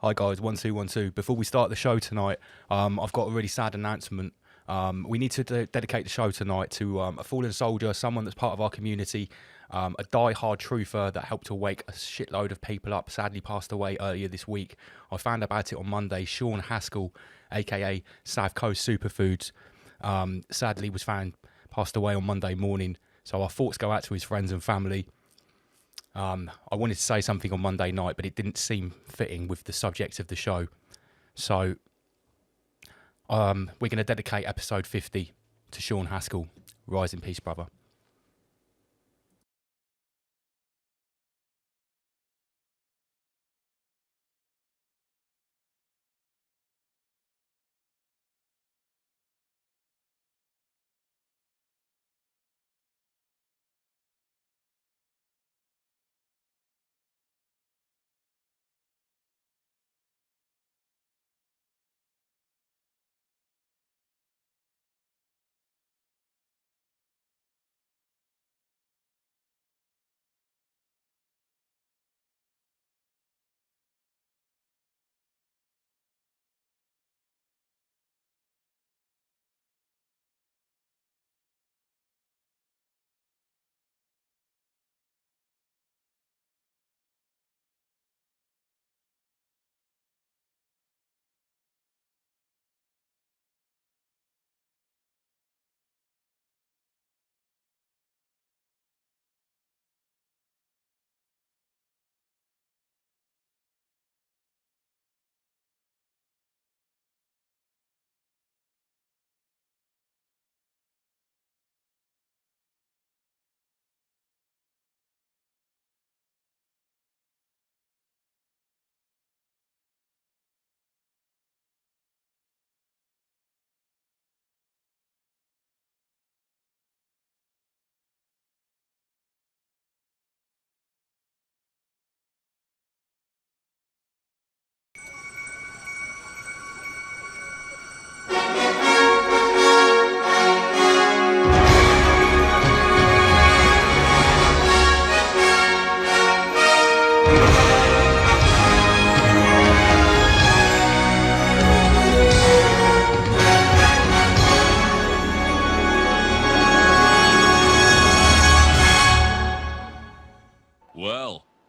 Hi guys, 1212. Before we start the show tonight, I've got a really sad announcement. We need to dedicate the show tonight to a fallen soldier, someone that's part of our community, a die-hard truther that helped to wake a shitload of people up, sadly passed away earlier this week. I found about it on Monday. Sean Haskell, aka South Coast Superfoods, sadly was found passed away on Monday morning. So our thoughts go out to his friends and family. I wanted to say something on Monday night, but it didn't seem fitting with the subject of the show. So we're going to dedicate episode 50 to Sean Haskell. Rise in peace, brother.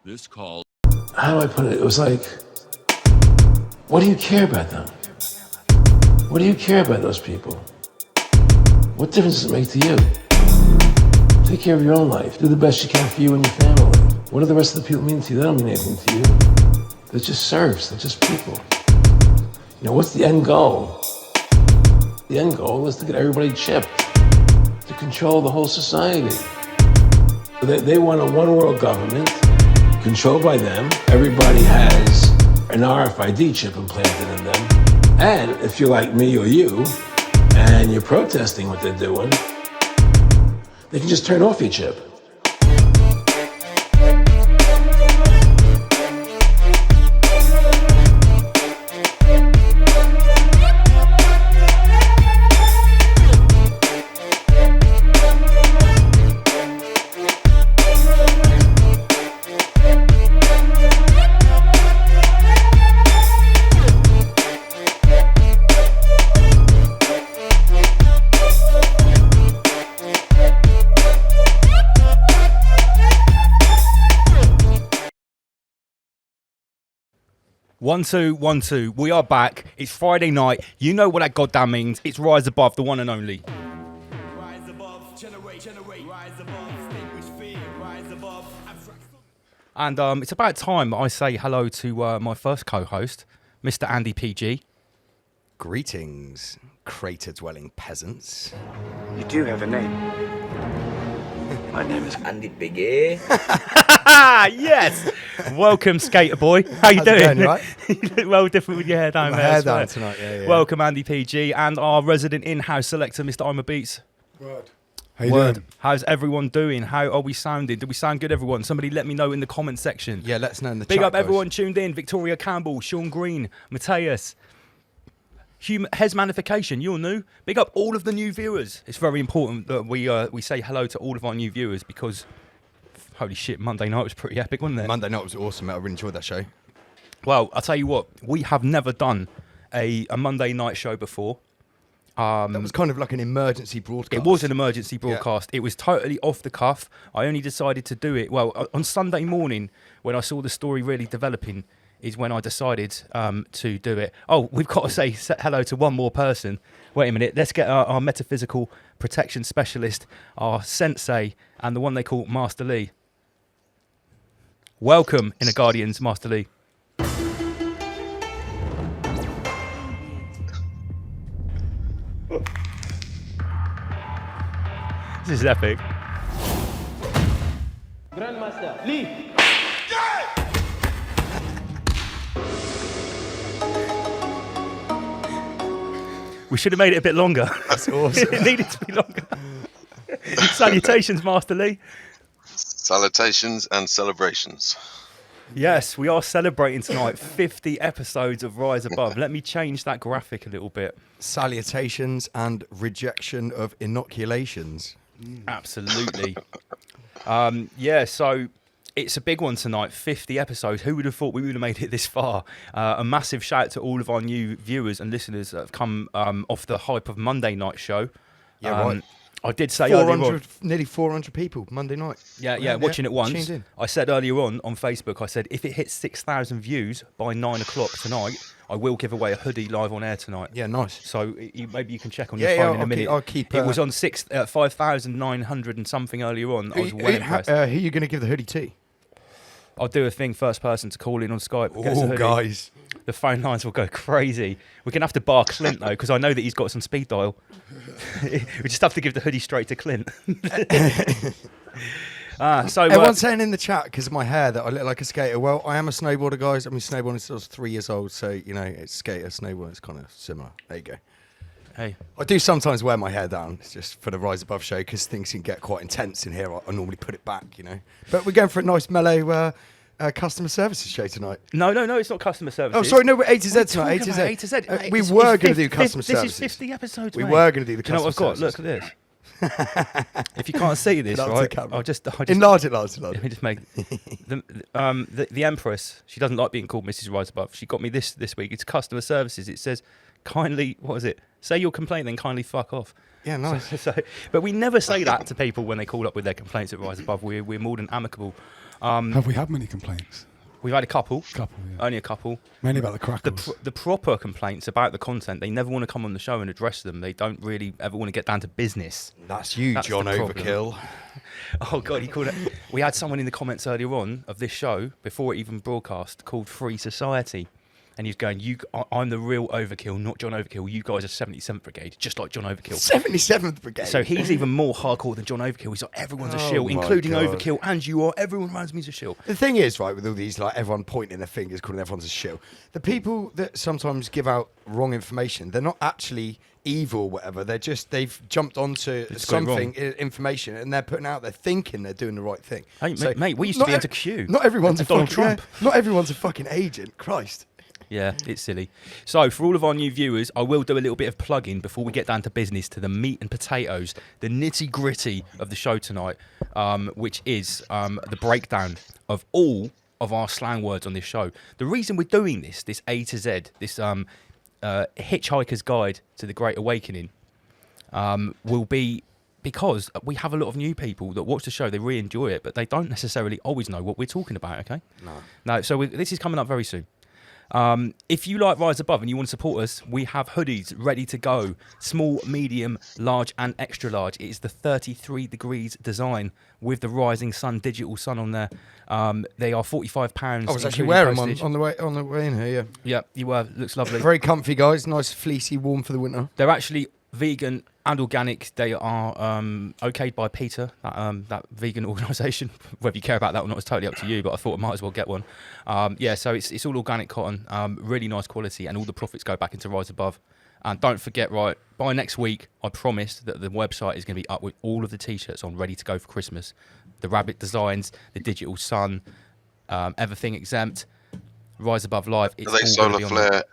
This call. How do I put it? It was like, what do you care about them? What do you care about those people? What difference does it make to you? Take care of your own life. Do the best you can for you and your family. What do the rest of the people mean to you? They don't mean anything to you. They're just serfs. They're just people. You know, what's the end goal? The end goal is to get everybody chipped, to control the whole society. They want a one-world government controlled by them. Everybody has an RFID chip implanted in them. And if you're like me or you, and you're protesting what they're doing, they can just turn off your chip. One, two. We are back. It's Friday night. You know what that goddamn means. It's Rise Above, the one and only. Rise above, generate, rise above, extinguish fear, rise above. And it's about time I say hello to my first co-host, Mr. Andy PG. Greetings, crater-dwelling peasants. You do have a name. My name is Andy Biggie. Yes! Welcome, Skater Boy. How you How's it doing? going, right? You look well different with your hair down My there. I hair swear. down tonight, yeah. Welcome, Andy PG, and our resident in-house selector, Mr. I'm a Beats. How you Word. doing? How's everyone doing? How are we sounding? Do we sound good, everyone? Somebody let me know in the comment section. Yeah, let us know in the Big chat, up guys. everyone tuned in. Victoria Campbell, Sean Green, Mateus, Hez Manification, you're new. Big up all of the new viewers. It's very important that we say hello to all of our new viewers because, holy shit, Monday night was pretty epic, wasn't it? Monday night was awesome, mate. I really enjoyed that show. Well, I'll tell you what, we have never done a Monday night show before. That was kind of like an emergency broadcast. It was an emergency broadcast. It was totally off the cuff. I only decided to do it, well, on Sunday morning when I saw the story really developing is when I decided to do it. Oh, we've got to say hello to one more person. Wait a minute. Let's get our metaphysical protection specialist, our sensei, and the one they call Master Lee. Welcome, Inner Guardians, Master Lee. This is epic. Grandmaster Lee. We should have made it a bit longer. That's awesome. It needed to be longer. Salutations, Master Lee. Salutations and celebrations. Yes, we are celebrating tonight 50 episodes of Rise Above. Let me change that graphic a little bit. Salutations and rejection of inoculations. Absolutely. So it's a big one tonight, 50 episodes. Who would have thought we would have made it this far? A massive shout out to all of our new viewers and listeners that have come off the hype of Monday night show. Yeah, right. I did say earlier on, nearly 400 people Monday night. Yeah, watching it once. Tuned in. I said earlier on Facebook, I said, if it hits 6,000 views by 9 o'clock tonight, I will give away a hoodie live on air tonight. Yeah, nice. So maybe you can check on your phone in a minute. I'll keep. It was on 5,900 and something earlier on. I was well impressed. Who are you going to give the hoodie to? I'll do a thing, first person to call in on Skype. Get us a Oh, hoodie. guys. The phone lines will go crazy. We're going to have to bar Clint, though, because I know that he's got some speed dial. We just have to give the hoodie straight to Clint. Everyone's saying in the chat, because of my hair, that I look like a skater. Well, I am a snowboarder, guys. I've been snowboarding since I was 3 years old. So, you know, it's skater, snowboard, it's kind of similar. There you go. Hey. I do sometimes wear my hair down. It's just for the Rise Above show, because things can get quite intense in here. I normally put it back, you know. But we're going for a nice mellow customer services show tonight. No, it's not customer services. Oh, sorry, no, we're A to Z tonight. A to Z. A to Z. Mate, We were going to do customer This services. is 50 episodes, We mate. were going to do the Do you know customer what I've got? services. Look at this. If you can't see this, Put it up to right? the camera. I'll just Enlarge it. Let me just make the Empress. She doesn't like being called Mrs. Rise Above. She got me this week. It's customer services. It says, kindly, what is it? Say your complaint, then kindly fuck off. Yeah, nice. But we never say that to people when they call up with their complaints at Rise Above. We're more than amicable. Have we had many complaints? We've had a couple. Yeah. Only a couple. Mainly about the crackles. The proper complaints about the content, they never want to come on the show and address them. They don't really ever want to get down to business. That's you, That's John the problem. Overkill. Oh, God, he called it. We had someone in the comments earlier on of this show, before it even broadcast, called Free Society. And he's going, I'm the real Overkill, not John Overkill. You guys are 77th Brigade, just like John Overkill. 77th Brigade. So he's even more hardcore than John Overkill. He's like, everyone's a Oh shill, my including God. Overkill, and you are. Everyone around me is a shill. The thing is, right, with all these, like, everyone pointing their fingers, calling everyone's a shill, the people that sometimes give out wrong information, they're not actually evil or whatever. They've jumped onto It's going something, information, and they're putting out there thinking they're doing the right thing. Hey, So, mate, we used to not be ev- into Q. Not everyone's a Donald fucking, Trump. Not everyone's a fucking agent. Christ. Yeah, it's silly. So, for all of our new viewers, I will do a little bit of plugging before we get down to business, to the meat and potatoes, the nitty gritty of the show tonight, which is the breakdown of all of our slang words on this show. The reason we're doing this A to Z, this Hitchhiker's Guide to the Great Awakening, will be because we have a lot of new people that watch the show. They really enjoy it, but they don't necessarily always know what we're talking about, okay? No. So this is coming up very soon. If you like Rise Above and you want to support us, we have hoodies ready to go. Small, medium, large and extra large. It is the 33 degrees design with the rising sun, digital sun on there. They are £45. I was actually including wearing postage. one on the way in here, yeah. Yeah, you were. Looks lovely. Very comfy, guys. Nice, fleecy, warm for the winter. They're actually vegan and organic. They are okayed by PETA, that vegan organisation. Whether you care about that or not is totally up to you, but I thought I might as well get one. So it's all organic cotton, really nice quality, and all the profits go back into Rise Above. And don't forget, right, by next week, I promise that the website is going to be up with all of the T-shirts on, ready to go for Christmas. The rabbit designs, the digital sun, everything exempt, Rise Above Live. It's Are they all gonna solar be on there. flare?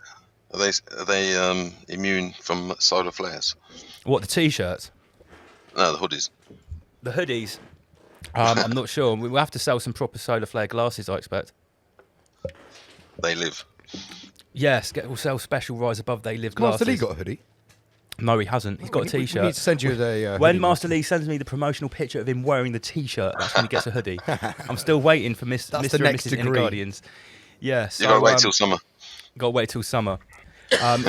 Are they immune from solar flares? What, the T-shirts? No, the hoodies. The hoodies, I'm not sure. We'll have to sell some proper solar flare glasses, I expect. They Live. Yes, we'll sell special Rise Above They Live Master glasses. Lee got a hoodie. No, he hasn't. He's got a T-shirt. We need to send you a when hoodie. Master Lee sends me the promotional picture of him wearing the T-shirt, that's when he gets a hoodie. I'm still waiting for Mr. That's and the next Mrs. Inner degree. Guardians. Yeah, so, You gotta wait till summer. Got to wait till summer.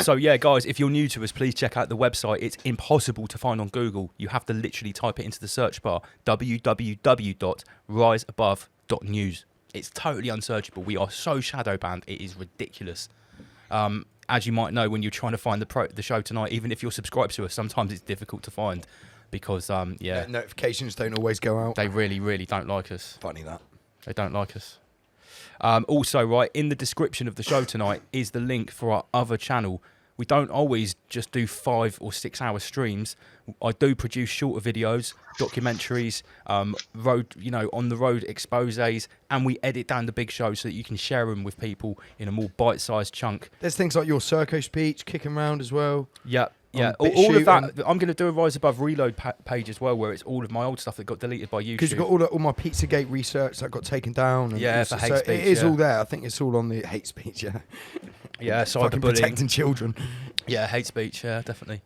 So yeah, guys, if you're new to us, please check out the website. It's impossible to find on Google. You have to literally type it into the search bar: www.riseabove.news. It's totally unsearchable. We are so shadow banned. It is ridiculous. As you might know, when you're trying to find the show tonight, even if you're subscribed to us, sometimes it's difficult to find because notifications don't always go out. they really, really don't like us. Funny that. They don't like us. Also, right, in the description of the show tonight is the link for our other channel. We don't always just do 5 or 6 hour streams. I do produce shorter videos, documentaries, on the road exposés, and we edit down the big shows so that you can share them with people in a more bite-sized chunk. There's things like your Circo speech kicking around as well. Yeah. Yeah, bit all of that. shooting. I'm going to do a Rise Above Reload page as well, where it's all of my old stuff that got deleted by YouTube. Because you've got all my Pizzagate research that got taken down. And Yeah, it's- for hate so speech, it is yeah. all there. I think it's all on the hate speech, yeah. Yeah, Fucking cyberbullying. protecting children. Yeah, hate speech. Yeah, definitely.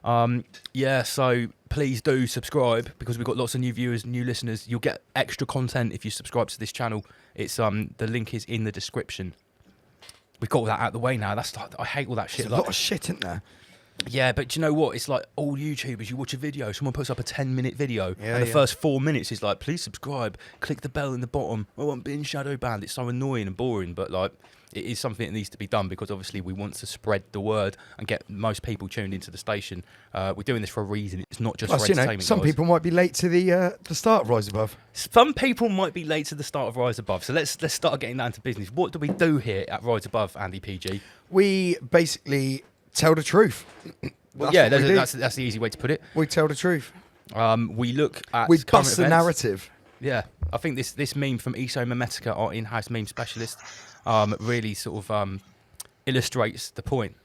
So please do subscribe because we've got lots of new viewers, new listeners. You'll get extra content if you subscribe to this channel. It's the link is in the description. We've got all that out of the way now. I hate all that shit. There's a lot of shit, isn't there? Yeah, but do you know what? It's like all YouTubers. You watch a video, someone puts up a 10-minute video, Yeah, and the yeah. first 4 minutes is like, please subscribe, click the bell in the bottom. Oh, I'm being shadow banned. It's so annoying and boring, but like, it is something that needs to be done because obviously we want to spread the word and get most people tuned into the station. We're doing this for a reason. It's not just Plus, for entertainment. some guys. people might be late to the start of Rise Above. Some people might be late to the start of Rise Above. So let's start getting down to business. What do we do here at Rise Above, Andy PG? We basically tell the truth. Well, That's yeah, what we do. that's the easy way to put it. We tell the truth. We look at We current bust the events. narrative. Yeah, I think this meme from Eso Mimetica, our in-house meme specialist, really sort of illustrates the point.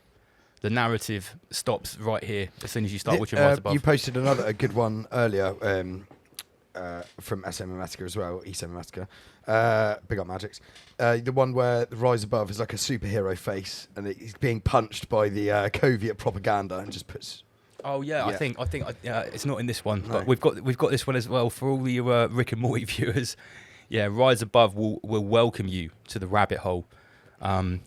The narrative stops right here as soon as you start watching Rise Above. You posted a good one earlier from SM Mimetica as well, Eso Mimetica. Big up Magics. The one where the Rise Above is like a superhero face and he's being punched by the Covet propaganda and just puts... Oh yeah, Yeah. I think it's not in this one, No. but we've got this one as well for all the Rick and Morty viewers. Yeah, Rise Above will welcome you to the rabbit hole.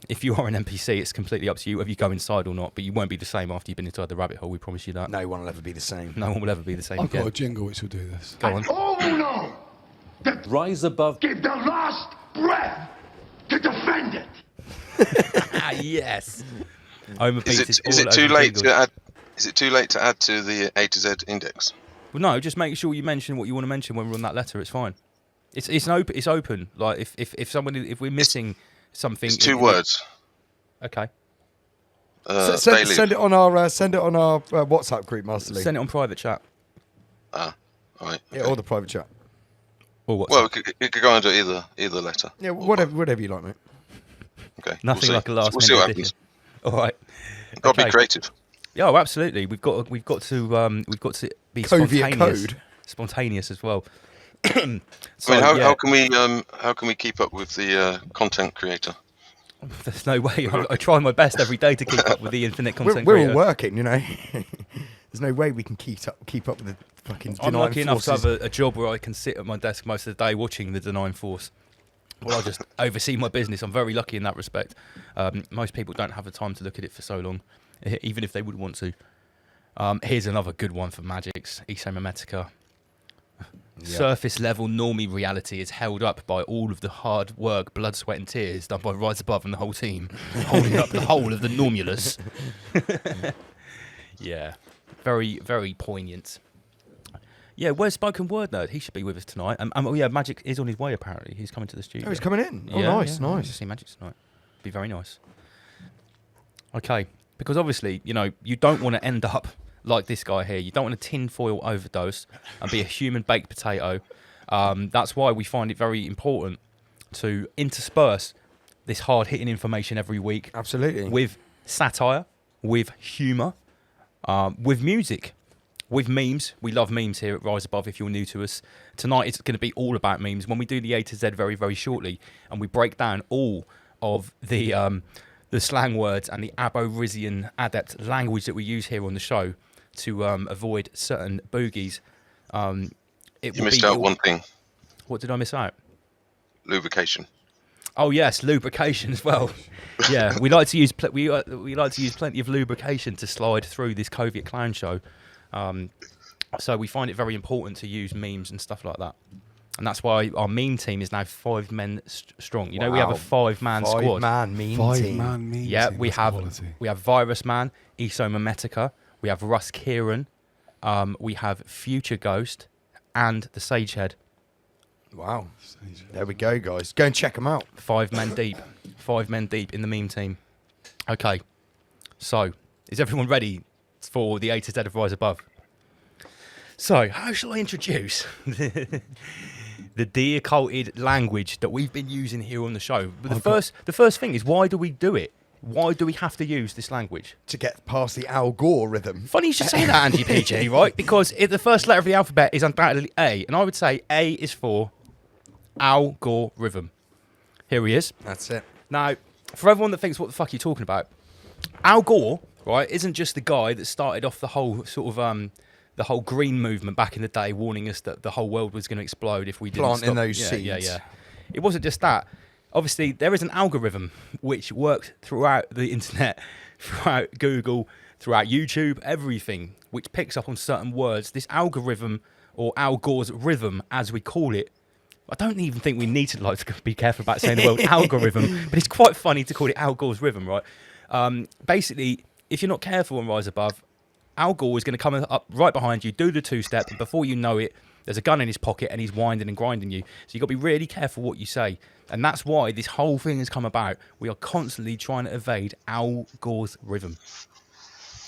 If you are an NPC, it's completely up to you whether you go inside or not, but you won't be the same after you've been inside the rabbit hole. We promise you that. No one will ever be the same. No one will ever be the same I've again. got a jingle which will do this. Go on. All who know that Rise Above. give their last breath to defend it. Yes. Homer Is Beats it all too over late jingles. to add? Is it too late to add to the A to Z index? Well, no, just make sure you mention what you want to mention when we're on that letter. It's fine. It's open. Like if we're missing something, It's 2 words. Okay. Daily. Send it on our WhatsApp group, Master Lee. Send it on private chat. All right. Yeah, or the private chat. Or what? Well, it could go under either letter. Yeah, whatever you like, mate. Okay. Nothing we'll like a last We'll see minute what addition. happens. All right. Got to Okay. be creative. Yeah, oh, absolutely. We've got to be Covet spontaneous. code. Spontaneous as well. I mean, So, how can we keep up with the content creator? There's no way. I try my best every day to keep up with the infinite content We're creator. all working, you know. There's no way we can keep up with the fucking I'm denying lucky enough to forces. have a job where I can sit at my desk most of the day watching the Denying Force. Well, I just oversee my business. I'm very lucky in that respect. Most people don't have the time to look at it for so long, even if they would want to. Here's another good one for Magics, Eso Mimetica. Surface level normie reality is held up by all of the hard work, blood, sweat and tears done by Rise Above and the whole team, holding up the whole of the normulus. Yeah, very, very poignant. Yeah, where's Spoken Word Nerd? He should be with us tonight. Magic is on his way apparently. He's coming to the studio. Oh, he's coming in. Oh, Yeah, nice, yeah. nice. To see Magic tonight. Be very nice. Okay, because obviously, you don't want to end up like this guy here. You don't want a tinfoil overdose and be a human baked potato. That's why we find it very important to intersperse this hard-hitting information every week. Absolutely. With satire, with humour, with music, with memes. We love memes here at Rise Above if you're new to us. Tonight it's going to be all about memes when we do the A to Z very, very shortly and we break down all of the slang words and the Aborigine adept language that we use here on the show to avoid certain boogies. You missed out one thing. What did I miss out? Lubrication. Oh yes, lubrication as well. Yeah, we like to use we like to use plenty of lubrication to slide through this Covet Clown show. So we find it very important to use memes and stuff like that. And that's why our meme team is now 5 men strong. You know, we have a 5-man squad. 5-man meme team. 5-man meme Yeah, team. we That's have quality. we have Virus Man, Eso Mimetica, we have Russ Kieran, we have Future Ghost, and the Sagehead. Wow. There we go, guys. Go and check them out. 5 men deep. 5 men deep in the meme team. Okay, so is everyone ready for the A to Z of Rise Above? So, how shall I introduce the de-occulted language that we've been using here on the show? But the first thing is, why do we do it? Why do we have to use this language? To get past the Al Gore rhythm. Funny you should say that, Andy PG, right? Because the first letter of the alphabet is undoubtedly A, and I would say A is for Al Gore rhythm. Here he is. That's it. Now, for everyone that thinks, what the fuck are you talking about? Al Gore, right, isn't just the guy that started off the whole sort of the whole green movement back in the day, warning us that the whole world was going to explode if we didn't Planting stop. those seeds. Yeah. It wasn't just that. Obviously, there is an algorithm which works throughout the internet, throughout Google, throughout YouTube, everything, which picks up on certain words. This algorithm, or Al Gore's rhythm, as we call it, I don't even think we need to be careful about saying the word algorithm, but it's quite funny to call it Al Gore's rhythm, right? Basically, if you're not careful on Rise Above, Al Gore is going to come up right behind you, do the two-step, and before you know it, there's a gun in his pocket and he's winding and grinding you. So you've got to be really careful what you say. And that's why this whole thing has come about. We are constantly trying to evade Al Gore's rhythm.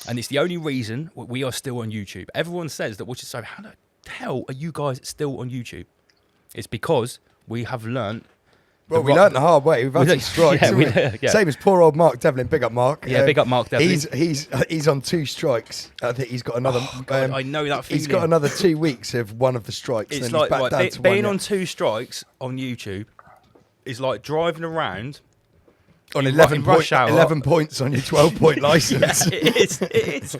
And it's the only reason we are still on YouTube. Everyone says that, which is so, how the hell are you guys still on YouTube? It's because we have learned. Well, we learned the hard way. We've had some strikes. Yeah. Same as poor old Mark Devlin. Big up, Mark. Yeah, big up Mark Devlin. He's on 2 strikes. I think he's got another. Oh, God, I know that feeling. He's got another 2 weeks of one of the strikes. It's and like he's back down to being one on 2 strikes on YouTube is like driving around on in 11 rush hour. 11 points on your 12-point license. Yeah, it is.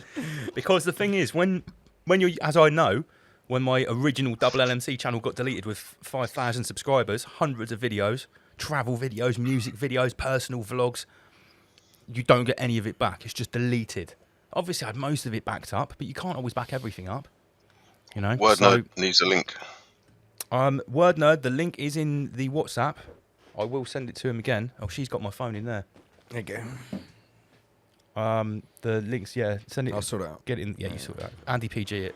Because the thing is, when you're, as I know, when my original double LMC channel got deleted with 5,000 subscribers, hundreds of videos, travel videos, music videos, personal vlogs, you don't get any of it back. It's just deleted. Obviously, I had most of it backed up, but you can't always back everything up. You know. WordNerd needs a link. WordNerd, the link is in the WhatsApp. I will send it to him again. Oh, she's got my phone in there. There you go. The links, yeah. Send it. I'll sort it out. Get it in. Yeah, you sort it out. Andy PG it.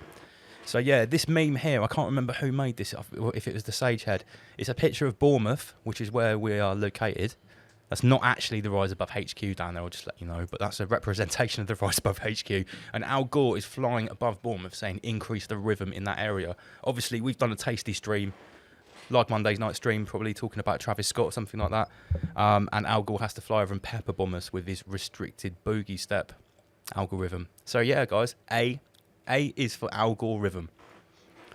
So yeah, this meme here, I can't remember who made this, if it was the Sagehead. It's a picture of Bournemouth, which is where we are located. That's not actually the Rise Above HQ down there, I'll just let you know, but that's a representation of the Rise Above HQ. And Al Gore is flying above Bournemouth saying increase the rhythm in that area. Obviously, we've done a tasty stream, like Monday's night stream, probably talking about Travis Scott or something like that. And Al Gore has to fly over and pepper bomb us with his restricted boogie step algorithm. So yeah, guys, A is for Al Gore rhythm.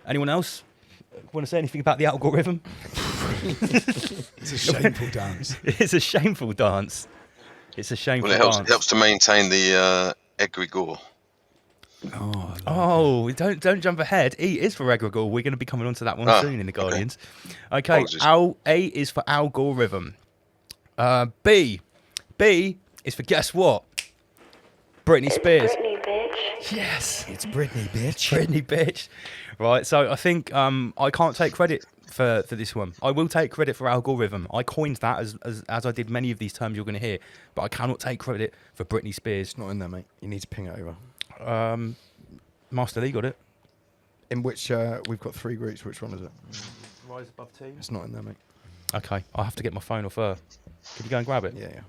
Anyone else want to say anything about the algorithm? It's a shameful dance. It's a shameful dance. It's a shameful dance. It helps to maintain the Egregore. Oh, don't jump ahead. E is for Egregore. We're going to be coming on to that one soon in the Guardians. Okay, A is for Al Gore rhythm. B is for, guess what? Britney Spears. Britney, bitch. Yes. It's Britney, bitch. Britney, bitch. Right, so I think I can't take credit for this one. I will take credit for algorithm. I coined that as I did many of these terms you're going to hear, but I cannot take credit for Britney Spears. It's not in there, mate. You need to ping it over. Master Lee got it. In which we've got 3 groups. Which one is it? Rise Above team. It's not in there, mate. Okay, I'll have to get my phone off her. Can you go and grab it? Yeah.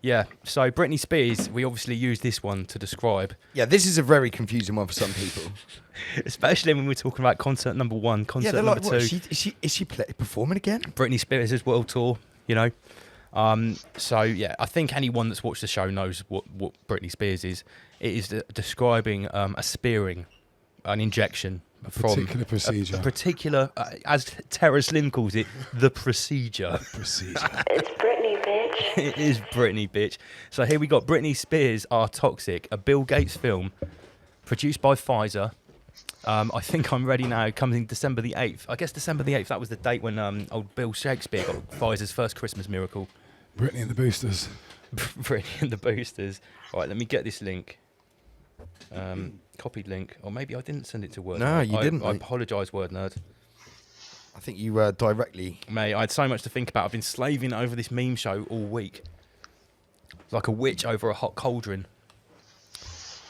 Yeah, so Britney Spears, we obviously use this one to describe. Yeah, this is a very confusing one for some people. Especially when we're talking about concert number 1, concert they're number like, 2. Is she performing again? Britney Spears' world tour, you know. So, yeah, I think anyone that's watched the show knows what Britney Spears is. It is describing a spearing an injection from particular procedure. A particular, as Terrace Lynn calls it, the procedure. Procedure. It's Britney, bitch. It is Britney, bitch. So here we got Britney Spears Are Toxic, a Bill Gates film produced by Pfizer. I think I'm ready now. Comes in December the 8th. I guess December the 8th, that was the date when old Bill Shakespeare got Pfizer's first Christmas miracle. Britney and the Boosters. Britney and the Boosters. All right, let me get this link. Copied link. Or maybe I didn't send it to Word. No, you didn't, I mate. apologise, Word Nerd. I think you directly... Mate, I had so much to think about. I've been slaving over this meme show all week. Like a witch over a hot cauldron.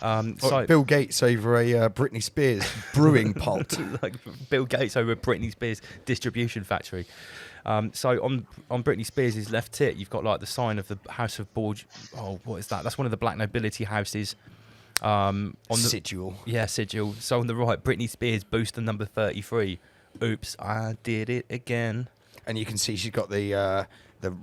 So Bill Gates over a Britney Spears brewing pot. like Bill Gates over Britney Spears distribution factory. So on Britney Spears' left tit, you've got like the sign of the House of Borg. Oh, what is that? That's one of the black nobility houses. On the Sigil. Yeah, sigil. So on the right, Britney Spears booster number 33. Oops, I did it again. And you can see she's got the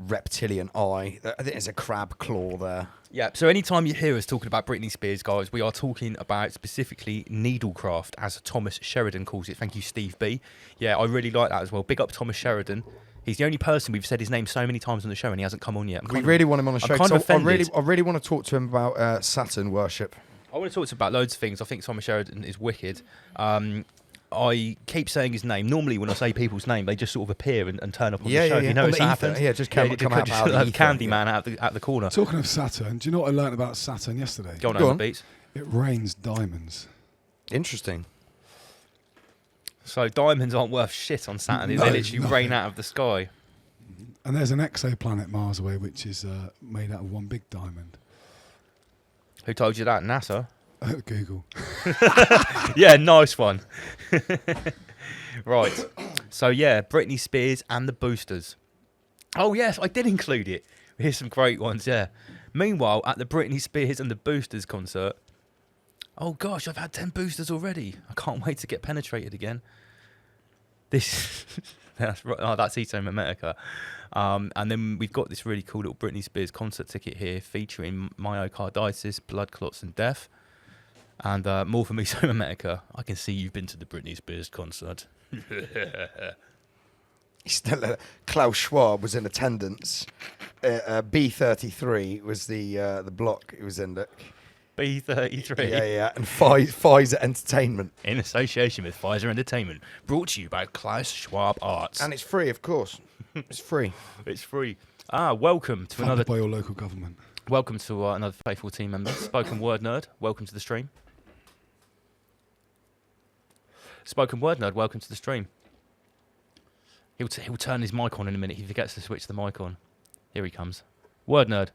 reptilian eye. I think there's a crab claw there. Yeah, so anytime you hear us talking about Britney Spears, guys, we are talking about specifically needlecraft, as Thomas Sheridan calls it. Thank you, Steve B. Yeah, I really like that as well. Big up Thomas Sheridan. He's the only person we've said his name so many times on the show, and he hasn't come on yet. We really want him on the show. I'm kind of offended. I really want to talk to him about Saturn worship. I want to talk to him about loads of things. I think Thomas Sheridan is wicked. I keep saying his name. Normally, when I say people's name, they just sort of appear and turn up on the show. Yeah. You know, On it's the ether. happened. Yeah, just come out of the ether. Candyman out the corner. Talking of Saturn, do you know what I learned about Saturn yesterday? Go on, Go over on. Beats. It rains diamonds. Interesting. So diamonds aren't worth shit on Saturn. No, They literally nothing. rain out of the sky. And there's an exoplanet miles away which is made out of one big diamond. Who told you that? NASA? Google. Yeah, nice one. Right. So, yeah, Britney Spears and the Boosters. Oh, yes, I did include it. Here's some great ones, yeah. Meanwhile, at the Britney Spears and the Boosters concert, oh, gosh, I've had 10 boosters already. I can't wait to get penetrated again. This... that's right. Oh, that's Ito Mimetica. And then we've got this really cool little Britney Spears concert ticket here featuring myocarditis, blood clots and death. And more from Ito Mimetica. I can see you've been to the Britney Spears concert. Klaus Schwab was in attendance. B33 was the block he was in. B33. Yeah. And Pfizer Entertainment. In association with Pfizer Entertainment. Brought to you by Klaus Schwab Arts. And it's free, of course. It's free. It's free. Welcome to Funded by your local government. Welcome to another faithful team member. Spoken Word Nerd, welcome to the stream. Spoken Word Nerd, welcome to the stream. He'll turn his mic on in a minute. He forgets to switch the mic on. Here he comes. Word Nerd.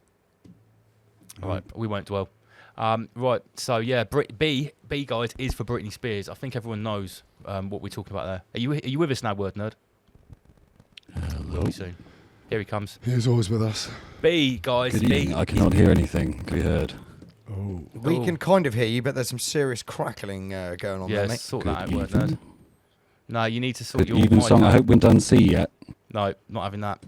All right, we won't dwell. Right, so yeah, B guys is for Britney Spears. I think everyone knows what we're talking about there. Are you with us now, Word Nerd? Hello. Soon. Here he comes. He's always with us. B guys. Good B. evening. I cannot hear anything. Can be heard. Oh. We can kind of hear you, but there's some serious crackling going on there, mate. Sort Good that out, Word evening. Nerd. No, you need to sort Good your even mic song. out. I hope we're done C yet. No, not having that.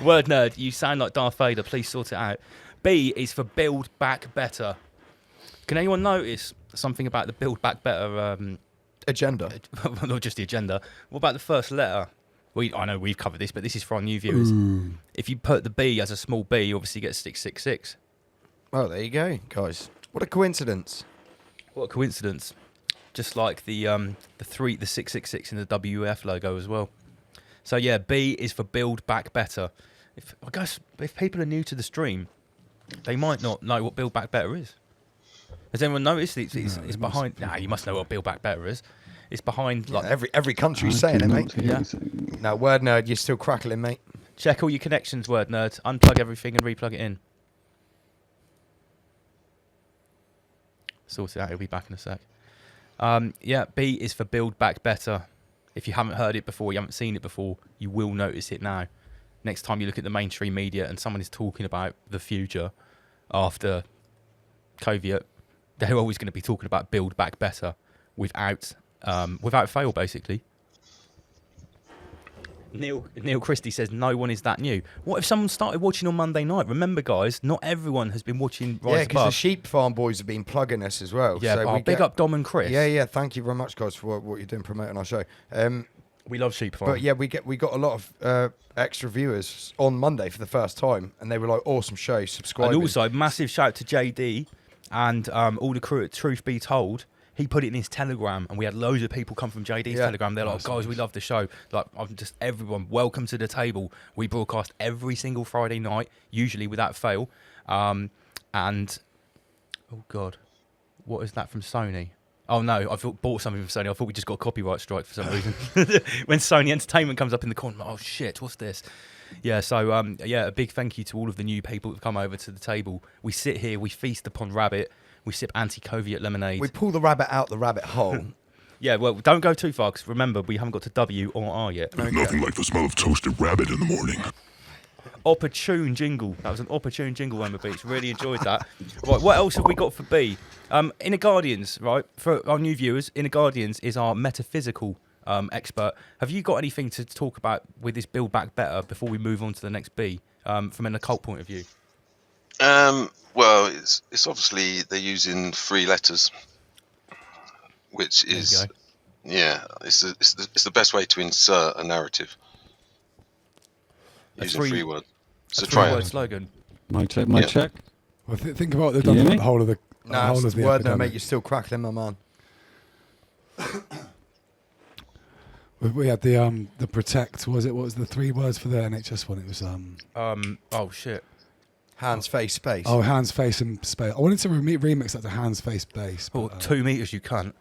Word Nerd, you sound like Darth Vader. Please sort it out. B is for Build Back Better. Can anyone notice something about the Build Back Better agenda? Not just the agenda. What about the first letter? I know we've covered this, but this is for our new viewers. Ooh. If you put the B as a small b, you obviously get 666. Oh, there you go, guys. What a coincidence. What a coincidence. Just like the 666 in the WF logo as well. So yeah, B is for Build Back Better. I guess if people are new to the stream, they might not know what Build Back Better is. Has anyone noticed it's behind? Nah, you must know what Build Back Better is. It's behind like every country's saying it, mate. Yeah. Now, Word Nerd, you're still crackling, mate. Check all your connections, Word Nerd. Unplug everything and replug it in. Sort it out. He'll be back in a sec. Yeah, B is for Build Back Better. If you haven't heard it before, you haven't seen it before, you will notice it now. Next time you look at the mainstream media and someone is talking about the future after Covet, they're always going to be talking about Build Back Better without fail, basically. Neil Christie says no one is that new. What if someone started watching on Monday night? Remember, guys, not everyone has been watching Rise Yeah, because the Above. Sheep Farm boys have been plugging us as well. Yeah, so big up Dom and Chris. Yeah. Thank you very much, guys, for what you're doing promoting our show. We love Sheep Farm. But yeah, we got a lot of extra viewers on Monday for the first time, and they were like, "Awesome show, subscribe." And also, massive shout to JD and all the crew at Truth Be Told. He put it in his Telegram, and we had loads of people come from JD's Telegram. They're like, guys, we love the show. Like, I'm just everyone, welcome to the table. We broadcast every single Friday night, usually without fail. And oh god, what is that from Sony? Oh no, I bought something from Sony. I thought we just got a copyright strike for some reason. When Sony Entertainment comes up in the corner, I'm like, oh shit, what's this? Yeah, so yeah, a big thank you to all of the new people who've come over to the table. We sit here, we feast upon rabbit, we sip anti-Coviet lemonade. We pull the rabbit out the rabbit hole. Yeah, well, don't go too far, because remember, we haven't got to W or R yet. Nothing like the smell of toasted rabbit in the morning. Opportune jingle. That was an opportune jingle, Emma Beach. Really enjoyed that. Right, what else have we got for B? Inner Guardians, right? For our new viewers, Inner Guardians is our metaphysical expert. Have you got anything to talk about with this Build Back Better before we move on to the next B, from an occult point of view? Well, it's obviously they're using 3 letters, which is it's the best way to insert a narrative. Using 3 words. It's a 3-word slogan. Mic check. Well, think about what they've done Can you for hear the whole of the Nah, it's the word no, epidemic. mate. You're still crackling, my man. We had the protect. What was the 3 words for the NHS one? It was oh shit. Hands, face, space. Oh, hands, face, and space. I wanted to remix that to hands, face, base. Oh, 2 meters, you cunt.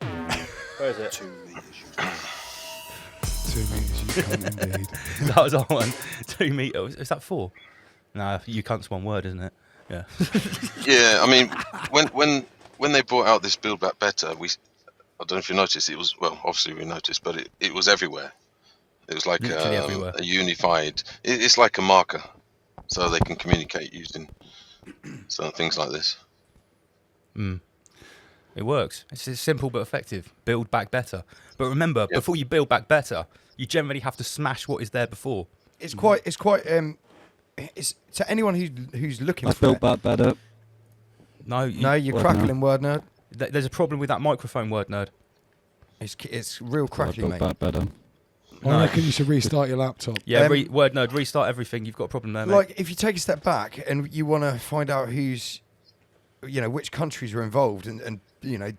Where is it? 2 meters, you can't. 2 meters, you can't indeed. That was our one. 2 meters. Is that 4? Nah, you cunt's one word, isn't it? Yeah. Yeah, I mean, when they brought out this Build Back Better, I don't know if you noticed, it was, well, obviously we noticed, but it was everywhere. It was like everywhere. a unified, it's like a marker, so they can communicate using certain things like this. It works. It's simple but effective. Build back better. But remember, before you build back better, you generally have to smash what is there before. It's quite it's to anyone who's looking I for built it. that better. No, You're Word crackling, word nerd. There's a problem with that microphone, word nerd. It's real I crackly, built mate. that better. I reckon you should restart your laptop. Yeah, word nerd, restart everything. You've got a problem there, mate. Like, if you take a step back and you want to find out which countries are involved and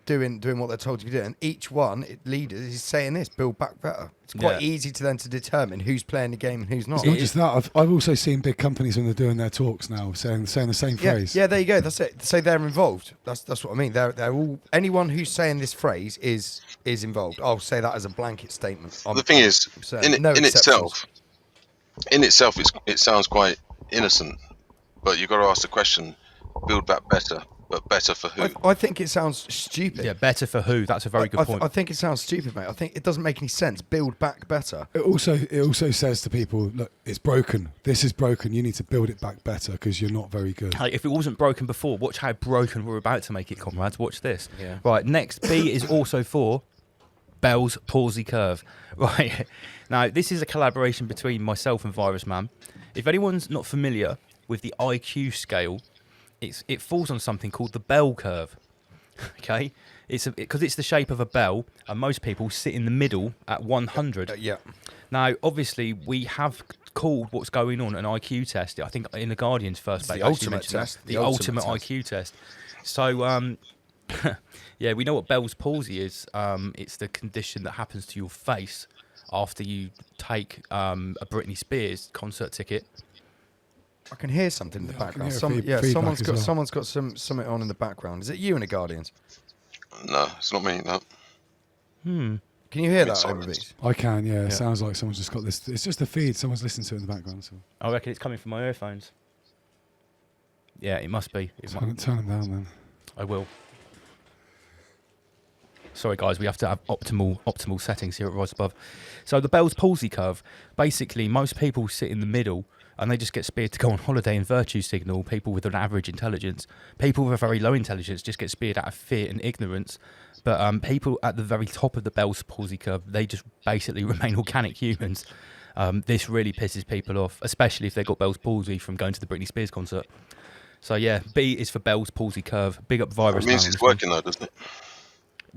doing what they're told to do, and each one leader is saying this: build back better. It's quite easy to then to determine who's playing the game and who's not. It's not just that. I've also seen big companies when they're doing their talks now saying the same phrase. Yeah, there you go. That's it. So they're involved. That's what I mean. They're all, anyone who's saying this phrase is involved. I'll say that as a blanket statement. The thing is, in itself, it sounds quite innocent, but you've got to ask the question: Build Back Better, but better for who? I think it sounds stupid. Yeah, better for who? That's a very good point. I think it sounds stupid, mate. I think it doesn't make any sense. Build back better. It also says to people, look, it's broken. This is broken. You need to build it back better because you're not very good. Hey, if it wasn't broken before, watch how broken we're about to make it, comrades. Watch this. Yeah. Right, next B is also for Bell's Palsy Curve. Right. Now, this is a collaboration between myself and Virus Man. If anyone's not familiar with the IQ scale, it falls on something called the bell curve. Okay? Because it's the shape of a bell, and most people sit in the middle at 100. Yeah. Now, obviously, we have called what's going on an IQ test. I think in the Guardian's first page, the ultimate test. the ultimate IQ test. So, yeah, we know what Bell's palsy is. It's the condition that happens to your face after you take a Britney Spears concert ticket. I can hear something in the background. Feedback Someone's got something on in the background. Is it you in the Guardians? No, it's not me. No. Can you hear that, silence. Overbeat? I can, yeah. It sounds like someone's just got this. It's just a feed. Someone's listening to it in the background. So. I reckon it's coming from my earphones. Yeah, it must be. Turn them down then. I will. Sorry, guys, we have to have optimal settings here at Rise Above. So the Bell's palsy curve, basically, most people sit in the middle and they just get speared to go on holiday in virtue signal. People with an average intelligence. People with a very low intelligence just get speared out of fear and ignorance. But people at the very top of the Bell's palsy curve, they just basically remain organic humans. This really pisses people off, especially if they've got Bell's palsy from going to the Britney Spears concert. So yeah, B is for Bell's palsy curve. Big up virus. It means it's working though, doesn't it?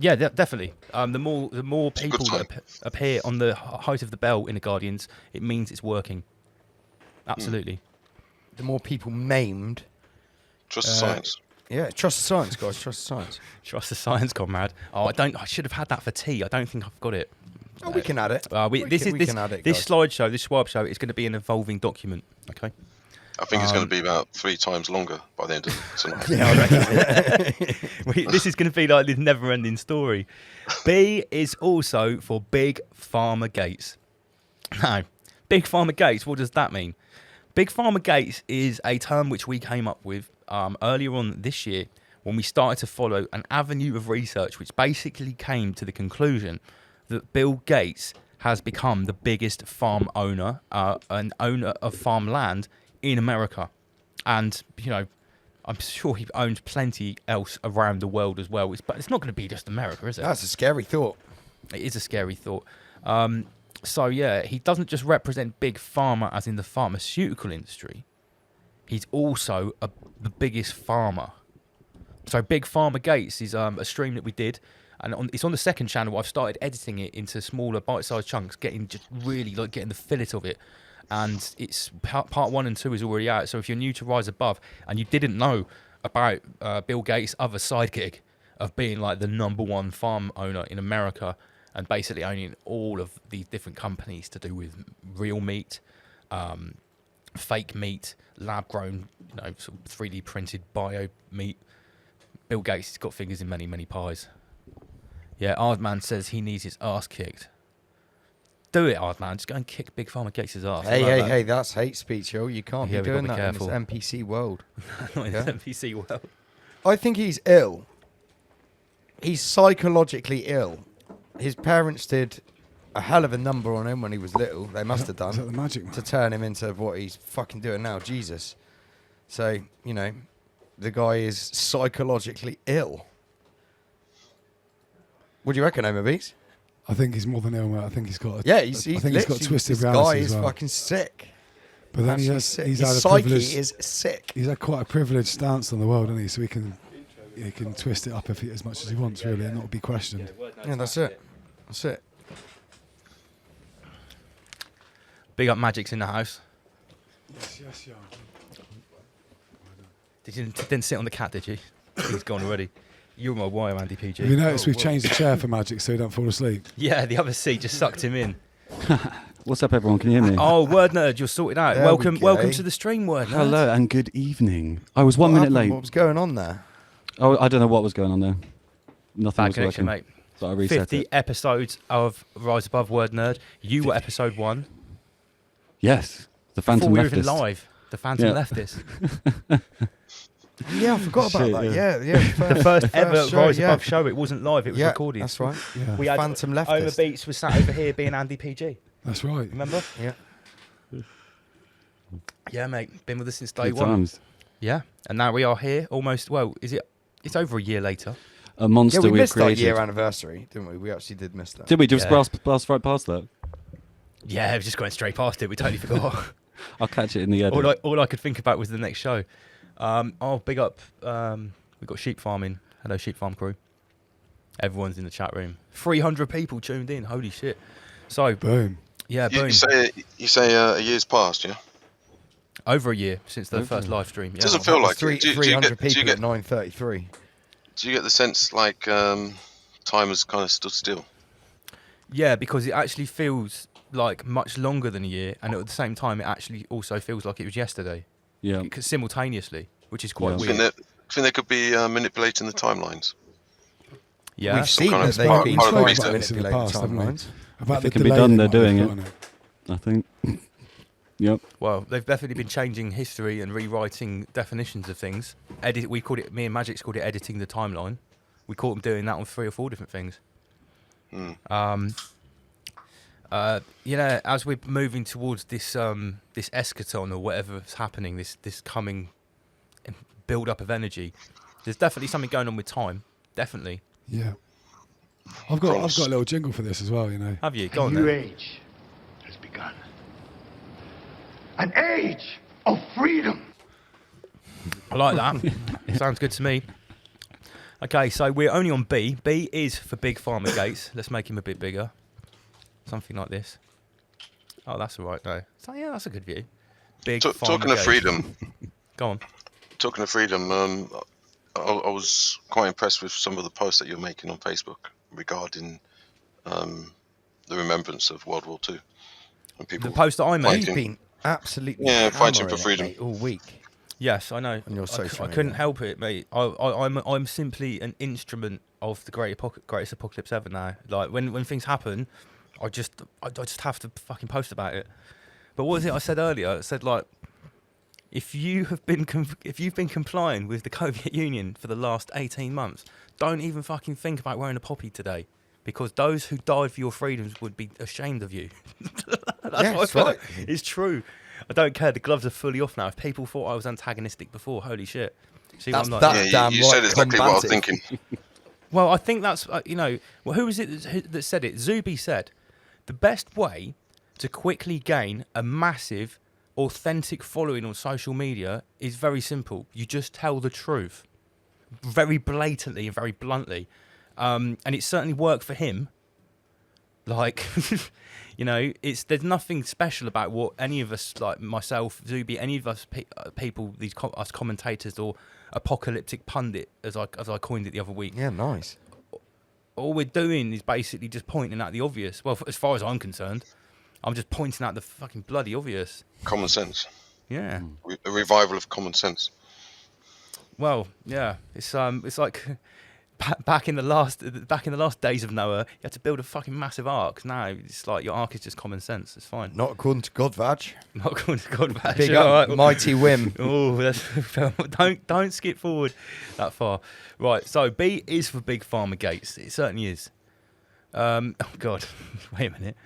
Yeah, definitely. The more people that appear on the height of the bell in the Guardians, it means it's working. Absolutely. The more people maimed. Trust the science. Yeah, trust the science, guys. Trust the science. Trust the science, comrade. Oh, I should have had that for tea. I don't think I've got it. Oh, we can add it. This slideshow, this Schwab show, is going to be an evolving document. Okay. I think it's going to be about 3 times longer by the end of tonight. Yeah, I reckon. This is going to be like this never-ending story. B is also for Big Pharma Gates. Now, Big Pharma Gates, what does that mean? Big Pharma Gates is a term which we came up with earlier on this year when we started to follow an avenue of research which basically came to the conclusion that Bill Gates has become the biggest farm owner, an owner of farmland in America. And, you know, I'm sure he owns plenty else around the world as well. But it's not going to be just America, is it? That's a scary thought. It is a scary thought. So, yeah, he doesn't just represent Big Pharma as in the pharmaceutical industry. He's also the biggest farmer. So Big Pharma Gates is a stream that we did. And it's on the second channel. I've started editing it into smaller bite-sized chunks, getting the fillet of it. And it's part 1 and 2 is already out. So if you're new to Rise Above and you didn't know about Bill Gates' other side gig of being like the #1 farm owner in America and basically owning all of these different companies to do with real meat, fake meat, lab-grown, sort of 3D printed bio meat, Bill Gates has got fingers in many, many pies. Yeah, Ardman says he needs his ass kicked. Do it, Ardman. Just go and kick Big Pharma Gates' ass. Hey, that's hate speech, yo. You can't be doing that careful. in this NPC world. Not in this NPC world. I think he's ill. He's psychologically ill. His parents did a hell of a number on him when he was little. They must have done. Is that the magic? To turn him into what he's fucking doing now. Jesus. So, the guy is psychologically ill. What do you reckon, Beats? I think he's more than ill, mate. I think he's got. He's got twisted this reality guy as is well. fucking sick. But then His he's had a psyche privileged. is sick. He's had quite a privileged stance on the world, hasn't he? So he can twist it up as much as he wants, really, and not be questioned. Yeah, that's it. That's it. Big up Magic's in the house. Yes, yeah. Didn't sit on the cat, did you? He's gone already. You're my wire, Andy PG. Have you noticed we've changed the chair for Magic so he don't fall asleep? Yeah, the other seat just sucked him in. What's up, everyone? Can you hear me? Oh, Word Nerd, you're sorted out. Welcome to the stream, Word Nerd. Hello and good evening. I was 1 minute late. What was going on there? Oh, I don't know what was going on there. Nothing Bad was connection, working. mate. But I reset 50 it. episodes of Rise Above, Word Nerd. You were episode 1. Yes, the Phantom Before we were Leftist. even live. The Phantom Leftist. Yeah, I forgot about that. Yeah. The first ever show, Rise Above show. It wasn't live, it was recorded. That's right. Yeah. We had Phantom Leftist. Oma Beats was sat over here being Andy PG. That's right. Remember? Yeah. Yeah, mate. Been with us since day Good 1. times. Yeah. And now we are here almost, it's over a year later. A monster we we've missed our created. year anniversary, didn't we? We actually did miss that. Did we just Yeah. blast right past that? Yeah, we just going straight past it. We totally forgot. I'll catch it in the edit. all I could think about was the next show. Big up. We've got sheep farming. Hello, sheep farm crew. Everyone's in the chat room. 300 people tuned in. Holy shit. So, Boom. yeah, boom. You say a year's passed, yeah? Over a year since the first live stream. Yeah. Doesn't feel like it. 300 people at 9:33. Do you get the sense like time has kind of stood still? Yeah, because it actually feels like much longer than a year, and at the same time, it actually also feels like it was yesterday. Yeah. Simultaneously, which is quite Yeah. weird. I think they could be manipulating the timelines. Yeah. We've seen kind that of they've part- been part of the trying reason. to This in the manipulate past, the haven't we? timelines. About If it the can be delay done, they they're might have doing put it. on it. I think. Yep. Well, they've definitely been changing history and rewriting definitions of things. Me and Magic's called it editing the timeline. We caught them doing that on 3 or 4 different things. As we're moving towards this this eschaton or whatever's happening, this coming build up of energy, there's definitely something going on with time. Definitely. Yeah. I've got a little jingle for this as well, you know. Have you? Go A on new then. age has begun. An age of freedom. I like that. Sounds good to me. Okay, so we're only on B. B is for Big Pharma Gates. Let's make him a bit bigger. Something like this. Oh, that's all right, though. So, yeah, that's a good view. Big Pharma talking Gates. of freedom. Go on. Talking of freedom, I was quite impressed with some of the posts that you're making on Facebook regarding the remembrance of World War II. And people The post that I made. You've been absolutely fighting for hammering it, freedom mate, all week. Yes, I know. On your social I media. couldn't help it, mate. I'm simply an instrument of the greatest apocalypse ever now. Like when things happen, I just have to fucking post about it. But what was it I said earlier? I said like, if you've been complying with the Covet Union for the last 18 months, don't even fucking think about wearing a poppy today, because those who died for your freedoms would be ashamed of you. That's right. It's true. I don't care. The gloves are fully off now. If people thought I was antagonistic before, holy shit. See what I'm like? You said exactly what I was thinking. Well, I think that's, well, who was it that said it? Zuby said, the best way to quickly gain a massive, authentic following on social media is very simple. You just tell the truth. Very blatantly and very bluntly. And it certainly worked for him. Like, there's nothing special about what any of us, like myself, Zuby, any of us people, us commentators or apocalyptic pundit, as I coined it the other week. Yeah, nice. All we're doing is basically just pointing out the obvious. Well, as far as I'm concerned, I'm just pointing out the fucking bloody obvious. Common sense. Yeah. A revival of common sense. Well, yeah, it's like back in the last days of Noah, you had to build a fucking massive ark. Now it's like your ark is just common sense. It's fine. Not according to God, Vag. Not according to God, Vag. Big up, mighty whim. Oh, don't skip forward that far. Right, so B is for Big Pharma Gates. It certainly is. Oh God, wait a minute.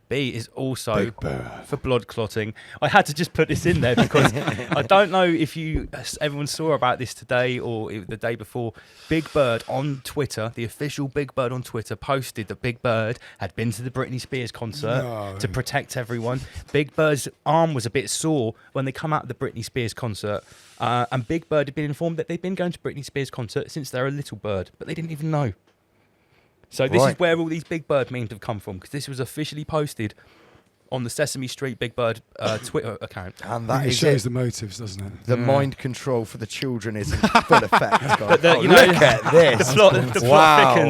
B is also for blood clotting. I had to just put this in there because I don't know if everyone saw about this today or the day before. Big Bird on Twitter, the official Big Bird on Twitter, posted that Big Bird had been to the Britney Spears concert to protect everyone. Big Bird's arm was a bit sore when they come out of the Britney Spears concert. And Big Bird had been informed that they'd been going to Britney Spears concert since they're a little bird, but they didn't even know. So this is where all these Big Bird memes have come from, because this was officially posted on the Sesame Street Big Bird Twitter account. And that it shows the motives, doesn't it? The mind control for the children is in full effect, guys. But look at this.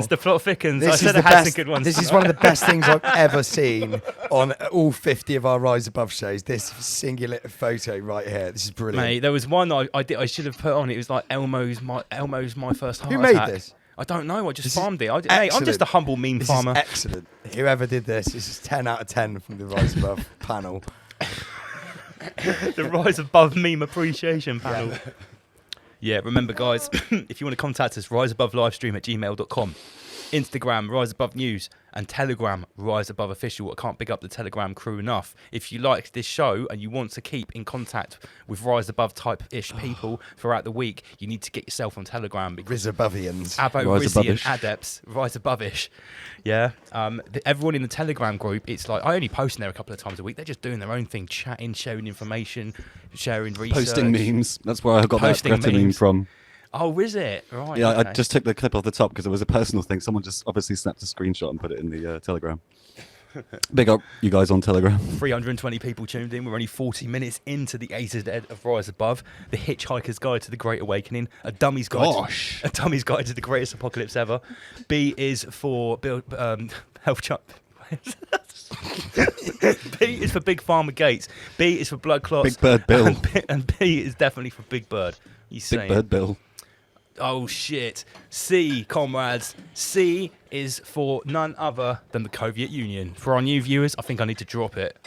The plot thickens. I said it has some good ones. This is one of the best things I've ever seen on all 50 of our Rise Above shows. This singular photo right here. This is brilliant. Mate, there was one I should have put on. It was like Elmo's my first heart Who made attack. this? I don't know. I just farmed it. Mate, I'm just a humble meme farmer. This is excellent. Whoever did this is 10 out of 10 from the Rise Above panel. The Rise Above meme appreciation panel. Yeah, remember, guys, if you want to contact us, riseabovelivestream@gmail.com. Instagram, Rise Above News, and Telegram, Rise Above Official. I can't pick up the Telegram crew enough. If you like this show and you want to keep in contact with Rise Above type-ish people throughout the week, you need to get yourself on Telegram. Rise Abovians. Abo-Rizian adepts, Rise Above-ish. Yeah. Everyone in the Telegram group, it's like, I only post in there a couple of times a week. They're just doing their own thing, chatting, sharing information, sharing research. Posting memes. That's where I got that Greta meme from. Oh, is it? Right. Yeah, okay. I just took the clip off the top because it was a personal thing. Someone just obviously snapped a screenshot and put it in the Telegram. Big up you guys on Telegram. 320 people tuned in. We're only 40 minutes into the A to Z of Rise Above, the Hitchhiker's Guide to the Great Awakening, a dummy's guide to the greatest apocalypse ever. B is for health chart. B is for Big Pharma Gates. B is for blood clots. Big Bird Bill. And B is definitely for Big Bird. Big Bird Bill. Oh shit. C, comrades. C is for none other than the Covet Union. For our new viewers, I think I need to drop it.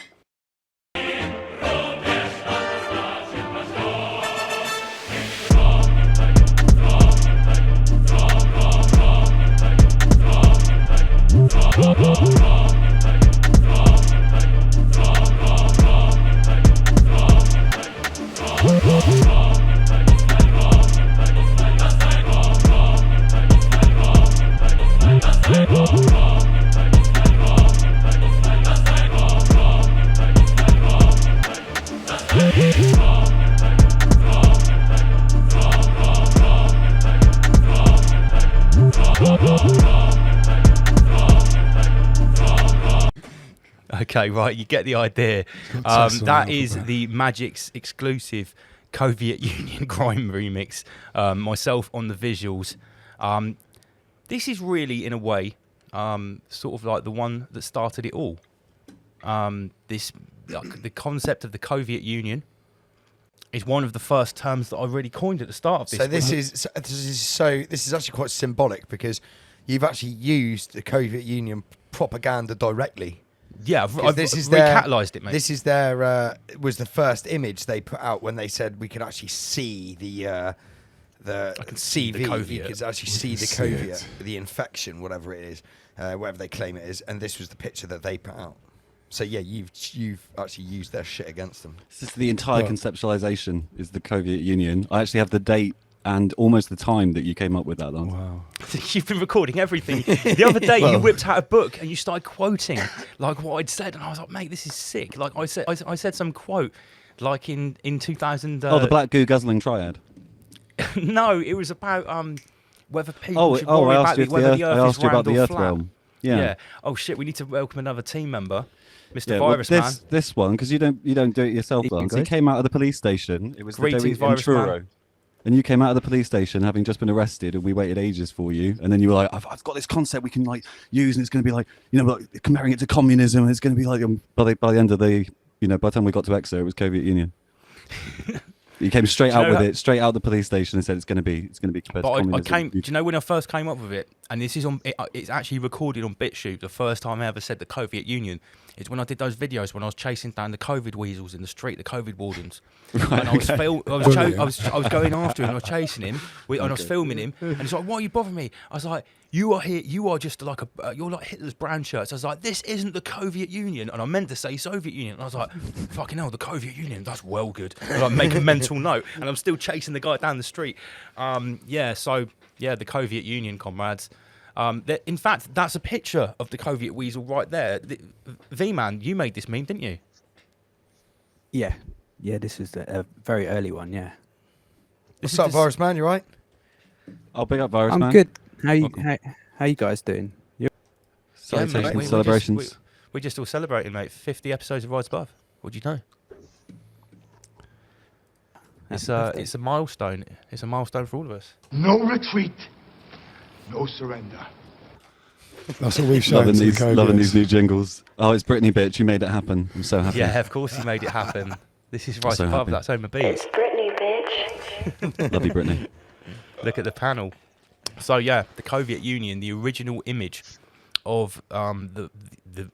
Okay, right, you get the idea. That is the Magic's exclusive Covet Union Grime remix. Myself on the visuals. This is really, in a way, sort of like the one that started it all. The concept of the Covet Union is one of the first terms that I really coined at the start of this. So this is actually quite symbolic because you've actually used the Covet Union propaganda directly. Yeah, I've recatalyzed it, mate. This is their was the first image they put out when they said we could actually see the CV. You could actually see the Covet, the infection, whatever it is, whatever they claim it is, and this was the picture that they put out. So yeah, you've actually used their shit against them. This is the entire conceptualization is the Covet Union. I actually have the date and almost the time that you came up with that, Lance. Wow. You've been recording everything. The other day, you whipped out a book and you started quoting like what I'd said, and I was like, mate, this is sick. Like I said some quote like in 2000. The black goo guzzling triad. No, it was about whether people should worry about whether the Earth I asked is you about round the or Earth flat. realm. Yeah. Oh shit, we need to welcome another team member, Mr. Yeah, Virus well, Man. this one, because you don't do it yourself, Lance. He came out of the police station. It was Greetings, the day in Virus Truro. Man. And you came out of the police station having just been arrested, and we waited ages for you. And then you were like, I've got this concept we can like use, and it's going to be like, like comparing it to communism. And it's going to be like by the end of the, by the time we got to Exo, it was Covet Union. You came straight out with it, straight out the police station, and said it's going to be compared to communism. Do you know when I first came up with it? And this is it's actually recorded on BitShoot. The first time I ever said the Covet Union is when I did those videos when I was chasing down the COVID weasels in the street, the COVID wardens. Right, and I was going after him. I was chasing him, and I was filming him. And he's like, "Why are you bothering me?" I was like, "You are here. You are just like you're like Hitler's brown shirts." I was like, "This isn't the Covet Union," and I meant to say Soviet Union. And I was like, "Fucking hell, the Covet Union. That's well good." And I make a mental note, and I'm still chasing the guy down the street. The Covet Union, comrades. In fact, that's a picture of the Covet weasel right there. V-Man, you made this meme, didn't you? Yeah, this was a very early one, yeah. What's up, Virus Man? You right? I'll big up Virus Man. I'm good. How you guys doing? Salutations, celebrations. We're just all celebrating, mate. 50 episodes of Rise Above. What do you know? It's a milestone. It's a milestone for all of us. No retreat. No surrender. That's what we've shown. Loving these new jingles. Oh, it's Britney, bitch. You made it happen. I'm so happy. Yeah, of course you made it happen. This is Rise Above. That's Homer Beats. It's Britney, bitch. Love you, Britney. Look at the panel. So yeah, the Covet Union, the original image of the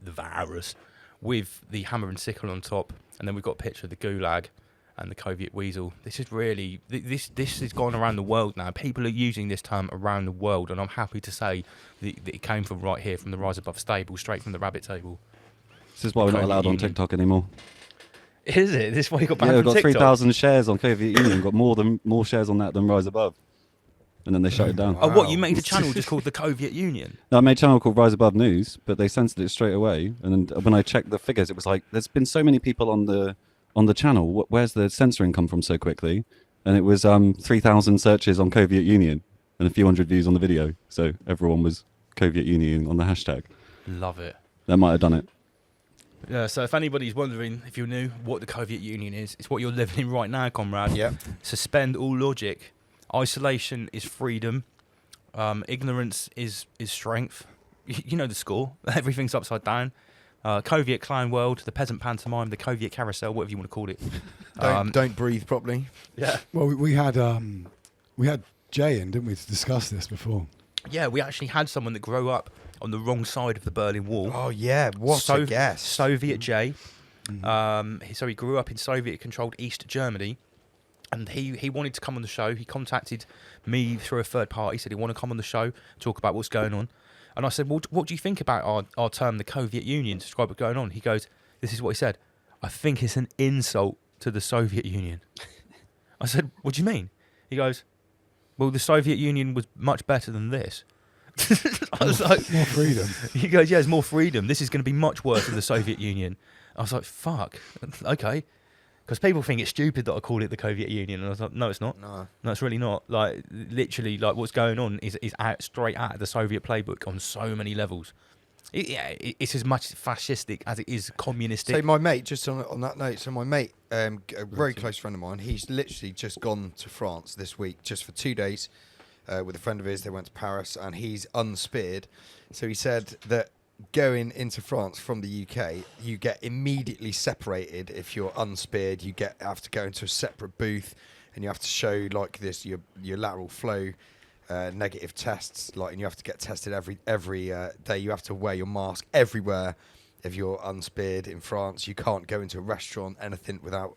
virus with the hammer and sickle on top, and then we've got a picture of the gulag and the Covet weasel. This is really this has gone around the world now. People are using this term around the world, and I'm happy to say that it came from right here, from the Rise Above stable, straight from the rabbit table. This is why we're not allowed on TikTok anymore. Is it? This is why you got banned we've from got TikTok? 3,000 shares on Covet Union. We've got more shares on that than Rise Above. And then they shut it down. Oh, what? You made a channel just called the Covet Union? No, I made a channel called Rise Above News, but they censored it straight away. And then when I checked the figures, it was like, there's been so many people on the channel. Where's the censoring come from so quickly? And it was 3,000 searches on Covet Union and a few hundred views on the video. So everyone was Covet Union on the hashtag. Love it. That might have done it. Yeah, so if anybody's wondering, if you're new, what the Covet Union is, it's what you're living in right now, comrade. Yeah. Suspend all logic. Isolation is freedom. Ignorance is strength. You know the score. Everything's upside down. Covet Clown World, the Peasant Pantomime, the Covet Carousel, whatever you want to call it. Don't breathe properly. Yeah. Well, we had Jay in, didn't we, to discuss this before? Yeah, we actually had someone that grew up on the wrong side of the Berlin Wall. Oh yeah, what a guess. Soviet Jay. So he grew up in Soviet-controlled East Germany. And he wanted to come on the show. He contacted me through a third party, said he wanted to come on the show, talk about what's going on. And I said, well, what do you think about our term, the Covet Union, to describe what's going on? He goes, this is what he said, I think it's an insult to the Soviet Union. I said, what do you mean? He goes, well, the Soviet Union was much better than this. I was like, more freedom. He goes, yeah, it's more freedom. This is going to be much worse than the Soviet Union. I was like, fuck, okay. Because people think it's stupid that I call it the Covet Union, and I was like, no, it's not. No, it's really not. Like, literally, like what's going on is straight out of the Soviet playbook on so many levels. It's as much fascistic as it is communistic. So my mate, just on that note, so my mate, a very close friend of mine, he's literally just gone to France this week just for 2 days with a friend of his. They went to Paris and he's unspeared. So he said that going into France from the UK, you get immediately separated if you're unspeared. You have to go into a separate booth and you have to show like this your lateral flow negative tests, like, and you have to get tested every day. You have to wear your mask everywhere if you're unspeared in France. You can't go into a restaurant, anything without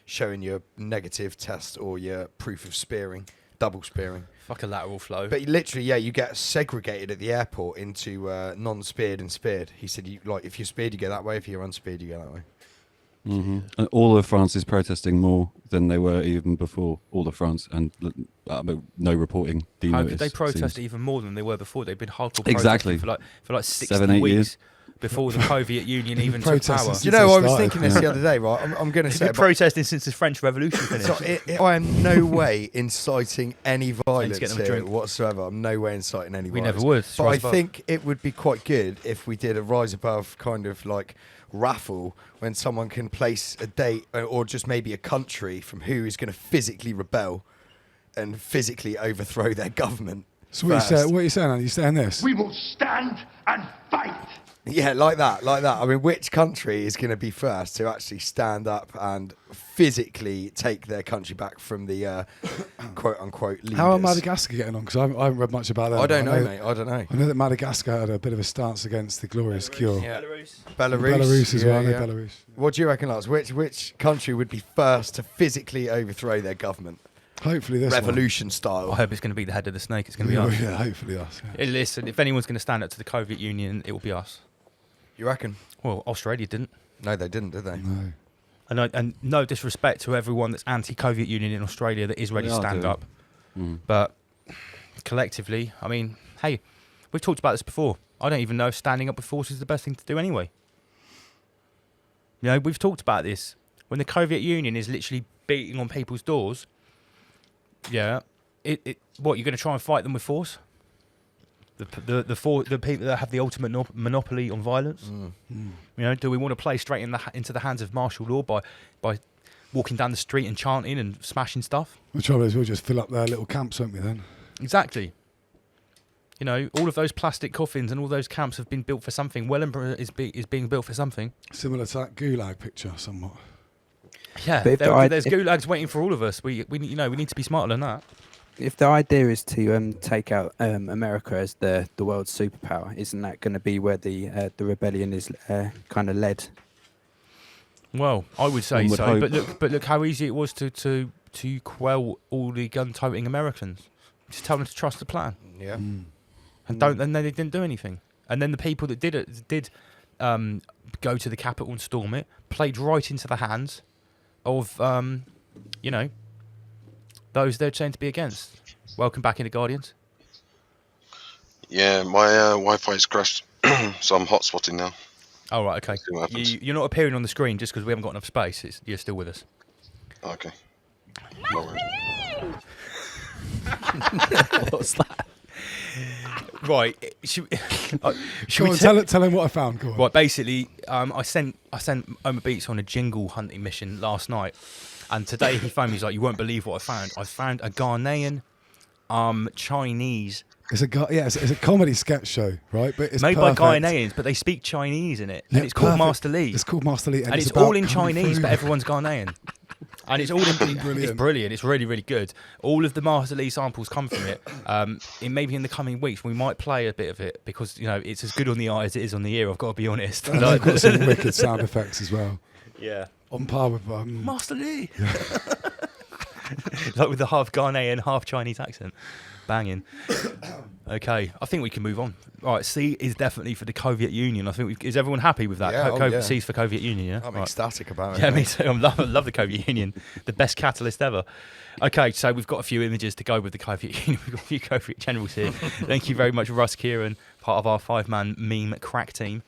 showing your negative test or your proof of spearing, double spearing. Fuck a lateral flow. But literally, yeah, you get segregated at the airport into non-speared and speared. He said, if you're speared, you go that way. If you're unspeared, you go that way. Mm-hmm. And all of France is protesting more than they were even before. All of France, and no reporting. How could they protest even more than they were before? They've been hardcore exactly protesting for like 60 7-8 weeks years before the Covet Union even took power. You know, I was thinking this the other day, right? I'm going to say been protesting since the French Revolution finished. So I am no way inciting any violence here whatsoever. I'm no way inciting any violence. We never would. But I think it would be quite good if we did a rise above kind of like raffle when someone can place a date or just maybe a country from who is going to physically rebel and physically overthrow their government. So what are you saying? Are you saying this? We will stand and fight. Yeah, like that. I mean, which country is going to be first to actually stand up and physically take their country back from the quote-unquote leaders? How are Madagascar getting on? Because I haven't read much about them. I don't know, mate. I don't know. I know that Madagascar had a bit of a stance against the glorious cure. Yeah. Belarus Yeah, as well. yeah. Belarus. What do you reckon, Lars? Which country would be first to physically overthrow their government? Hopefully this revolution style. I hope it's going to be the head of the snake. It's going to be us. Yeah, hopefully us. Yeah. Listen, if anyone's going to stand up to the Covet Union, it will be us. You reckon? Well, Australia didn't. No, they didn't, did they? No. And no disrespect to everyone that's anti-Covet Union in Australia that is ready to stand up. But collectively, I mean, hey, we've talked about this before. I don't even know if standing up with force is the best thing to do anyway. You know, we've talked about this. When the Covet Union is literally beating on people's doors, what, you're going to try and fight them with force? The people that have the ultimate monopoly on violence. You know, do we want to play straight into the hands of martial law by walking down the street and chanting and smashing stuff? The trouble is, we'll just fill up their little camps, won't we? Then exactly. You know, all of those plastic coffins and all those camps have been built for something. Wellingborough is being built for something. Similar to that Gulag picture, somewhat. Yeah, there's gulags waiting for all of us. We need to be smarter than that. If the idea is to take out America as the world's superpower, isn't that going to be where the rebellion is kind of led? Well, I would say so. But look how easy it was to quell all the gun-toting Americans. Just tell them to trust the plan. Yeah. And then they didn't do anything. And then the people that did go to the Capitol and storm it played right into the hands of those they're saying to be against. Welcome back into Guardians. Yeah, my Wi-Fi's crashed, so I'm hotspotting now. Oh, right, okay. You're not appearing on the screen just because we haven't got enough space. You're still with us. Okay. No worries. What was that? Right. Tell him what I found. Go on. Right, basically, I sent Omar Beats on a jingle hunting mission last night. And today he phoned me. He's like, "You won't believe what I found. I found a Ghanaian, Chinese." It's a comedy sketch show, right? But it's made perfect. by Ghanaians, but they speak Chinese in it, and it's called Master Lee. It's called Master Lee, and it's all in Chinese, but everyone's Ghanaian, and it's all in brilliant. It's brilliant. It's really, really good. All of the Master Lee samples come from it. Maybe in the coming weeks we might play a bit of it because it's as good on the eye as it is on the ear. I've got to be honest. And I've got some wicked sound effects as well. Yeah. On par with Master Lee. Yeah. Like with the half Ghanaian, half Chinese accent. Banging. Okay, I think we can move on. All right, C is definitely for the Covet Union. I think is everyone happy with that? Yeah, C's for Covet Union, yeah? I'm ecstatic about it. Yeah, me too. I love the Covet Union. The best catalyst ever. Okay, so we've got a few images to go with the Covet Union. We've got a few Covet generals here. Thank you very much, Russ Kieran, part of our 5-man meme crack team.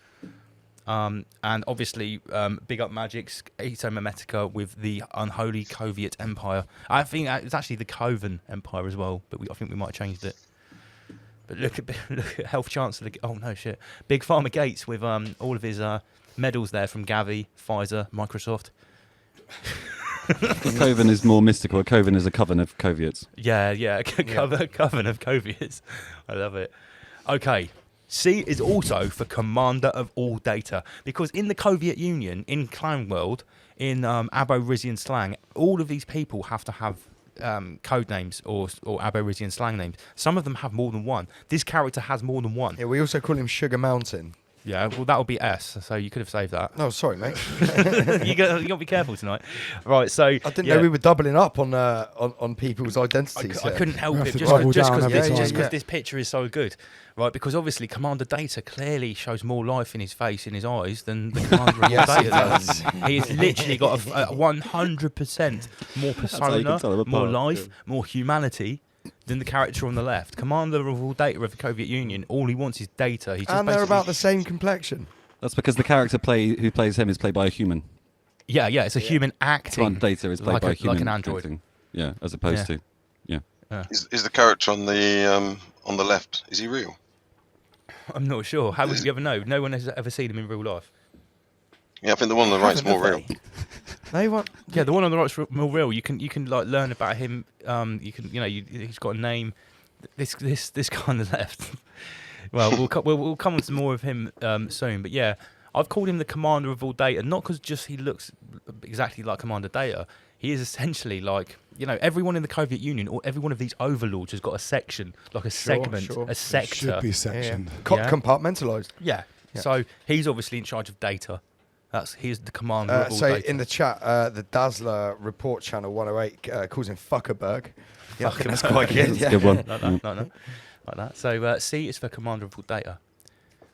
And obviously, big up Magic's Ito Memetica with the unholy Covet Empire. I think it's actually the Coven Empire as well, but I think we might have changed it. But look at Health Chancellor. Oh no, shit. Big Pharma Gates with all of his medals there from Gavi, Pfizer, Microsoft. Coven is more mystical. A Coven is a coven of Coviets. Yeah. Coven of Coviets. I love it. Okay. C is also for Commander of All Data, because in the Covet Union, in Clan World, in Abo-Rizian slang, all of these people have to have code names or Abo-Rizian slang names. Some of them have more than one. This character has more than one. Yeah, we also call him Sugar Mountain. Yeah, well, that'll be S, so you could have saved that. No, sorry, mate. you got to be careful tonight. Right, so... I didn't know we were doubling up on people's identities. I couldn't help it, just because this picture is so good. Right, because obviously Commander Data clearly shows more life in his face, in his eyes, than the Commander of Data does. He's literally got a 100% more persona, more life, more humanity than the character on the left. Commander of All Data of the Covet Union, all he wants is data. He's just and they're about the same complexion. That's because the character who plays him is played by a human. Yeah, it's a human acting. Commander Data is played by a human, like an android. Acting. Yeah, as opposed to Is the character on the left? Is he real? I'm not sure. How would you ever know? No one has ever seen him in real life. Yeah, I think the one on the right's more real. Yeah, the one on the right's more real. You can like learn about him. He's got a name. This guy on the left. Well, we'll come on to more of him soon. But yeah, I've called him the Commander of All Data, not because just he looks exactly like Commander Data. He is essentially like, everyone in the Covet Union, or every one of these overlords has got a section, like a segment, a sector. Should be sectioned. Compartmentalised. Yeah. So he's obviously in charge of data. He's the commander of all data. So in the chat, the Dazzler Report Channel 108 calls him Fuckerberg. Yeah, I think that's quite good. Yeah. Good one. Like that. So C is for Commander of All Data.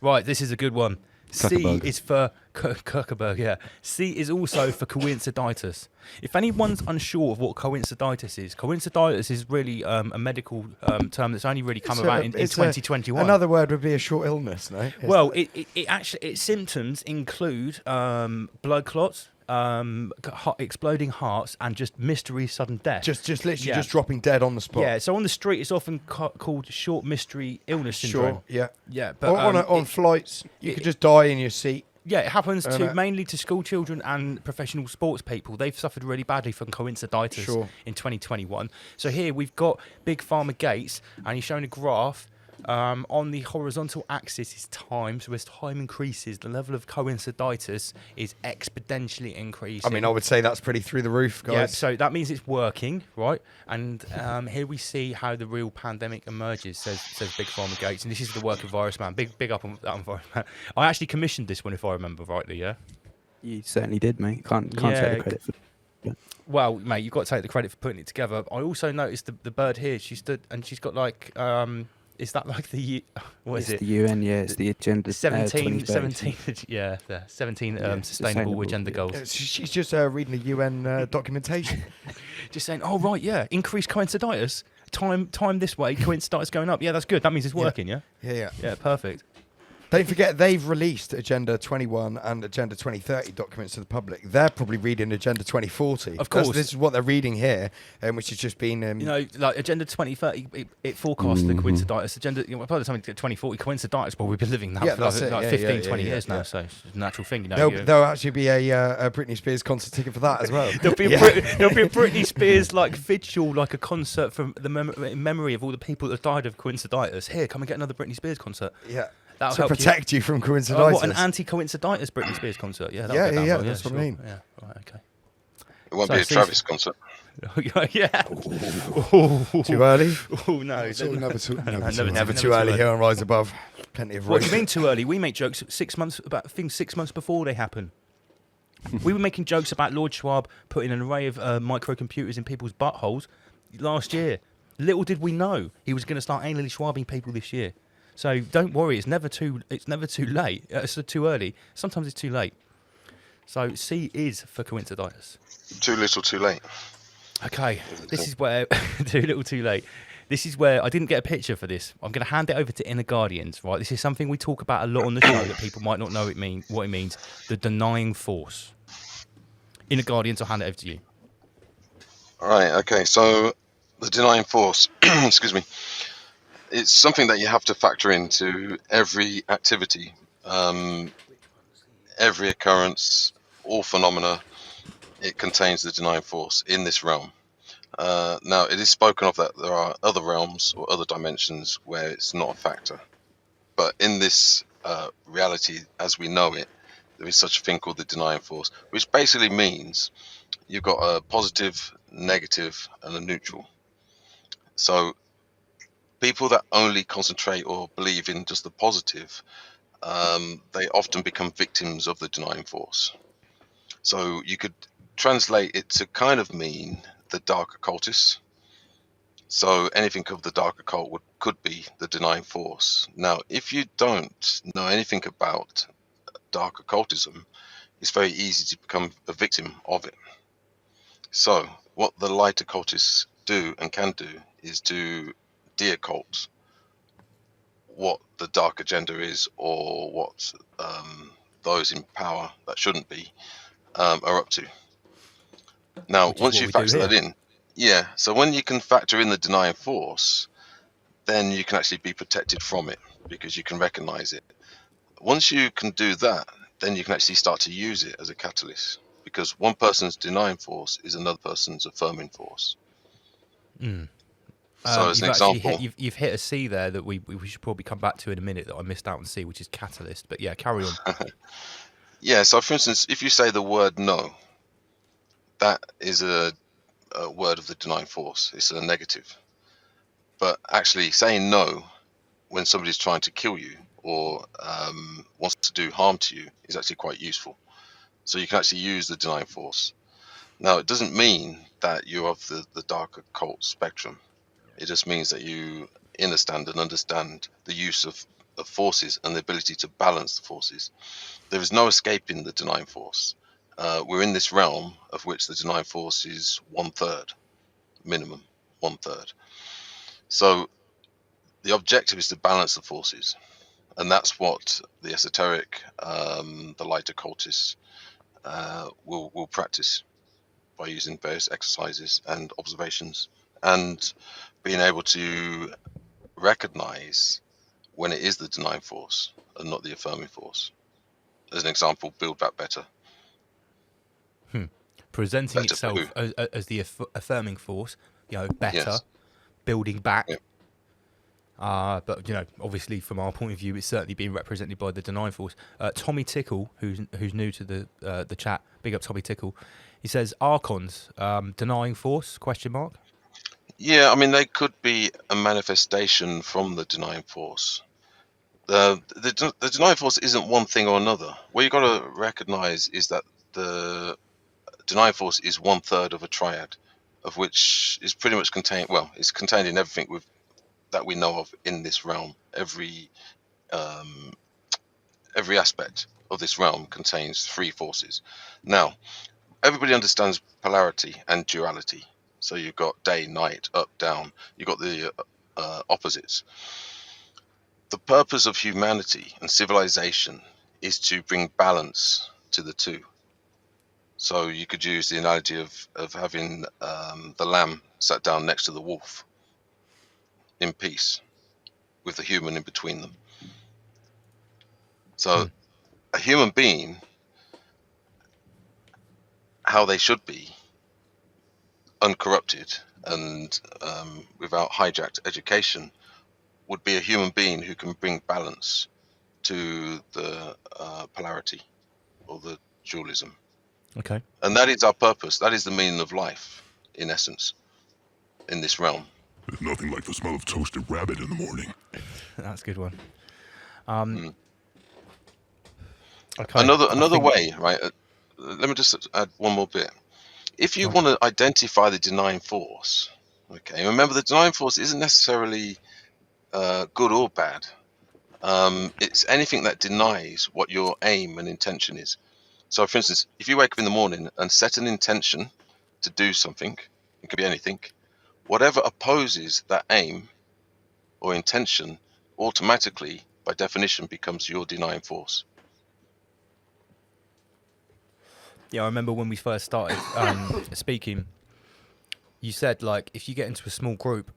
Right, this is a good one. Zuckerberg. C is for Zuckerberg, yeah. C is also for coinciditis. If anyone's unsure of what coinciditis is really a medical term that's only really come about in 2021. Another word would be a short illness, no? Well, its symptoms include blood clots, exploding hearts, and just mystery sudden death. Just literally just dropping dead on the spot. Yeah, so on the street it's often called short mystery illness syndrome. Sure, yeah. But on flights, you could just die in your seat. Yeah, it happens mainly to school children and professional sports people. They've suffered really badly from coinciditis in 2021. So here we've got Big Pharma Gates, and he's showing a graph. On the horizontal axis is time, so as time increases, the level of coinciditis is exponentially increasing. I mean, I would say that's pretty through the roof, guys. Yeah, so that means it's working, right? And here we see how the real pandemic emerges, says Big Pharma Gates, and this is the work of Virus Man. Big up on that on Virus Man. I actually commissioned this one, if I remember rightly, yeah? You certainly did, mate. Can't take the credit for it. Well, mate, you've got to take the credit for putting it together. I also noticed the bird here, she stood, and she's got like... is that like the it's the UN? Yeah, it's the agenda. 17 sustainable agenda goals. She's just reading the UN documentation. Just saying, oh right, yeah, increased coinciditis. Time this way, coinciditis going up. Yeah, that's good. That means it's working. Yeah. Yeah, perfect. Don't forget, they've released Agenda 21 and Agenda 2030 documents to the public. They're probably reading Agenda 2040. Of course. This is what they're reading here, which has just been... like Agenda 2030, it forecast the coinciditis. Agenda, by the time we get 2040, coinciditis, well, we've been living that for like 15, 20 years now, so it's a natural thing. There'll actually be a Britney Spears concert ticket for that as well. There'll be a Britney Spears like vigil, like a concert in memory of all the people that died of coinciditis. Here, come and get another Britney Spears concert. Yeah. That'll to protect you from coinciditis. What, an anti-coinciditis Britney Spears concert? Yeah, that's what I mean. Yeah, right, okay. It won't be a Travis concert. Yeah. Too early? Oh, no. Never too early here on Rise Above. Plenty of What do you mean too early? We make jokes 6 months about things 6 months before they happen. We were making jokes about Lord Schwab putting an array of microcomputers in people's buttholes last year. Little did we know he was going to start anally schwabbing people this year. So don't worry, it's never too late. It's too early. Sometimes it's too late. So C is for coinciditis. Too little, too late. Okay, this is where too little, too late. This is where I didn't get a picture for this. I'm going to hand it over to Inner Guardians. Right, this is something we talk about a lot on the show that people might not know what it means. The denying force. Inner Guardians, I'll hand it over to you. All right. Okay. So the denying force. Excuse me. it's something that you have to factor into every activity, every occurrence, all phenomena. It contains the denying force in this realm. Now, it is spoken of that there are other realms or other dimensions where it's not a factor. But in this reality, as we know it, there is such a thing called the denying force, which basically means you've got a positive, negative, and a neutral. So people that only concentrate or believe in just the positive, they often become victims of the denying force. So you could translate it to kind of mean the dark occultists. So anything of the dark occult could be the denying force. Now, if you don't know anything about dark occultism, it's very easy to become a victim of it. So what the light occultists do and can do is to de-occult what the dark agenda is, or what those in power that shouldn't be are up to. Now, once you factor that in, so when you can factor in the denying force, then you can actually be protected from it because you can recognize it. Once you can do that, then you can actually start to use it as a catalyst, because one person's denying force is another person's affirming force. So as an example, you've hit a C there that we should probably come back to in a minute that I missed out on C, which is catalyst. But yeah, carry on. Yeah, so for instance, if you say the word no, that is a word of the denying force. It's a negative. But actually saying no when somebody's trying to kill you or wants to do harm to you is actually quite useful. So you can actually use the denying force. Now, it doesn't mean that you're of the dark occult spectrum. It just means that you understand the use of forces and the ability to balance the forces. There is no escaping the denying force. We're in this realm of which the denying force is 1/3, minimum 1/3. So the objective is to balance the forces. And that's what the esoteric, the light occultists will practice by using various exercises and observations, and being able to recognize when it is the denying force and not the affirming force. As an example, build back better. Presenting better itself as the affirming force, better, yes. Building back. Yeah. But obviously from our point of view, it's certainly being represented by the denying force. Tommy Tickle, who's new to the chat, big up Tommy Tickle. He says archons, denying force ? Yeah, I mean they could be a manifestation from the denying force. The denying force isn't one thing or another. What you got to recognize is that the denying force is 1/3 of a triad, of which is pretty much contained. Well, it's contained in everything that we know of in this realm. Every aspect of this realm contains 3 forces. Now, everybody understands polarity and duality. So you've got day, night, up, down. You've got the opposites. The purpose of humanity and civilization is to bring balance to the two. So you could use the analogy of having the lamb sat down next to the wolf in peace, with the human in between them. So a human being, how they should be, uncorrupted and without hijacked education, would be a human being who can bring balance to the polarity or the dualism. Okay. And that is our purpose. That is the meaning of life, in essence, in this realm. There's nothing like the smell of toasted rabbit in the morning. That's a good one. Okay. Another way, right? Let me just add one more bit. If you want to identify the denying force, okay, remember the denying force isn't necessarily good or bad. It's anything that denies what your aim and intention is. So, for instance, if you wake up in the morning and set an intention to do something, it could be anything, whatever opposes that aim or intention automatically, by definition, becomes your denying force. Yeah, I remember when we first started speaking, you said, like, if you get into a small group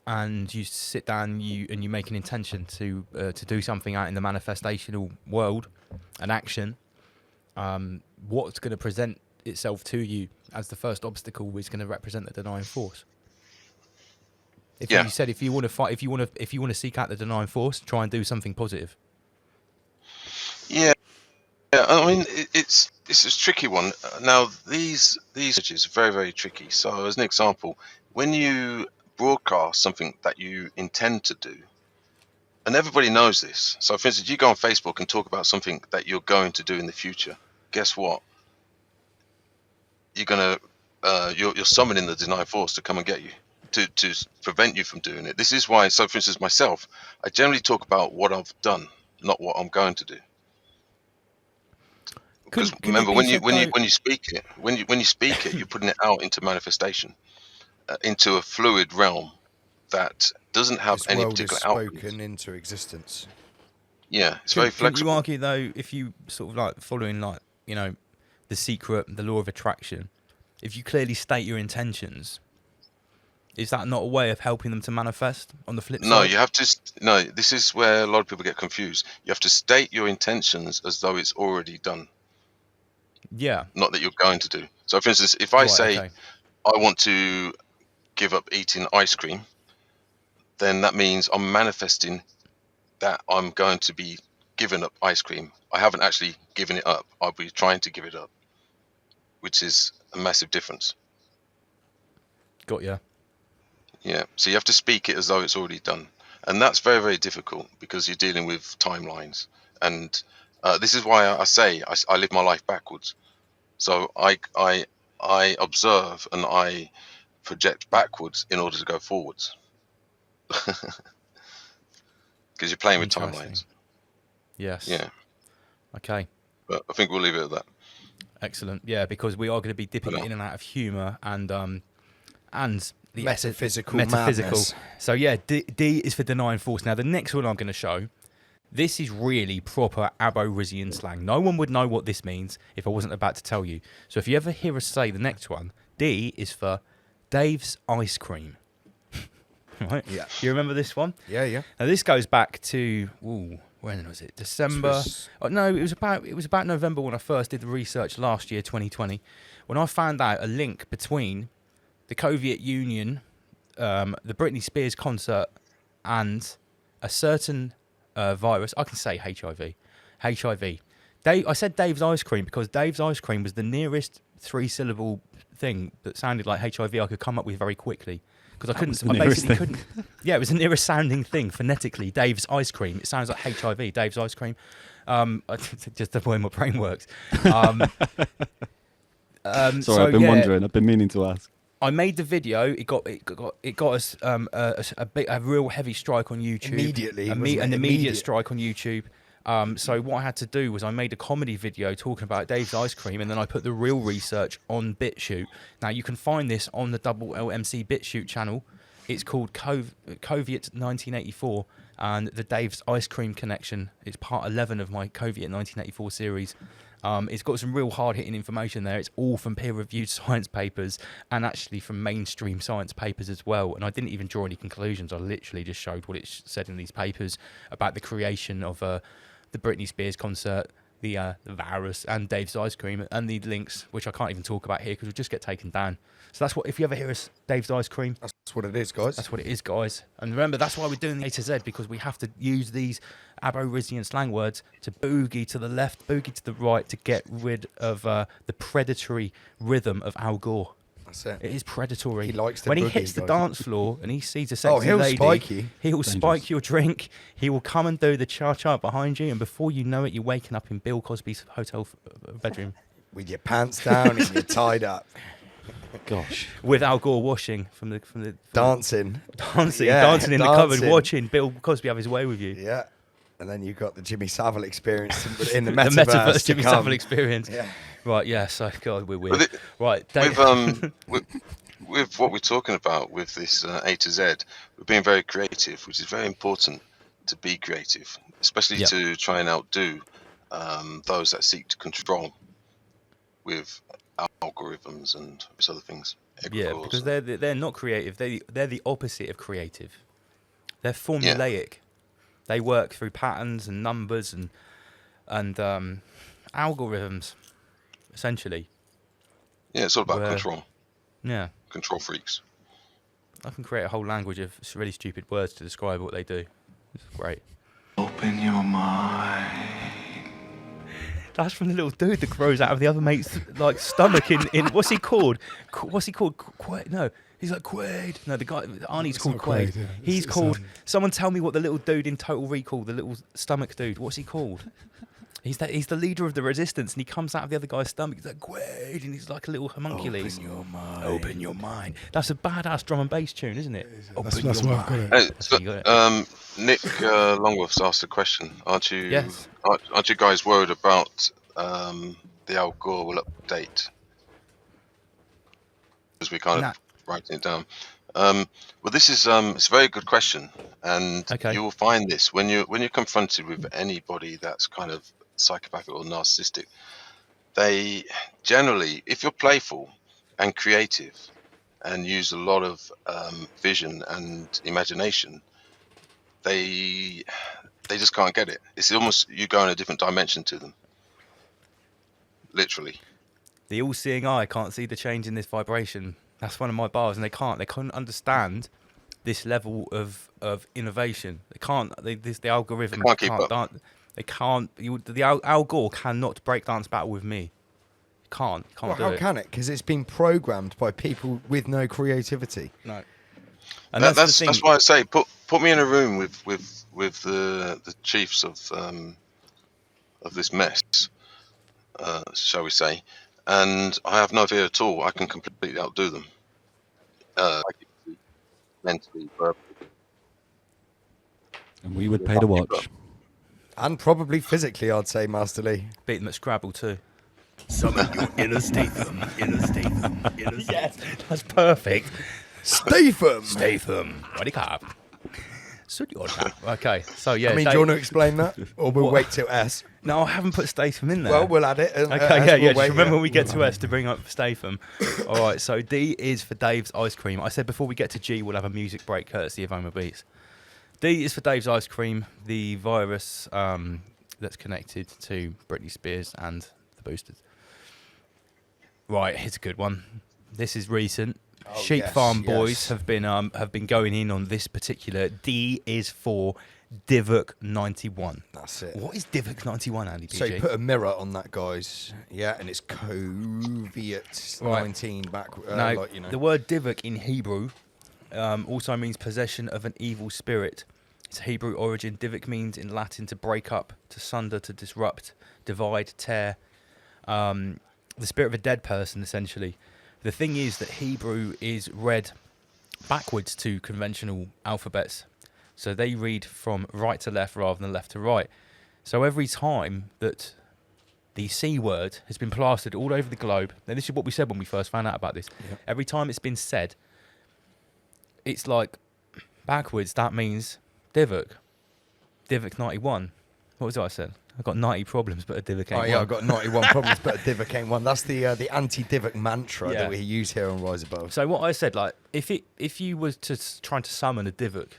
and you sit down, you make an intention to do something out in the manifestational world, an action, what's going to present itself to you as the first obstacle is going to represent the denying force. You said if you want to fight, if you want to seek out the denying force, try and do something positive. Yeah, I mean it's a tricky one. Now these messages are very, very tricky. So as an example, when you broadcast something that you intend to do, and everybody knows this. So for instance, you go on Facebook and talk about something that you're going to do in the future. Guess what? You're summoning the denying force to come and get you, to prevent you from doing it. This is why, so for instance, myself, I generally talk about what I've done, not what I'm going to do. Because remember, when you speak it, when you speak it, you're putting it out into manifestation, into a fluid realm that doesn't have This any world particular is output. spoken into existence. Yeah, it's very flexible. Can you argue though, if you sort of like following like, you know, the secret, the law of attraction, if you clearly state your intentions, is that not a way of helping them to manifest on the flip side? No, you have to. No, this is where a lot of people get confused. You have to state your intentions as though it's already done. Yeah. Not that you're going to do. So, for instance, if I say I want to give up eating ice cream, then that means I'm manifesting that I'm going to be giving up ice cream. I haven't actually given it up. I'll be trying to give it up, which is a massive difference. Got ya. Yeah. So you have to speak it as though it's already done. And that's very, very difficult because you're dealing with timelines. And this is why I say I live my life backwards. So I observe and I project backwards in order to go forwards. Because you're playing with timelines. Yes. Yeah. Okay. But I think we'll leave it at that. Excellent. Yeah, because we are going to be dipping in and out of humour and the metaphysical. Madness. So yeah, D is for denying force. Now the next one I'm going to show, this is really proper Aborigine slang. No one would know what this means if I wasn't about to tell you. So if you ever hear us say the next one, D is for Dave's ice cream. Right? Yeah. Do you remember this one? Yeah, yeah. Now this goes back to when was it? December? Oh, no, it was about November when I first did the research last year, 2020, when I found out a link between the Covet Union, the Britney Spears concert, and a certain virus. I can say HIV. I said Dave's ice cream because Dave's ice cream was the nearest 3-syllable thing that sounded like HIV I could come up with very quickly. Because I basically couldn't. Yeah, it was the nearest sounding thing phonetically. Dave's ice cream. It sounds like HIV. Dave's ice cream. Just the way my brain works. Sorry, I've been wondering. I've been meaning to ask. I made the video. It got us a real heavy strike on YouTube. Immediately, an immediate strike on YouTube. So what I had to do was I made a comedy video talking about Dave's ice cream, and then I put the real research on BitChute. Now you can find this on the LMC BitChute channel. It's called Covet 1984, and the Dave's ice cream connection. It's part 11 of my Covet 1984 series. It's got some real hard-hitting information there. It's all from peer-reviewed science papers and actually from mainstream science papers as well. And I didn't even draw any conclusions. I literally just showed what it said in these papers about the creation of the Britney Spears concert, the virus, and Dave's ice cream, and the links, which I can't even talk about here because we'll just get taken down. So that's what, if you ever hear us, Dave's ice cream. That's what it is, guys. That's what it is, guys. And remember, that's why we're doing the A to Z, because we have to use these Aborigine slang words to boogie to the left, boogie to the right, to get rid of the predatory rhythm of Al Gore. That's it. It is predatory. He likes to when he boogie, hits the guys. dance floor and he sees a sexy he'll lady, spike you. He'll spike your drink. He will come and do the cha-cha behind you, and before you know it, you're waking up in Bill Cosby's hotel bedroom. With your pants down and you're tied up. Gosh. With Al Gore washing from the dancing in the cupboard, watching Bill Cosby have his way with you. Yeah. And then you've got the Jimmy Savile experience in the the metaverse. Metaverse Jimmy Savile experience. Yeah. Right, yeah, so God, we're weird. Right, with what we're talking about with this A to Z, we're being very creative, which is very important to be creative, especially to try and outdo those that seek to control with algorithms and these other things. Yeah, Egregores. because they're not creative. They're the opposite of creative. They're formulaic. They work through patterns and numbers and algorithms, essentially. Yeah, it's all about control. Yeah. Control freaks. I can create a whole language of really stupid words to describe what they do. It's great. Open your mind. That's from the little dude that grows out of the other mate's like stomach in what's he called? What's he called? No, he's like Quaid. No, the guy Arnie's called Quaid. Yeah. He's called. Someone tell me what the little dude in Total Recall, the little stomach dude. What's he called? He's the leader of the resistance, and he comes out of the other guy's stomach. He's like Quaid, and he's like a little homunculus. Open your mind. Open your mind. That's a badass drum and bass tune, isn't it? That's why I've got it. Hey, Nick Longworth's asked a question. Aren't you? Yes. Aren't you guys worried about the Al Gore will update? Because we kind of writing it down. Well, this is it's a very good question, and you will find this when you're confronted with anybody that's kind of psychopathic or narcissistic. They generally, if you're playful and creative and use a lot of vision and imagination, they just can't get it. It's almost you go in a different dimension to them. Literally. The all-seeing eye can't see the change in this vibration. That's one of my bars, and they couldn't understand this level of innovation. They can't. The algorithm can't keep up. They can't. Al Gore cannot break dance battle with me. Can't do it. How can it? Because it's been programmed by people with no creativity. No. And that's why I say put me in a room with the chiefs of this mess, shall we say, and I have no fear at all. I can completely outdo them. Mentally, verbally. And we would pay to watch. And probably physically, I'd say, Master Lee. Beat them at Scrabble too. Summon your inner Statham. Yes, that's perfect. Statham. What do you call? Okay, so yeah. I mean, do you want to explain that, or we'll wait till S? No, I haven't put Statham in there. Well, we'll add it. Okay, just remember when we get to S to bring up Statham. All right, so D is for Dave's Ice Cream. I said before we get to G, we'll have a music break courtesy of Homer Beats. D is for Dave's Ice Cream, the virus that's connected to Britney Spears and the boosters. Right, here's a good one. This is recent. Sheep Farm Boys have been going in on this particular. D is for Divock 91. That's it. What is Divock 91, Andy? PG? So you put a mirror on that, guys. Yeah, and it's Covet 19 back. Now, the word Divock in Hebrew also means possession of an evil spirit. Its Hebrew origin, Divock means in Latin to break up, to sunder, to disrupt, divide, tear. The spirit of a dead person, essentially. The thing is that Hebrew is read backwards to conventional alphabets. So they read from right to left rather than left to right. So every time that the C word has been plastered all over the globe, and this is what we said when we first found out about this, every time it's been said, it's like backwards, that means Divock. Divock 91. What was it I said? I've got 90 problems, but a Divock ain't one. I've got 91 problems, but a Divock ain't one. That's the anti-Divock mantra that we use here on Rise Above. So what I said, like, if you was to try to summon a Divock,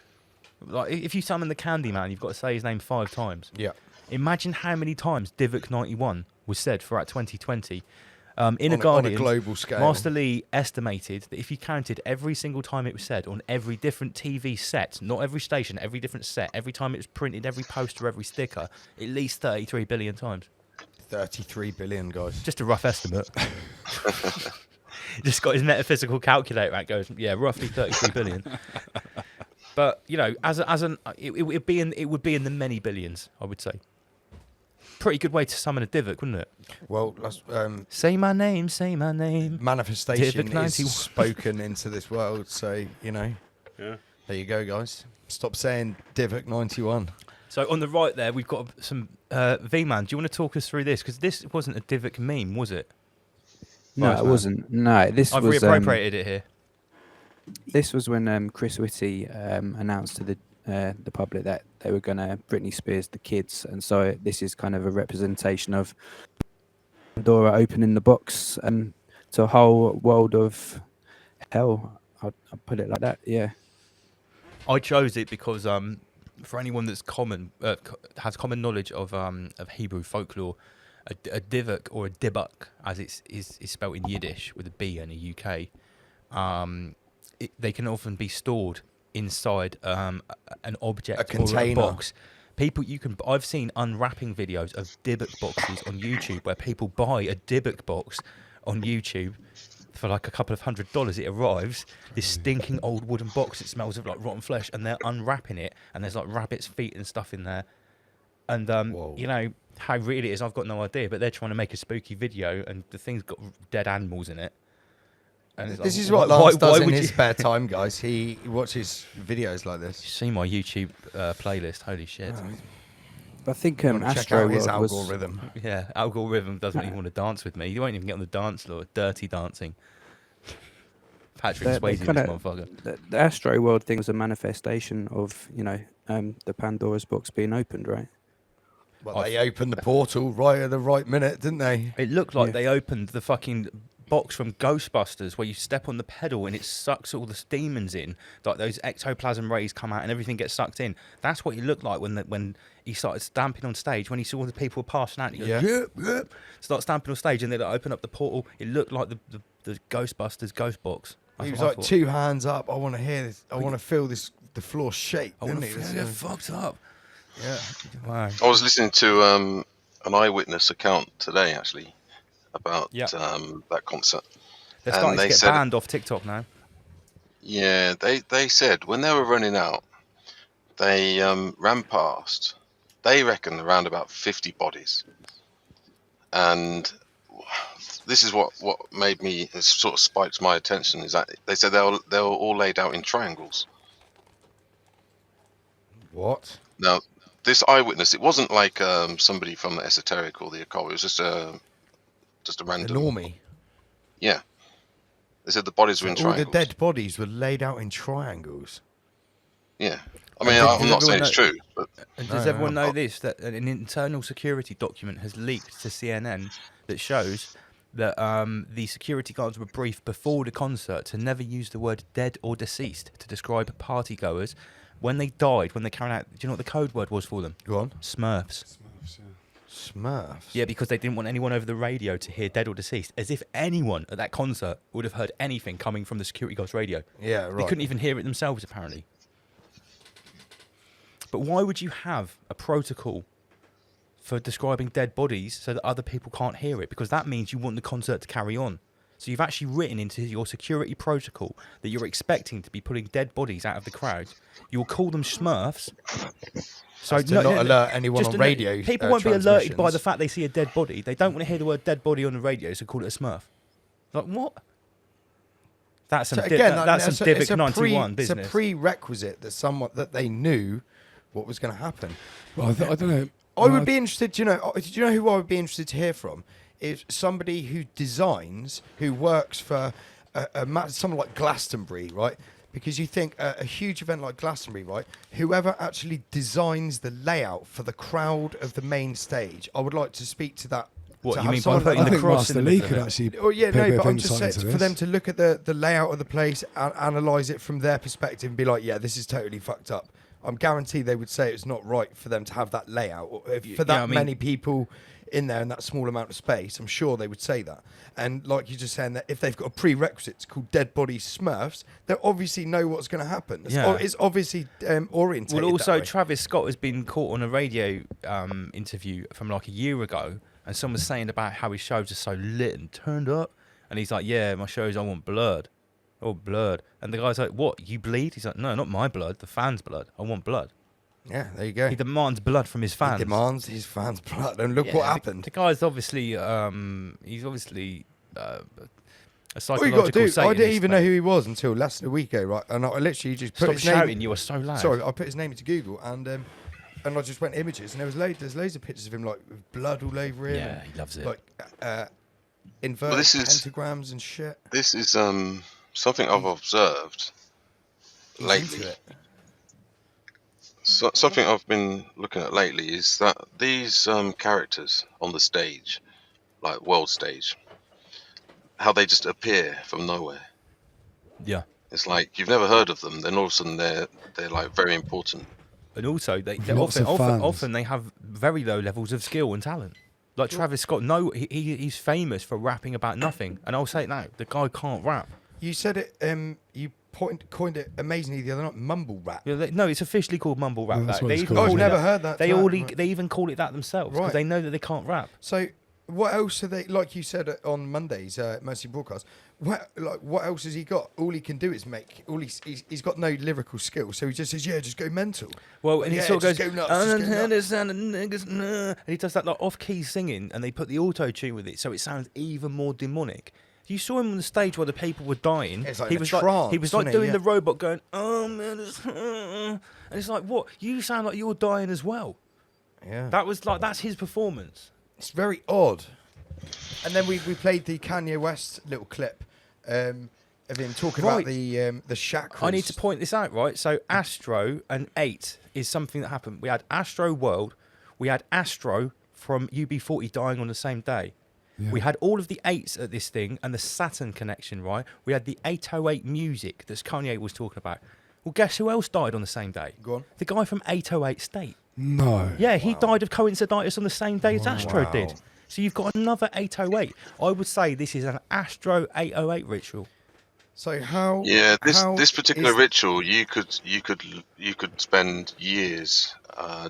like if you summon the Candyman, you've got to say his name 5 times. Yeah. Imagine how many times Divock 91 was said throughout 2020. On a global scale. Master Lee estimated that if you counted every single time it was said on every different TV set, not every station, every different set, every time it was printed, every poster, every sticker, at least 33 billion times. 33 billion, guys. Just a rough estimate. Just got his metaphysical calculator out, goes, yeah, roughly 33 billion. But, you know, it would be in the many billions, I would say. Pretty good way to summon a Divock, wouldn't it? Well, say my name, say my name. Manifestation Divock is spoken into this world, so there you go, guys. Stop saying Divock 91. So on the right there, we've got some V-Man. Do you want to talk us through this? Because this wasn't a Divock meme, was it? No, it wasn't. No, I've reappropriated it here. This was when Chris Whitty announced to the public that they were going to Britney Spears the kids, and so this is kind of a representation of Pandora opening the box to a whole world of hell. I'll put it like that. Yeah. I chose it because for anyone that's has common knowledge of Hebrew folklore, a Divock or a Divock, as is spelled in Yiddish with a B and a UK, they can often be stored inside an object A container. or a box. I've seen unwrapping videos of Divock boxes on YouTube where people buy a Divock box on YouTube for like a couple of $100. It arrives, this stinking old wooden box. It smells of like rotten flesh, and they're unwrapping it, and there's like rabbits' feet and stuff in there. And you know how real it is, I've got no idea. But they're trying to make a spooky video, and the thing's got dead animals in it. And it's This like, is what Lance does in would his you- spare time, guys. He watches videos like this. You see my YouTube playlist? Holy shit! I think Wanna check out his Astroworld was. algorithm. Yeah, algorithm doesn't even want to dance with me. You won't even get on the dance floor. Dirty dancing. Patrick Swayze, this motherfucker. The Astroworld thing was a manifestation of, the Pandora's box being opened, right? Well, they opened the portal right at the right minute, didn't they? It looked like they opened the fucking box from Ghostbusters where you step on the pedal and it sucks all the demons in. Like those ectoplasm rays come out and everything gets sucked in. That's what he looked like when he started stamping on stage. When he saw the people passing out, he goes, yep. Start stamping on stage, and then they open up the portal. It looked like the Ghostbusters ghost box. That's He was what I like, thought. 2 hands up. I want to hear this. I want to feel this. The floor shake. I want didn't to he? feel fucked up. Yeah. Wow. I was listening to an eyewitness account today, actually, about that concert. They're starting to get banned off TikTok now. Yeah, they said when they were running out, they ran past, they reckon, around about 50 bodies. And this is what made me, it sort of spiked my attention, is that they said they were all laid out in triangles. What? Now, this eyewitness, it wasn't like somebody from the Esoteric or the Occult. It was just a random. A normie. Yeah. They said the bodies were in All triangles. the dead bodies were laid out in triangles. Yeah. I mean, I'm not saying it's true, but... And does everyone know this? That an internal security document has leaked to CNN that shows that the security guards were briefed before the concert to never use the word dead or deceased to describe partygoers. When they died, when they carried out... Do you know what the code word was for them? Go on. Smurfs. Smurfs? Yeah, because they didn't want anyone over the radio to hear dead or deceased. As if anyone at that concert would have heard anything coming from the security guard's radio. Yeah, right. They couldn't even hear it themselves, apparently. But why would you have a protocol for describing dead bodies so that other people can't hear it? Because that means you want the concert to carry on. So you've actually written into your security protocol that you're expecting to be pulling dead bodies out of the crowd. You will call them Smurfs. So to not alert anyone on radio. People won't be alerted by the fact they see a dead body. They don't want to hear the word dead body on the radio, so call it a Smurf. Like, what? That's some Divock 91 business. It's a prerequisite that they knew what was going to happen. Well, I don't know. I would be interested. Do you know who I would be interested to hear from? Is somebody who designs, who works for someone like Glastonbury, right? Because you think a huge event like Glastonbury, right? Whoever actually designs the layout for the crowd of the main stage, I would like to speak to that. What, to you have mean by someone putting like the that. cross in the Lee middle could of it? actually. Oh yeah, put a no, bit but of I'm just saying insight into for them this. to look at the layout of the place and analyze it from their perspective and be like, yeah, this is totally fucked up. I'm guaranteed they would say it's not right for them to have that layout for that many people in there in that small amount of space. I'm sure they would say that. And like you're just saying, that if they've got a prerequisite called Dead Body Smurfs, they obviously know what's going to happen. It's obviously orientated. Well, also that way. Travis Scott has been caught on a radio interview from like a year ago, and someone was saying about how his shows are so lit and turned up, and he's like, "Yeah, my shows I want blood, blood." And the guy's like, "What? You bleed?" He's like, "No, not my blood, the fans' blood. I want blood." Yeah, there you go. He demands blood from his fans. He demands his fans' blood, and look what happened. The guy's obviously, he's obviously a psychological All you got to do, I Satanist, didn't even mate. know who he was until less than a week ago, right? And I literally just put Stop his shouting, name. you are so loud. Sorry, I put his name into Google and I just went images, and there's loads of pictures of him like with blood all over him. Yeah, he loves it. Like inverted pentagrams and shit. This is something I've observed lately. So, something I've been looking at lately is that these characters on the stage, like world stage, how they just appear from nowhere. Yeah. It's like you've never heard of them, then all of a sudden they're like very important. And also, they Lots of fans. often they have very low levels of skill and talent. Like Travis Scott, he's famous for rapping about nothing. And I'll say it now, the guy can't rap. You said it. You coined it amazingly the other night. Mumble rap. Yeah, no, it's officially called mumble rap. Well, that's That. what They it's even called. call I've it never that. heard that They term, all right. they even call it that themselves because Right. they know that they can't rap. So, what else are they? Like you said on Monday's Mercy broadcast. What else has he got? All he can do is make. He's got no lyrical skill, so he just says, "Yeah, just go mental." Well, and he Yeah, sort of just goes, go nuts, just go nuts. and he does that like off-key singing, and they put the auto tune with it, so it sounds even more demonic. You saw him on the stage while the people were dying. It's like he in a was trance, like wasn't he? doing Yeah. the robot going, "Oh man," and it's like, what? You sound like you're dying as well. Yeah, That's his performance. it's very odd. And then we played the Kanye West little clip of him talking about the chakras. I need to point this out, right? So Astro and 8 is something that happened. We had Astro World, we had Astro from UB40 dying on the same day. Yeah. We had all of the 8s at this thing and the Saturn connection, right? We had the 808 music that Kanye was talking about. Well, guess who else died on the same day? Go on. The guy from 808 State. No. Yeah, he died of coinciditis on the same day as Astro Wow. did. So you've got another 808. I would say this is an Astro 808 ritual. So how? Yeah, how this particular is- ritual, you could spend years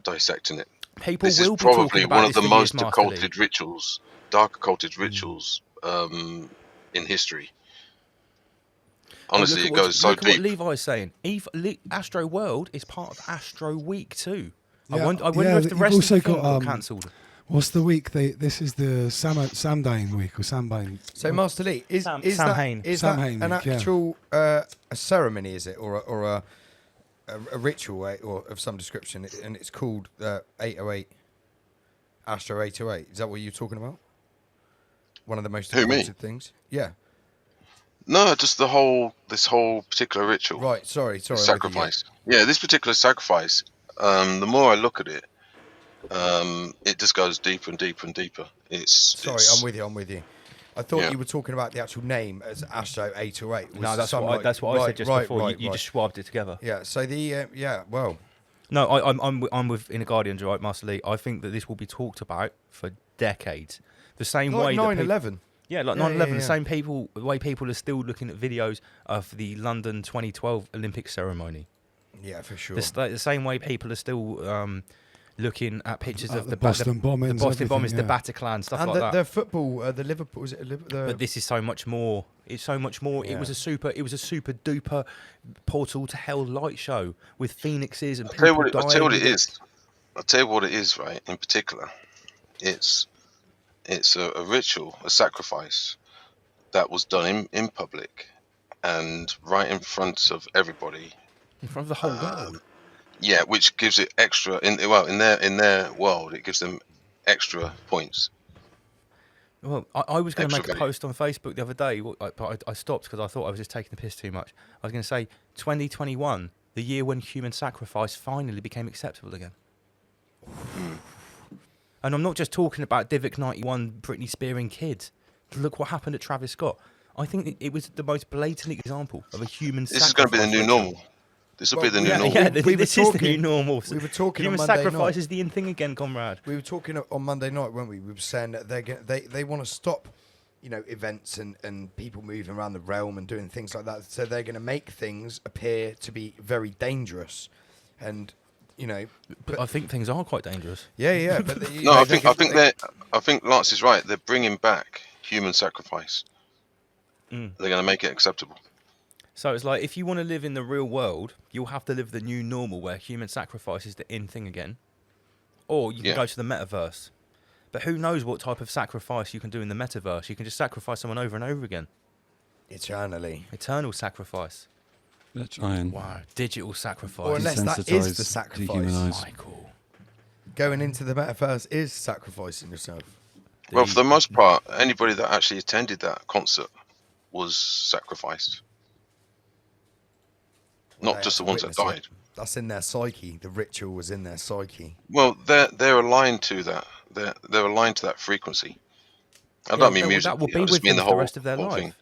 dissecting it. People This will is be talking probably about one this of the for years, most Master Lee. occulted rituals, dark occulted rituals in history. Honestly, Look it at goes so look at what deep. Levi's saying. Astro World is part of Astro Week too. I Yeah, wonder yeah, if the you've rest of also the thing got, got cancelled. What's the week? This is the Samhain week or Samhain. So Master Lee, is Sam that Hain. is Sam that an Hain week, yeah. actual a ceremony? Is it or a ritual or of some description? And it's called 808 Astro 808. Is that what you're talking about? One of the most Who, me? occulted things. Yeah. No, just this whole particular ritual. Right. Sorry. I'm with you, Sacrifice. Yeah, this particular sacrifice. The more I look at it, it just goes deeper and deeper and deeper. Sorry, I'm with you. I thought Yeah. you were talking about the actual name as Astro 808. No, that's what I said just before. You just swabbed it together. Yeah. So the well. No, I'm with Inner Guardians, right, Master Lee. I think that this will be talked about for decades. The same way Like that 9/11. Yeah, like Yeah, 9/11. yeah, The same people, the way people are still looking at videos of the London 2012 Olympic ceremony. Yeah, for sure. The same way people are still looking at pictures of the Boston bombings, the Boston everything, bombings, the yeah. Bataclan, stuff And like that. the football, the Liverpool, was it Liverpool? But this is so much more. It's so much more. Yeah. It was a super duper portal to hell light show with phoenixes and I'll tell people you dying. what it is. I'll tell you what it is, right? In particular, it's a ritual, a sacrifice that was done in public and right in front of everybody. In front of the whole world. Yeah, which gives it extra in their world. It gives them extra points. Well, I was going to make a Extra post on Facebook the other day, but I stopped because I thought I was just taking the piss too much. I was going to say 2021, the year when human sacrifice finally became acceptable again. And I'm not just talking about Divock 91 Britney spearing kids. Look what happened at Travis Scott. I think it was the most blatant example of a human This sacrifice. is going to be the new ritual. normal. This will be the new Yeah, normal. yeah, We were this is the new talking- normal. we were talking Human on Monday sacrifice night. is the in thing again, comrade. We were talking on Monday night, weren't we? We were saying that they want to stop, events and people moving around the realm and doing things like that. So they're going to make things appear to be very dangerous, and But I think things are quite dangerous. yeah. But No, I think Lance is right. They're bringing back human sacrifice. They're going to make it acceptable. So it's like, if you want to live in the real world, you'll have to live the new normal where human sacrifice is the in thing again. Or you can go to the metaverse. But who knows what type of sacrifice you can do in the metaverse? You can just sacrifice someone over and over again. eternally. Eternal sacrifice. They're trying. Wow, digital sacrifice. Or unless that is the Desensitise, sacrifice. dehumanise. Michael. Going into the metaverse is sacrificing yourself. Well, for the most part, anybody that actually attended that concert was sacrificed. Not They just the had ones to that witness died. it. That's in their psyche. The ritual was in their psyche. Well, they're aligned to that. They're aligned to that frequency. I don't mean music. That will I be just with mean them the for whole the rest of their whole life. thing.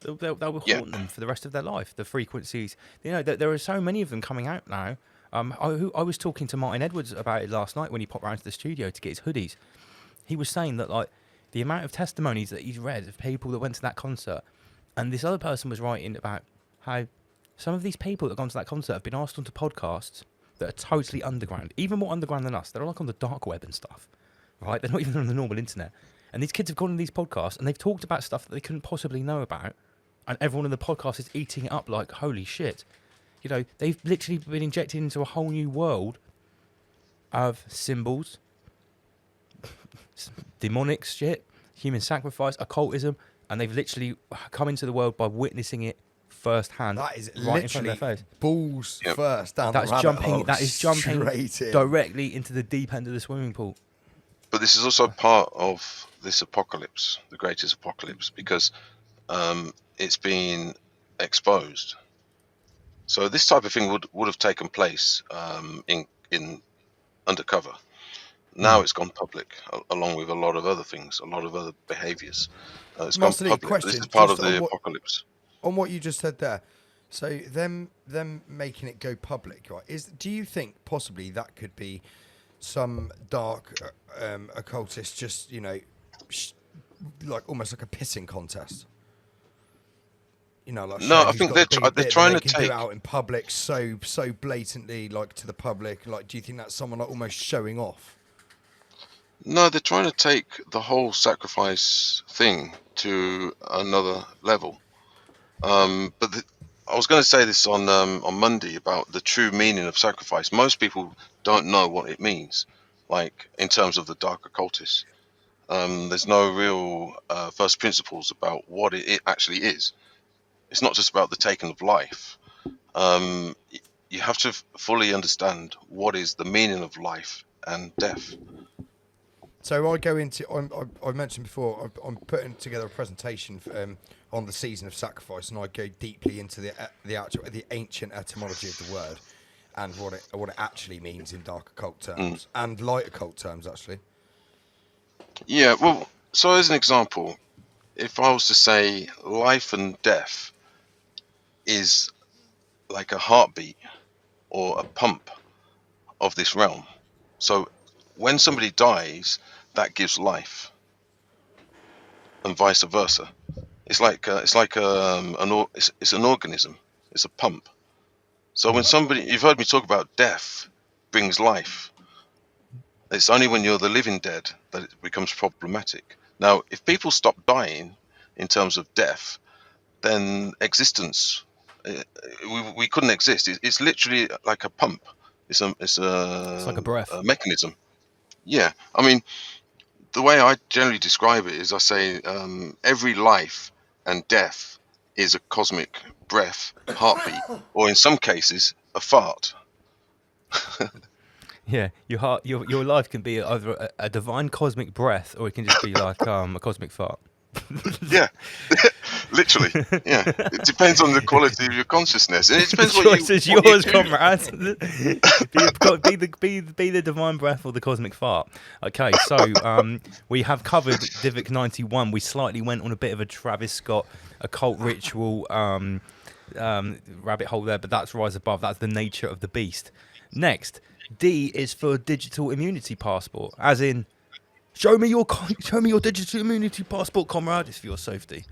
They'll haunt them for the rest of their life. The frequencies, there are so many of them coming out now. I was talking to Martin Edwards about it last night when he popped round to the studio to get his hoodies. He was saying that like the amount of testimonies that he's read of people that went to that concert, and this other person was writing about how some of these people that have gone to that concert have been asked onto podcasts that are totally underground, even more underground than us. They're like on the dark web and stuff, right? They're not even on the normal internet. And these kids have gone on these podcasts and they've talked about stuff that they couldn't possibly know about, and everyone in the podcast is eating it up like holy shit. They've literally been injected into a whole new world of symbols, demonic shit, human sacrifice, occultism, and they've literally come into the world by witnessing it firsthand. That is right in front of their face. Balls first down the rabbit hole. That is jumping straight in. directly into the deep end of the swimming pool. But this is also part of this apocalypse, the greatest apocalypse, because it's been exposed. So this type of thing would have taken place in undercover. Now it's gone public, along with a lot of other things, a lot of other behaviours. It's gone Master Lee, public. question, This is part of just the on what- apocalypse. On what you just said there, so them making it go public, right? Do you think possibly that could be some dark occultist, just like almost like a pissing contest? Like No, I think they're trying to take do it out in public so blatantly, like to the public. Like, do you think that's someone like almost showing off? No, they're trying to take the whole sacrifice thing to another level. I was going to say this on Monday about the true meaning of sacrifice. Most people don't know what it means, like in terms of the dark occultists. There's no real first principles about what it actually is. It's not just about the taking of life. You have to fully understand what is the meaning of life and death. So I go into. I mentioned before. I'm putting together a presentation on the season of sacrifice, and I go deeply into the ancient etymology of the word and what it actually means in dark occult terms and light occult terms, actually. Yeah. Well, so as an example, if I was to say life and death is like a heartbeat or a pump of this realm. So when somebody dies, that gives life, and vice versa. It's an organism. It's a pump. So when you've heard me talk about death brings life. It's only when you're the living dead that it becomes problematic. Now, if people stop dying in terms of death, then existence, we couldn't exist. It's literally like a pump. It's like a breath. A mechanism. Yeah, I mean, the way I generally describe it is I say every life and death is a cosmic breath, heartbeat, or in some cases, a fart. Yeah, your life can be either a divine cosmic breath, or it can just be like a cosmic fart. Yeah, literally. Yeah, it depends on the quality of your consciousness, and it depends The what choice you. is what you yours, do. comrade. be the divine breath or the cosmic fart. Okay, so we have covered Divock 91. We slightly went on a bit of a Travis Scott occult ritual rabbit hole there, but that's Rise Above. That's the nature of the beast. Next, D is for digital immunity passport, as in. Show me your digital immunity passport, comrade. It's for your safety.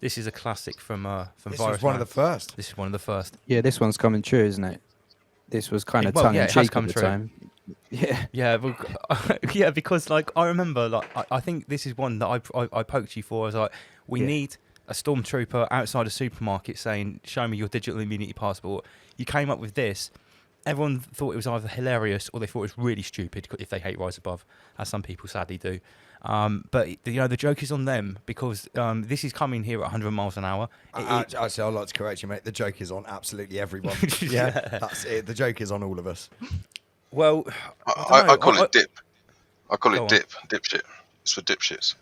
This is a classic from This Virus. was one of the first. This is one of the first. Yeah, this one's coming true, isn't it? This was kind of Well, tongue yeah, in it has cheek come at the true. time. Yeah. Yeah, yeah, because like I remember, like I think this is one that I poked you for. I was like, we need a stormtrooper outside a supermarket saying, "Show me your digital immunity passport." You came up with this. Everyone thought it was either hilarious or they thought it was really stupid if they hate Rise Above, as some people sadly do. But the joke is on them because this is coming here at 100 miles an hour. Actually, I'd like to correct you, mate. The joke is on absolutely everyone. Yeah, that's it. The joke is on all of us. Well, I call it dip. I call Go it dip. Dipshit. It's for dipshits.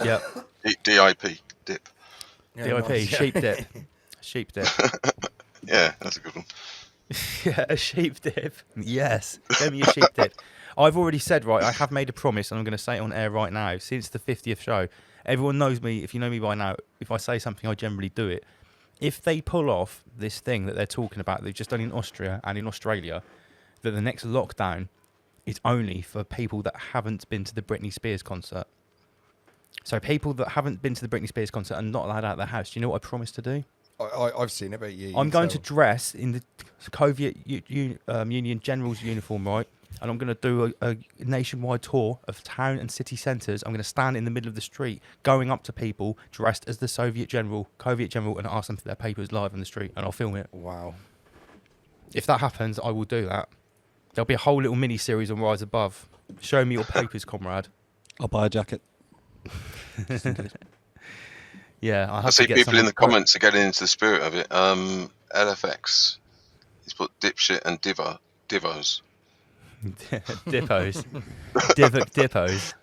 Yeah. DIP. Dip. Yeah, DIP. Sheep dip. Sheep dip. Yeah, that's a good one. Yeah, a sheep dip. Yes. Give me a sheep dip. I've already said, right, I have made a promise, and I'm going to say it on air right now. Since the 50th show, everyone knows me. If you know me by now, if I say something, I generally do it. If they pull off this thing that they're talking about, they've just done in Austria and in Australia, that the next lockdown is only for people that haven't been to the Britney Spears concert. So people that haven't been to the Britney Spears concert and not allowed out of their house, do you know what I promised to do? I've seen it, but I'm going to dress in the Covet Union General's uniform, right? And I'm going to do a nationwide tour of town and city centres. I'm going to stand in the middle of the street, going up to people dressed as the Covet General, and ask them for their papers live on the street, and I'll film it. Wow. If that happens, I will do that. There'll be a whole little mini-series on Rise Above. Show me your papers, comrade. I'll buy a jacket. Yeah, I see people in the comments are getting into the spirit of it. LFX, he's put dipshit and divos. Dippos. Divock Dippos.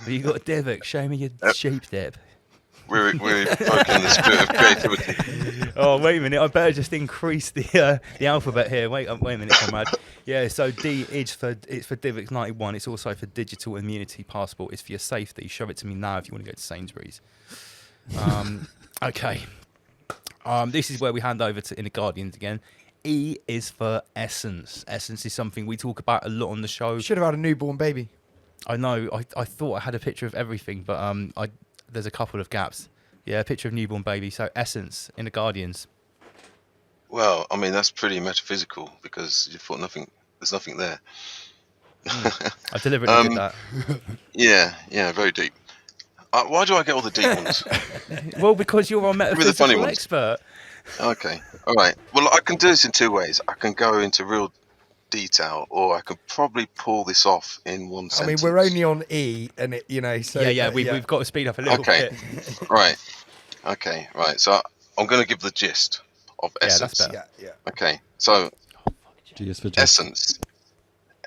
You got a Divock, show me your sheep dip. We're evoking the spirit of creativity. Oh, wait a minute, I better just increase the alphabet here. Wait a minute, comrade. Yeah, so D is for Divock 91. It's also for Digital Immunity Passport. It's for your safety. Show it to me now if you want to go to Sainsbury's. Okay. This is where we hand over to Inner Guardians again. E is for Essence. Essence is something we talk about a lot on the show. Should have had a newborn baby. I know. I thought I had a picture of everything, but there's a couple of gaps. Yeah, a picture of newborn baby. So Essence, Inner Guardians. Well, I mean, that's pretty metaphysical because you thought there's nothing there. I deliberately did that. Yeah, very deep. Why do I get all the deep ones? Well, because you're our metaphysical expert. Okay, all right. Well, I can do this in two ways. I can go into real detail, or I could probably pull this off in one sentence. I mean, we're only on E, and it, so we've got to speed up a little bit. Right. Okay, right. So I'm going to give the gist of Essence. That's better. Yeah. Okay, so G is for Essence.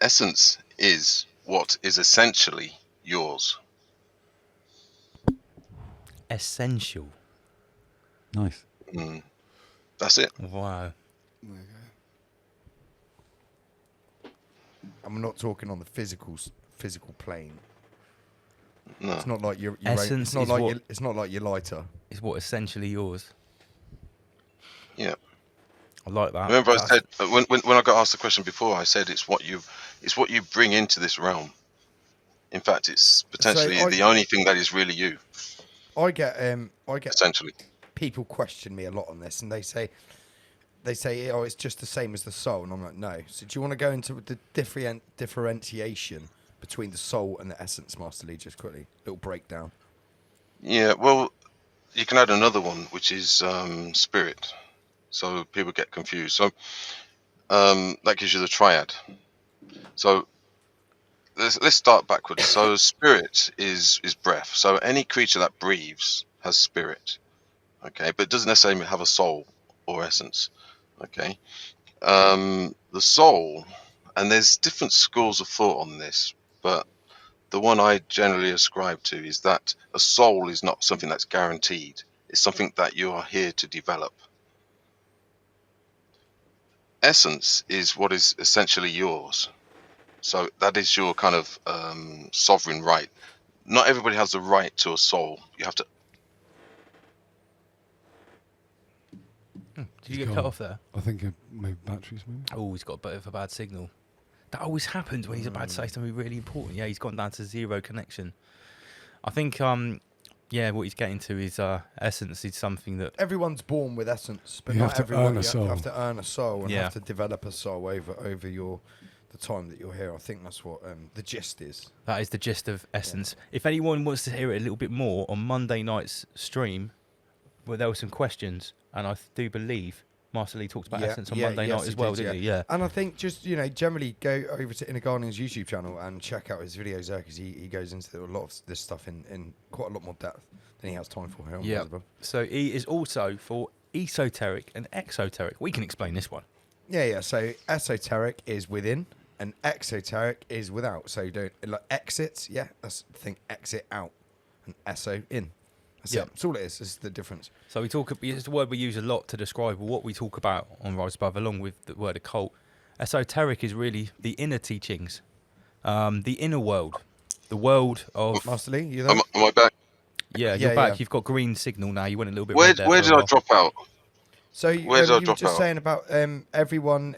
Essence is what is essentially yours. Essential. Nice. That's it. Wow. I'm not talking on the physical plane. No. It's not like your Essence it's not like your lighter. It's what essentially yours. Yeah. I like that. Remember, I said when I got asked the question before, I said it's what you bring into this realm. In fact, it's potentially the only thing that is really you. I get essentially. People question me a lot on this, and they say, oh, it's just the same as the soul, and I'm like, no. So do you want to go into the differentiation between the soul and the essence, Master Lee? Just quickly, little breakdown. Yeah, well, you can add another one, which is spirit. So people get confused. So that gives you the triad. So let's start backwards. So spirit is breath. So any creature that breathes has spirit. Okay, but it doesn't necessarily have a soul or essence. Okay, the soul, and there's different schools of thought on this, but the one I generally ascribe to is that a soul is not something that's guaranteed. It's something that you are here to develop. Essence is what is essentially yours. So that is your kind of sovereign right. Not everybody has the right to a soul. You have to. Did you get cut off there? I think maybe batteries. Maybe. Oh, he's got a bit of a bad signal. That always happens when he's about to say something really important. Yeah, he's gone down to 0 connection. I think, what he's getting to is essence is something that everyone's born with essence, but you not have to everyone. earn a soul. You have to earn a soul and Yeah. have to develop a soul over the time that you're here. I think that's what the gist is. That is the gist of Essence. Yeah. If anyone wants to hear it a little bit more, on Monday night's stream, where there were some questions, and I do believe Master Lee talked about Essence on Monday night as well, didn't he? Yeah. And I think just, generally go over to Inner Guardian's YouTube channel and check out his videos there, because he goes into a lot of this stuff in quite a lot more depth than he has time for here. Yeah. So E is also for Esoteric and Exoteric. We can explain this one. Yeah. So Esoteric is within, and Exoteric is without. So you don't like exits. Yeah, that's the thing. Exit out, and eso in. That's it. That's all it is. This is the difference. So we talk. It's the word we use a lot to describe what we talk about on Rise Above, along with the word occult. Esoteric is really the inner teachings, the inner world, the world of. Master Lee, you there? Am I back? Yeah, you're back. You've got green signal now. You went a little bit Where red there. did I drop out? So Where did I you were drop just out? saying about everyone.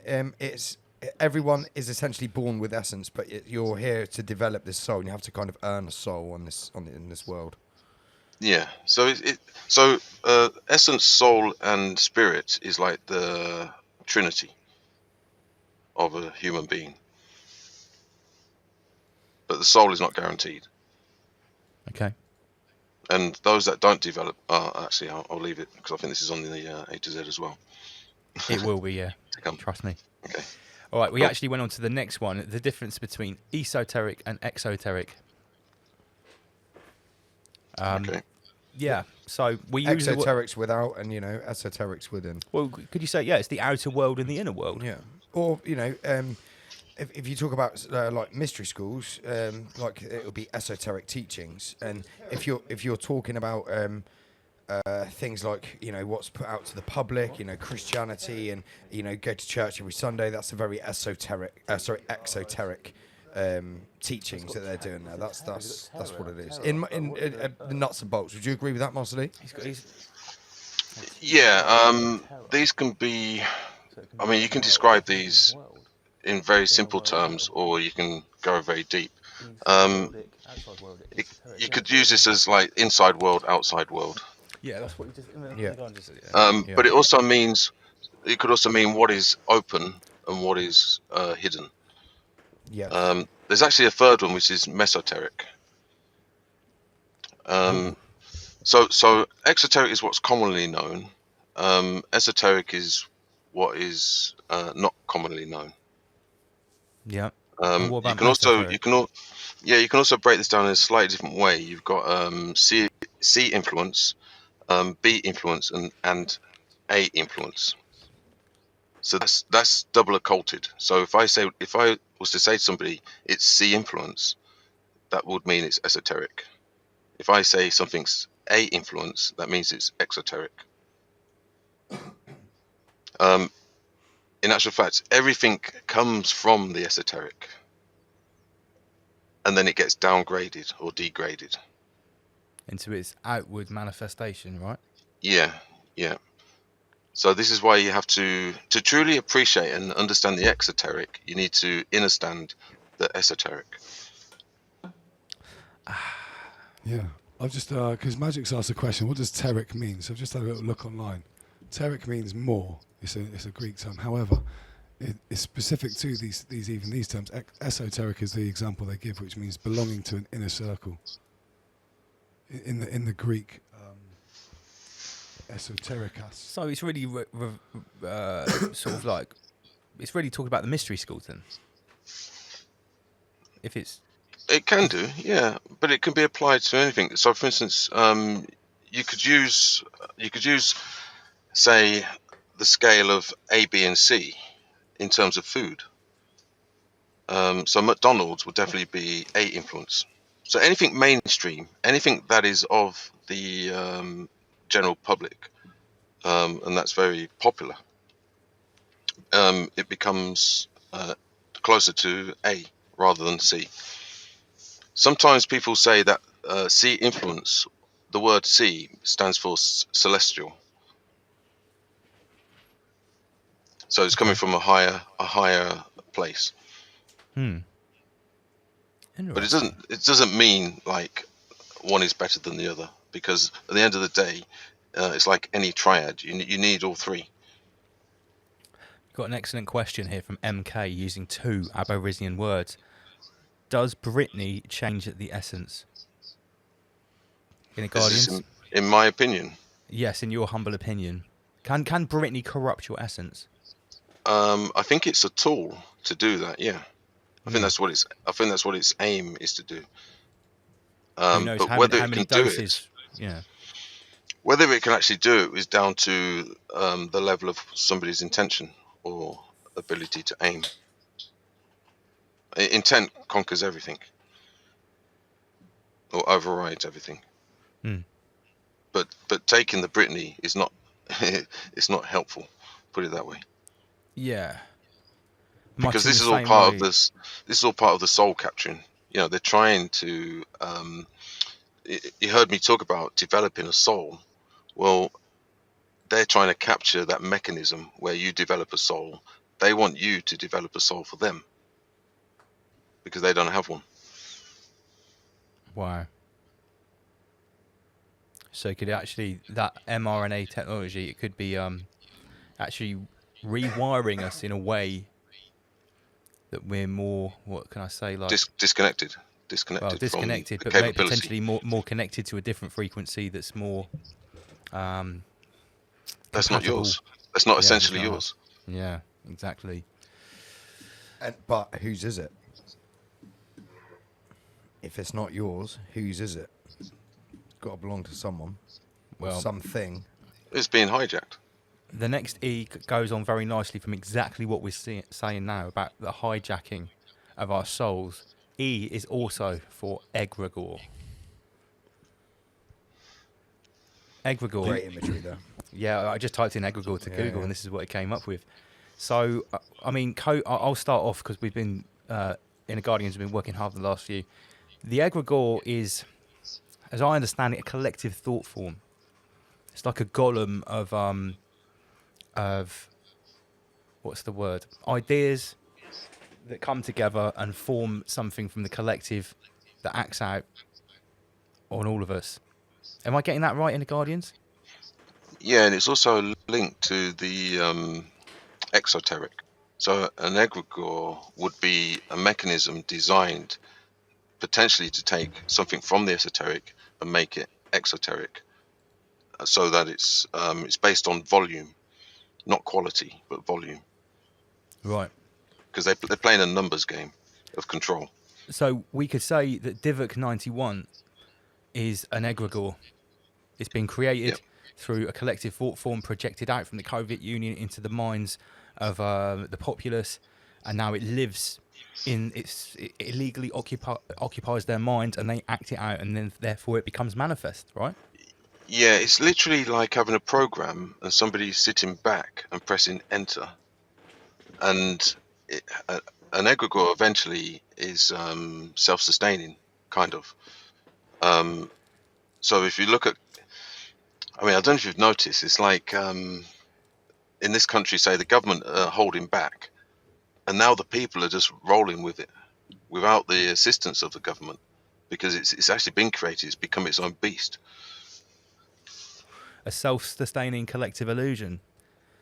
Everyone is essentially born with essence, but you're here to develop this soul, and you have to kind of earn a soul in this world. Yeah. So essence, soul, and spirit is like the trinity of a human being, but the soul is not guaranteed. Okay. And those that don't develop, actually, I'll leave it because I think this is on the A to Z as well. It will be, yeah. Trust me. Okay. All right, we actually went on to the next one, the difference between esoteric and exoteric. Okay. Yeah, so we use exoterics without, and esoterics within. Well, could you say, yeah, it's the outer world and the inner world? Yeah. Or if you talk about like mystery schools, like it would be esoteric teachings, and if you're talking about things like what's put out to the public, Christianity, and go to church every Sunday, that's a very exoteric teachings that they're doing now. That's what it is. In the nuts and bolts. Would you agree with that, Master Lee? Yeah. These can be. I mean, you can describe these in very simple terms, or you can go very deep. You could use this as like inside world, outside world. Yeah, that's what you just. But it also means. It could also mean what is open and what is hidden. Yeah. There's actually a third one, which is mesoteric. So exoteric is what's commonly known. Esoteric is what is not commonly known. Yeah. You can also break this down in a slightly different way. You've got C influence, B influence, and A influence. So that's double occulted. So if I was to say to somebody it's C influence, that would mean it's esoteric. If I say something's A influence, that means it's exoteric. In actual fact, everything comes from the esoteric, and then it gets downgraded or degraded into its outward manifestation, right? Yeah. So this is why you have to truly appreciate and understand the exoteric, you need to understand the esoteric. Yeah, I've just because Magic's asked a question. What does teric mean? So I've just had a little look online. Teric means more. It's a Greek term. However, it's specific to these terms. Esoteric is the example they give, which means belonging to an inner circle. In the Greek, esotericas. So it's really sort of like it's really talking about the mystery schools then. If it's. It can do, yeah, but it can be applied to anything. So, for instance, you could use, say, the scale of A, B, and C in terms of food. So McDonald's would definitely be A influence. So anything mainstream, anything that is of the general public, and that's very popular, it becomes closer to A rather than C. Sometimes people say that C influence, the word C stands for celestial. So it's coming from a higher place. But it doesn't mean like one is better than the other, because at the end of the day, it's like any triad. You need all three. Got an excellent question here from MK using 2 Aborigine words. Does Britney change the essence? In a Guardians? In my opinion. Yes, in your humble opinion. Can Britney corrupt your essence? I think it's a tool to do that, yeah. I think that's what its aim is to do. Who knows but how whether many it can doses? Whether it can actually do it is down to the level of somebody's intention or ability to aim. Intent conquers everything, or overrides everything. But taking the Britney is not it's not helpful. Put it that way. Yeah. Because this is all part of this. This is all part of the soul capturing. They're trying to you heard me talk about developing a soul. Well, they're trying to capture that mechanism where you develop a soul. They want you to develop a soul for them because they don't have one. Wow. So could actually, that mRNA technology, it could be actually rewiring us in a way that we're more, what can I say, like disconnected well, disconnected, from the but maybe capability. potentially more connected to a different frequency that's more That's not compatible. yours. That's not Yeah, essentially it's not. yours. Yeah, exactly. But whose is it? If it's not yours, whose is it? It's got to belong to someone. Well, or something. It's being hijacked. The next E goes on very nicely from exactly what we're saying now about the hijacking of our souls. E is also for Egregore. Egregore. Great imagery there. Yeah, I just typed in Egregore to Google, and this is what it came up with. So, I mean, I'll start off because we've been, Inner Guardians have been working hard the last few. The Egregore is, as I understand it, a collective thought form. It's like a golem of what's the word? Ideas that come together and form something from the collective that acts out on all of us. Am I getting that right, Inner Guardians? Yeah, and it's also linked to the Exoteric. So an egregore would be a mechanism designed potentially to take something from the esoteric and make it exoteric, so that it's based on volume, not quality, but volume. Right. Because they're playing a numbers game of control. So we could say that Divock 91 is an egregore. It's been created through a collective thought form projected out from the Covet Union into the minds of the populace, and now it lives in it illegally occupies their minds, and they act it out, and then therefore it becomes manifest, right? Yeah, it's literally like having a program and somebody sitting back and pressing enter, and an egregore eventually is self-sustaining, kind of. So if you look at, I mean, I don't know if you've noticed, it's like in this country, say the government are holding back, and now the people are just rolling with it without the assistance of the government, because it's actually been created, it's become its own beast. A self-sustaining collective illusion.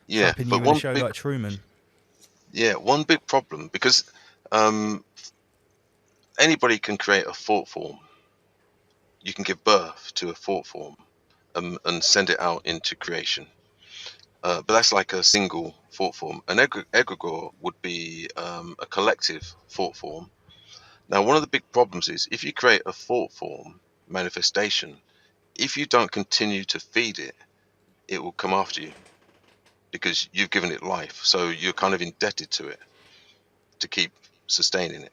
Yeah, trapping but you in a show like Truman. Yeah, one big problem, because anybody can create a thought form. You can give birth to a thought form and send it out into creation. But that's like a single thought form. An egregore would be a collective thought form. Now, one of the big problems is if you create a thought form manifestation, if you don't continue to feed it, it will come after you because you've given it life. So you're kind of indebted to it to keep sustaining it.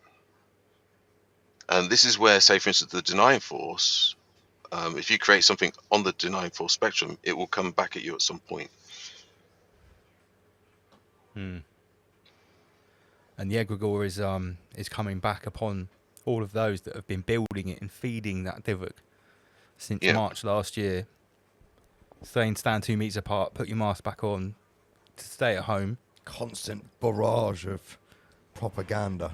And this is where, say, for instance, the denying force, if you create something on the denying force spectrum, it will come back at you at some point. And the egregore is coming back upon all of those that have been building it and feeding that Divock since March last year, saying stand 2 meters apart, put your mask back on, to stay at home. Constant barrage of propaganda.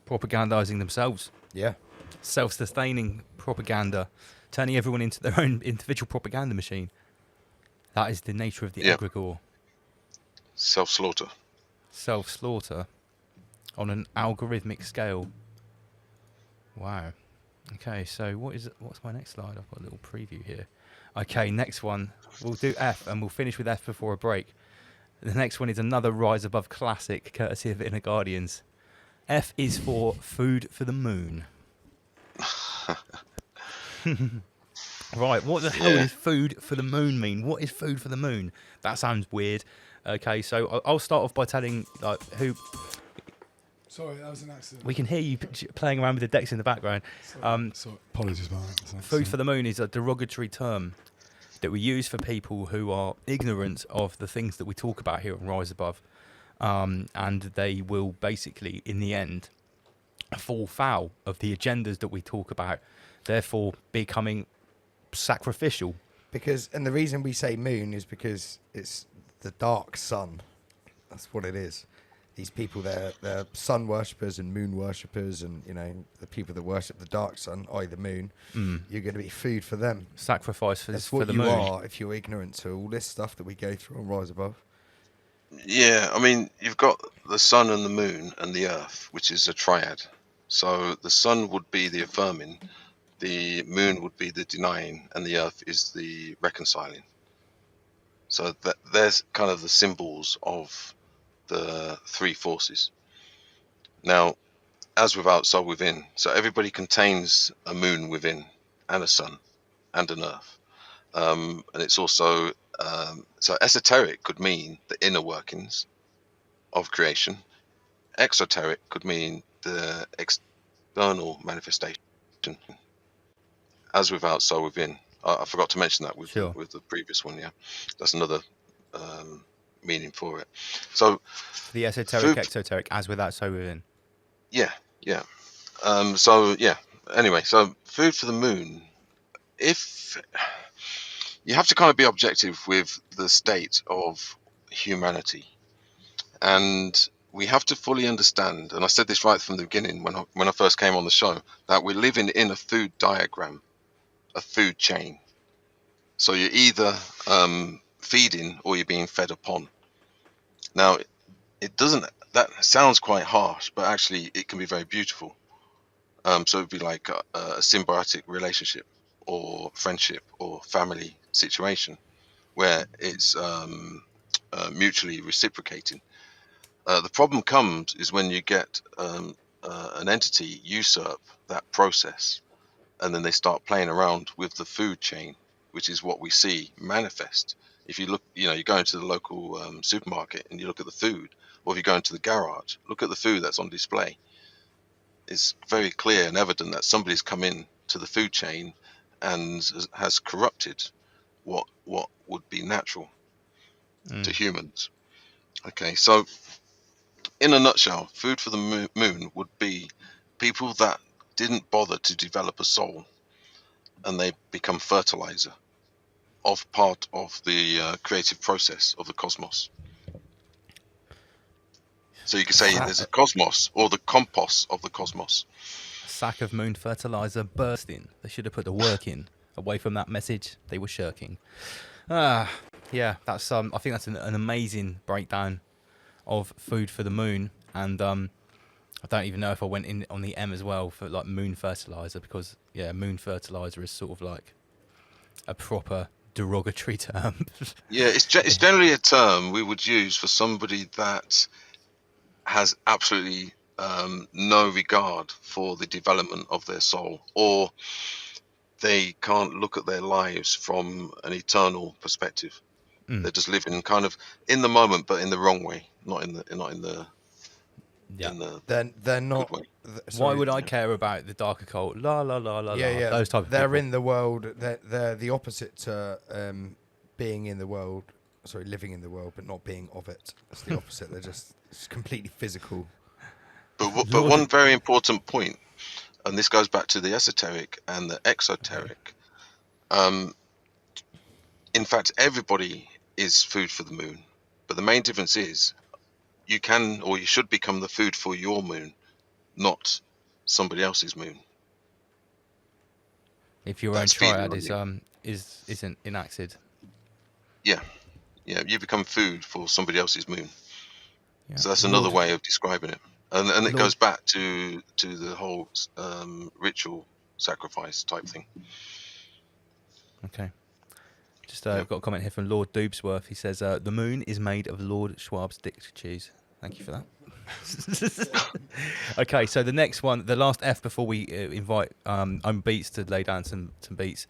Propagandizing themselves. Yeah. Self-sustaining propaganda, turning everyone into their own individual propaganda machine. That is the nature of the egregore. Self-slaughter. Self-slaughter on an algorithmic scale. Wow. Okay, so what's my next slide? I've got a little preview here. Okay, next one. We'll do F, and we'll finish with F before a break. The next one is another Rise Above classic, courtesy of Inner Guardians. F is for Food for the Moon. Right, what the hell does Food for the Moon mean? What is Food for the Moon? That sounds weird. Okay, so I'll start off by telling who... Sorry, that was an accident. We can hear you playing around with the decks in the background. Sorry, apologies about that. Food for the Moon is a derogatory term that we use for people who are ignorant of the things that we talk about here on Rise Above. And they will basically, in the end, fall foul of the agendas that we talk about, therefore becoming sacrificial. Because, and the reason we say moon is because it's the dark sun. That's what it is. These people, they're sun worshippers and moon worshippers, and the people that worship the dark sun, i.e. the moon. You're going to be food for them. Sacrifice for That's for what the you moon. are if you're ignorant to all this stuff that we go through on Rise Above. Yeah, I mean, you've got the sun and the moon and the earth, which is a triad. So the sun would be the affirming, the moon would be the denying, and the earth is the reconciling. So there's kind of the symbols of the three forces. Now, as without, so within. So everybody contains a moon within, and a sun, and an earth. And it's also, so esoteric could mean the inner workings of creation. Exoteric could mean the external manifestation. As without, so within. I forgot to mention that with the previous one. Yeah, that's another meaning for it. So the esoteric, exoteric, as without, so within. Yeah. So yeah. Anyway, so food for the moon. If you have to kind of be objective with the state of humanity, and we have to fully understand, and I said this right from the beginning when I first came on the show, that we're living in a food diagram, a food chain. So you're either feeding or you're being fed upon. Now, that sounds quite harsh, but actually it can be very beautiful. So it'd be like a symbiotic relationship or friendship or family situation where it's mutually reciprocating. The problem comes is when you get an entity usurp that process, and then they start playing around with the food chain, which is what we see manifest. If you look, you go into the local supermarket and you look at the food, or if you go into the garage, look at the food that's on display. It's very clear and evident that somebody's come in to the food chain and has corrupted what would be natural to humans. Okay, so in a nutshell, food for the moon would be people that didn't bother to develop a soul, and they become fertilizer of part of the creative process of the cosmos. So you could say there's a cosmos, or the compost of the cosmos. A sack of moon fertilizer bursting. They should have put the work in. Away from that message, they were shirking. Yeah, that's I think that's an amazing breakdown of food for the moon, and I don't even know if I went in on the M as well for like moon fertilizer, because moon fertilizer is sort of like a proper derogatory term. Yeah, it's generally a term we would use for somebody that has absolutely no regard for the development of their soul, or they can't look at their lives from an eternal perspective. They're just living kind of in the moment, but in the wrong way, not in the They're not. good way. Why would I care about the dark occult? La la la la la. Those type of They're people. in the world. They're the opposite to being in the world. Sorry, living in the world, but not being of it. It's the opposite. They're just completely physical. But one very important point, and this goes back to the esoteric and the exoteric. In fact, everybody is food for the moon, but the main difference is you can or you should become the food for your moon, not somebody else's moon. If your own triad isn't enacted. Yeah, you become food for somebody else's moon. Yeah. So that's another way of describing it, and it goes back to the whole ritual sacrifice type thing. Okay. Just got a comment here from Lord Doobsworth. He says, the moon is made of Lord Schwab's dick cheese. Thank you for that. Okay, so the next one, the last F before we invite Beats to lay down some beats,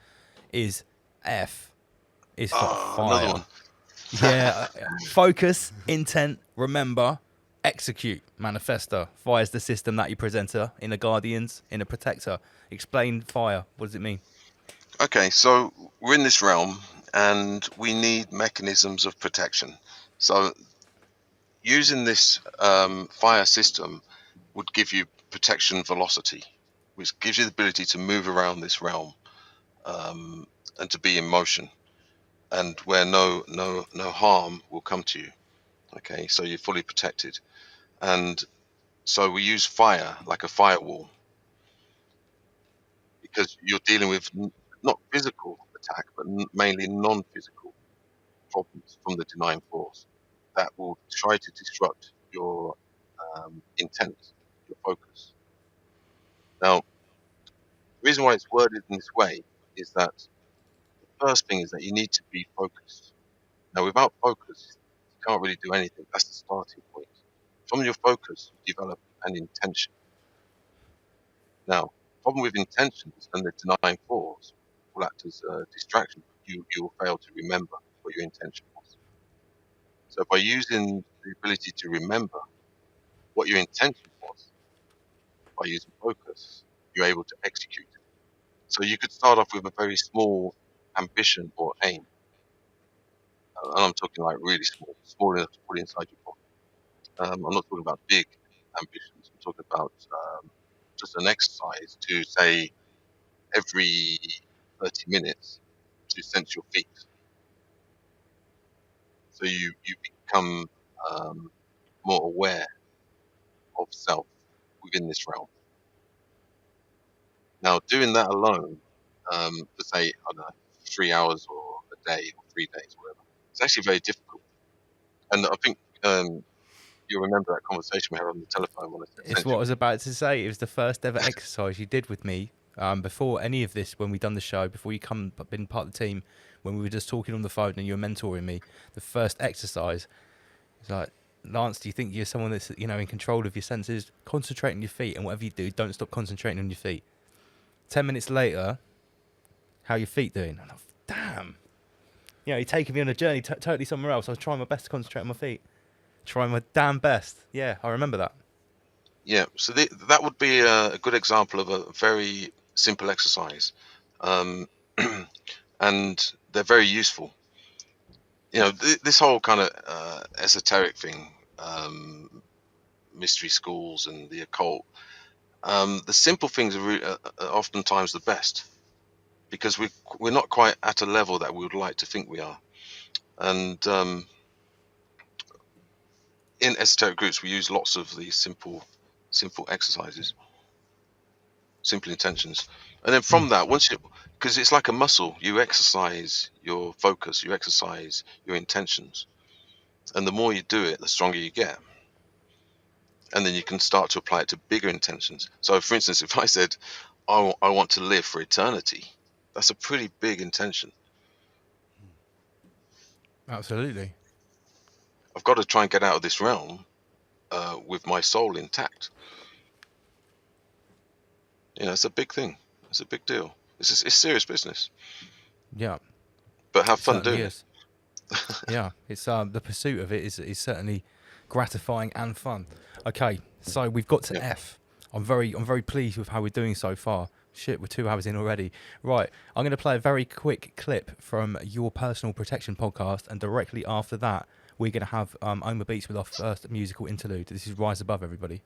is F. Is for fire. Another one. Yeah. Focus, intent, remember, execute. Manifesta. Fire is the system that you presenter. Inner guardians, inner protector. Explain fire. What does it mean? Okay, so we're in this realm and we need mechanisms of protection. So using this fire system would give you protection velocity, which gives you the ability to move around this realm and to be in motion, and where no harm will come to you. Okay, so you're fully protected. And so we use fire like a firewall, because you're dealing with not physical attack, but mainly non-physical problems from the denying force that will try to disrupt your intent, your focus. Now, the reason why it's worded in this way is that the first thing is that you need to be focused. Now, without focus, you can't really do anything. That's the starting point. From your focus, you develop an intention. Now, the problem with intention is when the denying force will act as a distraction. You will fail to remember what your intention was. So by using the ability to remember what your intention was, by using focus, you're able to execute it. So you could start off with a very small ambition or aim. And I'm talking like really small enough to put inside your pocket. I'm not talking about big ambitions. I'm talking about just an exercise to say every 30 minutes to sense your feet. So you become more aware of self within this realm. Now, doing that alone, for say, I don't know, 3 hours or a day or 3 days, whatever, it's actually very difficult. And I think you'll remember that conversation we had on the telephone when I said It's what I was about to say. It was the first ever exercise you did with me before any of this, when we done the show, before you been part of the team, when we were just talking on the phone and you were mentoring me. The first exercise, it's like, Lance, do you think you're someone that's, you know, in control of your senses? Concentrate on your feet, and whatever you do, don't stop concentrating on your feet. 10 minutes later, how are your feet doing? I'm like, damn. You know, you're taking me on a journey totally somewhere else. I was trying my best to concentrate on my feet. Trying my damn best. Yeah, I remember that. Yeah, so that would be a good example of a very simple exercise. And they're very useful. You know, this whole kind of esoteric thing, mystery schools and the occult, the simple things are oftentimes the best, because we're not quite at a level that we would like to think we are. And in esoteric groups, we use lots of these simple exercises, simple intentions. And then from that, because it's like a muscle, you exercise your focus, you exercise your intentions. And the more you do it, the stronger you get. And then you can start to apply it to bigger intentions. So, for instance, if I said, I want to live for eternity, that's a pretty big intention. Absolutely. I've got to try and get out of this realm with my soul intact. You know, it's a big thing. It's a big deal. It's serious business. Yeah. But have fun doing it. Yeah, it's the pursuit of it is certainly gratifying and fun. Okay, so we've got to F. I'm very pleased with how we're doing so far. Shit, we're 2 hours in already. Right, I'm going to play a very quick clip from your personal protection podcast, and directly after that, we're going to have Oma Beats with our first musical interlude. This is Rise Above, everybody.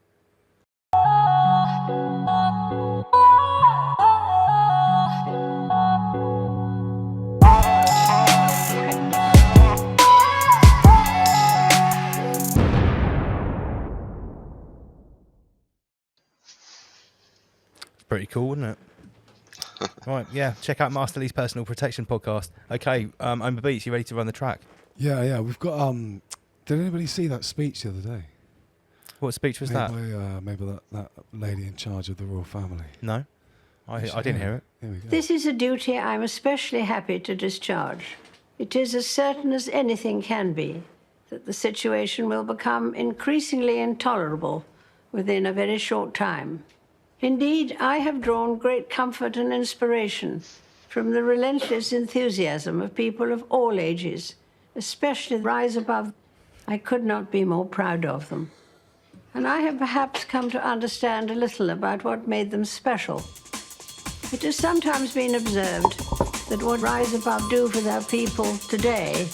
Pretty cool, isn't it? Right, yeah. Check out Master Lee's personal protection podcast. Okay, Oma Beats, you ready to run the track? Yeah. We've got. Did anybody see that speech the other day? What speech was that? Maybe that lady in charge of the royal family. No, I didn't hear it. Here we go. This is a duty I'm especially happy to discharge. It is as certain as anything can be that the situation will become increasingly intolerable within a very short time. Indeed, I have drawn great comfort and inspiration from the relentless enthusiasm of people of all ages, especially Rise Above. I could not be more proud of them. And I have perhaps come to understand a little about what made them special. It has sometimes been observed that what Rise Above do for their people today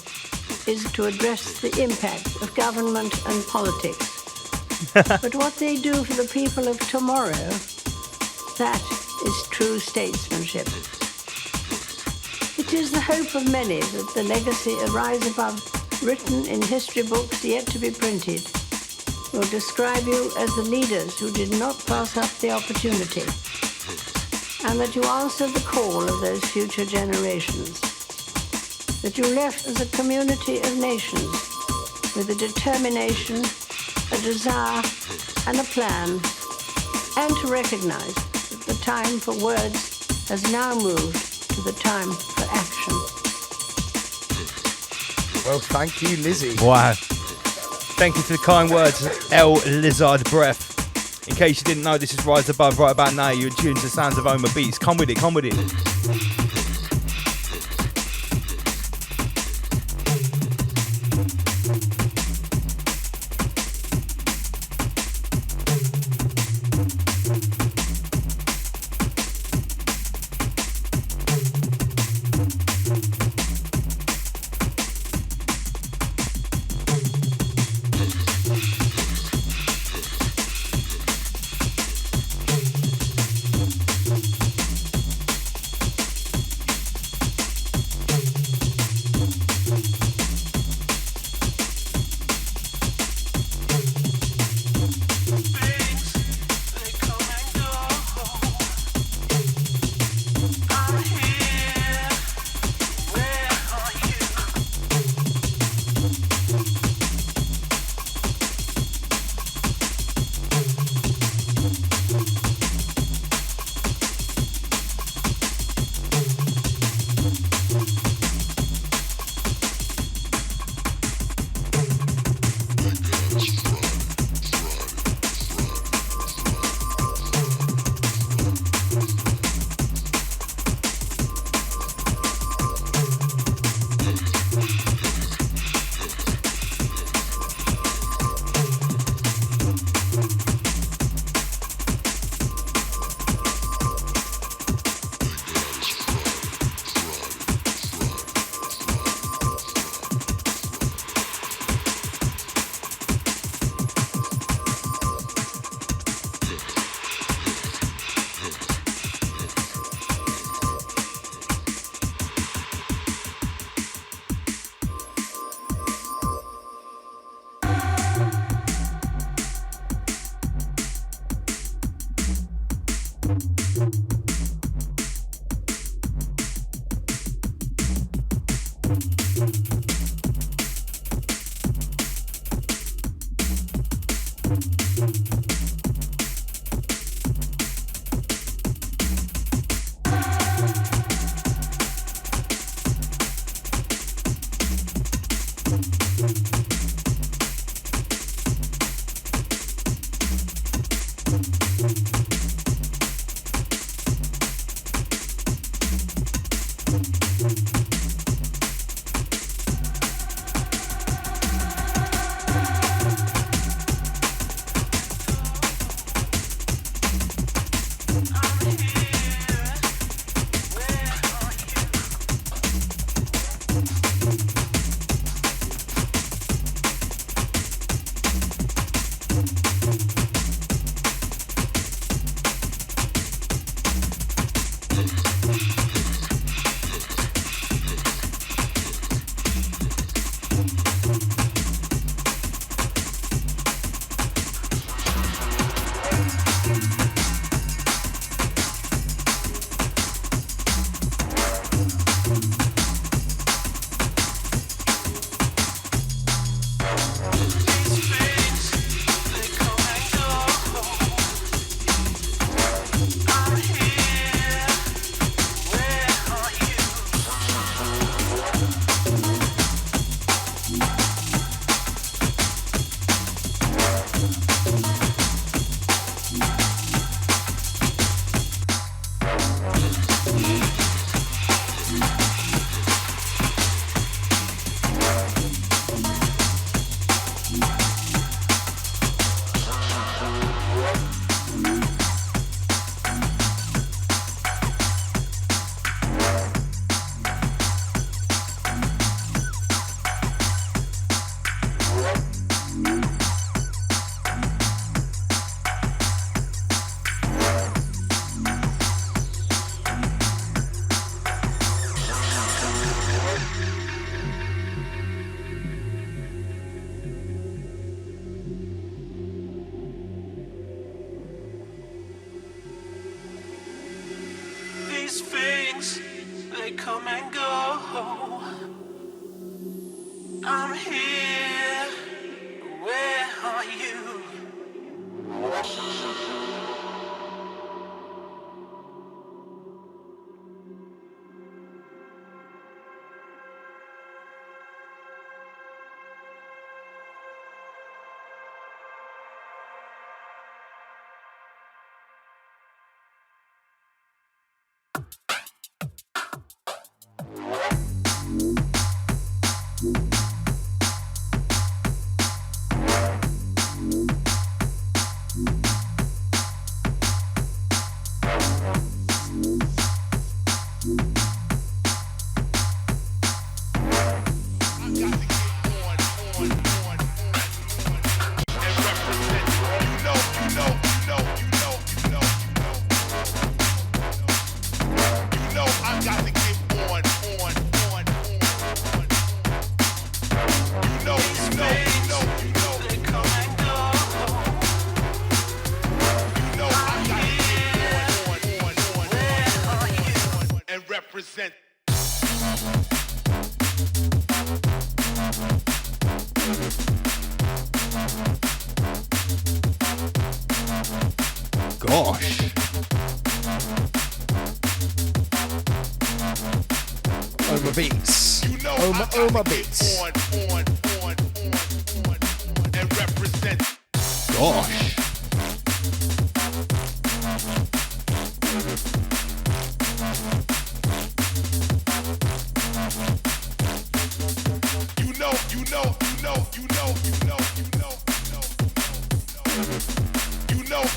is to address the impact of government and politics. But what they do for the people of tomorrow, that is true statesmanship. It is the hope of many that the legacy of Rise Above, written in history books yet to be printed, will describe you as the leaders who did not pass up the opportunity, and that you answered the call of those future generations, that you left as a community of nations with a determination, a desire, and a plan, and to recognize that the time for words has now moved to the time for action. Well, thank you, Lizzie. Wow. Thank you for the kind words, El Lizard Breath. In case you didn't know, this is Rise Above. Right about now, you're tuned to the sounds of Oma Beats. Come with it, come with it. These things, they come and go. I'm here. Where are you? Represent. Gosh. Oma Beats. Oma Beats. And represent. Gosh.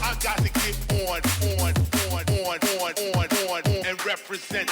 I got to get on, and represent.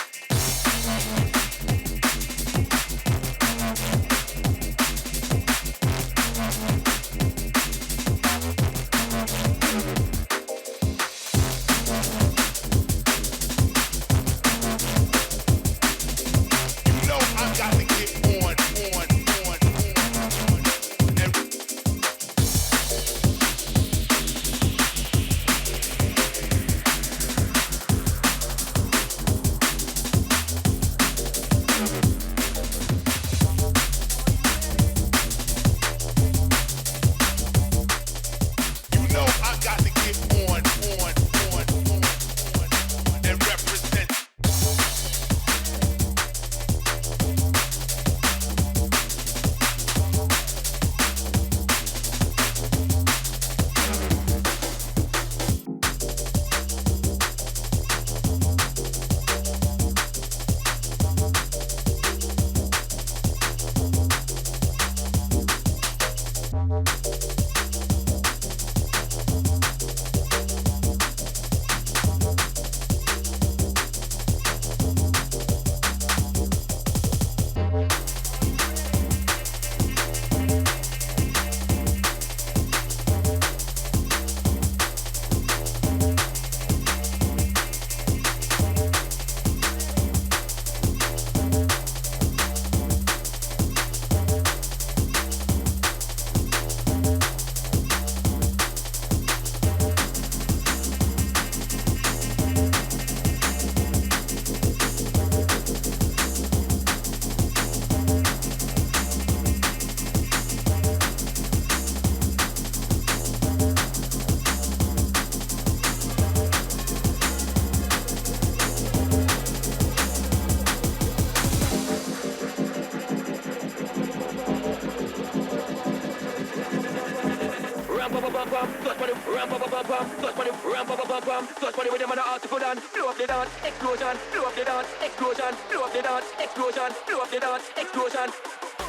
Touch body with them and the article done. Blow up the dance, explosion. Blow up the dance, explosion. Blow up the dance, explosion. Blow up the dance, explosion.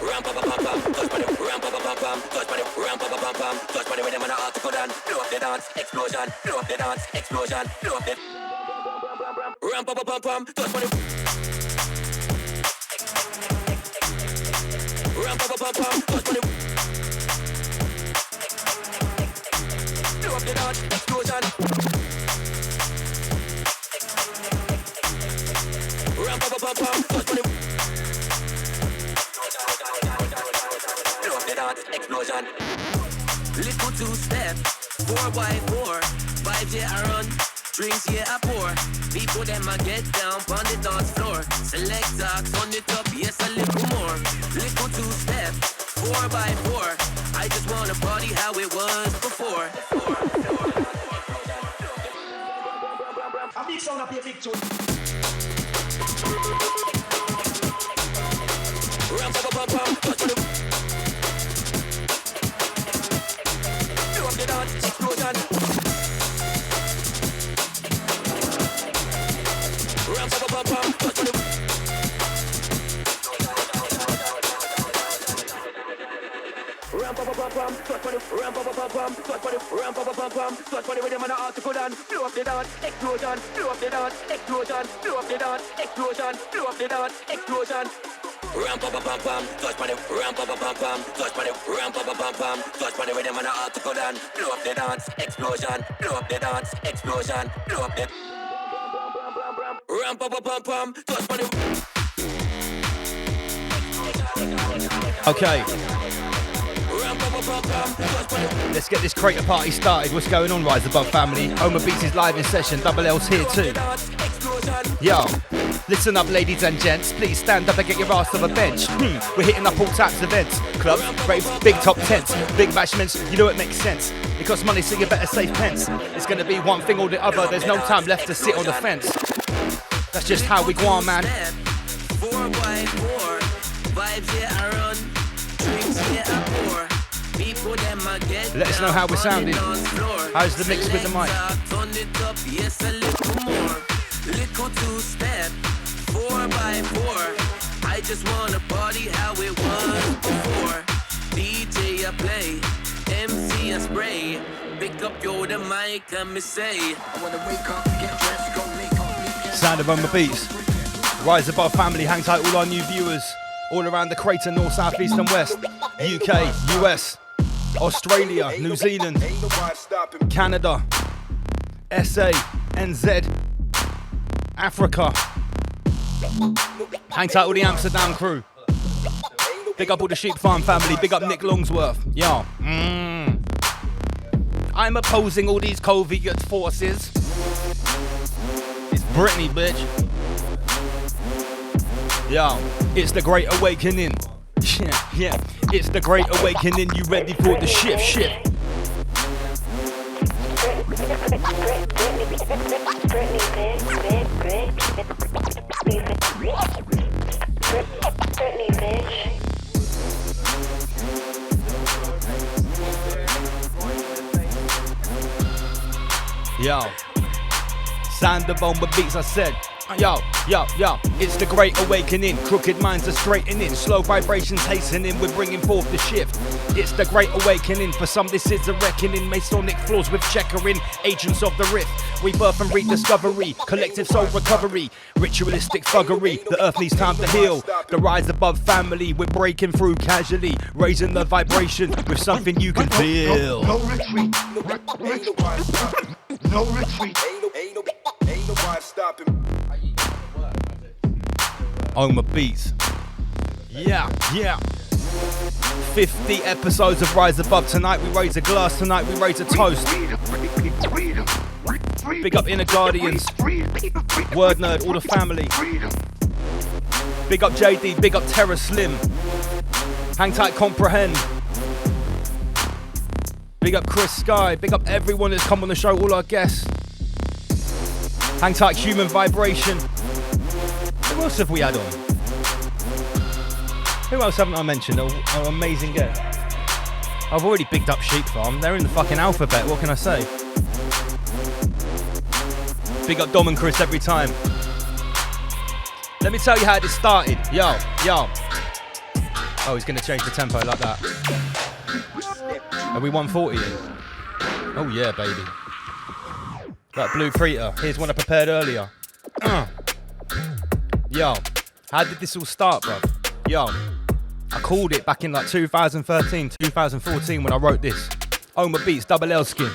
Ramp up a pam pam, touch body, ramp up a pam pam, touch body, ramp up a pam pam, touch body with them and the article done. Blow up the dance, explosion. Blow up the dance, explosion. Blow up the ramp up a pam pam, touch body. Ramp up a pam pam, touch body. Blow up the dance, explosion. Ramp up a pam pam, touch body. Blow up the dance, explosion. Little two-step, 4x4, 5J I run. Drinks, yeah, I pour. People them I get down on the dance floor. Selector, turn it up, yes, a little more. Little two-step, 4x4. I just wanna party how it was before. A big sound up here, big tune. Ram, pam, pam, pam, touch on the... Blow up the dance, explosion. Ram, pam, pam, pam, touch on the... Ram, pam, pam, pam, touch on the... Ram, pam, pam, pam, touch on the... Ram, pam, pam, pam, touch on the rhythm and the article dance. Blow up the dance, explosion. Blow up the dance, explosion. Blow up the dance, explosion. Blow up the dance, explosion. Ram pam pam pam, touch on the ram pam pam pam, touch on the ram pam pam pam, touch on the rhythm and the article dance. Blow up the dance, explosion. Blow up the dance, explosion. Blow up the ram pam pam pam, touch on the. Okay. Let's get this creator party started. What's going on, Rise Above family? Homer Beats is live in session. Double L's here too. Yo, listen up, ladies and gents. Please stand up and get your ass off a bench. We're hitting up all types of events. Clubs, raves, big top tents, big bashments. You know it makes sense. It costs money, so you better save pence. It's gonna be one thing or the other. There's no time left to sit on the fence. That's just how we go on, man. 4x4, vibes yeah I run, drinks yeah I pour. People them I get. Let us know how we're sounding. How's the mix with the mic? Turn it up, yes a little more. Little two-step, 4x4. I just wanna party how it was before. DJ I play, MC I spray. Pick up yo the mic and me say I wanna wake up, get dressed, go make up. Sound of Homer Beats. Rise Above family, hang tight all our new viewers. All around the crater, north, south, east and west. UK, US, Australia, New Zealand, Canada, SA, NZ, Africa. Hang tight all the Amsterdam crew. Big up all the Sheep Farm family. Big up Nick Longsworth. Yo. I'm opposing all these Covet forces. It's Britney, bitch. Yo. It's the Great Awakening. Yeah. It's the Great Awakening. You ready for the shift? Yo, sound of Homer Beats, I said. Yo, it's the Great Awakening. Crooked minds are straightening, slow vibrations hastening. We're bringing forth the shift. It's the Great Awakening. For some, this is a reckoning. Masonic flaws with checkering. Agents of the rift. Rebirth and rediscovery. Collective soul recovery. Ritualistic thuggery. The earth needs time to heal. The Rise Above family. We're breaking through casually. Raising the vibration with something you can feel. No retreat. No retreat. Ain't nobody stopping. Homer Beats. Yeah. 50 episodes of Rise Above. Tonight we raise a glass, tonight we raise a toast. Big up Inner Guardians, Word Nerd, all the family. Big up JD, big up Terra Slim. Hang tight, Comprehend. Big up Chris Sky, big up everyone that's come on the show, all our guests. Hang tight, Human Vibration. Who else have we had on? Who else haven't I mentioned? An amazing guest. I've already bigged up Sheep Farm. They're in the fucking alphabet. What can I say? Big up Dom and Chris every time. Let me tell you how this started. Yo. Oh, he's going to change the tempo like that. Are we 140 in? Oh, yeah, baby. That Blue Preater. Here's one I prepared earlier. Yo, how did this all start, bruv? Yo, I called it back in like 2013, 2014 when I wrote this. Homer Beats, Double L Skin.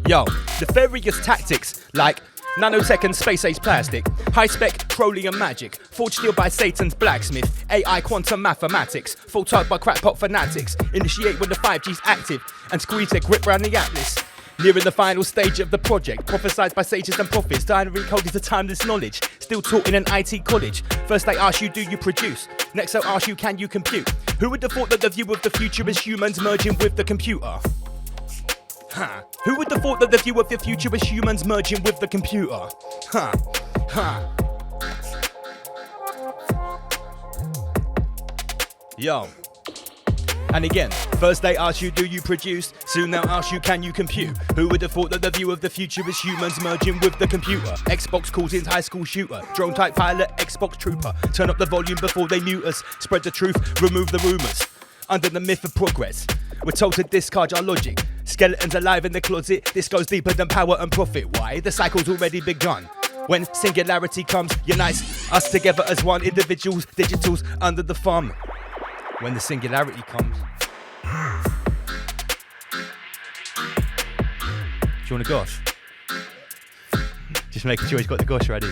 Yo, nefarious tactics like nanotech and space age plastic, high spec petroleum magic, forged steel by Satan's blacksmith, AI quantum mathematics, full type by crackpot fanatics, initiate when the 5G's active and squeeze their grip round the atlas. Nearing the final stage of the project, prophesied by sages and prophets. Dynamic code is the timeless knowledge, still taught in an IT college. First they ask you, do you produce? Next they'll ask you, can you compute? Who would have thought that the view of the future is humans merging with the computer? Huh. Who would have thought that the view of the future is humans merging with the computer? Huh. Huh. Yo. And again, first they ask you, do you produce? Soon they'll ask you, can you compute? Who would have thought that the view of the future is humans merging with the computer? Xbox calls in high school shooter, drone type pilot, Xbox trooper. Turn up the volume before they mute us. Spread the truth, remove the rumours. Under the myth of progress, we're told to discard our logic. Skeletons alive in the closet, this goes deeper than power and profit. Why? The cycle's already begun. When singularity comes, unites us together as one. Individuals, digitals, under the thumb. When the singularity comes. Do you want a gosh? Just making sure he's got the gosh ready.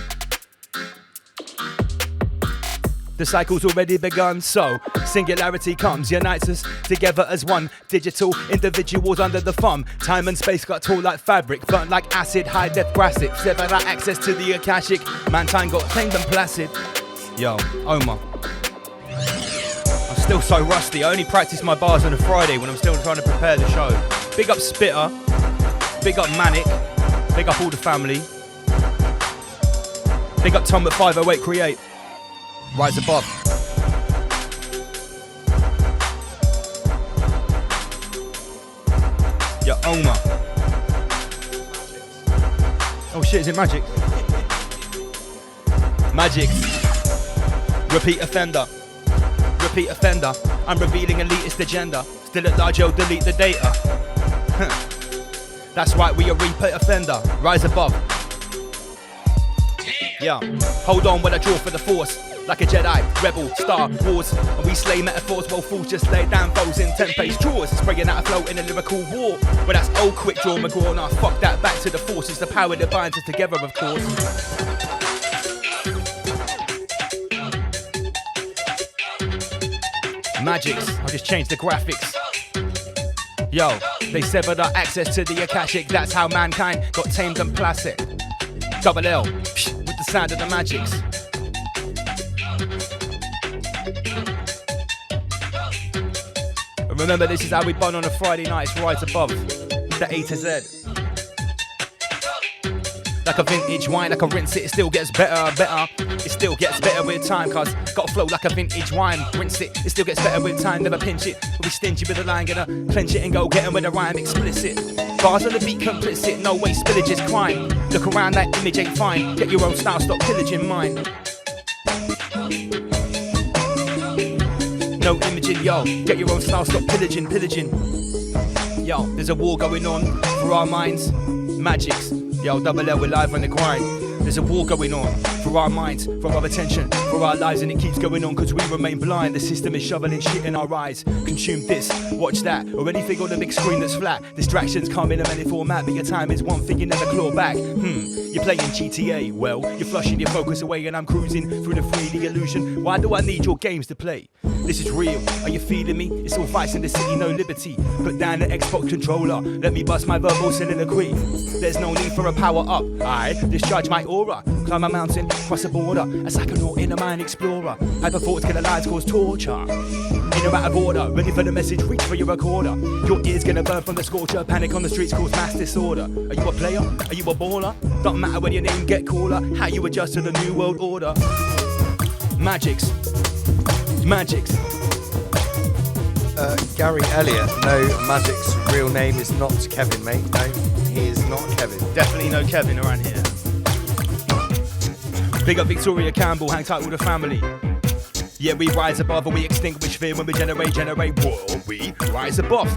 The cycle's already begun, so singularity comes, unites us together as one. Digital individuals under the thumb. Time and space got tall like fabric, burnt like acid, high depth graphic. Sever that access to the Akashic. Mankind got tamed and placid. Yo, Omar. I'm still so rusty. I only practice my bars on a Friday when I'm still trying to prepare the show. Big up Spitter. Big up Manic. Big up all the family. Big up Tom at 508 Create. Rise above. Yo, Oma. Oh shit, is it Magic? Magic. Repeat offender. Repeat offender. I'm revealing elitist agenda. Still at large, yo, delete the data. That's right, we a repeat offender. Rise above. Yeah, hold on when I draw for the force. Like a Jedi, rebel, Star Wars. And we slay metaphors while fools just lay down foes in 10-page drawers. Spraying out a flow in a lyrical war. Well, that's old quick draw McGraw. Nah, fuck that, back to the force. It's the power that binds us together, of course. Magics, I'll just change the graphics. Yo, they severed our access to the Akashic. That's how mankind got tamed and placid. Double L, with the sound of the magics. Remember, this is how we bun on a Friday night. It's Rise Above, the A to Z. Like a vintage wine, like a rinse it still gets better and better. It still gets better with time, cause gotta flow like a vintage wine. Rinse it still gets better with time. Never pinch it, we'll be stingy with a line. Gonna clench it and go get 'em with a rhyme explicit. Bars on the beat complicit, no way spillage is crime. Look around, that image ain't fine. Get your own style, stop pillaging mine. No imaging, yo. Get your own style, stop pillaging. Yo, there's a war going on for our minds. Magics, yo, Double L, we're live on the grind. There's a war going on for our minds, for our attention, for our lives, and it keeps going on because we remain blind. The system is shoveling shit in our eyes. Consume this, watch that, or anything on the big screen that's flat. Distractions come in a many format, but your time is one thing you never claw back. You're playing GTA, well, you're flushing your focus away and I'm cruising through the 3D illusion. Why do I need your games to play? This is real, are you feeling me? It's all fights in the city, no liberty. Put down the Xbox controller, let me bust my verbal soliloquy. There's no need for a power up, I discharge my aura. Climb a mountain, cross a border, a psychonaut in a mind explorer. Hyper thoughts, killer lies cause torture. In or out of order, ready for the message, reach for your recorder. Your ears gonna burn from the scorcher, panic on the streets cause mass disorder. Are you a player? Are you a baller? Don't matter when your name get caller, how you adjust to the new world order. Magics. Gary Elliott, no, Magic's real name is not Kevin, mate. No, he is not Kevin. Definitely no Kevin around here. Big up Victoria Campbell, hang tight with the family. Yeah, we rise above and we extinguish fear when we generate. Whoa, we rise above.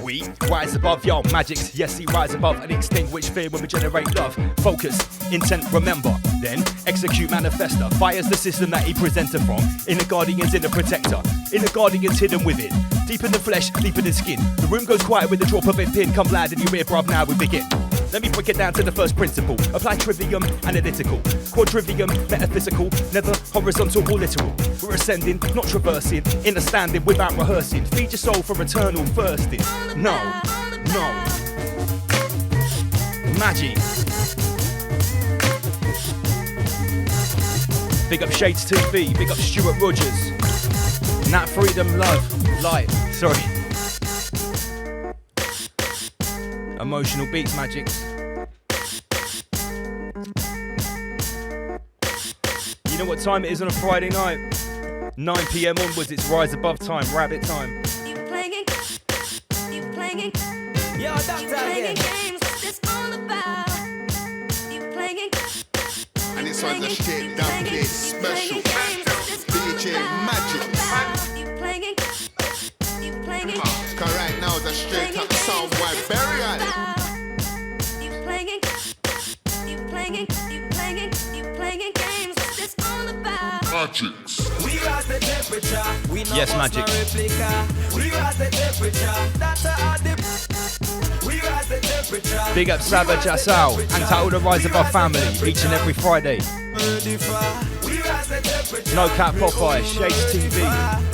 We rise above, yo, Magics, yes, he rise above and extinguish fear when we generate love. Focus, intent, remember, then execute manifesta. Fires the system that he presented from. Inner guardians, inner protector. Inner guardians hidden within. Deep in the flesh, deep in the skin. The room goes quiet with the drop of a pin. Come loud in your ear, bruv, now we begin. Let me break it down to the first principle. Apply trivium, analytical. Quadrivium, metaphysical. Never horizontal or literal. We're ascending, not traversing. Innerstanding without rehearsing. Feed your soul for eternal thirsting. No. Magic. Big up Shades TV, big up Stuart Rogers. Nat Freedom Love, Light, sorry. Emotional Beats Magics. You know what time it is on a Friday night? 9 PM onwards, it's Rise Above time, rabbit time. You playing it? Yo, Doctor again. Games, what's this all about? You playing it? And it's on the shit, dumb kid special. DJ Magic. You playing it? Cause right now the straight up sound white burial. You playing it? Games, what's this all about? Magics. We rise the temperature. We know Yes, Magic. We rise the temperature. That's how we rise the temperature. Big up Savage Asal and to all the Rise Above family each and every Friday. No Cap Popeye, Shades TV.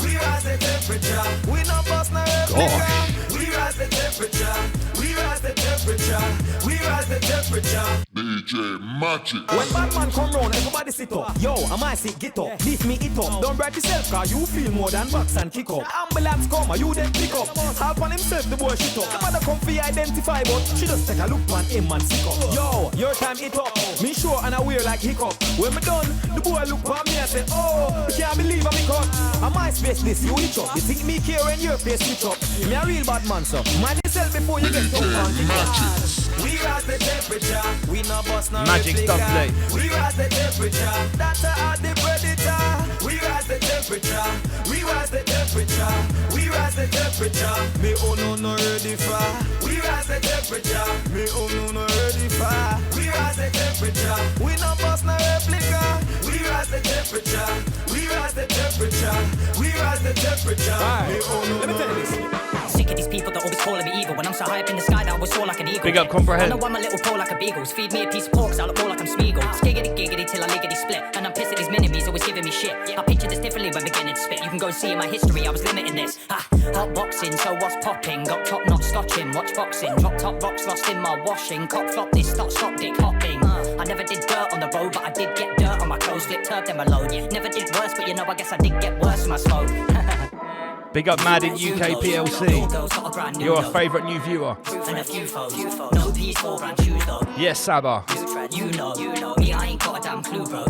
We rise the temperature. We not bust no Gosh. We rise the temperature. We rise the temperature. We rise the temperature. DJ Magic. When Batman come round, everybody sit up. Yo, I might sit, get up. Leave me it up. Don't break yourself, cause you feel more than box and kick up. Ambulance come, you then pick up. Half on himself, the boy shit up. The mother come for you identify, but she just take a look, man, him and sick up. Yo, your time it up. Me sure and I wear like hiccup. When me done, the boy look for me and say, oh, I can't believe I'm cut. I my space this, you itch up. You think me care when your face switch up. Me a real bad man, so mind yourself before you get tough on the We rise the temperature. We not bust no Magic's done play. We rise the temperature. That's how the predator. We rise the temperature. We rise the temperature. We rise the temperature. Me oh no ready for. We rise the temperature. Me oh no ready for. We rise the temperature. We not bust no replica. We rise the temperature. We rise the temperature. We rise the temperature. Me oh no. Let me tell you this. Sick of these people that always calling me evil. When I'm so high up in the sky that I was soar like an eagle. Big up Comprehend. I know I'm a little pro like a beagles. Feed me a piece of pork, so I look more like I'm Smeagol. Skiggity giggity till I liggity split. And I'm pissed at these minimies always giving me shit. I picture this differently when beginning to spit. You can go and see in my history, I was limiting this. Hot boxing, so what's popping? Got top notch scotching, watch boxing. Drop top rocks lost in my washing. Cop flop this, stop dick hopping. I never did dirt on the road, but I did get dirt on my clothes. Flipped turf, then alone. Never did worse, but you know, I guess I did get worse with my smoke. Big up Mad in UK PLC. You're a favourite new viewer. And a few foes. No P4 brand shoes though. Yes, Saba. You know, me, I ain't got a damn clue, bro.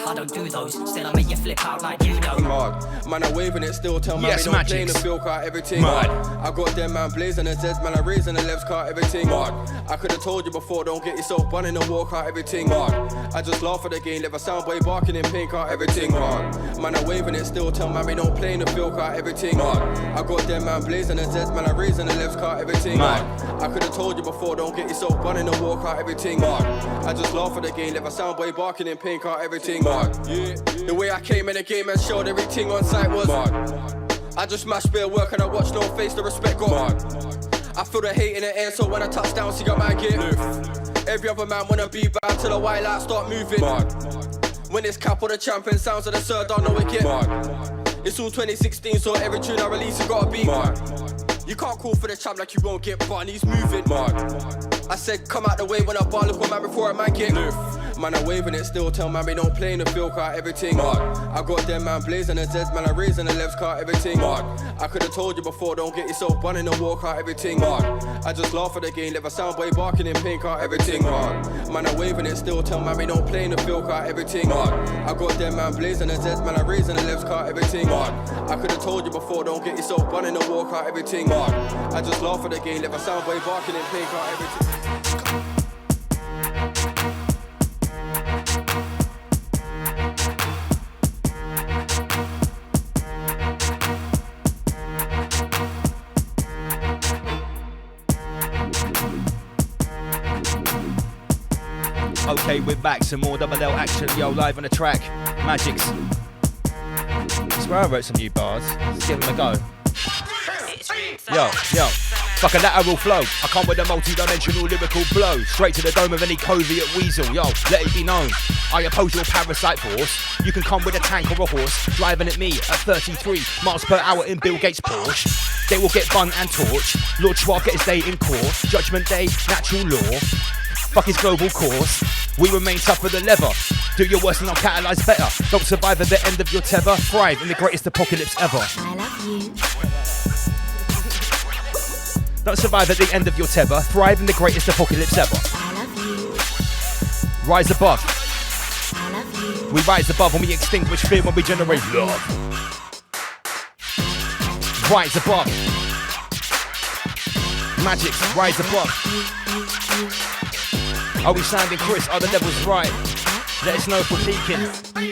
I don't do those, still I make you flip out like you know. Man, I'm waving it still, tell man yes, we don't play the feel car, everything. Mad. I got them man blazing the Zeds, man, I raising the levs car, everything. I could have told you before, don't get yourself bun in the walk car, everything. I just laugh at the game, never sound boy barking in pink car, everything. Man, I'm waving it still, tell man we don't play the feel car, everything. I got them man blazing the Zeds, man, I raising the levs car, everything. I could have told you before, don't get yourself bun in the walk car, everything. I just laugh at the game, never sound boy barking in pink car, everything. Yeah. The way I came in the game and showed everything on sight was I just smashed bare work and I watched no face, the respect got I feel the hate in the air, so when I touch down, see your man get every other man wanna be bad till the white light start moving. When it's cap on the champion, sounds of the sir, don't know it yet. It's all 2016, so every tune I release, you gotta be You can't call for the champ like you won't get bun, he's moving. I said, come out the way when I bar, look on man before a man get Man, I'm waving it still, tell man we don't play in the field car, everything. I got them man blazing the Zeds, man, I raising the levs car, everything. I could have told you before, don't get yourself bun in the walk car, everything. I just laugh at the game, never sound boy barking in pink car, everything. Man, I'm waving it still, tell man we don't play in the field car, everything. I got them man blazing the Zeds, man, I raising the levs car, everything. I could have told you before, don't get yourself bun in the walk car, everything. I just laugh at the game, never sound boy barking in pink car, everything. Okay, we're back. Some more double L action. Yo, live on the track. Magics. I swear I wrote some new bars. Let's give them a go. Yo. Like a lateral flow, I come with a multi-dimensional lyrical blow. Straight to the dome of any Covet weasel, yo, let it be known. I oppose your parasite force. You can come with a tank or a horse, driving at me at 33 miles per hour in Bill Gates' Porsche. They will get bun and torch. Lord Schwab get his day in court. Judgment Day, natural law. Fuck his global course. We remain tough for the leather. Do your worst and I'll catalyse better. Don't survive at the end of your tether. Thrive in the greatest apocalypse ever. I love you. Don't survive at the end of your tether. Thrive in the greatest apocalypse ever. I love you. Rise above. I love you. We rise above when we extinguish fear, when we generate love. Rise above. Magic, rise above. Are we sounding Chris? Are the levels right? Let us know if we're peaking.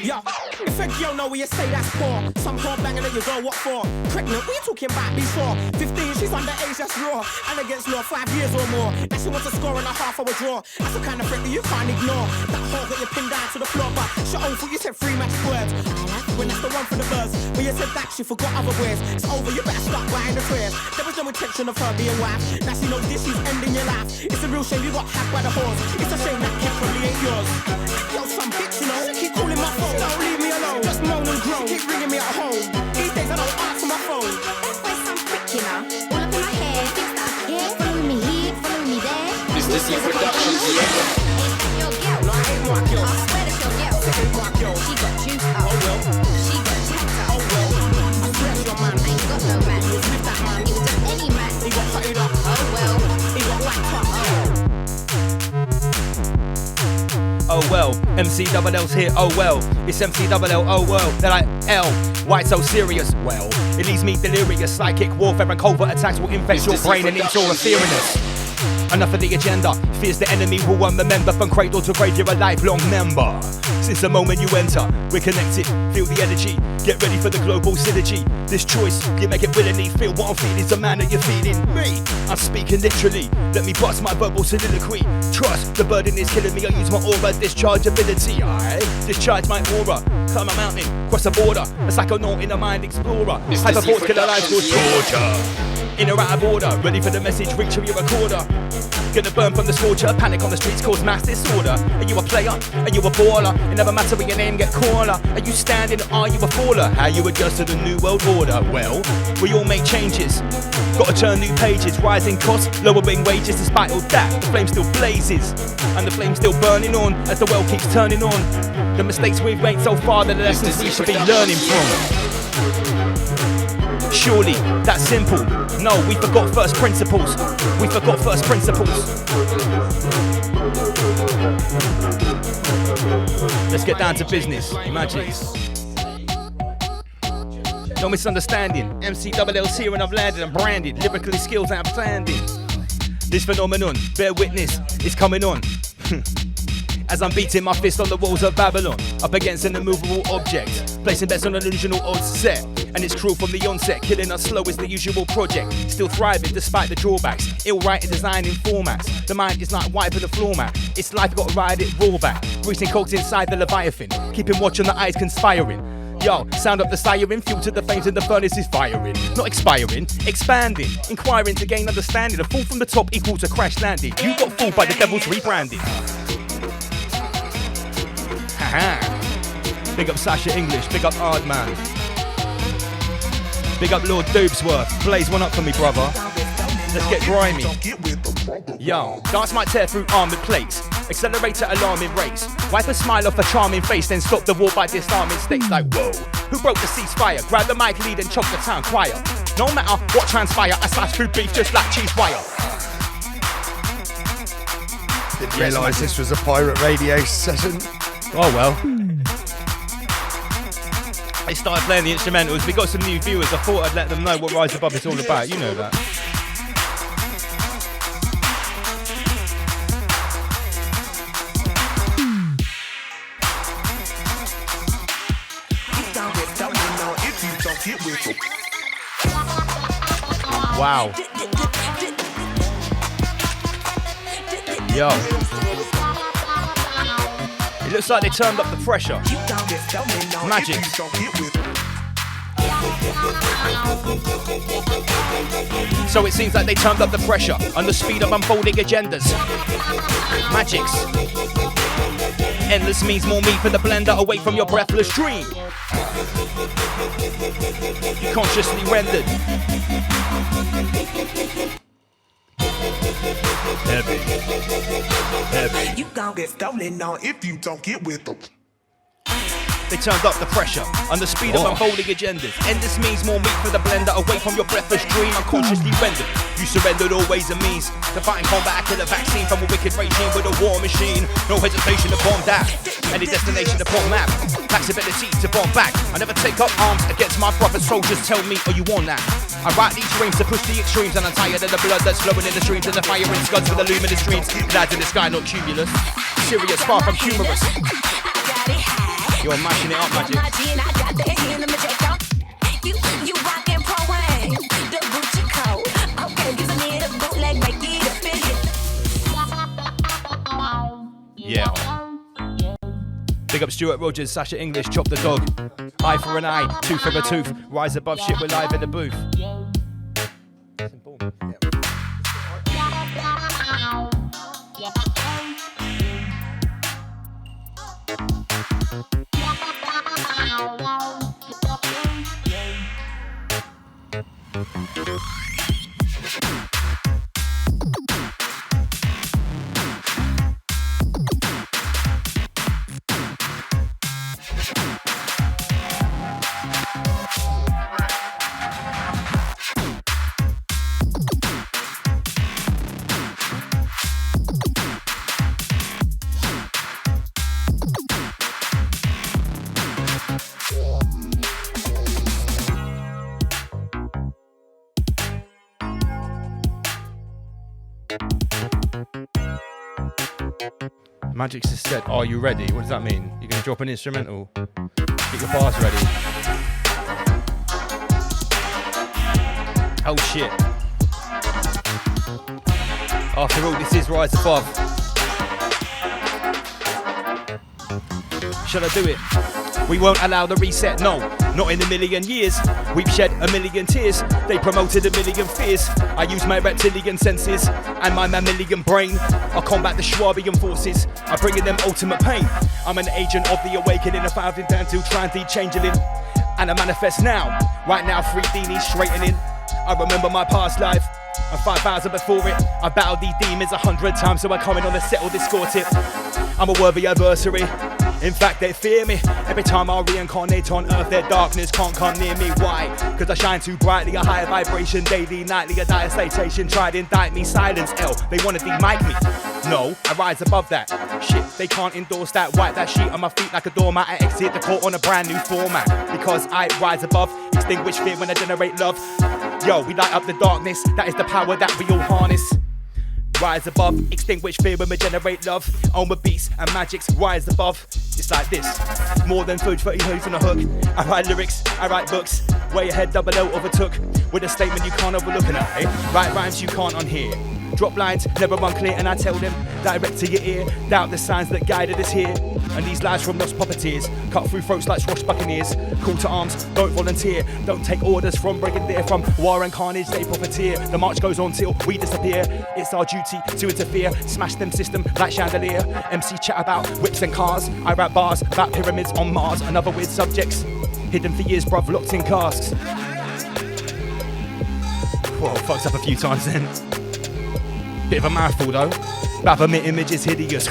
Yo, if a girl know where you say that's for, some girl banging and you go, what for? Pregnant, what you talking about before? 15, she's underage, that's raw. And against law, 5 years or more. Now she wants a score and a half-hour draw. That's the kind of threat that you can't ignore. That whole got you pinned down to the floor, but she own for you said 3 magic words. When that's the one for the buzz. When you said that, she forgot other words. It's over, you better start buying the prayers. There was no intention of her being wife. Now she knows this, she's ending your life. It's a real shame you got hacked by the horse. It's a shame that kid probably ain't yours. Yo, some bitch, you know, she keep calling my phone. Don't leave me alone, just moan and groan. She keep ringing me at home. These days I don't answer my phone. That boy's some prick, you know. All up in my hair, thinks that I care. Follow me here, follow me there. This your production, Ain't your girl. No, I ain't my girl. I swear that's your girl. It ain't my girl. She got juice up. Oh well. She got tapped up. Oh well. I swear it's your man. I ain't got no man. With that man, he was just any man. He got cut it up. Oh well. He got whacked up. Oh well, MC double L's here, oh well. It's MC double L, oh well. They're like, L, why so serious? Well, it leaves me delirious. Psychic warfare and covert attacks will infect your brain and eat your feariness. Enough of the agenda. Fears the enemy will remember. From cradle to grave, you're a lifelong member. Since the moment you enter, we're connected. Feel the energy. Get ready for the global synergy. This choice, you make it willingly. Feel what I'm feeling is the man that you're feeling. Me, I'm speaking literally. Let me bust my verbal soliloquy. Trust, the burden is killing me. I use my aura, discharge ability. I discharge my aura. Climb a mountain, cross a border. A psychonaut in a mind explorer. Hyperforce killer life called torture. In or out of order, ready for the message, reach your recorder. Gonna burn from the scorcher, panic on the streets cause mass disorder. Are you a player? Are you a baller? It never matter when your name get caller. Are you standing? Are you a faller? How you adjust to the new world order? Well, we all make changes. Gotta turn new pages, rising costs, lowering wages. Despite all that, the flame still blazes. And the flame still burning on as the world keeps turning on. The mistakes we've made so far, the lessons we should be learning from. Surely, that's simple. No, we forgot first principles. We forgot first principles. Let's get down to business. Magics. No misunderstanding. MC double L's here and I've landed and branded. Lyrically skills outstanding. This phenomenon, bear witness, is coming on. As I'm beating my fist on the walls of Babylon, up against an immovable object, placing bets on an illusional odds set. And it's cruel from the onset, killing us slow is the usual project. Still thriving despite the drawbacks, ill writing, designing formats. The mind is like wiping the floor mat. It's life, gotta ride it raw back. Greasing cogs inside the Leviathan, keeping watch on the eyes conspiring. Yo, sound up the siren, fuel to the flames and the furnace is firing. Not expiring, expanding, inquiring to gain understanding. A fall from the top equal to crash landing. You got fooled by the devil's rebranding. Haha. Big up Sasha English, big up Ardman. Big up Lord Doobsworth. Blaze one up for me, brother. Let's get grimy. Yo, dance might tear through armoured plates. Accelerator alarming race. Wipe a smile off a charming face, then stop the war by disarming states like whoa. Who broke the ceasefire? Grab the mic lead and choke the town choir. No matter what transpire, I slash through beef just like cheese wire. Didn't realise this was a pirate radio session. Oh well. They started playing the instrumentals. We got some new viewers. I thought I'd let them know what Rise Above is all about. You know that. Wow. Yo. It looks like they turned up the pressure. Magic. So it seems like they turned up the pressure on the speed of unfolding agendas. Magics. Endless means more meat for the blender, away from your breathless dream. You consciously rendered. Heavy. Heavy. You gon' get stolen on if you don't get with them. They turned up the pressure on the speed of unfolding agendas. Endless means more meat for the blender, away from your breathless dream, unconsciously rendered. You surrendered all ways and means to fight in combat, a killer vaccine from a wicked regime with a war machine. No hesitation to bomb that. Any destination upon map. Flexibility to bomb back. I never take up arms against my brother soldiers. Tell me, are you on that? I write these rhymes to push the extremes, and I'm tired of the blood that's flowing in the streams and the fire and scuds for the luminous streams. Lads in the sky, not cumulus. Serious, far from humorous. You're mashing it up, Magic. You rockin' pro wang, the Gucci code. Okay, give me the bootleg, make it official. Yeah. Big up Stuart Rogers, Sasha English, Chop the Dog. Eye for an eye, tooth for a tooth. Rise above shit, we're live in the booth. Magix has said, are you ready? What does that mean? You're going to drop an instrumental? Get your bars ready. Oh shit. After all, this is Rise Above. Shall I do it? We won't allow the reset, no, not in a million years. We've shed a million tears, they promoted a million fears. I use my reptilian senses and my mammalian brain. I combat the Schwabian forces, I bring in them ultimate pain. I'm an agent of the awakening, a founding down to trandy changeling. And I manifest now, right now 3D needs straightening. I remember my past life, and 5,000 before it. I battled these demons 100 times, so I come in on the settle this score tip. I'm a worthy adversary. In fact, they fear me. Every time I reincarnate on earth, their darkness can't come near me. Why? Cause I shine too brightly, a higher vibration, daily, nightly, a dire citation. Try to indict me, silence, L. They wanna de-mic me. No, I rise above that. Shit, they can't endorse that. Wipe that sheet on my feet like a doormat. I exit the court on a brand new format. Because I rise above, extinguish fear when I generate love. Yo, we light up the darkness, that is the power that we all harness. Rise above, extinguish fear when we generate love. Own the beats and magics, rise above. It's like this, more than food, 30 hooves on a hook. I write lyrics, I write books. Way ahead, double L overtook. With a statement you can't overlook, and I write rhymes you can't unhear. Drop lines, never run clear, and I tell them direct to your ear. Doubt the signs that guided us here. And these lies from lost puppeteers cut through throats like swashbuccaneers. Call to arms, don't volunteer. Don't take orders from brigadier. From war and carnage they profiteer. The march goes on till we disappear. It's our duty to interfere. Smash them system like chandelier. MC chat about whips and cars. I rap bars about pyramids on Mars and other weird subjects. Hidden for years, bruv, locked in casks. Whoa, fucked up a few times then. Bit of a mouthful though. Baphomet image is hideous.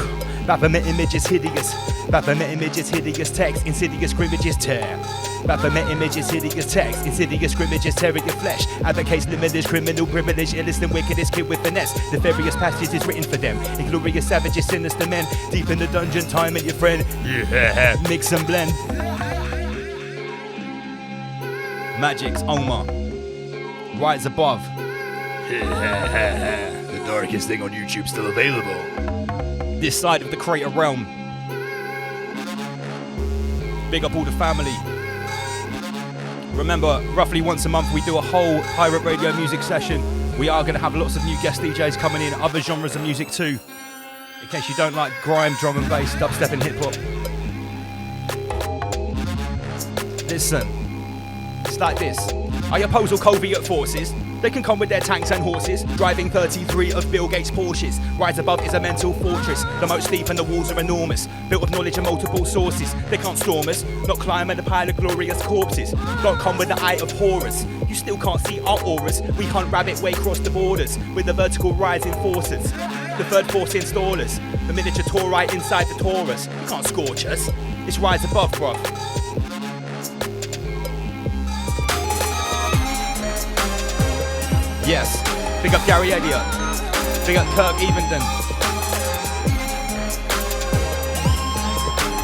Baphomet image is hideous. Baphomet image is hideous text. Insidious scrimmages tear. Baphomet image is hideous text. Insidious scrimmages tearing your flesh. Advocates limitless criminal privilege. Illest and wickedest kid with finesse. Nefarious passages is written for them. Inglorious savages, sinister men. Deep in the dungeon, time and your friend. Yeah, mix and blend. Magic's Omar. Rise above. The darkest thing on YouTube still available. This side of the crater realm. Big up all the family. Remember, roughly once a month we do a whole pirate radio music session. We are going to have lots of new guest DJs coming in, other genres of music too. In case you don't like grime, drum and bass, dubstep and hip hop. Listen. It's like this. I oppose all Covet forces. They can come with their tanks and horses, driving 33 of Bill Gates' Porsches. Rise above is a mental fortress. The moat's deep and the walls are enormous, built of knowledge and multiple sources. They can't storm us, not climb at a pile of glorious corpses. Don't come with the eye of horrors. You still can't see our auras. We hunt rabbit way across the borders with the vertical rising forces. The third force installers, the miniature Taurite inside the Taurus. You can't scorch us. It's rise above, bruv. Yes, big up Gary Elliott, big up Kirk Evenden.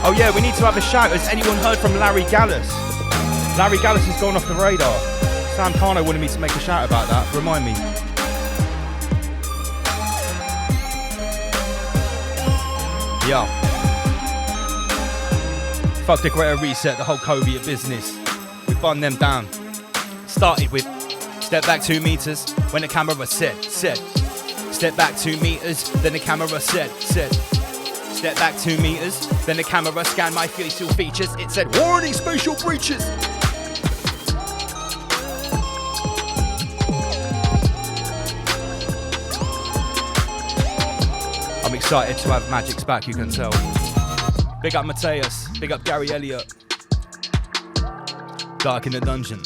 Oh yeah, we need to have a shout. Has anyone heard from Larry Gallus? Larry Gallus has gone off the radar. Sam Carno wanted me to make a shout about that. Remind me. Yeah. Fuck the Greta Reset, the whole Covet business. We bun them down. Started with step back 2 meters when the camera said. Step back 2 meters, then the camera said. Step back 2 meters, then the camera scanned my facial features. It said, warning, spatial breaches. I'm excited to have Magic's back, you can tell. Big up Mateus, big up Gary Elliott. Dark in the dungeon,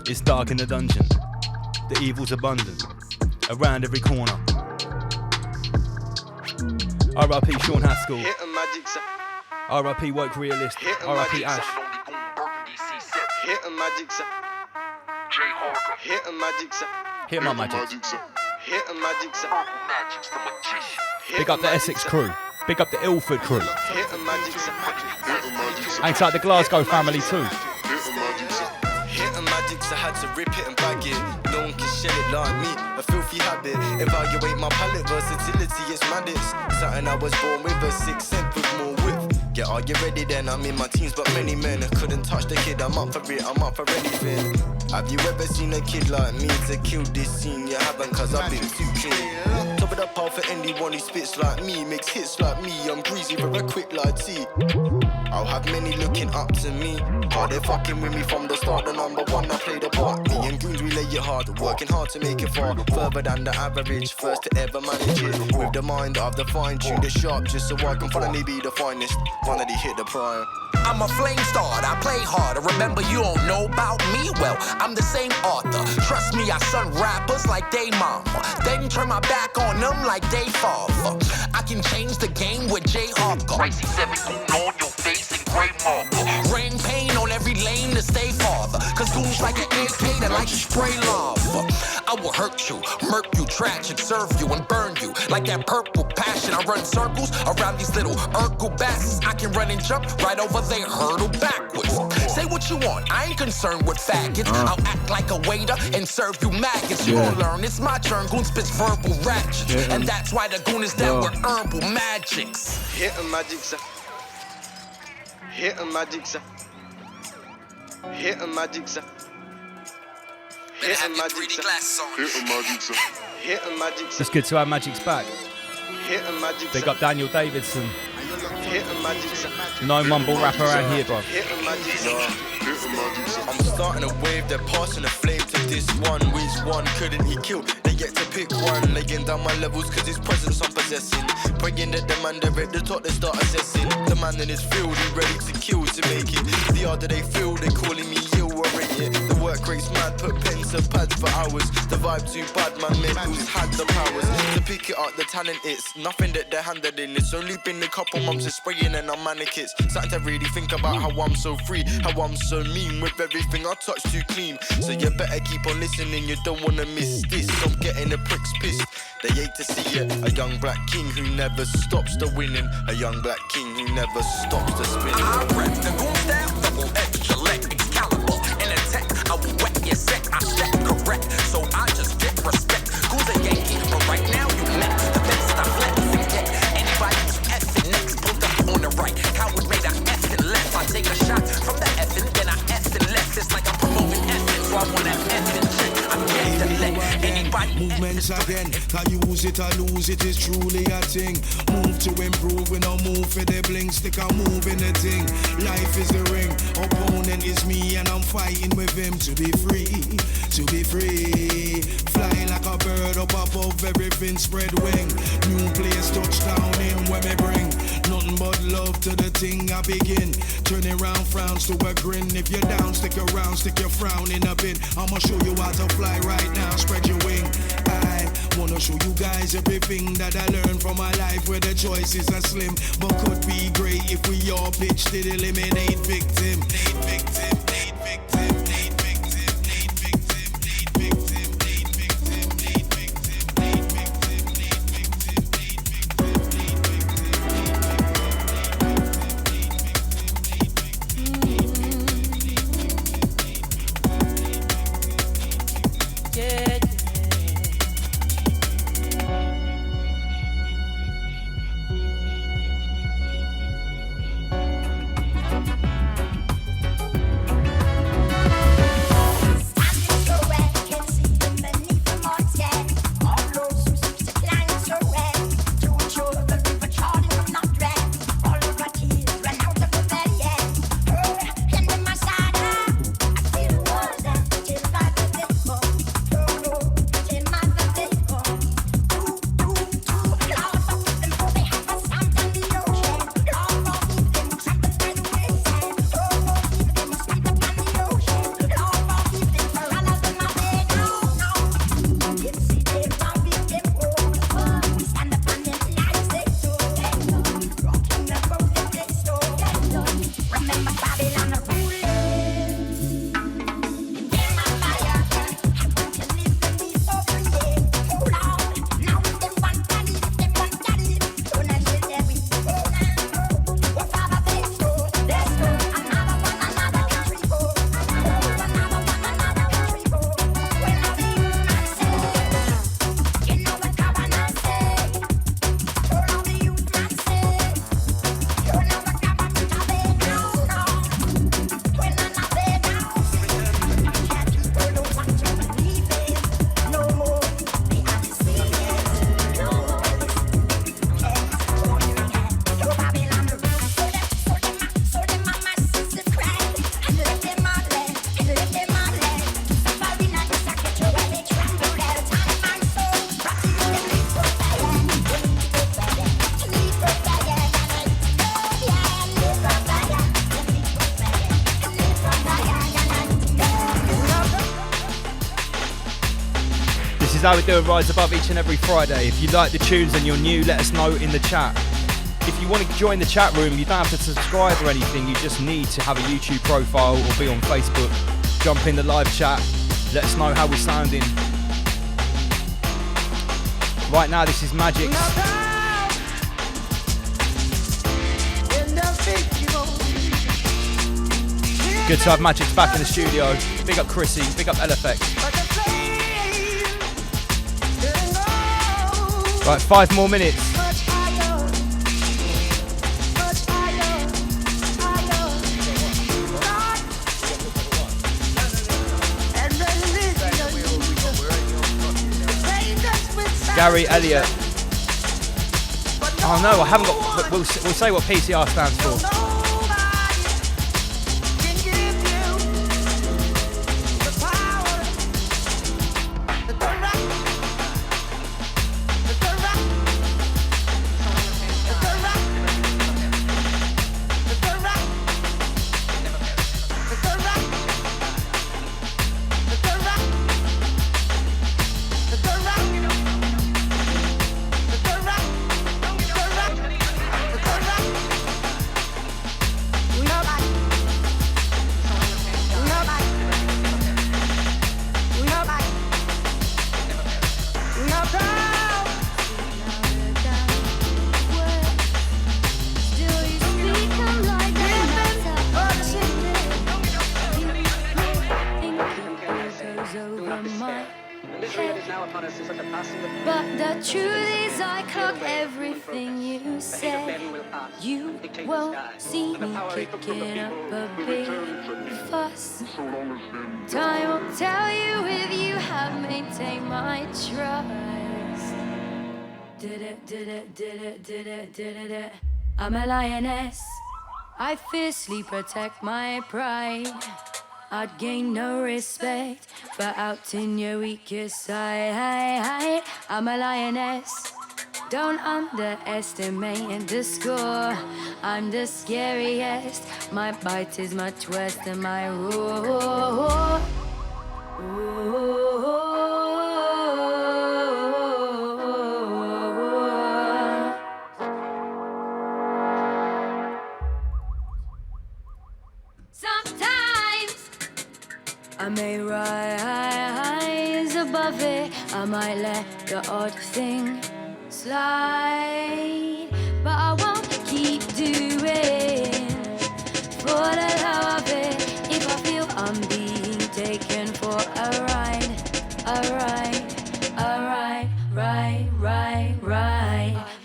it's dark in the dungeon. The evil's abundant, around every corner. R.I.P. Sean Haskell. R.I.P. Woke Realist. R.I.P. Ash. Hit my magic. Big up the Essex crew. Big up the Ilford crew. Ain't like the Glasgow family too. I had to rip it and bag it. No one can shell it like me, a filthy habit. Evaluate my palette, versatility, it's madness. Something I was born with, a sixth sense with more width. Yeah, are you ready then? I'm in my teens, but many men couldn't touch the kid. I'm up for it, I'm up for anything. Have you ever seen a kid like me to kill this scene? You haven't, cause I've been too clean. Top of the pile for anyone who spits like me, makes hits like me. I'm greasy with a quick like tea. I'll have many looking up to me. Are they fucking with me from the start? The number one, I play the part. Me and Goons, we lay it hard, working hard to make it far. Further than the average, first to ever manage it. With the mind of the fine tune, the sharp, just so I can finally be the finest. Finally hit the prime. I'm a flame star, I play hard. Remember, you don't know about me? Well, I'm the same author. Trust me, I son rappers like they mama. Then turn my back on them like they father. I can change the game with J Harker. Ricey 7 on your face and gray marker. Rain pain on every lane to stay farther. Cause goons like an AK that like to spray lava. I will hurt you, murk you, tragic, serve you and burn you. Like that purple passion, I run circles around these little Urkel bastards. I can run and jump right over they hurdle backwards. Say what you want, I ain't concerned with faggots. I'll act like a waiter and serve you maggots. You gon' learn, it's my turn, goon spits verbal ratchets. And that's why the goon is down with herbal magics. Hit a magic, sir. Hit a magic, sir. Hit a magic, sir. Hit a magic, sir. Hit a magic, sir. Hit a magic, sir. It's good to have Magic's back. Hit a magic, Big up Daniel Davidson. Hit a magic, sir. No mumble rapper around here, bro. Hit a magic, sir. I'm starting a wave, they're passing a flame to this one. Which one couldn't he kill? They get to pick one. Laying down my levels cause his presence I'm possessing. Praying that the man they're at the top they start assessing. The man in his field, he ready to kill to make it. The harder they feel, they calling me ill or it. The work rate's mad, put pens to pads for hours. The vibe too bad, man, mentals had the powers. To pick it up, the talent, it's nothing that they're handed in. It's only been a couple months of spraying and I'm manic. It's something to really think about how I'm so free, how I'm so mean with everything I touch too clean. So you better keep on listening, you don't wanna miss this. I'm getting the pricks pissed, they hate to see it. A young black king who never stops the winning. A young black king who never stops the spinning. I rap the goon style, double extra leg, Excalibur, in attack. I will wet your set, I step correct, so I just get respect. Who's a Yankee? But right now you met the best I flex and get. Anybody who's effing next, pulled up on the right. Coward made a effing left. I take a shot from the effing, then I effing left. It's like I'm promoting effing, so I want that effing check. I get to let anybody effing once again. Can use it or lose it is truly a thing. Move to improve, we no move for the bling. Stick a move in the thing. Life is the ring. Opponent is me and I'm fighting with him to be free. To be free. Flying like a bird up above everything, spread wing. New place touchdown in when me bring. Nothing but love to the thing I begin. Turning round frowns to a grin. If you're down, stick around, stick your frown in a bin. I'ma show you how to fly right now, spread your wing. I wanna show you guys everything that I learned from my life where the choices are slim. But could be great if we all pitched it, eliminate victim. How we're doing Rise Above each and every Friday. If you like the tunes and you're new, let us know in the chat. If you want to join the chat room, you don't have to subscribe or anything. You just need to have a YouTube profile or be on Facebook. Jump in the live chat. Let us know how we're sounding. Right now, this is Magic. Good to have Magic's back in the studio. Big up Chrissy, big up LFX. Right, 5 more minutes. Gary Elliott. Oh no, I haven't got. We'll say what PCR stands for. But the truth is I clock everything you say. You won't see me kicking up a big fuss. Time will tell you if you have maintained my trust. Did it. I'm a lioness. I fiercely protect my pride. I'd gain no respect for outing your weakest side. I'm a lioness. Don't underestimate the score. I'm the scariest. My bite is much worse than my roar. Sometimes I may rise above it. I might let the odd thing slide, but I won't keep doing for the love of it. If I feel I'm being taken for a ride.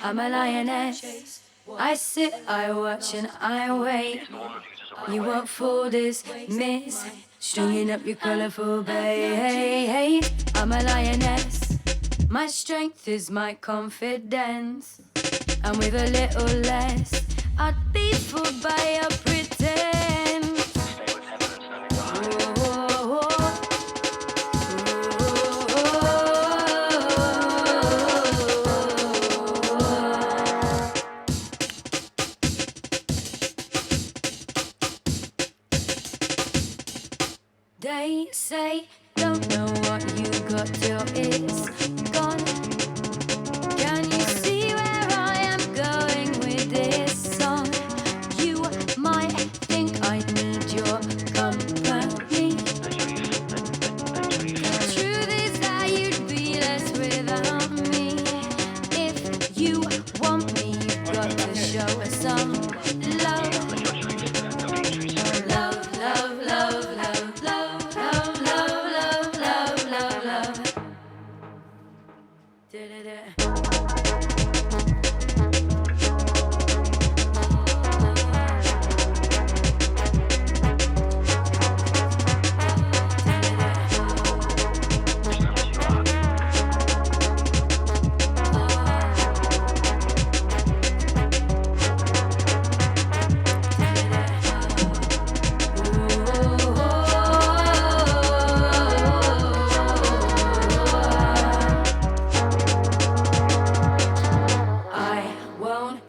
I'm a lioness. I sit, I watch, and I wait. You won't fool this miss, stringing up your colourful bait. I'm a lioness. My strength is my confidence, and with a little less, I'd be fooled by your pretense. They say, don't know what you got till it's gone. Can you see where I am going with this song? You might think I need your company. The truth is that you'd be less without me. If you want me, you've got to show us some love.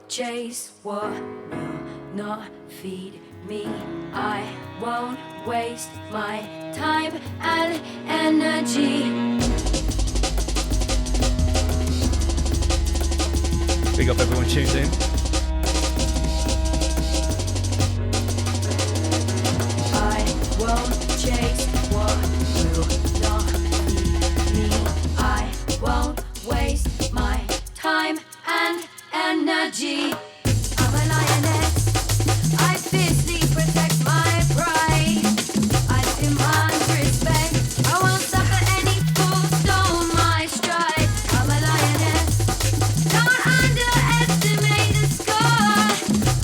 Chase what will not feed me. I won't waste my time and energy. Big up everyone tuned in. I won't chase what will not feed me. I won't waste my time and energy. I'm a lioness. I fiercely protect my pride. I demand respect. I won't suffer any fool stole my stride. I'm a lioness. Don't underestimate the score.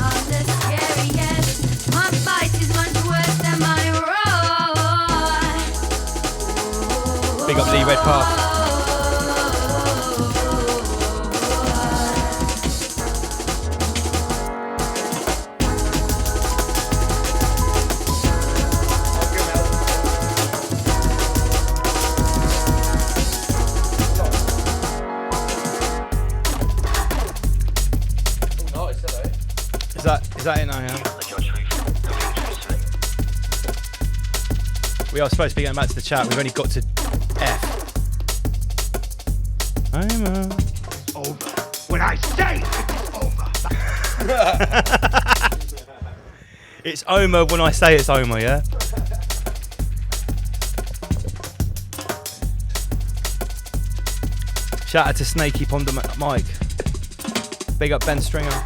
I'm the scariest. My bite is much worse than my roar. Big up Lee Redpath. Is that it now, yeah? We are supposed to be getting back to the chat. We've only got to F. I'm over. When I say it's over. It's Omer when I say it's Omer, yeah? Shout out to Snakey Ponder Mike. Big up Ben Stringer.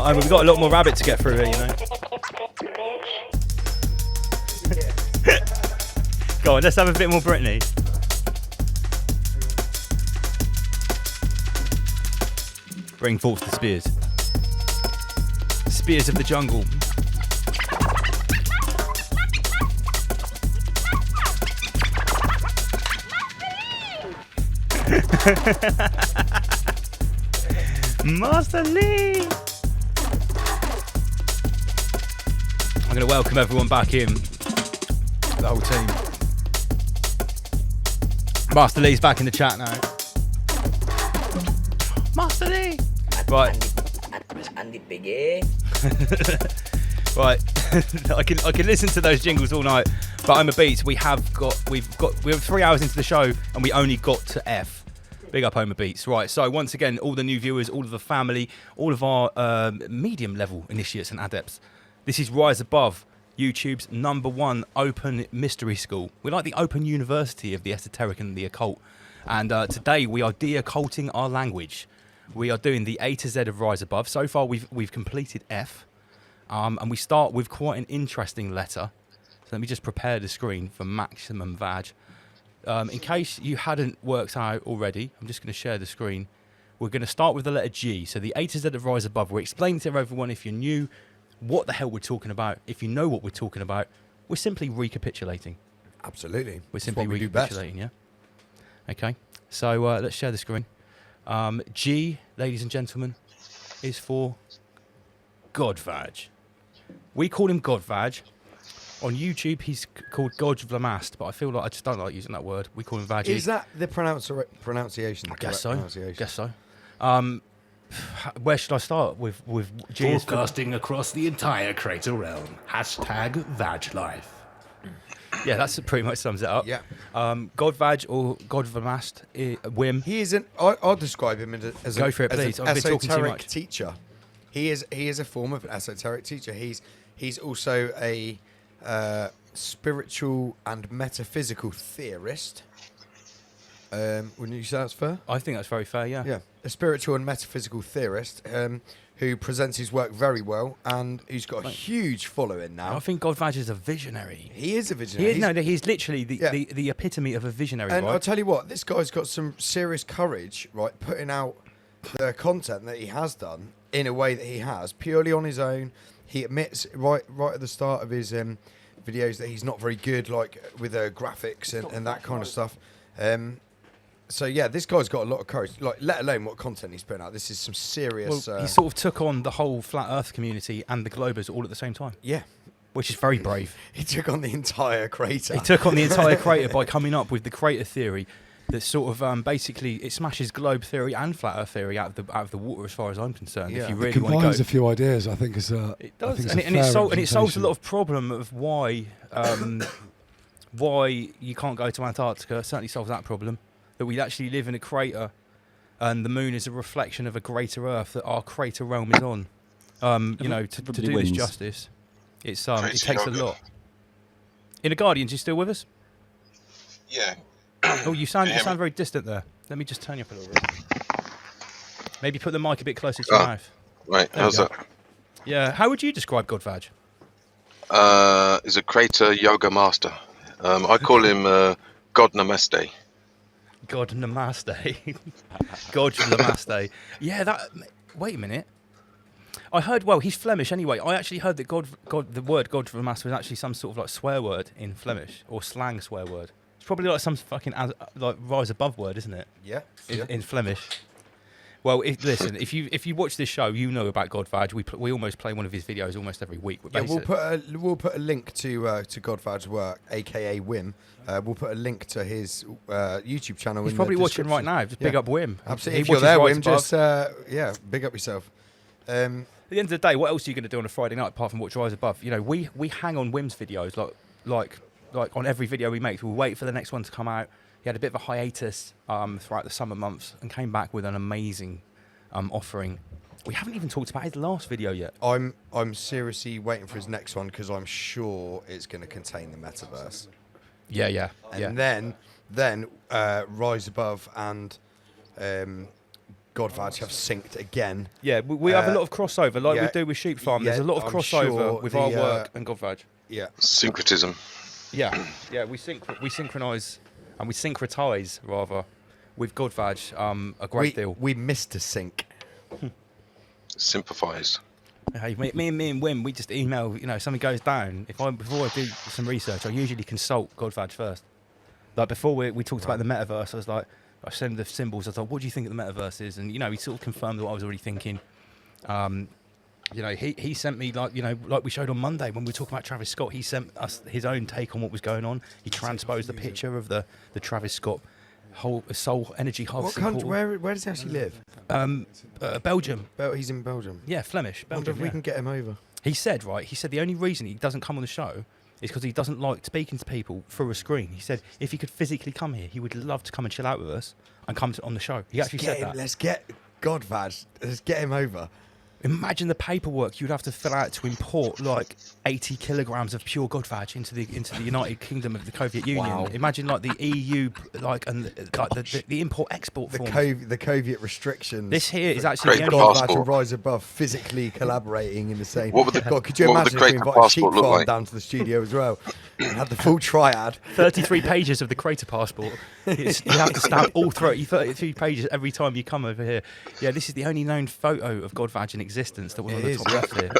We've got a lot more rabbit to get through here, you know. Go on, let's have a bit more Britney. Bring forth the spears. Spears of the jungle. Master Lee! I'm going to welcome everyone back in. The whole team. Master Lee's back in the chat now. Master Lee! Right. Right. I can listen to those jingles all night. But I'm a Beats. We're 3 hours into the show and we only got to F. Big up Homer Beats. Right, so once again, all the new viewers, all of the family, all of our medium level initiates and adepts. This is Rise Above, YouTube's #1 open mystery school. We're like the open university of the esoteric and the occult. And today we are de-occulting our language. We are doing the A to Z of Rise Above. So far we've completed F. And we start with quite an interesting letter. So let me just prepare the screen for maximum vag. In case you hadn't worked out already, I'm just going to share the screen. We're going to start with the letter G. So the A to Z of Rise Above. We're explaining to everyone, if you're new, what the hell we're talking about. If you know what we're talking about, we're simply recapitulating. Absolutely. We're simply recapitulating, yeah? Okay. So let's share the screen. G, ladies and gentlemen, is for Godvag. We call him Godvag. On YouTube, he's called Godvlamast, but I feel like I just don't like using that word. We call him Vaggie. Is that the pronunciation? I guess so. Guess so. Where should I start with G? Forecasting across the entire crater realm. #VagLife. Yeah, that's pretty much sums it up. Yeah. Godvag or Godvlamast, Wim. He is I'll describe him as Go for it, please. an I've been talking too much. esoteric teacher. He is a form of an esoteric teacher. He's also a spiritual and metaphysical theorist. Wouldn't you say that's fair? I think that's very fair, yeah. Yeah, a spiritual and metaphysical theorist who presents his work very well and who's got a huge following now. I think Godvag is a visionary. He is a visionary. He's literally the epitome of a visionary, And right? I'll tell you what, this guy's got some serious courage, right, putting out the content that he has done in a way that he has, purely on his own. He admits right at the start of his videos that he's not very good, like with graphics and that kind of stuff. So yeah, this guy's got a lot of courage. Like, let alone what content he's putting out. This is some serious. Well, he sort of took on the whole flat Earth community and the Globers all at the same time. Yeah, which is very brave. He took on the entire crater. He took on the entire crater by coming up with the crater theory. That sort of basically it smashes globe theory and flat Earth theory out of the water, as far as I'm concerned. Yeah. If you really It want to go, combines a few ideas. I think it's a. It does, I think and it solves a lot of problem of why you can't go to Antarctica. It certainly solves that problem. That we actually live in a crater, and the moon is a reflection of a greater Earth that our crater realm is on. You know, to do this justice, it takes a lot. In the Guardians, you still with us? Yeah. Oh, you sound very distant there. Let me just turn you up a little bit. Maybe put the mic a bit closer to your mouth. Right, how's that? Yeah, how would you describe Godvag? He's a crater yoga master. I call him God Namaste. God Namaste. God Namaste. Yeah, wait a minute. I heard, well, he's Flemish anyway. I actually heard that the word God Namaste was actually some sort of like swear word in Flemish, or slang swear word. It's probably like some fucking like rise above word, isn't it? Yeah. In Flemish. Well, listen, if you watch this show, you know about Godvag. We almost play one of his videos almost every week. Yeah, we'll put a link to Godvag's work, aka Wim. We'll put a link to his YouTube channel. He's probably watching right now. Just big up Wim. Absolutely. If you're there, Wim, just big up yourself. At the end of the day, what else are you going to do on a Friday night apart from watch Rise Above? You know, we hang on Wim's videos like on every video we make. We'll wait for the next one to come out. He had a bit of a hiatus throughout the summer months and came back with an amazing offering. We haven't even talked about his last video yet. I'm seriously waiting for his next one because I'm sure it's going to contain the metaverse. Yeah. And then Rise Above and Godvag have synced again. Yeah, we have a lot of crossover, like we do with Sheep Farm. There's a lot of crossover with our work and Godvag. Yeah. Syncretism. Yeah, we synchronise and we syncretise rather with Godvaj a great deal. We missed a sync. Sympathised. Hey, me and Wim, we just email. Something goes down. Before I do some research, I usually consult Godvaj first. Like before we talked about the metaverse, I was like, I sent him the symbols. I thought, what do you think of the metaverse is? And he sort of confirmed what I was already thinking. He sent me like we showed on Monday when we were talking about Travis Scott. He sent us his own take on what was going on. He transposed the picture of the Travis Scott whole soul energy hub. What country? Where does he actually live? Belgium. He's in Belgium. Yeah, Flemish. I wonder Belgium. if we can get him over. He said the only reason he doesn't come on the show is because he doesn't like speaking to people through a screen. He said if he could physically come here, he would love to come and chill out with us and come on the show. He actually said that. Let's get Godvaj. Let's get him over. Imagine the paperwork you'd have to fill out to import like 80 kilograms of pure Godvaj into the United Kingdom of the Covet Union. Wow. Imagine like the EU the import-export forms. The Covet restrictions. This here is actually Great the only Godvaj and Rise Above physically collaborating in the same. What would the- God, could you what would imagine the if we Greater invited Sheep Passport look Farm like? down to the studio as well and had the full triad? 33 pages of the Crater Passport. You have to stamp all 33 pages every time you come over here. Yeah, this is the only known photo of Godvaj in existence that we're on the top left here.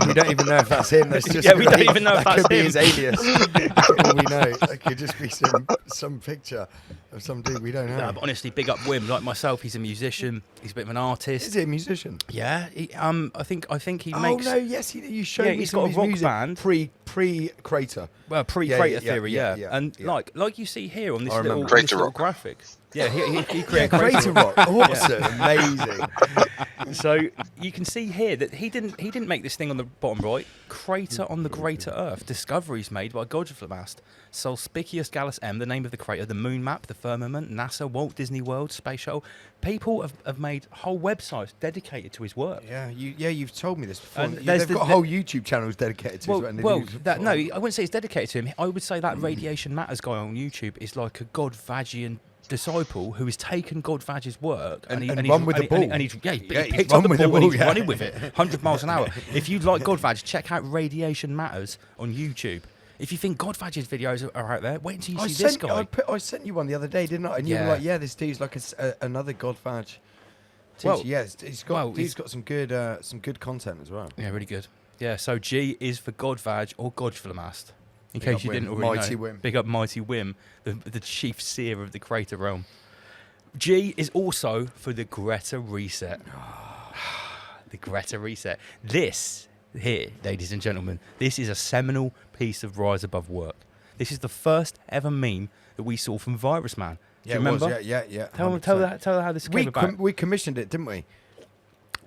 We don't even know if that's him. That's just we don't even know if that's could be him. his alias. For all we know, that could just be some picture of some dude we don't know. No, but honestly, big up Wim. Like myself, he's a musician. He's a bit of an artist. Is he a musician? Yeah. I think he Oh makes. no! Yes, you showed me he's some got of a his rock music band. Pre-Crater. Well, pre-Crater theory, yeah. And like you see here on this I little, remember. this Crater little rock. graphic. Yeah, he created Crater rock. Awesome, amazing. So you can see here that he didn't make this thing on the bottom right. Crater on the Greater Earth. Discoveries made by Godflamast. Solspicius Gallus M, the name of the crater, the moon map, the firmament, NASA, Walt Disney World, Space Shuttle. People have made whole websites dedicated to his work. Yeah, you've told me this before. And They've got whole YouTube channels dedicated to his work. No, I wouldn't say it's dedicated to him. I would say that Radiation Matters guy on YouTube is like a Godvagian disciple who has taken Godvaj's work and he's run with the ball. He's picked run up the with the ball and ball, he's yeah. running with it 100 miles an hour. If you like Godvaj, check out Radiation Matters on YouTube. If you think Godvaj's videos are out there, wait until you see this guy. I sent you one the other day, didn't I? And you were like, "Yeah, this dude's like another Godvaj." Well, yes, he's got some good content as well. Yeah, really good. Yeah, so G is for Godvaj or Godflamast. In Big case up you Wim. didn't already Mighty know. Wim. Big up Mighty Wim, the chief seer of the Crater Realm. G is also for the Greta Reset. The Greta Reset. This here, ladies and gentlemen, this is a seminal piece of Rise Above work. This is the first ever meme that we saw from Virus Man. Do you remember? Yeah. Tell her how this came about. We commissioned it, didn't we?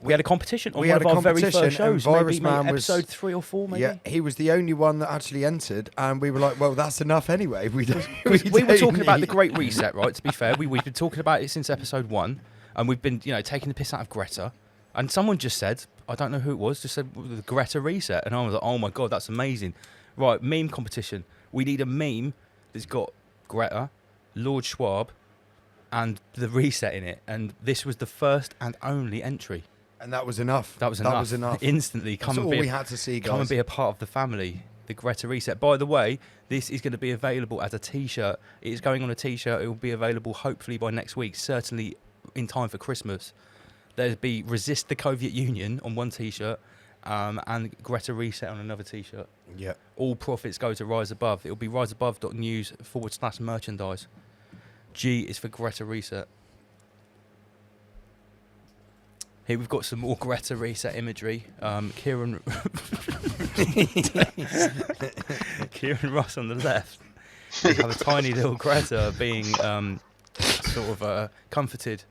We had a competition on We one had of a our very competition first shows, and Virus maybe Man was- episode 3 or 4, maybe. Yeah, he was the only one that actually entered, and we were like, "Well, that's enough anyway." We We were talking about the need- Great Reset, right? To be fair, we've been talking about it since episode 1, and we've been, taking the piss out of Greta. And someone just said, I don't know who it was, just said the Greta Reset, and I was like, oh my god, that's amazing. Right, meme competition. We need a meme that's got Greta, Lord Schwab, and the Reset in it, and this was the first and only entry. And that was enough. That was enough. Instantly, That's all we had to see, Come and guys. be a part of the family. The Greta Reset. By the way, this is going to be available as a T-shirt. It is going on a T-shirt. It will be available hopefully by next week. Certainly in time for Christmas. There'll be Resist the Covet Union on one T-shirt, and Greta Reset on another T-shirt. Yeah. All profits go to Rise Above. It'll be riseabove.news/merchandise. G is for Greta Reset. Here we've got some more Greta Reset imagery. Kieran Ross on the left. We have a tiny little Greta being comforted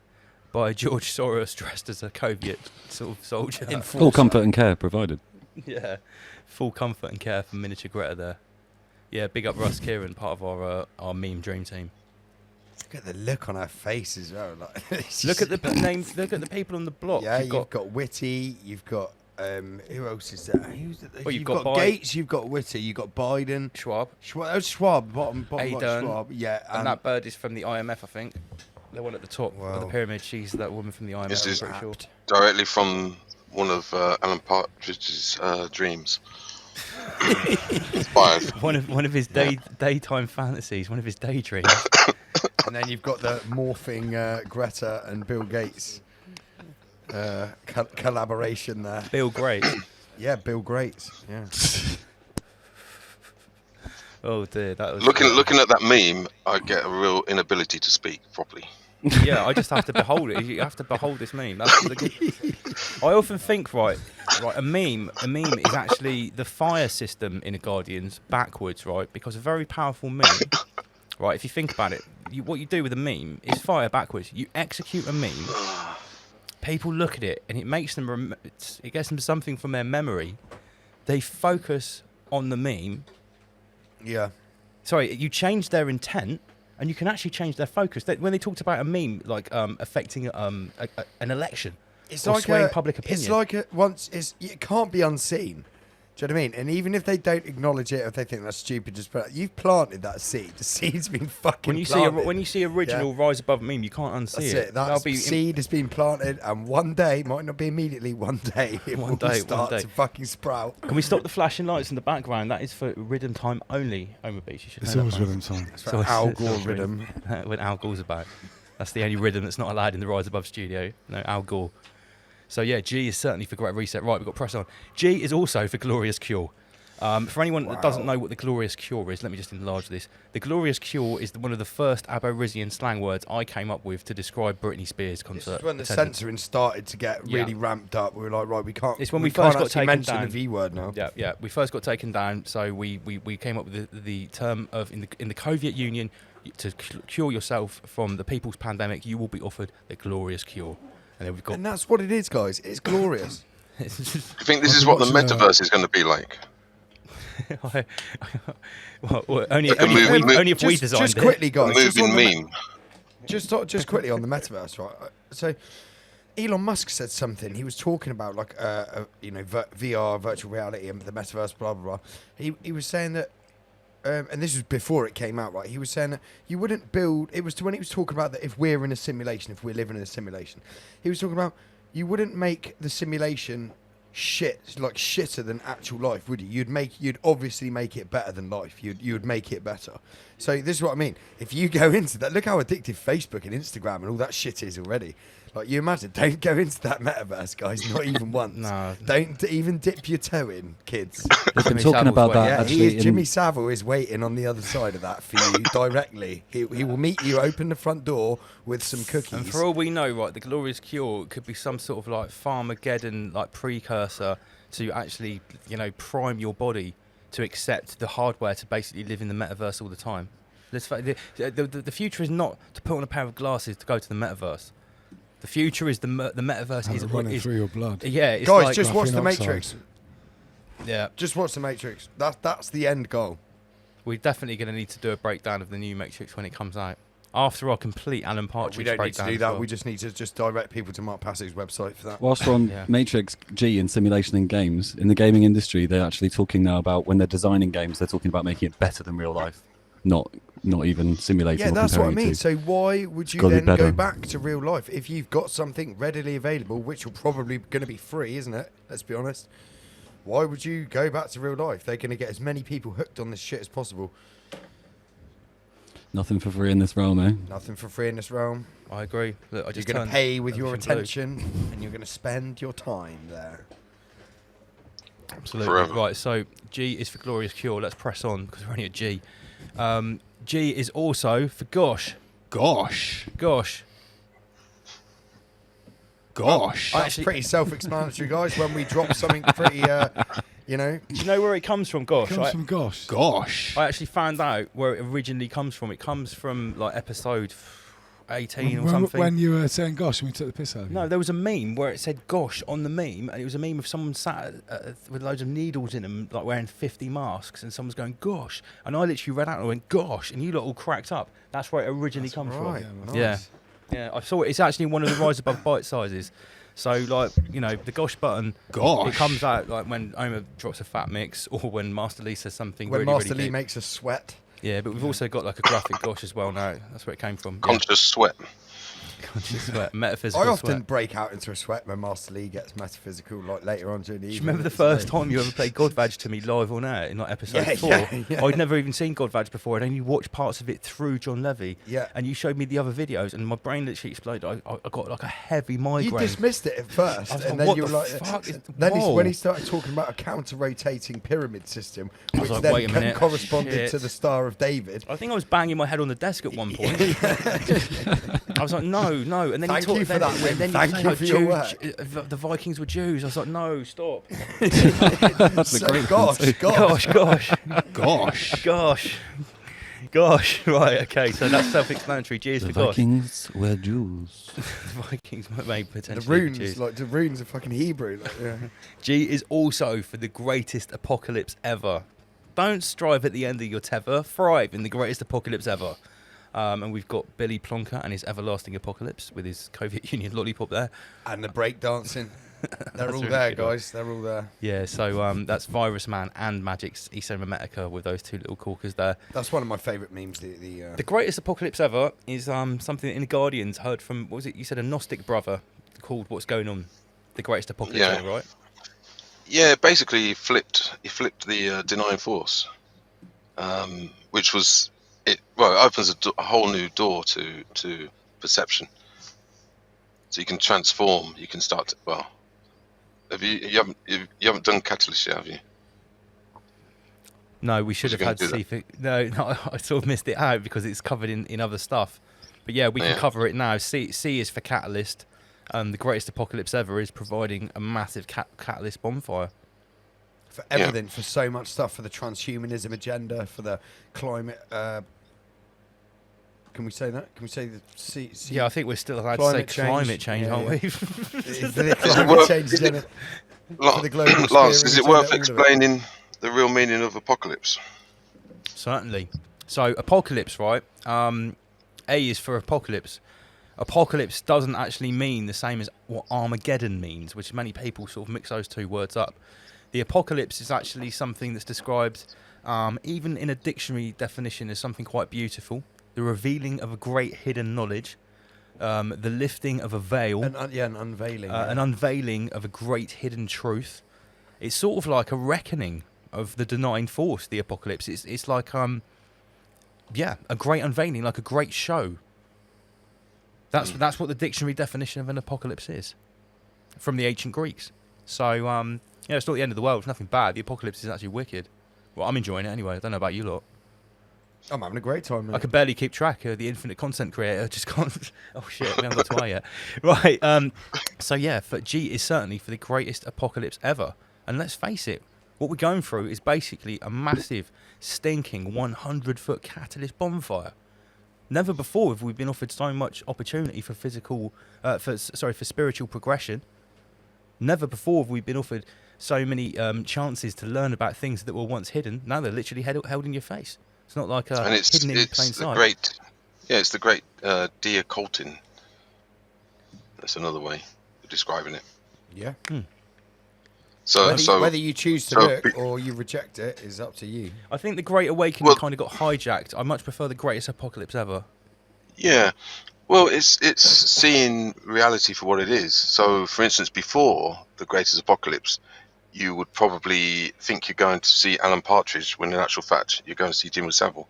by George Soros dressed as a Covet sort of soldier. Full comfort and care provided. Yeah, full comfort and care for miniature Greta there. Yeah, big up Russ Kieran, part of our meme dream team. Look at the look on her face as well. Look at the names. Look at the people on the block. Yeah, you've got Whitty. You've got who else is there? Well, you've got Gates. You've got Whitty. You've got Biden. Schwab. Schwab. Bottom right, Aidan. Schwab. Yeah, and that bird is from the IMF, I think. The one at the top of the pyramid. She's that woman from the IMF. This is I'm pretty sure. directly from one of Alan Partridge's dreams. one of his daytime fantasies, one of his daydreams. And then you've got the morphing Greta and Bill Gates collaboration there. Bill Gates. Yeah, Bill Gates. Yeah. Oh dear, that was looking at that meme. I get a real inability to speak properly. Yeah, I just have to behold it. You have to behold this meme. I often think, right, a meme is actually the fire system in a Guardians backwards, right? Because a very powerful meme, right? If you think about it, what you do with a meme is fire backwards. You execute a meme, people look at it, and it makes them, it gets them something from their memory. They focus on the meme. Yeah. Sorry, you change their intent. And you can actually change their focus. When they talked about a meme like affecting an election, it's or like swaying public opinion. It's like it can't be unseen. Do you know what I mean? And even if they don't acknowledge it, if they think that's stupid, just you've planted that seed. The seed's been fucking planted. When you see original Rise Above meme, you can't unsee it. That seed has been planted, and one day, might not be immediately, one day it will start to fucking sprout. Can we stop the flashing lights in the background? That is for riddim time only. Beach, you should it's know always that, riddim time. It's for Al Gore riddim. When Al Gore's about. That's the only riddim that's not allowed in the Rise Above studio. No, Al Gore. So yeah, G is certainly for Great Reset. Right, we've got press on. G is also for Glorious Cure. For anyone that doesn't know what the Glorious Cure is, let me just enlarge this. The Glorious Cure is one of the first Aborigine slang words I came up with to describe Britney Spears' concert. This is when the censoring started to get really ramped up. We were like, right, we can't. It's when we first got taken mention down. the V word now. Yeah. We first got taken down, so we came up with the term of in the Covet Union, to cure yourself from the people's pandemic, you will be offered the Glorious Cure. And then we've got. And that's what it is, guys. It's glorious. I think this is what the metaverse is going to be like. Only if we designed just quickly, guys. Moving meme. Just quickly on the metaverse, right? So, Elon Musk said something. He was talking about like VR, virtual reality, and the metaverse, blah blah blah. He was saying that, and this was before it came out, right? He was saying that you wouldn't build. It was when he was talking about that if we're in a simulation, if we're living in a simulation, he was talking about you wouldn't make the simulation shitter than actual life, would you? You'd obviously make it better than life. You would make it better. So this is what I mean. If you go into that, look how addictive Facebook and Instagram and all that shit is already. Like, you imagine, don't go into that metaverse, guys, not even once. No. Don't even dip your toe in, kids. We've been talking about that, yeah, actually. Jimmy Savile is waiting on the other side of that for you directly. He will meet you, open the front door with some cookies. And for all we know, right, the Glorious Cure could be some sort of like Farmageddon like precursor to actually, prime your body to accept the hardware to basically live in the metaverse all the time. The future is not to put on a pair of glasses to go to the metaverse. The future is the metaverse is running through your blood. Yeah, it's guys, like just watch the Graphene Matrix. Oxide. Yeah, just watch the Matrix. That's the end goal. We're definitely going to need to do a breakdown of the new Matrix when it comes out. After our complete Alan Partridge breakdown. We don't need to do that. We just need to direct people to Mark Passag's website for that. Whilst we're on Matrix G and simulation in games, in the gaming industry, they're actually talking now about when they're designing games, they're talking about making it better than real life, not even simulating. Yeah, or that's what I mean. to. So why would you then go back to real life if you've got something readily available, which will probably going to be free, isn't it? Let's be honest. Why would you go back to real life? They're going to get as many people hooked on this shit as possible. Nothing for free in this realm, eh? Nothing for free in this realm. I agree. Look, you're going to pay with your attention, and you're going to spend your time there. Absolutely. Forever. Right, so G is for Glorious Cure. Let's press on because we're only at G. G is also for Gosh. Gosh. That's pretty self-explanatory, guys. When we drop something pretty, Do you know where it comes from, Gosh? It comes from Gosh. Gosh. I actually found out where it originally comes from. It comes from like episode 18 or something. When you were saying gosh and we took the piss out of you. No, there was a meme where it said gosh on the meme, and it was a meme of someone sat with loads of needles in them, like wearing 50 masks, and someone's going gosh. And I literally read out and I went gosh, and you lot all cracked up. That's where it originally comes from. Yeah, nice. Yeah, I saw it. It's actually one of the Rise Above bite sizes. So, like, the gosh button, it comes out like when Homer drops a fat mix, or when Master Lee says something when really, Master really Lee deep. makes us sweat. Yeah, but we've also got like a graphic gosh as well now. That's where it came from. Conscious sweat. Conscious sweat, metaphysical I often sweat. break out into a sweat when Master Lee gets metaphysical, like later on during the Do evening. you remember the first time you ever played God Vag to me live on air in like episode 4? Yeah. I'd never even seen God Vag before. I'd only watched parts of it through John Levy. Yeah. And you showed me the other videos, and my brain literally exploded. I got like a heavy migraine. You dismissed it at first, I was and like, then what you were the like, fuck is- then whoa. when he started talking about a counter-rotating pyramid system, I which was like, wait a then minute, corresponded shit. to the Star of David. I think I was banging my head on the desk at one point. I was like, no, and then Thank he you for that, Wim. then Thank you you for your work. The Vikings were Jews. I was like, no, stop. That's a great one too. Gosh. Right, okay, so that's self-explanatory. G is The for gosh. Vikings were Jews. The Vikings may The potentially be runes, Jews. like the runes are fucking Hebrew. Like, yeah. G is also for the greatest apocalypse ever. Don't strive at the end of your tether. Thrive in the greatest apocalypse ever. And we've got Billy Plonker and his everlasting apocalypse with his Covet Union lollipop there. And the breakdancing. They're That's all really there, good one. guys. They're all there. Yeah, so that's Virus Man and Magic's Esoteric with those two little corkers there. That's one of my favourite memes. The greatest apocalypse ever is something in the Guardians heard from, what was it? You said a Gnostic brother called What's Going On? The greatest apocalypse ever, right? Yeah, basically he flipped the denying force, which was it. Well, it opens a whole new door to perception. So you can transform. You can start. You haven't done Catalyst yet, have you? No, we should have had C. No, I sort of missed it out because it's covered in other stuff. But yeah, we can cover it now. C is for Catalyst. The greatest apocalypse ever is providing a massive catalyst bonfire. For everything, for so much stuff, for the transhumanism agenda, for the climate. Can we say that? Can we say the C? Yeah, I think we're still allowed to say climate change, aren't we? Lance, is it worth explaining the real meaning of apocalypse? Certainly. So, apocalypse, right? A is for apocalypse. Apocalypse doesn't actually mean the same as what Armageddon means, which many people sort of mix those two words up. The apocalypse is actually something that's described, even in a dictionary definition, as something quite beautiful. The revealing of a great hidden knowledge, the lifting of a veil, an unveiling, an unveiling of a great hidden truth. It's sort of like a reckoning of the denying force. The apocalypse. It's like a great unveiling, like a great show. That's what the dictionary definition of an apocalypse is, from the ancient Greeks. So it's not the end of the world. It's nothing bad. The apocalypse is actually wicked. Well, I'm enjoying it anyway. I don't know about you lot. I'm having a great time, mate. I can barely keep track. The infinite content creator just can't. Oh shit, we haven't got to I yet. Right. So yeah, G is certainly for the greatest apocalypse ever. And let's face it, what we're going through is basically a massive, stinking 100-foot catalyst bonfire. Never before have we been offered so much opportunity for for spiritual progression. Never before have we been offered so many chances to learn about things that were once hidden. Now they're literally held in your face. It's not like hidden in plain sight. It's the great de-occulting. That's another way of describing it. Yeah. So whether you choose to look or you reject it is up to you. I think the Great Awakening kind of got hijacked. I much prefer the greatest apocalypse ever. Yeah. Well, it's seeing reality for what it is. So, for instance, before the greatest apocalypse, you would probably think you're going to see Alan Partridge, when in actual fact you're going to see Jimmy Savile.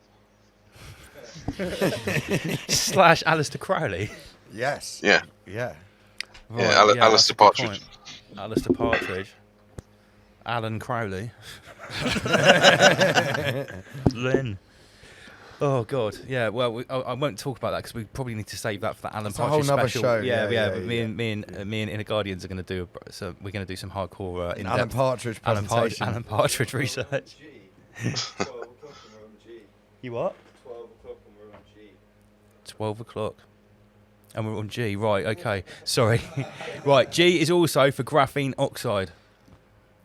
/ Aleister Crowley. Yes. Yeah. Yeah. Right, Aleister Partridge. Aleister Partridge. Alan Crowley. Lynn. Oh God, yeah. Well, I won't talk about that because we probably need to save that for the Alan Partridge special. Show. Yeah. But me and Inner Guardians are going to do. So we're going to do some hardcore in-depth Alan Partridge presentation. Alan Partridge research. You what? 12 o'clock and we're on G. 12 o'clock. And we're on G. Right. Okay. Sorry. Right. G is also for graphene oxide.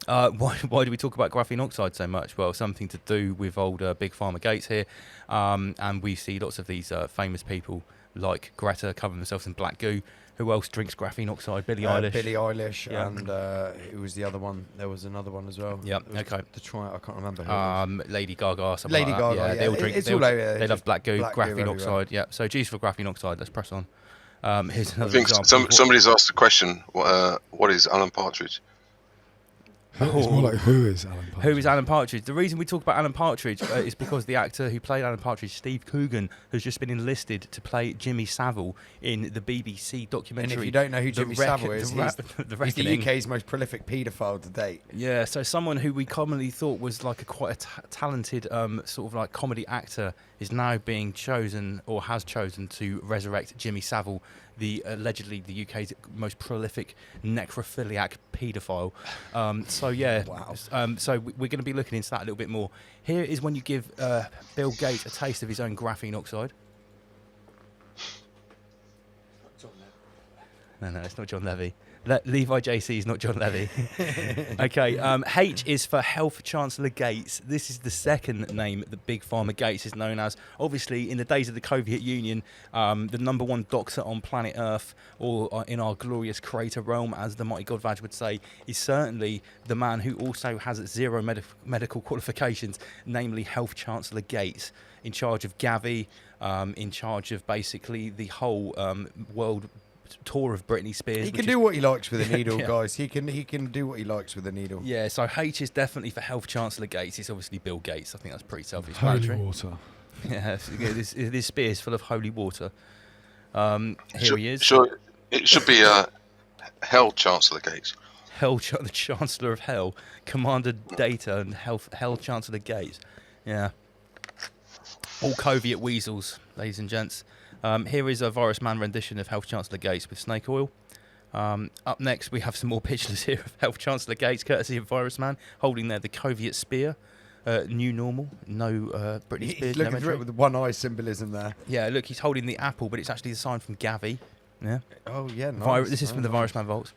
Why do we talk about graphene oxide so much? Well, something to do with old Big Pharma Gates here, and we see lots of these famous people like Greta covering themselves in black goo. Who else drinks graphene oxide? Billie Eilish, yeah. And who was the other one? There was another one as well. Yeah, okay. I can't remember who Lady Gaga, something Lady like that. Gaga, They all drink. It's all over. They love black goo, graphene everywhere. oxide. Yeah, so G's for graphene oxide. Let's press on. Here's I another think example. somebody's asked the question, what is Alan Partridge? It's more like, who is Alan Partridge? Who is Alan Partridge? The reason we talk about Alan Partridge is because the actor who played Alan Partridge, Steve Coogan, has just been enlisted to play Jimmy Savile in the BBC documentary. And if you don't know who Jimmy Savile is, he's the UK's most prolific paedophile to date. Yeah, so someone who we commonly thought was like quite a talented sort of like comedy actor is now being chosen or has chosen to resurrect Jimmy Savile, allegedly the UK's most prolific necrophiliac paedophile. So yeah, wow. So we're going to be looking into that a little bit more. Here is when you give Bill Gates a taste of his own graphene oxide. No, it's not John Levy. Levi JC is not John Levy. Okay, H is for Health Chancellor Gates. This is the second name that Big Pharma Gates is known as. Obviously, in the days of the Covet Union, the #1 doctor on planet Earth, or in our glorious creator realm, as the mighty God Vaj would say, is certainly the man who also has zero medical qualifications, namely Health Chancellor Gates, in charge of Gavi, in charge of basically the whole world tour of Britney Spears. He can do what he likes with a needle, Yeah. guys. He can do what he likes with a needle. Yeah, so H is definitely for Health Chancellor Gates. It's obviously Bill Gates. I think that's pretty Holy self-explanatory. water. Yeah, this Spears full of holy water. Here he is. Sure, it should be Hell Chancellor Gates. The Chancellor of Hell, Commander Data, and Hell Chancellor Gates. Yeah. All Coviet weasels, ladies and gents. Here is a Virus Man rendition of Health Chancellor Gates with snake oil. Up next, we have some more pictures here of Health Chancellor Gates, courtesy of Virus Man, holding there the Coviet spear. New normal, no Britney Spears. He's looking through it with the one eye symbolism there. Yeah, look, he's holding the apple, but it's actually the sign from Gavi. Yeah. Oh yeah, nice. This is from the Virus Man vaults.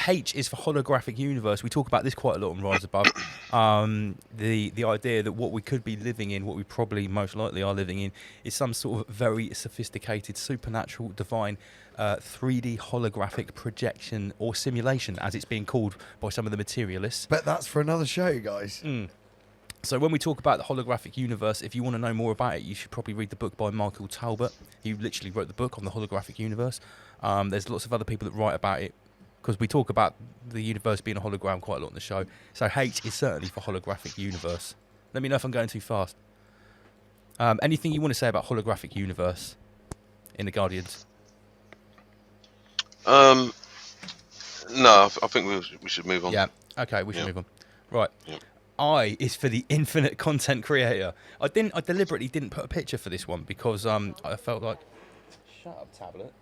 H is for Holographic Universe. We talk about this quite a lot on Rise Above. The idea that what we could be living in, what we probably most likely are living in, is some sort of very sophisticated, supernatural, divine 3D holographic projection or simulation, as it's being called by some of the materialists. But that's for another show, guys. So when we talk about the Holographic Universe, if you want to know more about it, you should probably read the book by Michael Talbot. He literally wrote the book on the Holographic Universe. There's lots of other people that write about it, because we talk about the universe being a hologram quite a lot on the show. So H is certainly for Holographic Universe. Let me know if I'm going too fast. Anything you want to say about Holographic Universe in the Guardians? No, I think we should move on. Yeah, okay, we should move on. Right. Yeah. I is for the infinite content creator. I deliberately didn't put a picture for this one because I felt like... Shut up, tablet.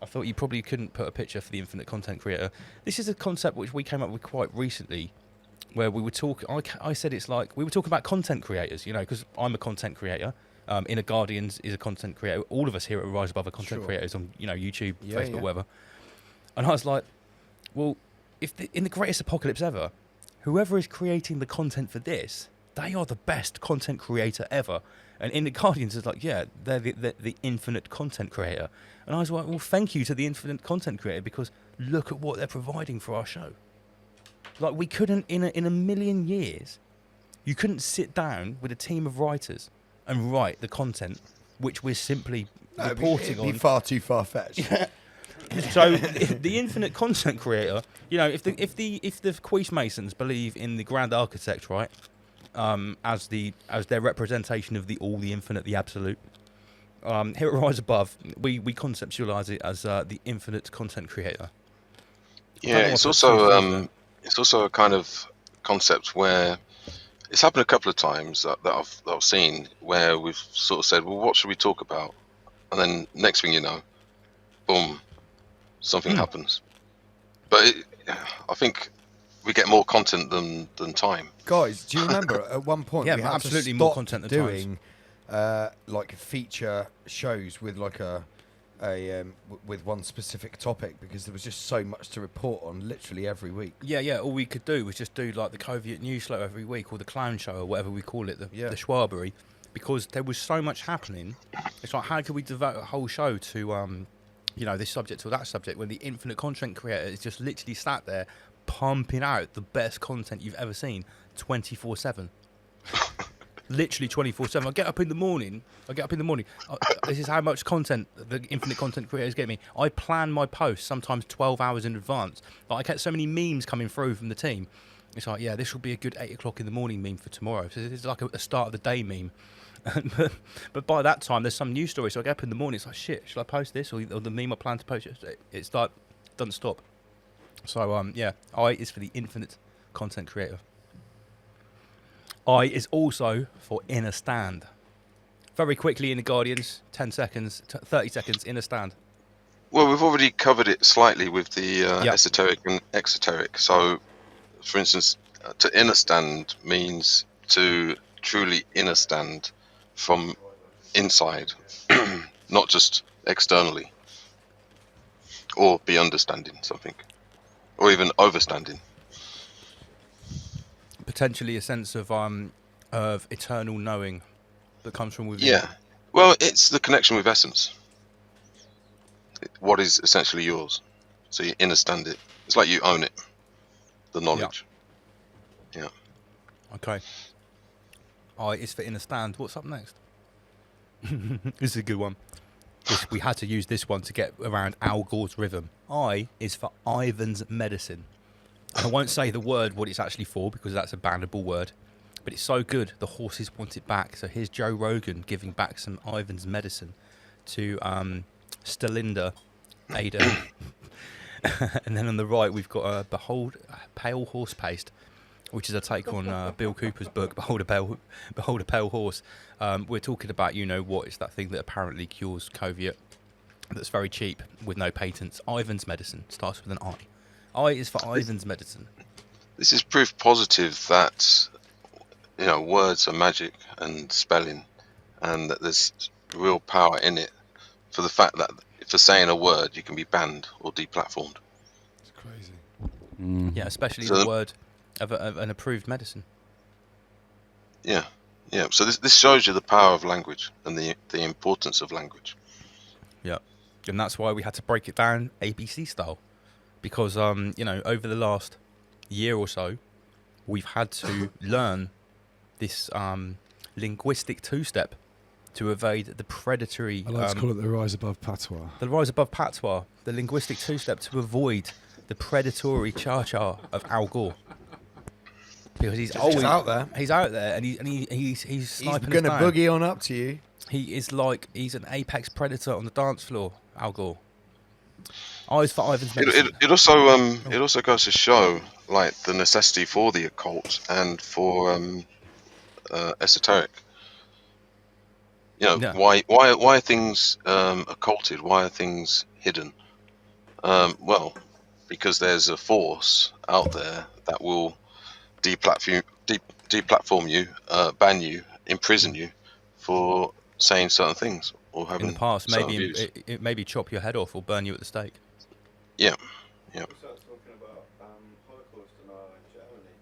I thought you probably couldn't put a picture for the infinite content creator. This is a concept which we came up with quite recently, where we were talking... I said it's like... We were talking about content creators, you know, because I'm a content creator. Inner Guardians is a content creator. All of us here at Rise Above are content creators on, you know, YouTube, Facebook, whatever. And I was like, well, in the greatest apocalypse ever, whoever is creating the content for this, they are the best content creator ever. And in the Guardians is like, yeah, they're the infinite content creator. And I was like, well, thank you to the infinite content creator, because look at what they're providing for our show. Like, we couldn't, in a million years, you couldn't sit down with a team of writers and write the content which we're simply reporting on. It'd be far too far-fetched. So the infinite content creator, you know, if the Queef Masons believe in the Grand Architect, right, as their representation of all the infinite, the absolute, here at Rise Above, we conceptualize it as the infinite content creator. Yeah, it's also a kind of concept where it's happened a couple of times that I've seen, where we've sort of said, well, what should we talk about? And then next thing you know, boom, something happens. But I think we get more content than time. Guys, do you remember at one point we had absolutely to more stop content than doing like feature shows with like with one specific topic, because there was just so much to report on literally every week. Yeah. All we could do was just do like the Covet News Show every week, or the Clown Show, or whatever we call it, the Schwabery, because there was so much happening. It's like, how could we devote a whole show to you know, this subject or that subject, when the infinite content creator is just literally sat there pumping out the best content you've ever seen 24/7. literally 24/7. I get up in the morning. This is how much content the infinite content creators get me. I plan my posts sometimes 12 hours in advance. Like, I get so many memes coming through from the team. It's like, yeah, this will be a good 8 o'clock in the morning meme for tomorrow. So it's like a start of the day meme. But by that time, there's some news story. So I get up in the morning. It's like, shit, should I post this or the meme I plan to post? It's like, doesn't stop. So yeah, I is for the infinite content creator. I is also for Innerstand. Very quickly in the Guardians, 10 seconds, 30 seconds, Innerstand. Well, we've already covered it slightly with the Esoteric and Exoteric. So, for instance, to Innerstand means to truly innerstand from inside, not just externally, or be understanding something, or even overstanding. Potentially a sense of eternal knowing that comes from within. Yeah. Well, it's the connection with essence. What is essentially yours. So you understand it. It's like you own it. The knowledge. Yeah. Okay. I is for Innerstand. What's up next? This is a good one. We had to use this one to get around Al Gore's rhythm. I is for Ivan's medicine. I won't say the word what it's actually for because that's a bannable word. But it's so good, the horses want it back. So here's Joe Rogan giving back some Ivan's medicine to Stalinda, Ada. And then on the right, we've got Behold Pale Horse Paste, which is a take on Bill Cooper's book, Behold a Pale Horse. We're talking about, you know what, it's that thing that apparently cures COVID that's very cheap with no patents. Ivan's medicine starts with an I. I is for Ivan's medicine. This is proof positive that, you know, words are magic and spelling, and that there's real power in it. For the fact that for saying a word, you can be banned or deplatformed. It's crazy. Yeah, especially the word of an approved medicine. Yeah, yeah. So this shows you the power of language and the importance of language. Yeah, and that's why we had to break it down ABC style. Because, you know, over the last year or so, we've had to learn this linguistic two-step to evade the predatory... I like to call it the rise above patois. The rise above patois. The linguistic two-step to avoid the predatory cha-cha of Al Gore. Because he's always out there. He's out there, and he's sniping us down. He's going to boogie on up to you. He is like, he's an apex predator on the dance floor, Al Gore. Eyes for Ivan's medicine. It also goes to show like the necessity for the occult and for esoteric. You know, why are things occulted? Why are things hidden? Well, because there's a force out there that will deplatform you, ban you, imprison you for saying certain things or having in the past, maybe views. it maybe chop your head off or burn you at the stake. Yeah, yeah. We started talking about Holocaust in Germany.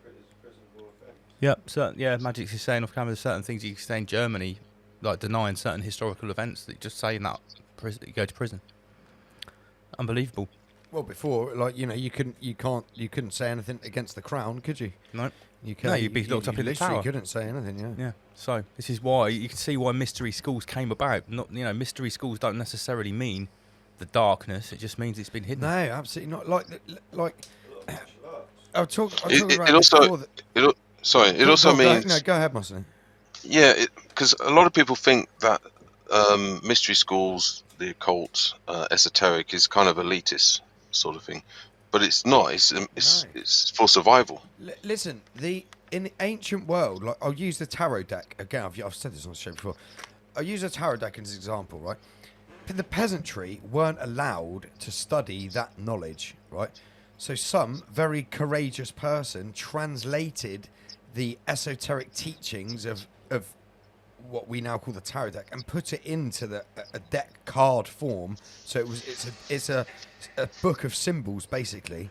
It's prison warfare. Yeah, Magic's is saying off camera there's certain things you can say in Germany, like denying certain historical events that just saying that you go to prison. Unbelievable. Well, before, like, you know, you couldn't say anything against the crown, could you? No. You No, you'd be locked up in the tower. You couldn't say anything, yeah. Yeah. So this is why you can see why mystery schools came about. Not, you know, mystery schools don't necessarily mean the darkness. It just means it's been hidden. No, absolutely not. Like I'll talk about It also means. Go ahead, Marcel. Yeah, because a lot of people think that mystery schools, the occult, esoteric is kind of elitist sort of thing, but it's not. It's for survival. Listen, in the ancient world, like I'll use the tarot deck again. I've said this on the show before. I'll use a tarot deck as an example, right? The peasantry weren't allowed to study that knowledge, right? So some very courageous person translated the esoteric teachings of what we now call the tarot deck and put it into a deck card form. So it's a book of symbols basically,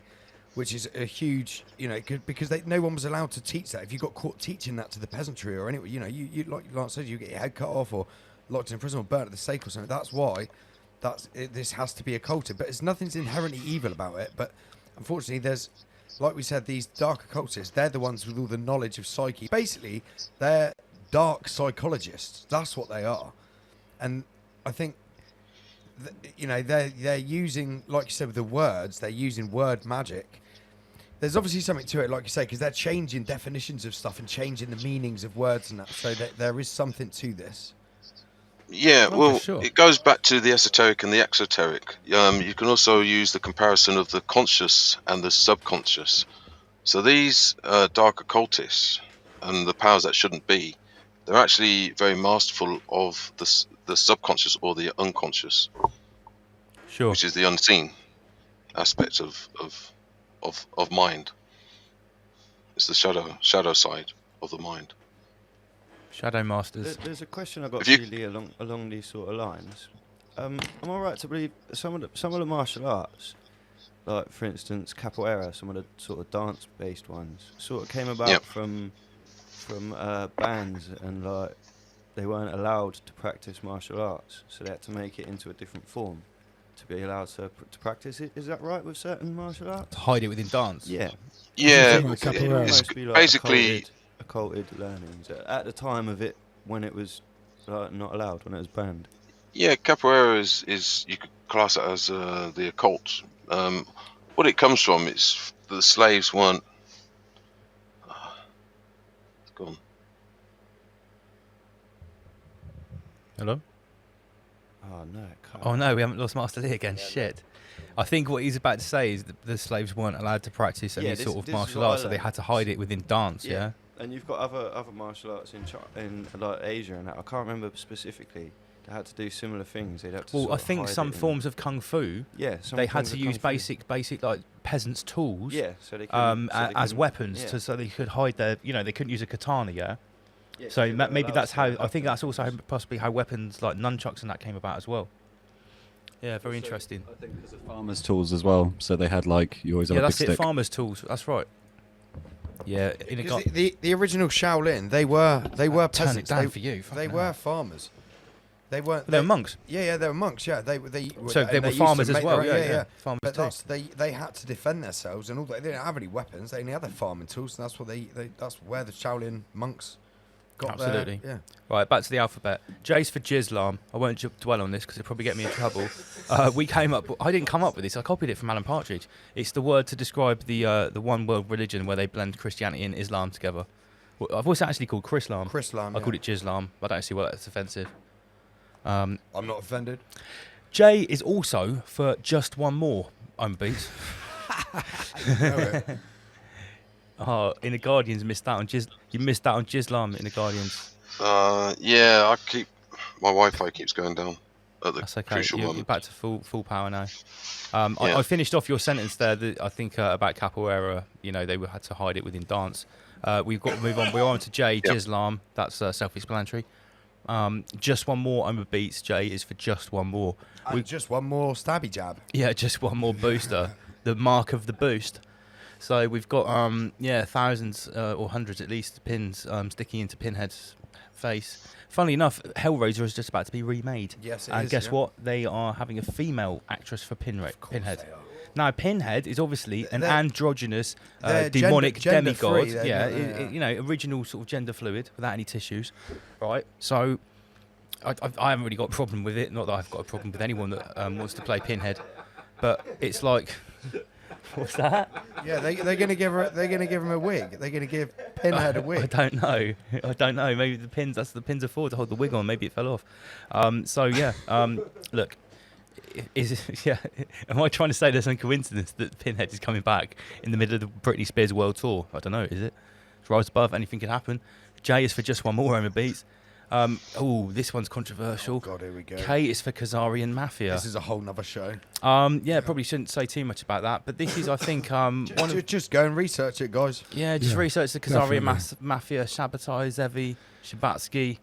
which is a huge, you know, because no one was allowed to teach that. If you got caught teaching that to the peasantry or anyway, you know, you like Lance said, you get your head cut off or locked in prison or burnt at the stake or something. That's why this has to be occulted. But nothing's inherently evil about it. But unfortunately, there's, like we said, these dark occultists. They're the ones with all the knowledge of psyche. Basically, they're dark psychologists. That's what they are. And I think, they're using, like you said, with the words, they're using word magic. There's obviously something to it, like you say, because they're changing definitions of stuff and changing the meanings of words and that. So there is something to this. Yeah, well, sure. it goes back to the esoteric and the exoteric. You can also use the comparison of the conscious and the subconscious. So these dark occultists and the powers that shouldn't be, they're actually very masterful of the subconscious or the unconscious, sure, which is the unseen aspect of mind. It's the shadow side of the mind. Shadow Masters. There's a question I got really along these sort of lines. Am I right to believe some of the martial arts, like for instance capoeira, some of the sort of dance-based ones, sort of came about from bands, and like they weren't allowed to practice martial arts, so they had to make it into a different form to be allowed to practice it. Is that right with certain martial arts? To hide it within dance. Yeah, it's basically occulted learnings at the time of it when it was not allowed, when it was banned. Yeah, capoeira is you could class it as the occult. What it comes from is the slaves weren't. It's gone. Hello? Oh no! Oh no, we haven't lost Master Lee again. Shit. I think what he's about to say is that the slaves weren't allowed to practice any sort of martial arts, so they had to hide it within dance. Yeah. And you've got other martial arts in like Asia and that. I can't remember specifically. They had to do similar things. They'd have to. Well, I think some forms of kung fu. Yeah. They had to use basic like peasants' tools. Yeah. So they could, as weapons, so they could hide their. They couldn't use a katana. Yeah. So maybe that's how. I think that's also possibly how weapons like nunchucks and that came about as well. Yeah, very interesting. I think because of farmers' tools as well. So they had like you always have a big stick. Yeah, that's it. Farmers' tools. That's right. Yeah, the original Shaolin, they were peasants. Turn it down for you. They were farmers. They weren't. They were monks. Yeah, they were monks. Yeah, they so they were farmers as well. Yeah. Farmers but they had to defend themselves, and all that. They didn't have any weapons. They only had their farming tools, and that's what that's where the Shaolin monks got Absolutely. Yeah. Right, back to the alphabet. J's for Jislam. I won't dwell on this because it'll probably get me in trouble. We came up. I didn't come up with this. I copied it from Alan Partridge. It's the word to describe the one world religion where they blend Christianity and Islam together. Well, I've always actually called Chrislam. I called it Jislam. I don't see why that's offensive. I'm not offended. J is also for just one more. I'm beat. Inner Guardians missed out on you missed out on Jislam, Inner Guardians. Yeah, my Wi-Fi keeps going down at the That's okay. crucial You're moment. back to full power now. I finished off your sentence there. I think about capoeira. They had to hide it within dance. We've got to move on. We're on to J, Jislam. That's self-explanatory. Just one more. I'm a beats. J is for just one more. Just one more stabby jab. Yeah, just one more booster. The mark of the boost. So we've got thousands or hundreds at least pins sticking into Pinhead's face. Funnily enough, Hellraiser is just about to be remade. Yes, it and is, guess what? They are having a female actress for Pinhead. Now, Pinhead is obviously an androgynous, demonic demigod. Original sort of gender fluid without any tissues, right? So I haven't really got a problem with it. Not that I've got a problem with anyone that wants to play Pinhead, but it's like. What's that? Yeah, they're going to give him a wig. They're going to give Pinhead a wig. I don't know. Maybe that's the pins are for to hold the wig on. Maybe it fell off. Look, am I trying to say there's some coincidence that Pinhead is coming back in the middle of the Britney Spears world tour? I don't know. Is it? It's right above. Anything could happen. J is for just one more Emma Beats. This one's controversial. Oh God, here we go. K is for Khazarian Mafia. This is a whole nother show. Probably shouldn't say too much about that, but this is, I think, just go and research it, guys. Yeah, research the Khazarian Mafia, Shabbatai, Zevi, Shabatsky.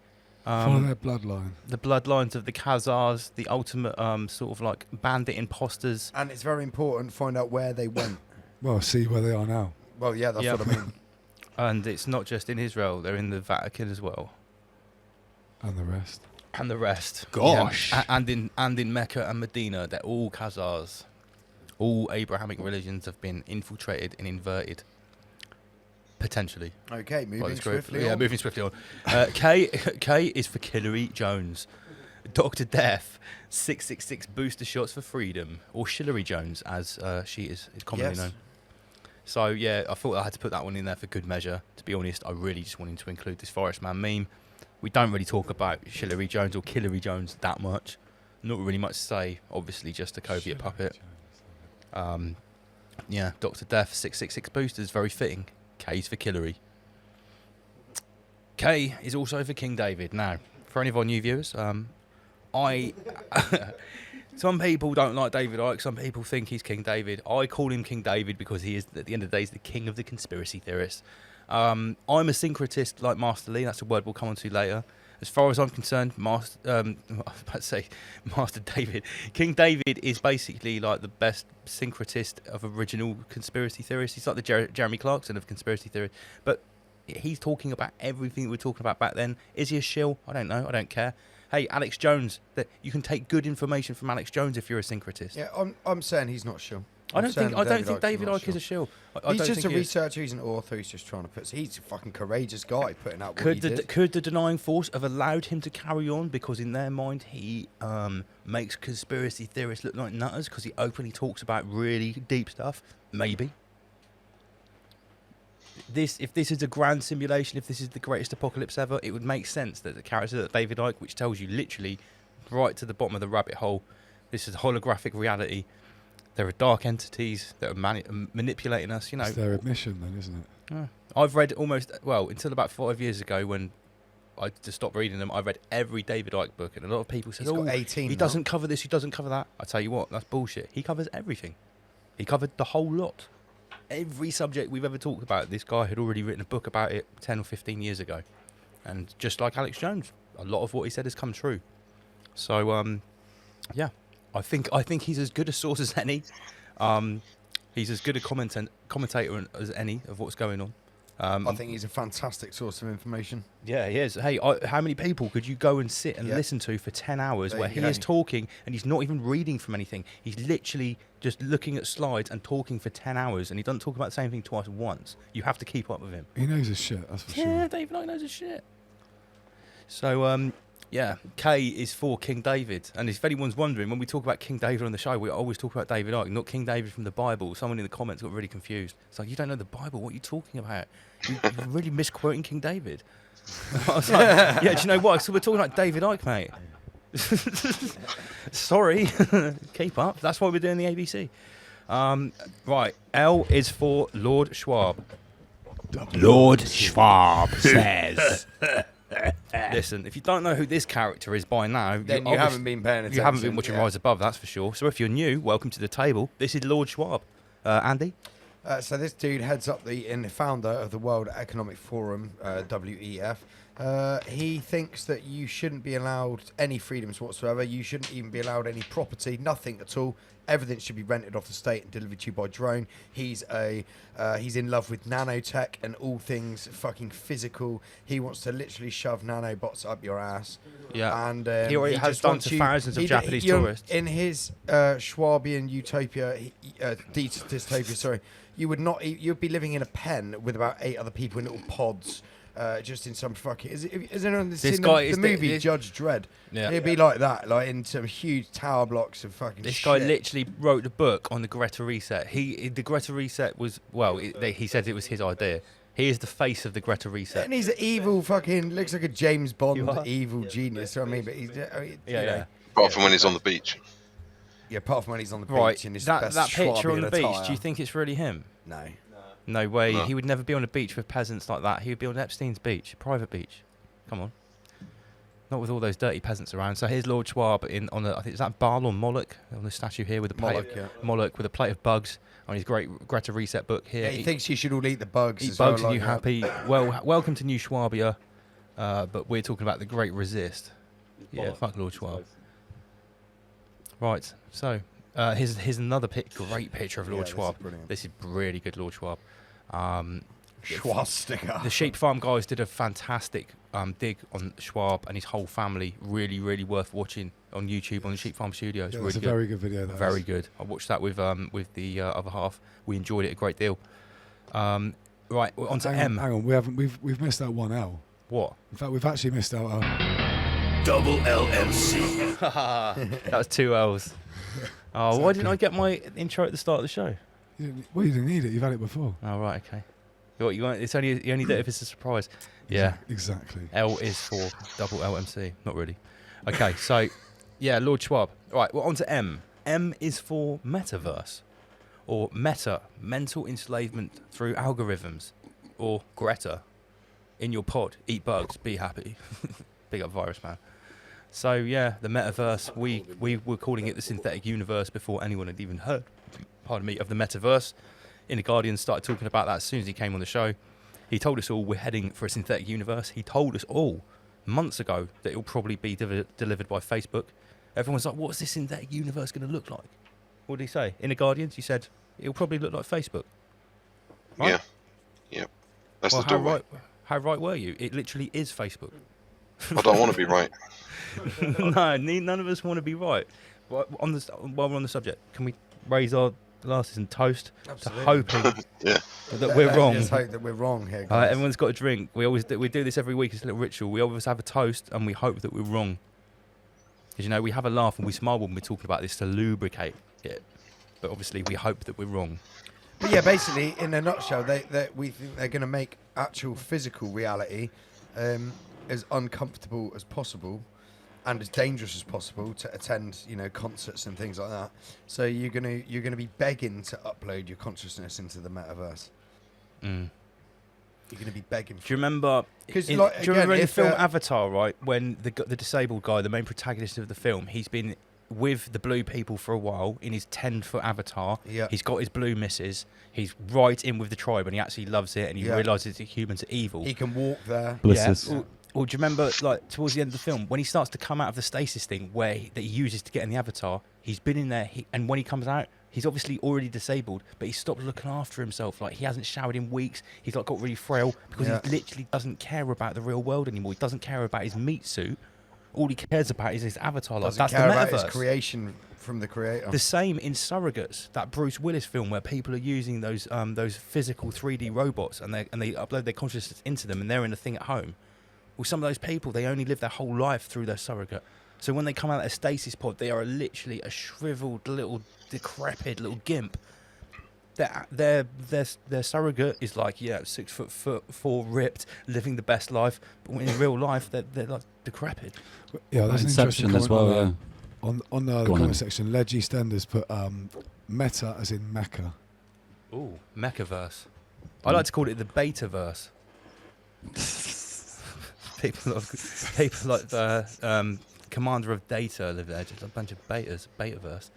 Follow their bloodline. The bloodlines of the Khazars, the ultimate sort of like bandit imposters. And it's very important to find out where they went. Well, see where they are now. Well, yeah, that's what I mean. And it's not just in Israel; they're in the Vatican as well. And the rest. Gosh. Yeah. And in Mecca and Medina, they're all Khazars. All Abrahamic religions have been infiltrated and inverted. Potentially. Okay, moving swiftly on. Yeah, moving swiftly on. K is for Killery Jones. Dr. Death, 666 booster shots for freedom, or Killery Jones, as she is commonly known. So, yeah, I thought I had to put that one in there for good measure. To be honest, I really just wanted to include this Forest Man meme. We don't really talk about Killery Jones or Killery Jones that much. Not really much to say, obviously, just a Covet puppet. Yeah, Dr. Death, 666 boosters, very fitting. K's for Killery. K is also for King David. Now, for any of our new viewers, some people don't like David Icke, some people think he's King David. I call him King David because he is, at the end of the day, he's the king of the conspiracy theorists. I'm a syncretist like Master Lee, that's a word we'll come on to later. As far as I'm concerned, Master David, King David is basically like the best syncretist of original conspiracy theorists. He's like the Jeremy Clarkson of conspiracy theory. But he's talking about everything we were talking about back then. Is he a shill? I don't know. I don't care. Hey, Alex Jones, that you can take good information from Alex Jones if you're a syncretist. Yeah, I'm saying he's not a shill. I don't think David Icke is a shill. He's just a researcher. He's an author. He's just trying to put. He's a fucking courageous guy putting out what he did. Could the denying force have allowed him to carry on because in their mind he makes conspiracy theorists look like nutters because he openly talks about really deep stuff? Maybe. If this is a grand simulation, if this is the greatest apocalypse ever, it would make sense that the character that David Icke, which tells you literally right to the bottom of the rabbit hole, this is holographic reality. There are dark entities that are manipulating us, you know. It's their admission then, isn't it? Yeah. I've read until about 5 years ago when I just stopped reading them, I read every David Icke book, and a lot of people said, got 18 he doesn't cover this, he doesn't cover that. I tell you what, that's bullshit. He covers everything. He covered the whole lot. Every subject we've ever talked about, this guy had already written a book about it 10 or 15 years ago. And just like Alex Jones, a lot of what he said has come true. So, yeah. I think he's as good a source as any. He's as good a commentator as any of what's going on. I think he's a fantastic source of information. Yeah, he is. Hey, how many people could you go and sit and listen to for 10 hours where he is talking and he's not even reading from anything? He's literally just looking at slides and talking for 10 hours and he doesn't talk about the same thing twice once. You have to keep up with him. He knows his shit, that's for sure. Yeah, David Icke knows his shit. So, yeah, K is for King David. And if anyone's wondering, when we talk about King David on the show, we always talk about David Icke, not King David from the Bible. Someone in the comments got really confused. It's like, you don't know the Bible, what are you talking about? You're really misquoting King David. I was like, yeah, do you know what? So we're talking about David Icke, mate. Sorry. Keep up. That's why we're doing the ABC. Right, L is for Lord Schwab. Lord Schwab says... Listen, if you don't know who this character is by now, then you haven't been paying attention. You haven't been watching Rise Above, that's for sure. So if you're new, welcome to the table. This is Lord Schwab. Andy? So this dude heads up the founder of the World Economic Forum, WEF. He thinks that you shouldn't be allowed any freedoms whatsoever. You shouldn't even be allowed any property, nothing at all. Everything should be rented off the state and delivered to you by drone. He's in love with nanotech and all things fucking physical. He wants to literally shove nanobots up your ass. Yeah, and he already has done to thousands of Japanese tourists. In his Schwabian utopia, dystopia, sorry, you would not. You'd be living in a pen with about 8 other people in little pods. Just in some fucking... Is anyone seen the movie Judge Dredd? Yeah. It'd be like that, like in some huge tower blocks of fucking This shit. guy literally wrote a book on the Greta Reset. The Greta Reset was... Well, he said it was his idea. He is the face of the Greta Reset. And he's an evil fucking... Looks like a James Bond evil genius. I mean, but he's... Yeah. Apart from when he's on the beach. Yeah, apart from when he's on the beach. Right, In his that best picture on the beach, attire. do you think it's really him? No. No way. No. He would never be on a beach with peasants like that. He would be on Epstein's beach, a private beach. Come on. Not with all those dirty peasants around. So here's Lord Schwab I think is that Baal or Moloch on the statue here with a plate Moloch with a plate of bugs on his great Greta Reset book here. Yeah, he thinks you should all eat the bugs. Eat bugs and you happy. Well, welcome to New Schwabia. But we're talking about the Great Resist. Yeah, fuck Lord Schwab. Right. So here's another great picture of Lord Schwab. This is really good Lord Schwab. Schwastika. The Sheep Farm guys did a fantastic dig on Schwab and his whole family. Really, really worth watching on YouTube on the Sheep Farm Studios. Yeah, really it's a very good video. Very good. I watched that with the other half. We enjoyed it a great deal. Right, we're on to M. Hang on, we've missed out one L. What? In fact, we've actually missed out Double LMC. That was 2 L's. Oh, Exactly. why didn't I get my intro at the start of the show? You didn't need it. You've had it before. Oh, right, okay. What, you want? It's only you only do it if it's a surprise. Yeah, exactly. L is for double LMC. Not really. Okay, so yeah, Lord Schwab. Right, we're on to M. M is for Metaverse, or Meta, mental enslavement through algorithms, or Greta, in your pod, eat bugs, be happy. Big up Virus Man. So yeah, the Metaverse. We were calling it the synthetic universe before anyone had even heard, pardon me, of the Metaverse. Inner Guardian started talking about that as soon as he came on the show. He told us all we're heading for a synthetic universe. He told us all months ago that it will probably be delivered by Facebook. Everyone's like, what's this synthetic universe going to look like? What did he say? Inner Guardians, you said it'll probably look like Facebook. Right? Yeah. That's well, the doorway. how right were you? It literally is Facebook. I don't want to be right. No, none of us want to be right. While we're on the subject, can we raise our glasses and toast to hoping that we're wrong? Let's hope that we're wrong here, guys. Everyone's got a drink. We do this every week. It's a little ritual. We always have a toast and we hope that we're wrong. Because, you know, we have a laugh and we smile when we're talking about this to lubricate it. But obviously we hope that we're wrong. But yeah, basically, in a nutshell, we think they're going to make actual physical reality as uncomfortable as possible and as dangerous as possible to attend, you know, concerts and things like that. So you're gonna be begging to upload your consciousness into the metaverse. You're gonna be begging. Do you remember? Do you remember in the film Avatar, right? When the disabled guy, the main protagonist of the film, he's been with the blue people for a while in his 10-foot avatar. Yeah. He's got his blue missus. He's right in with the tribe, and he actually loves it. And he realizes that humans are evil. He can walk there. Yeah. Or do you remember, like, towards the end of the film, when he starts to come out of the stasis thing that he uses to get in the avatar, he's been in there, and when he comes out, he's obviously already disabled, but he stopped looking after himself. Like, he hasn't showered in weeks. He's, like, got really frail because he literally doesn't care about the real world anymore. He doesn't care about his meat suit. All he cares about is his avatar. Like, that's care the about Metaverse. his creation from the creator. The same in Surrogates, that Bruce Willis film where people are using those physical 3D robots and they upload their consciousness into them and they're in a thing at home. Well, some of those people, they only live their whole life through their surrogate. So when they come out of a stasis pod, they are literally a shriveled little, decrepit little gimp. Their surrogate is like, 6'4", ripped, living the best life. But in real life, they're like decrepit. Yeah, that's an Inception interesting as well. comment Yeah. on the comment section. Leggy Stenders put meta as in Mecca. Ooh, Mechaverse. I like to call it the Betaverse. People like the commander of data live there, just a bunch of Betaverse.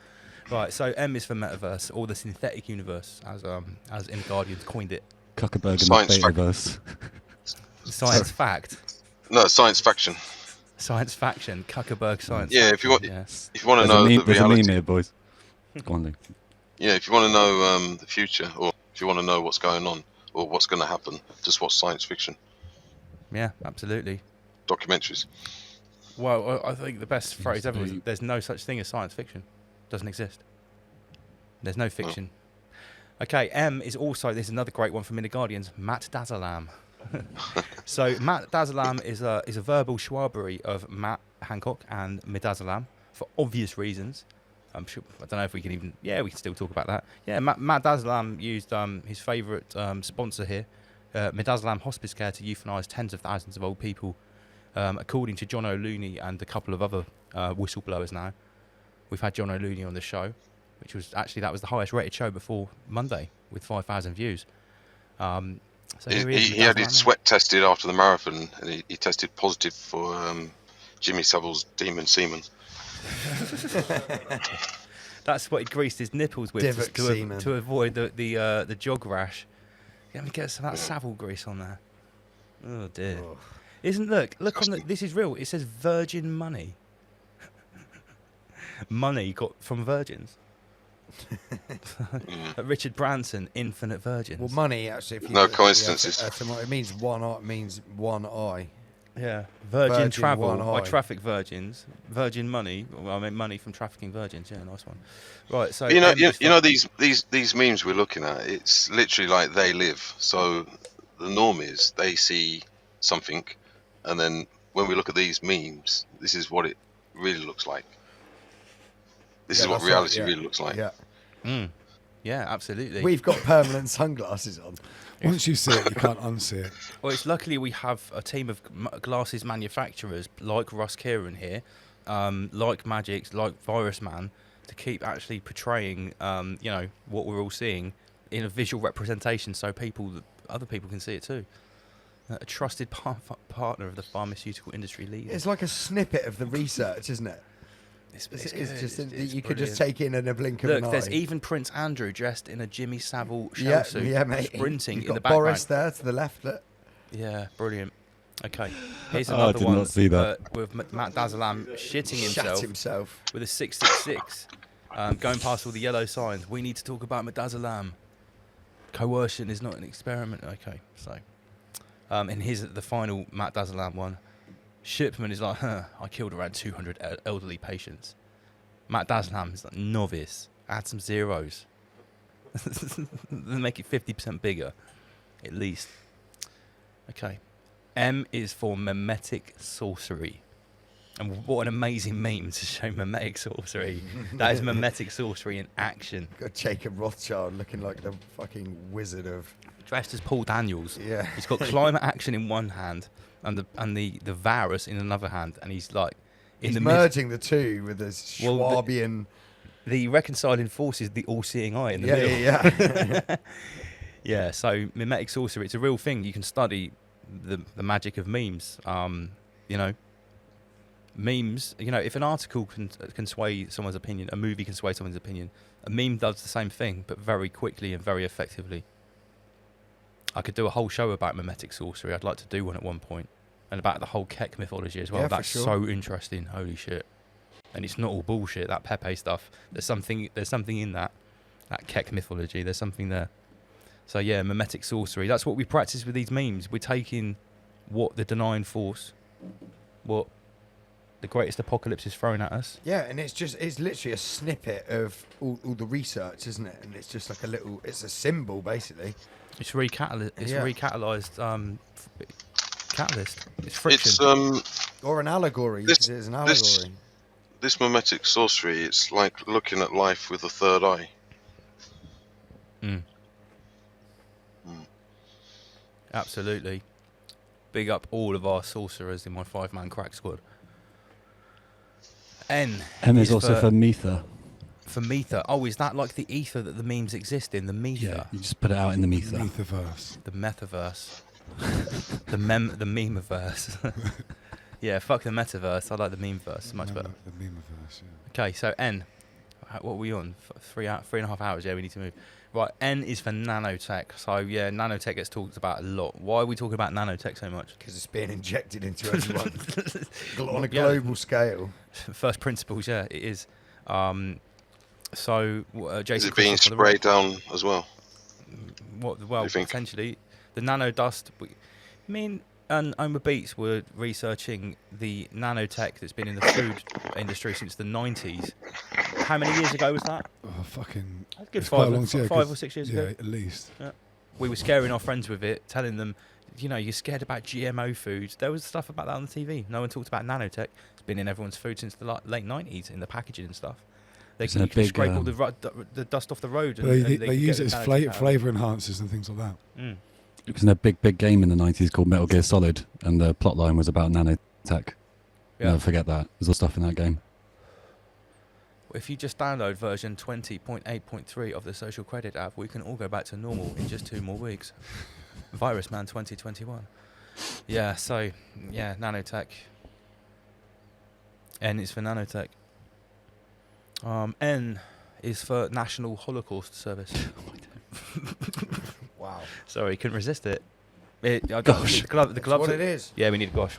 Right, so M is for Metaverse, or the synthetic universe, as Inner Guardians coined it. Cuckerberg and Science the Betaverse. Science fact. No, science faction. Science faction, Cuckerberg science. Yeah, faction, if you want to know the there's reality, a meme here, boys. Go on, Lee. Yeah, if you want to know the future, or if you want to know what's going on or what's going to happen, just watch science fiction. Yeah, absolutely. Documentaries. Well, I think the best phrase ever was, there's no such thing as science fiction. Doesn't exist. There's no fiction. Okay, M is also, this is another great one from Inner Guardians, Matadazolam. So Matadazolam is a verbal schwabbery of Matt Hancock and Midazolam for obvious reasons. I'm sure, I don't know if we can even, we can still talk about that. Yeah, Matadazolam used his favourite sponsor here, Midazolam Hospice Care, to euthanize tens of thousands of old people, according to John O'Looney and a couple of other whistleblowers now. We've had John O'Looney on the show, which was actually, that was the highest rated show before Monday with 5,000 views. So he had his sweat tested after the marathon, and he tested positive for Jimmy Savile's demon semen. That's what he greased his nipples with to avoid the jog rash. Let me get some of that Savile grease on there. Oh dear! Look on this is real. It says Virgin Money. Money got from virgins. Richard Branson, Infinite Virgins. Well, money actually. If you no coincidences. it means one eye. It means one eye. Yeah, virgin travel. one I eye. traffic virgins. Virgin money. Well, I mean money from trafficking virgins. Yeah, nice one. Right, so You know these memes we're looking at. It's literally like they live. So the norm is they see something, and then when we look at these memes, this is what it really looks like. This is what reality really looks like. Yeah. Yeah, absolutely. We've got permanent sunglasses on. Once you see it, you can't unsee it. Well, it's luckily we have a team of glasses manufacturers like Russ Kieran here, like Magix, like Virus Man, to keep actually portraying, what we're all seeing in a visual representation, so other people can see it too. A trusted partner of the pharmaceutical industry leader. It's like a snippet of the research, isn't it? It's just it's you could just brilliant. take in a blink of an eye. Look, there's even Prince Andrew dressed in a Jimmy Savile shell yeah, suit, yeah, mate. sprinting You've in the got background. Boris there to the left. Look. Yeah, brilliant. Okay, here's I another did one not see that. with Matadazolam shitting himself with a 666, going past all the yellow signs. We need to talk about Matadazolam. Coercion is not an experiment. Okay, so, and here's the final Matadazolam one. Shipman is like, I killed around 200 elderly patients. Matadazolam is like, novice. Add some zeros. Then make it 50% bigger, at least. Okay. M is for Mimetic Sorcery. And what an amazing meme to show Mimetic Sorcery. That is Mimetic Sorcery in action. Got Jacob Rothschild looking like the fucking wizard of... Dressed as Paul Daniels. Yeah. He's got climate action in one hand and the virus in another hand. And he's like... He's merging the two with this Schwabian... the reconciling force is the all-seeing eye in the middle. Yeah. Yeah, so Mimetic Sorcery, it's a real thing. You can study the magic of memes. Memes, if an article can sway someone's opinion, a movie can sway someone's opinion, a meme does the same thing, but very quickly and very effectively. I could do a whole show about Mimetic Sorcery. I'd like to do one at one point. And about the whole Kek mythology as well. Yeah, That's for sure. so interesting. Holy shit. And it's not all bullshit, that Pepe stuff. There's something in that Kek mythology. There's something there. So yeah, Mimetic Sorcery. That's what we practice with these memes. We're taking what the denying force, what the greatest apocalypse is throwing at us. Yeah, and it's literally a snippet of all the research, isn't it? And it's just like it's a symbol, basically. It's recatalyzed catalyst. It's friction. It's or an allegory. It's an allegory. This Mimetic Sorcery, it's like looking at life with a third eye. Absolutely. Big up all of our sorcerers in my 5-man crack squad. M is also for Mether. For Mether. Oh, is that like the ether that the memes exist in? The Mether? Yeah, you just put it out in the Mether. Metaverse. The Metaverse. the Memeverse. Yeah, fuck the Metaverse. I like the Memeverse. Much better. The Memeverse, yeah. Okay, so N. What are we on? 3.5 hours. Yeah, we need to move. Right, N is for nanotech. So yeah, nanotech gets talked about a lot. Why are we talking about nanotech so much? Because it's being injected into everyone on a global scale. First principles, yeah, it is. Jason, is it being sprayed down as well? Well, potentially. The nano dust. And Oma Beats were researching the nanotech that's been in the food industry since the 90s. How many years ago was that? Oh, fucking... Good it's quite a long 5 or 6 years ago. Yeah, at least. Yeah. We were scaring our friends with it, telling them, you're scared about GMO foods. There was stuff about that on the TV. No one talked about nanotech. It's been in everyone's food since the late 90s, in the packaging and stuff. They can scrape all the dust off the road. And they use it as flavour enhancers and things like that. It was in a big game in the 90s called Metal Gear Solid, and the plot line was about nanotech. Yeah. Never forget that. There's all stuff in that game. If you just download version 20.8.3 of the Social Credit app, we can all go back to normal in just 2 more weeks. Virus Man 2021. Yeah, so, yeah, nanotech. N is for nanotech. N is for National Holocaust Service. Wow. Sorry, couldn't resist it. Gosh. The gloves. That's what it is. Yeah, we need a gosh.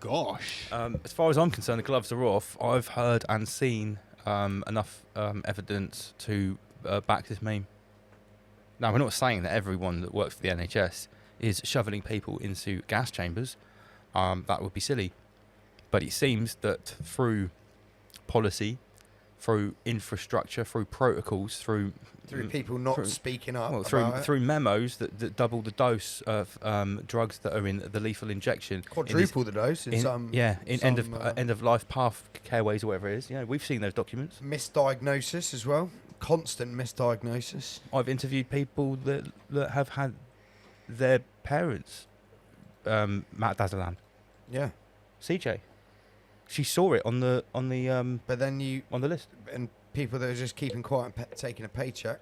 Gosh. As far as I'm concerned, the gloves are off. I've heard and seen enough evidence to back this meme. Now, we're not saying that everyone that works for the NHS is shoveling people into gas chambers. that would be silly. But it seems that through policy, through infrastructure, through protocols, through people not speaking up, through memos that double the dose of drugs that are in the lethal injection, quadruple the dose in some end of life path careways or whatever it is. We've seen those documents. Misdiagnosis as well, constant misdiagnosis. I've interviewed people that have had their parents Matadazolam. Yeah, CJ. She saw it on the but then on the list, and people that are just keeping quiet and taking a paycheck.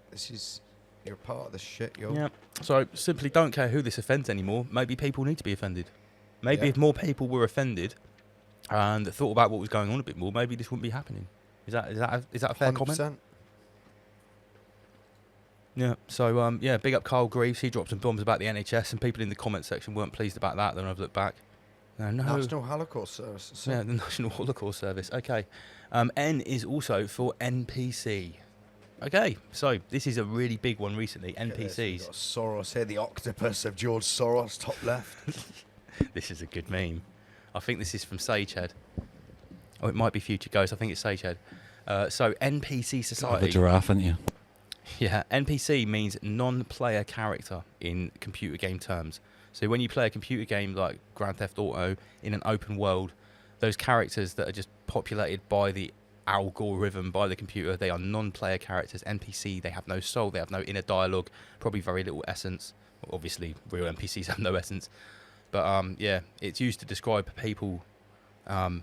You're a part of this shit. Yeah. So simply don't care who this offends anymore. Maybe people need to be offended. Maybe if more people were offended and thought about what was going on a bit more, maybe this wouldn't be happening. Is that a fair 100%. comment? Yeah. So big up Carl Greaves. He dropped some bombs about the NHS, and people in the comment section weren't pleased about that. Then I've looked back. No. National Holocaust Service. Yeah, the National Holocaust Service. Okay. N is also for NPC. Okay, so this is a really big one recently. NPCs. Got Soros here, the octopus of George Soros, top left. This is a good meme. I think this is from Sagehead. Oh, it might be Future Ghost. I think it's Sagehead. So NPC Society. The giraffe, haven't you? Yeah, NPC means non-player character in computer game terms. So when you play a computer game like Grand Theft Auto in an open world, those characters that are just populated by the algorithm, by the computer, they are non-player characters. NPC, they have no soul, they have no inner dialogue, probably very little essence. Obviously, real NPCs have no essence. But it's used to describe people. I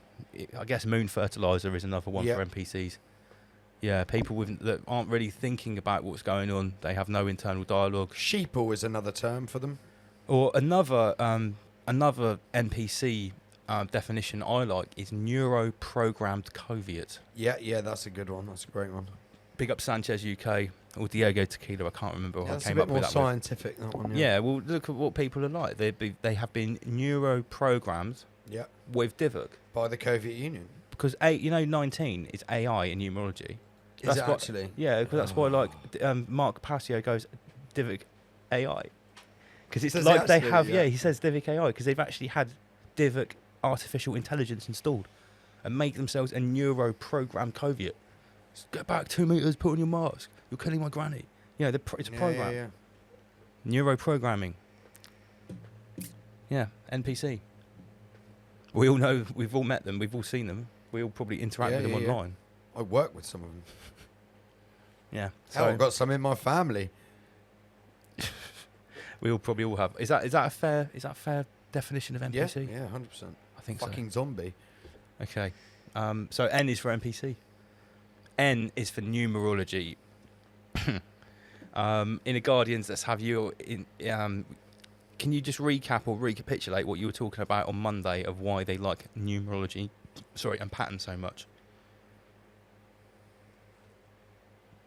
guess moon fertilizer is another one for NPCs. Yeah, people that aren't really thinking about what's going on. They have no internal dialogue. Sheeple is another term for them. Or another NPC definition I like is neuro-programmed Covet. Yeah, that's a good one. That's a great one. Big up Sanchez UK or Diego Tequila. I can't remember. Yeah, I that's came a bit up more with that scientific. That one. Yeah, well, look at what people are like. They have been neuro-programmed. Yeah. With Divock By the Covet Union. Because 19 is AI in numerology. Is it actually? Yeah, because that's why Mark Passio goes Divock AI. Because it's Does like it they actually? have, Yeah. he says Divock AI because they've actually had Divock artificial intelligence installed and make themselves a neuro-programmed Covet. Get back 2 meters, put on your mask. You're killing my granny. It's a program. Yeah. Neuro-programming. Yeah, NPC. We all know, we've all met them, we've all seen them. We all probably interact with them online. I work with some of them. Yeah. So I've got some in my family. We all probably all have. Is that a fair definition of NPC? Yeah, 100%. I think Fucking zombie. Okay. So N is for NPC. N is for numerology. Inner Guardians, let's have you in. Can you just recap or recapitulate what you were talking about on Monday of why they like numerology, and pattern so much?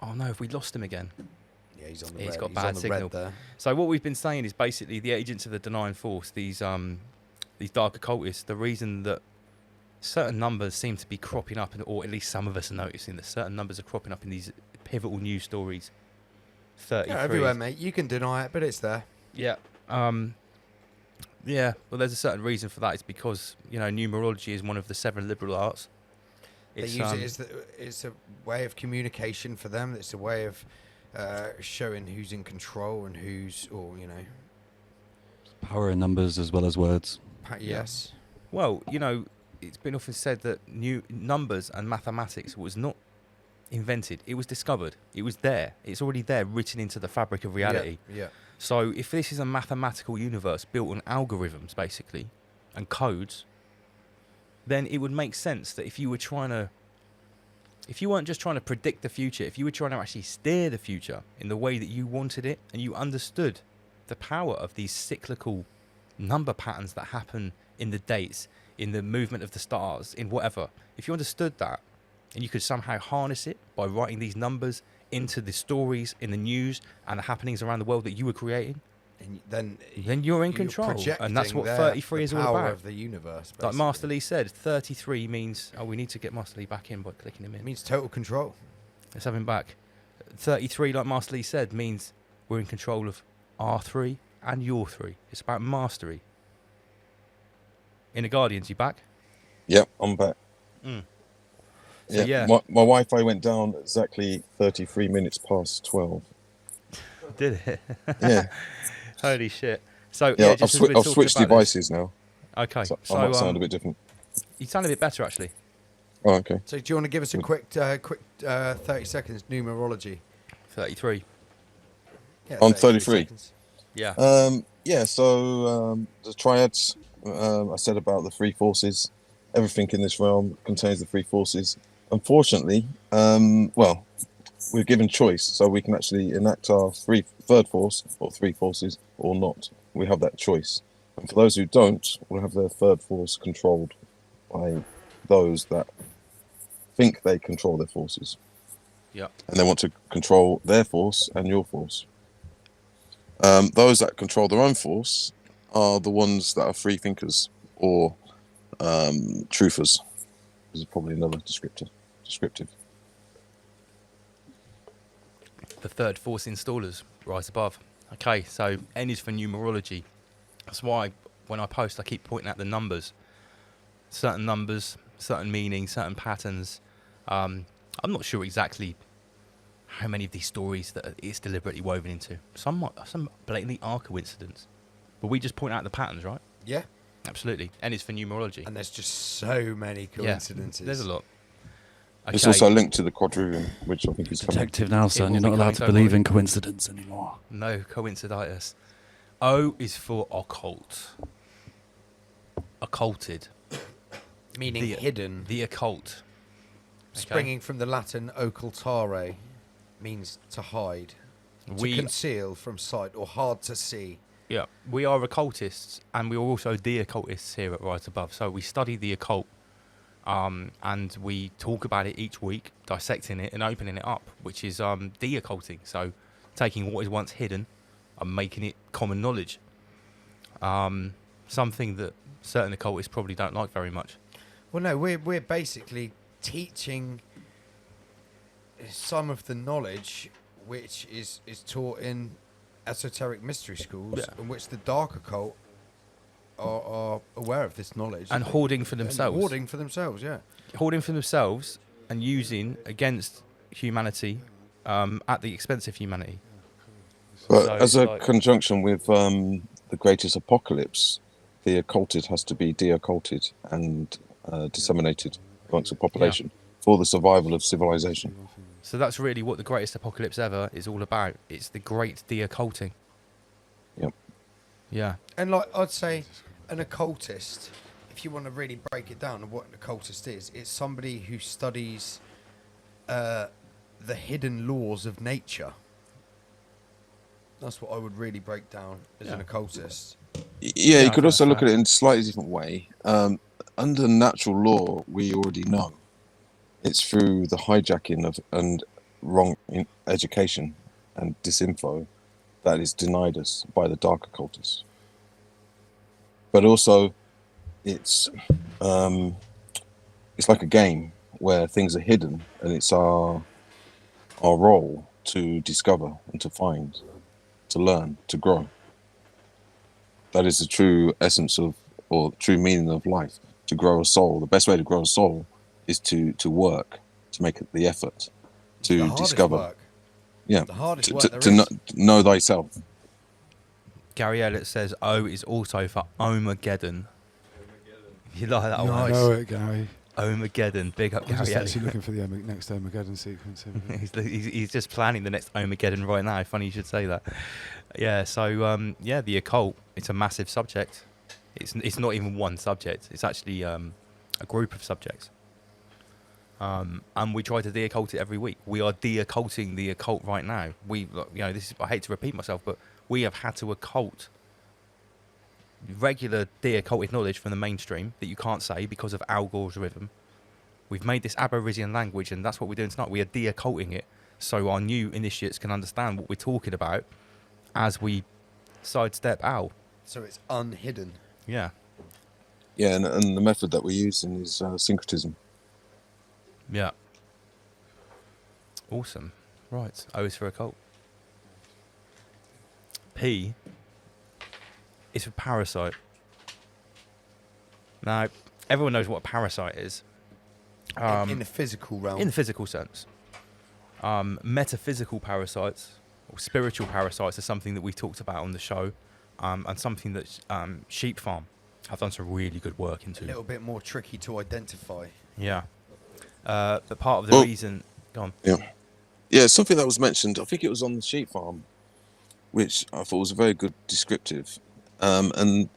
Oh no, have we lost him again? Yeah, he's on the He's red. got He's bad on the signal. red there. So what we've been saying is basically the agents of the denying force, these dark occultists, the reason that certain numbers seem to be cropping up, or at least some of us are noticing that certain numbers are cropping up in these pivotal news stories. 33. Yeah, everywhere, mate. You can deny it, but it's there. Yeah. Yeah, well, there's a certain reason for that. It's because, numerology is one of the 7 liberal arts. They use it it's a way of communication for them. It's a way of showing who's in control and who's, Power in numbers as well as words. Yes. Well, it's been often said that numbers and mathematics was not invented. It was discovered. It was there. It's already there, written into the fabric of reality. Yeah. So if this is a mathematical universe built on algorithms, basically, and codes, then it would make sense that if you weren't just trying to predict the future, if you were trying to actually steer the future in the way that you wanted it, and you understood the power of these cyclical number patterns that happen in the dates, in the movement of the stars, in whatever, if you understood that, and you could somehow harness it by writing these numbers into the stories in the news and the happenings around the world that you were creating, and then you're in control, and that's what 33 is all about. Power of the universe. Basically. Like Master Lee said, 33 means we need to get Master Lee back in by clicking him in. It means total control. Let's have him back. 33, like Master Lee said, means we're in control of our 3 and your 3. It's about mastery. Inner Guardians, you back? Yep, I'm back. So, yeah. My Wi-Fi went down exactly 33 minutes past 12. Did it? Yeah. Holy shit. So, yeah, just I've switched devices now. Okay. So I might sound a bit different. You sound a bit better, actually. Oh, okay. So do you want to give us a quick 30 seconds numerology? 33. Yeah, On 33. Seconds. Yeah. So the triads, I said about the three forces. Everything in this realm contains the three forces. Unfortunately, we're given choice, so we can actually enact our third force or three forces or not. We have that choice. And for those who don't, we'll have their third force controlled by those that think they control their forces. Yeah. And they want to control their force and your force. Those that control their own force are the ones that are free thinkers or truthers. This is probably another descriptive. The third force installers, right above. Okay, so N is for numerology. That's why when I post, I keep pointing out the numbers. Certain numbers, certain meanings, certain patterns. I'm not sure exactly how many of these stories that it's deliberately woven into. Some blatantly are coincidence. But we just point out the patterns, right? Yeah. Absolutely. N is for numerology. And there's just so many coincidences. Yeah, there's a lot. Okay. It's also linked to the quadrivium, which I think is Detective now, son. You're not allowed to believe in coincidence anymore. No coinciditis. O is for occult. Occulted. Meaning hidden. The occult. Springing from the Latin occultare, means to hide, to conceal from sight or hard to see. Yeah, we are occultists, and we are also the occultists here at Right Above. So we study the occult, and we talk about it each week, dissecting it and opening it up, which is de-occulting. So taking what is once hidden and making it common knowledge. Something that certain occultists probably don't like very much. Well, no, we're basically teaching some of the knowledge which is taught in esoteric mystery schools, in which the dark occult are aware of this knowledge and hoarding for themselves. Hoarding for themselves, yeah. Hoarding for themselves and using against humanity at the expense of humanity. But So as it's a conjunction with the greatest apocalypse, the occulted has to be de-occulted and disseminated amongst the population for the survival of civilization. So that's really what the greatest apocalypse ever is all about. It's the great de-occulting. Yep. Yeah. And like I'd say, an occultist, if you want to really break it down of what an occultist is, it's somebody who studies the hidden laws of nature. That's what I would really break down as an occultist. Yeah, you could also look at it in a slightly different way. Under natural law, we already know. It's through the hijacking of and wrong education and disinfo that is denied us by the dark occultists. But also, it's like a game where things are hidden, and it's our role to discover and to find, to learn, to grow. That is the true essence of, or true meaning of life. To grow a soul, the best way to grow a soul is to work, to make the effort, to discover. Work. Yeah, the hardest work to know thyself. Gary Elliott says O is also for Omageddon. You like that one? I know it, Gary. Omageddon, big up I'm Gary just Elliott. actually looking for the next Omageddon sequence. he's just planning the next Omageddon right now. Funny you should say that. Yeah, so the occult, it's a massive subject. It's not even one subject. It's actually a group of subjects. And we try to de-occult it every week. We are de-occulting the occult right now. I hate to repeat myself, but we have had to occult regular de-occulted knowledge from the mainstream that you can't say because of algorithm. We've made this Aborigine language, and that's what we're doing tonight. We are de-occulting it so our new initiates can understand what we're talking about as we sidestep out. So it's unhidden. Yeah. Yeah, and the method that we're using is syncretism. Yeah. Awesome. Right. O is for occult. P is for parasite. Now, everyone knows what a parasite is. In the physical realm. In the physical sense. Metaphysical parasites, or spiritual parasites, are something that we've talked about on the show, and something that Sheep Farm have done some really good work into. A little bit more tricky to identify. Yeah. But part of the reason... Go on. Yeah, something that was mentioned, I think it was on the sheep farm, which I thought was a very good descriptive. And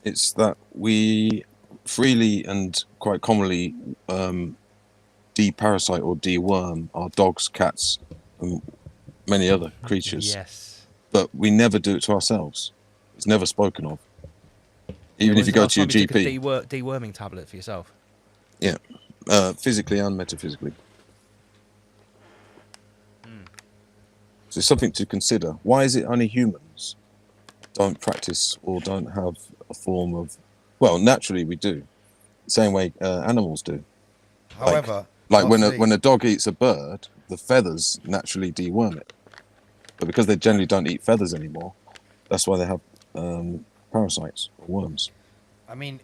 it's that we freely and quite commonly deparasite or deworm our dogs, cats, and many other creatures. Yes. But we never do it to ourselves. It's never spoken of. Even if you go to your GP. You took a deworming tablet for yourself? Yeah. Physically and metaphysically. So it's something to consider. Why is it only humans don't practice or don't have a form of... Well, naturally we do. Same way animals do. However... Like when a dog eats a bird, the feathers naturally deworm it. But because they generally don't eat feathers anymore, that's why they have parasites or worms. I mean,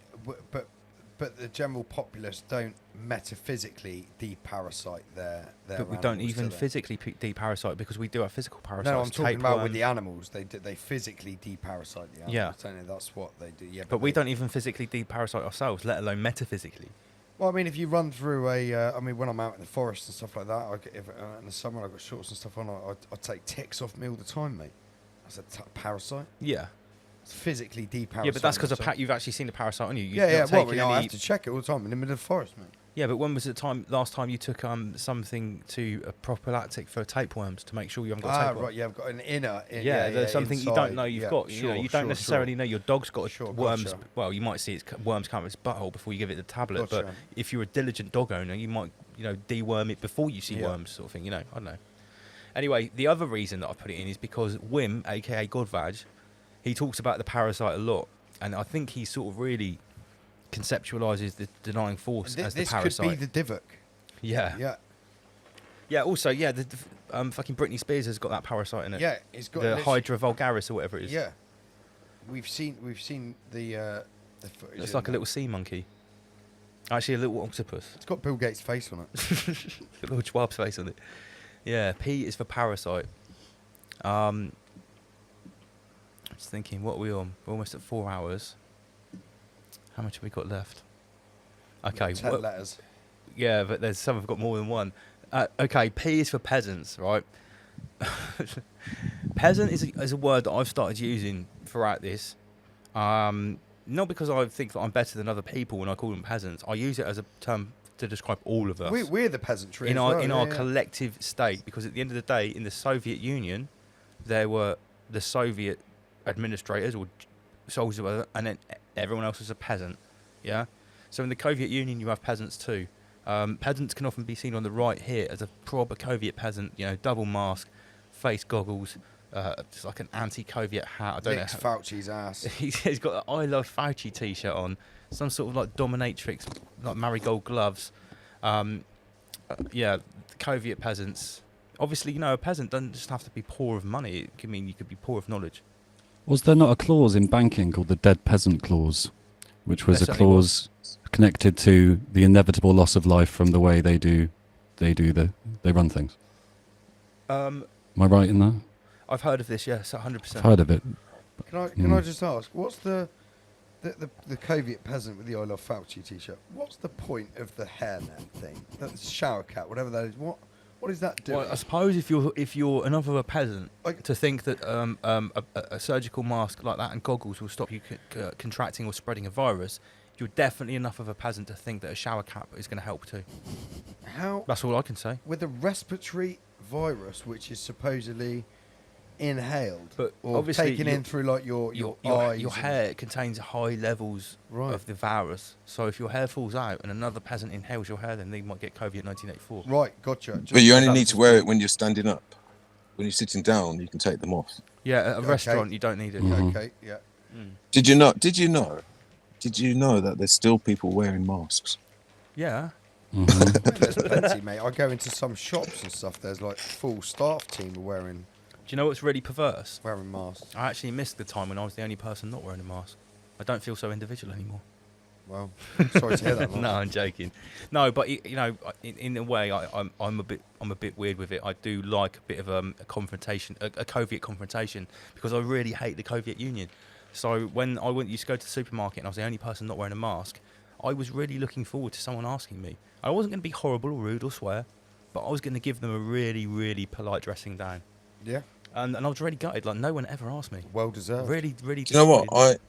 but the general populace don't metaphysically deparasite their But we don't even physically deparasite, because we do have physical parasites. No, I'm talking about with the animals. They physically deparasite the animals. Yeah. That's what they do. Yeah, but we don't even physically deparasite ourselves, let alone metaphysically. Well, I mean, if you run through I mean, when I'm out in the forest and stuff like that, in the summer I've got shorts and stuff on, I take ticks off me all the time, mate. That's a parasite. Yeah. It's physically deparasite. Yeah, but that's because you've actually seen the parasite on you. Yeah. Well, I have to check it all the time in the middle of the forest, mate. Yeah, but when was the last time you took something to a prophylactic for tapeworms to make sure you haven't got tapeworms? Right, yeah, I've got an inner. There's something inside. you don't know you've got. You don't necessarily know your dog's got worms. Gotcha. Well, you might see its worms come out of its butthole before you give it the tablet. Gotcha. But if you're a diligent dog owner, you might deworm it before you see worms, sort of thing. I don't know. Anyway, the other reason that I put it in is because Wim, aka Godvaj, he talks about the parasite a lot, and I think he sort of really conceptualizes the denying force as the parasite. This could be the Divock. Yeah. Also, the fucking Britney Spears has got that parasite in it. Yeah, it's got the Hydra vulgaris or whatever it is. Yeah, we've seen the footage. It's like a little sea monkey. Actually, a little octopus. It's got Bill Gates' face on it. A little Schwab's face on it. Yeah, P is for parasite. I'm just thinking, what are we on? We're almost at 4 hours. How much have we got left? Okay. 10 letters. Yeah, but there's some have got more than one. Okay, P is for peasants, right? Peasant is a word that I've started using throughout this. Not because I think that I'm better than other people when I call them peasants. I use it as a term to describe all of us. We're the peasantry in as our collective state, because at the end of the day, in the Soviet Union, there were the Soviet administrators or soldiers, and then everyone else was a peasant. Yeah. So in the Covet Union, you have peasants too. Peasants can often be seen on the right here as a proper Covet peasant. Double mask, face goggles, just like an anti-Covet hat. I don't know. Fauci's ass. He's got an I Love Fauci T-shirt on. Some sort of like dominatrix, like marigold gloves. The Covet peasants. Obviously, a peasant doesn't just have to be poor of money. It could mean you could be poor of knowledge. Was there not a clause in banking called the dead peasant clause, which was a clause connected to the inevitable loss of life from the way they run things? Am I right in that? I've heard of this, yes, 100%. I've heard of it. Can I just ask, what's the Covet peasant with the I Love Fauci T-shirt? What's the point of the hairnet thing? That's shower cap, whatever that is. What is that doing? Well, I suppose if you're another peasant, to think that a surgical mask like that and goggles will stop you contracting or spreading a virus, you're definitely enough of a peasant to think that a shower cap is going to help too. How? That's all I can say. With a respiratory virus, which is supposedly inhaled, but or obviously taken in through like your eyes. Your hair contains high levels of the virus. So if your hair falls out and another peasant inhales your hair, then they might get COVID 1984. Right, gotcha. But you only need to wear it when you're standing up. When you're sitting down, you can take them off. Yeah, at a restaurant, you don't need it. Mm-hmm. Okay, yeah. Did you know that there's still people wearing masks? Yeah. There's plenty, mate. I go into some shops and stuff. There's like full staff team wearing. Do you know what's really perverse? Wearing masks. I actually missed the time when I was the only person not wearing a mask. I don't feel so individual anymore. Well, sorry to hear that. No, I'm joking. No, but you know, in a way, I'm a bit weird with it. I do like a bit of a confrontation, a Covet confrontation, because I really hate the Covet Union. So when I used to go to the supermarket and I was the only person not wearing a mask, I was really looking forward to someone asking me. I wasn't going to be horrible or rude or swear, but I was going to give them a really, really polite dressing down. Yeah. And I was really gutted. Like, no one ever asked me. Well deserved. Really, really. Do you know what?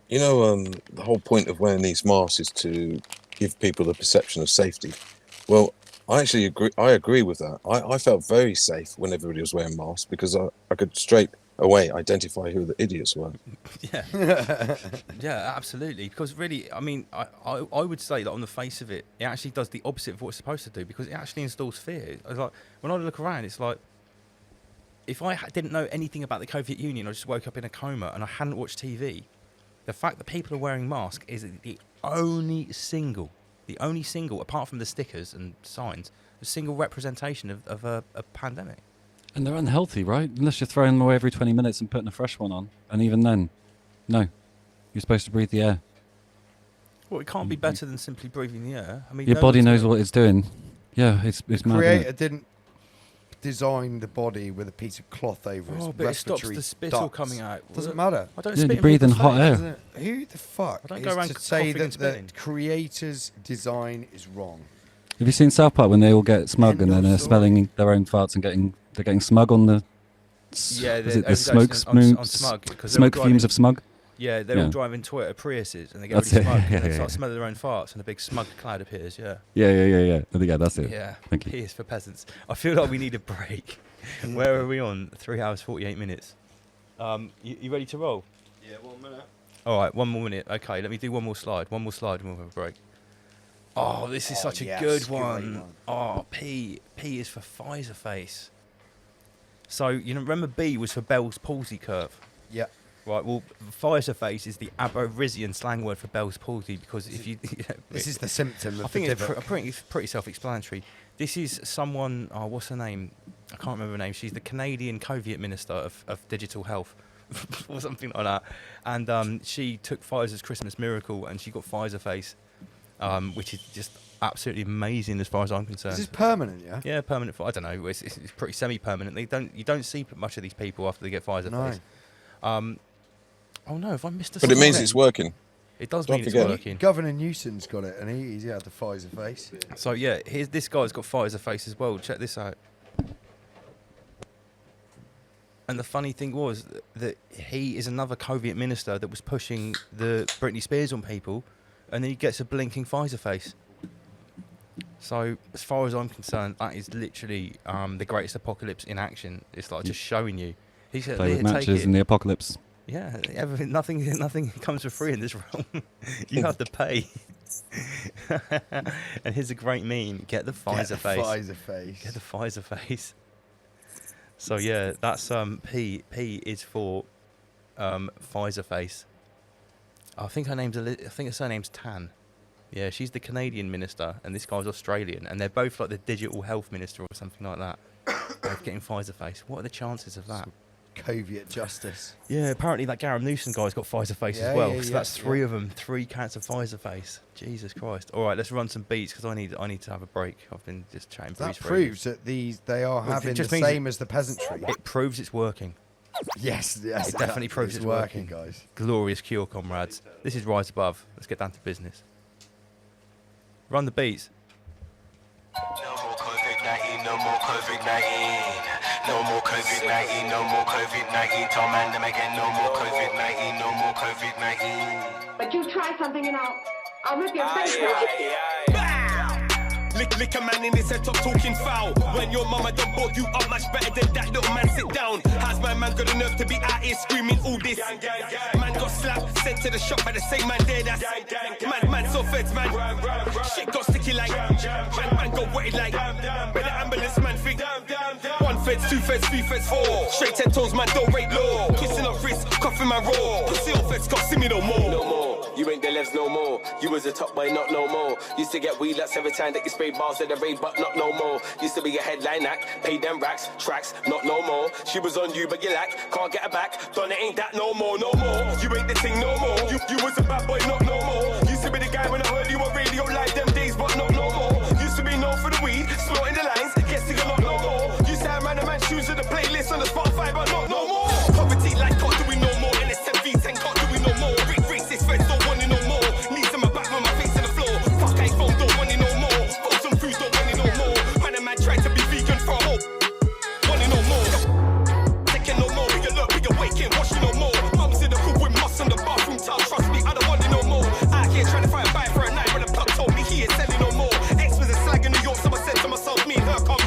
The whole point of wearing these masks is to give people the perception of safety. Well, I actually agree. I agree with that. I felt very safe when everybody was wearing masks because I could straight away identify who the idiots were. Yeah. Yeah, absolutely. Because really, I mean, I would say that on the face of it, it actually does the opposite of what it's supposed to do, because it actually installs fear. It's like, when I look around, it's like, if I didn't know anything about the Covet Union, I just woke up in a coma and I hadn't watched TV, the fact that people are wearing masks is the only single, apart from the stickers and signs, the single representation of a pandemic. And they're unhealthy, right? Unless you're throwing them away every 20 minutes and putting a fresh one on. And even then, no. You're supposed to breathe the air. Well, it can't be better than simply breathing the air. I mean, your body knows what it's doing. Yeah, it's mad. The creator didn't design the body with a piece of cloth over its but it stops respiratory the spittle ducts. coming out. Doesn't matter. I don't Yeah, spit you breathe in hot air. Who the fuck I don't is go around to say coughing that and the spitting. creator's design is wrong? Have you seen South Park when they all get smug and then they're smelling their own farts and they're getting smug on the the smoke fumes of smug? Yeah, they're all driving Toyota Priuses and they get That's really it. smug Yeah, and they yeah, start yeah. smelling their own farts and a big smug cloud appears. Yeah. Yeah. I think that's it. Yeah. Thank you. Peace for peasants. I feel like we need a break. Where are we on? 3 hours 48 minutes. You ready to roll? Yeah, 1 minute. All right, 1 more minute. Okay, let me do one more slide. One more slide and we'll have a break. Oh, this is such a good one. Oh, P is for Pfizer Face. So, you know, remember B was for Bell's palsy curve? Yeah. Right, well, Pfizer Face is the Aborigine slang word for Bell's palsy, because if you... This is the symptom of I think the it's Divock. pretty self-explanatory. This is someone... Oh, what's her name? I can't remember her name. She's the Canadian Covet Minister of Digital Health. Or something like that. And she took Pfizer's Christmas miracle and she got Pfizer Face, which is just absolutely amazing as far as I'm concerned. Is this permanent, yeah? Yeah, permanent. I don't know. It's pretty semi-permanent. You don't see much of these people after they get Pfizer Face. Oh no, have I missed a But it means slide? it's working. It does Don't mean it's forget. working. Governor Newsom's got it, and he's had the Pfizer Face. So yeah, here's this guy's got Pfizer Face as well. Check this out. And the funny thing was that he is another Covet minister that was pushing the Britney Spears on people, and then he gets a blinking Pfizer Face. So as far as I'm concerned, that is literally the greatest apocalypse in action. It's like just showing you. He said, Play with "Here, take matches it." in the apocalypse. Yeah, nothing comes for free in this realm. You have to pay. And here's a great meme: get the Pfizer Face. Pfizer Face. Get the Pfizer Face. So yeah, that's P is for Pfizer Face. I think her surname's Tan. Yeah, she's the Canadian minister, and this guy's Australian, and they're both like the digital health minister or something like that. Both getting Pfizer Face. What are the chances of that? Covet justice. Yeah, apparently that Gavin Newsom guy's got Pfizer Face as well. So that's three of them, 3 counts of Pfizer Face. Jesus Christ! All right, let's run some beats because I need to have a break. I've been just chatting. That proves that they are having the same as the peasantry. It proves it's working. Yes, It definitely proves it's working, guys. Glorious cure, comrades. This is Rise Above. Let's get down to business. Run the beats. No more COVID-19, no more COVID-19. No more COVID-19, no more COVID-19. Tell man them again, no more COVID-19, no more COVID-19. But you try something and I'll rip your face off. Lick a man in his head, stop talking foul. When your mama done brought you up much better than that, little man, sit down. How's my man got enough to be out here screaming all this? Man got slapped, sent to the shop by the same man there. That's man so feds, man. Shit got sticky like man got wetted like. But the ambulance man think 1 feds, 2 feds, 3 feds, 4. Straight 10 toes, man don't rate low. Kissing up wrist, coughing my roll. Pussy off feds, can't see me no more. No more, you ain't the levs no more. You was a top boy, not no more. Used to get weed lots every time that you sprayed bars at the raid, but not no more. Used to be a headline act, paid them racks, tracks, not no more. She was on you, but you lack, can't get her back. Done it ain't that no more, no more. You ain't the thing no more. You was a bad boy, not no more. Used to be the guy when I heard you on radio like them days, but not no more. Used to be known for the weed, snorting the lines, guess you got no more. Used to have man and man shoes in the playlist on the Spotify, but not no more. Poverty like can't do we no more, and it's 10v10 can't do we no more. Racist friends don't want it no more. Knees in my back with my face on the floor. Fuck iPhone, don't want it no more. Frozen foods, don't want it no more. Man and man tried to be vegan for a hope. Want it no more. Taking no more, we can look, we can wake in, wash it no more. Mums in the pool with moss on the bathroom towel, trust me, I don't want it no more. Out here trying to find a buy for a night, but the plug told me he ain't selling no more. Ex was a slag in New York, so I said to myself, me and her come.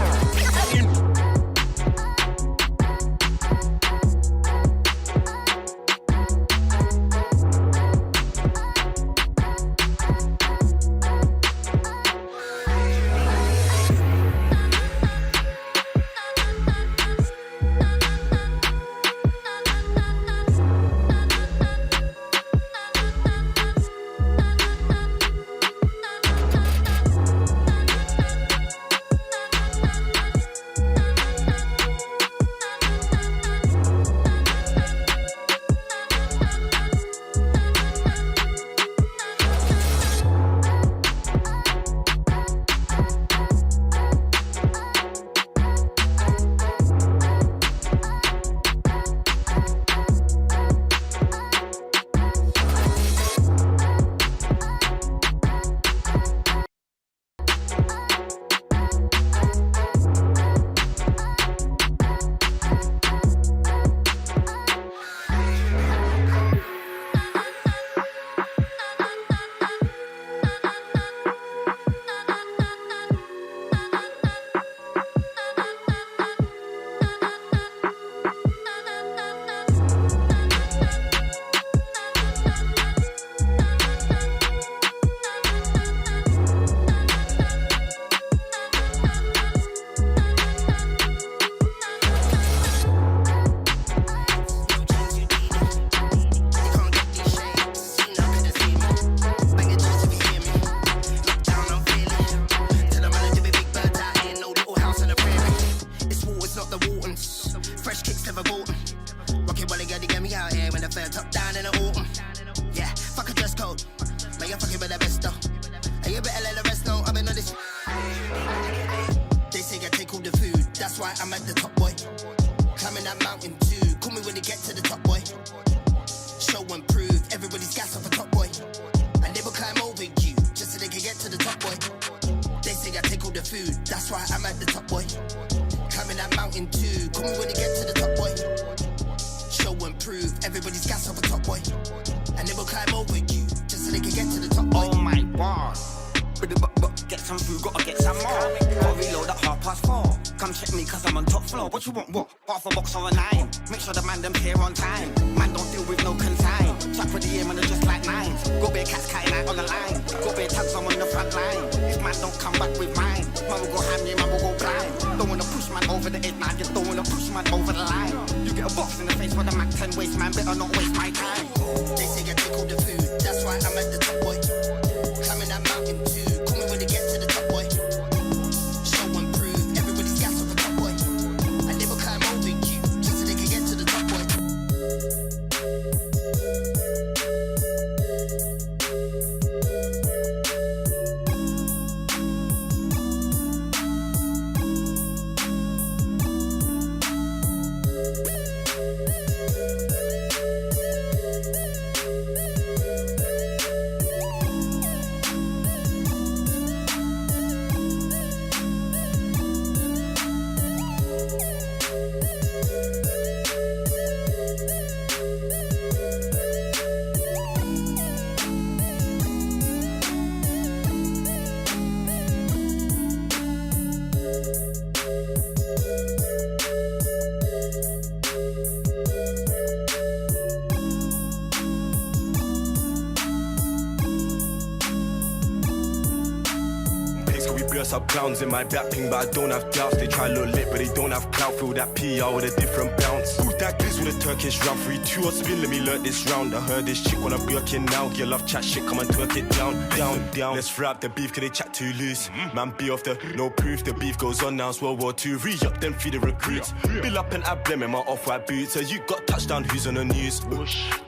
bless up clowns in my back ping, but I don't have doubts. They try look lit, but they don't have clout. Feel that PR with a different bounce. Ooh, that glitz with a Turkish round 3-2 or spin, let me learn this round. I heard this chick wanna Birkin now. You love chat shit, come and twerk it down, down, down. Let's fry up the beef, cause they chat too loose. Man, be off the no proof, the beef goes on now, it's World War II. Re-up, then feed the recruits. Bill up and emblem in my off-white boots. So you got touchdown, who's on the news?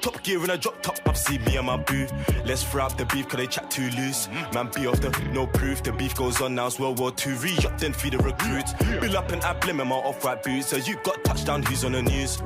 Top gear in a drop top, up, see me and my boo. Let's fry up the beef, cause they chat too loose. Man, be off the no proof, the beef goes on now, it's World War II. Re-up, then feed the recruits. Bill up and emblem in my off-white boots. So you got touchdown, who's on the news?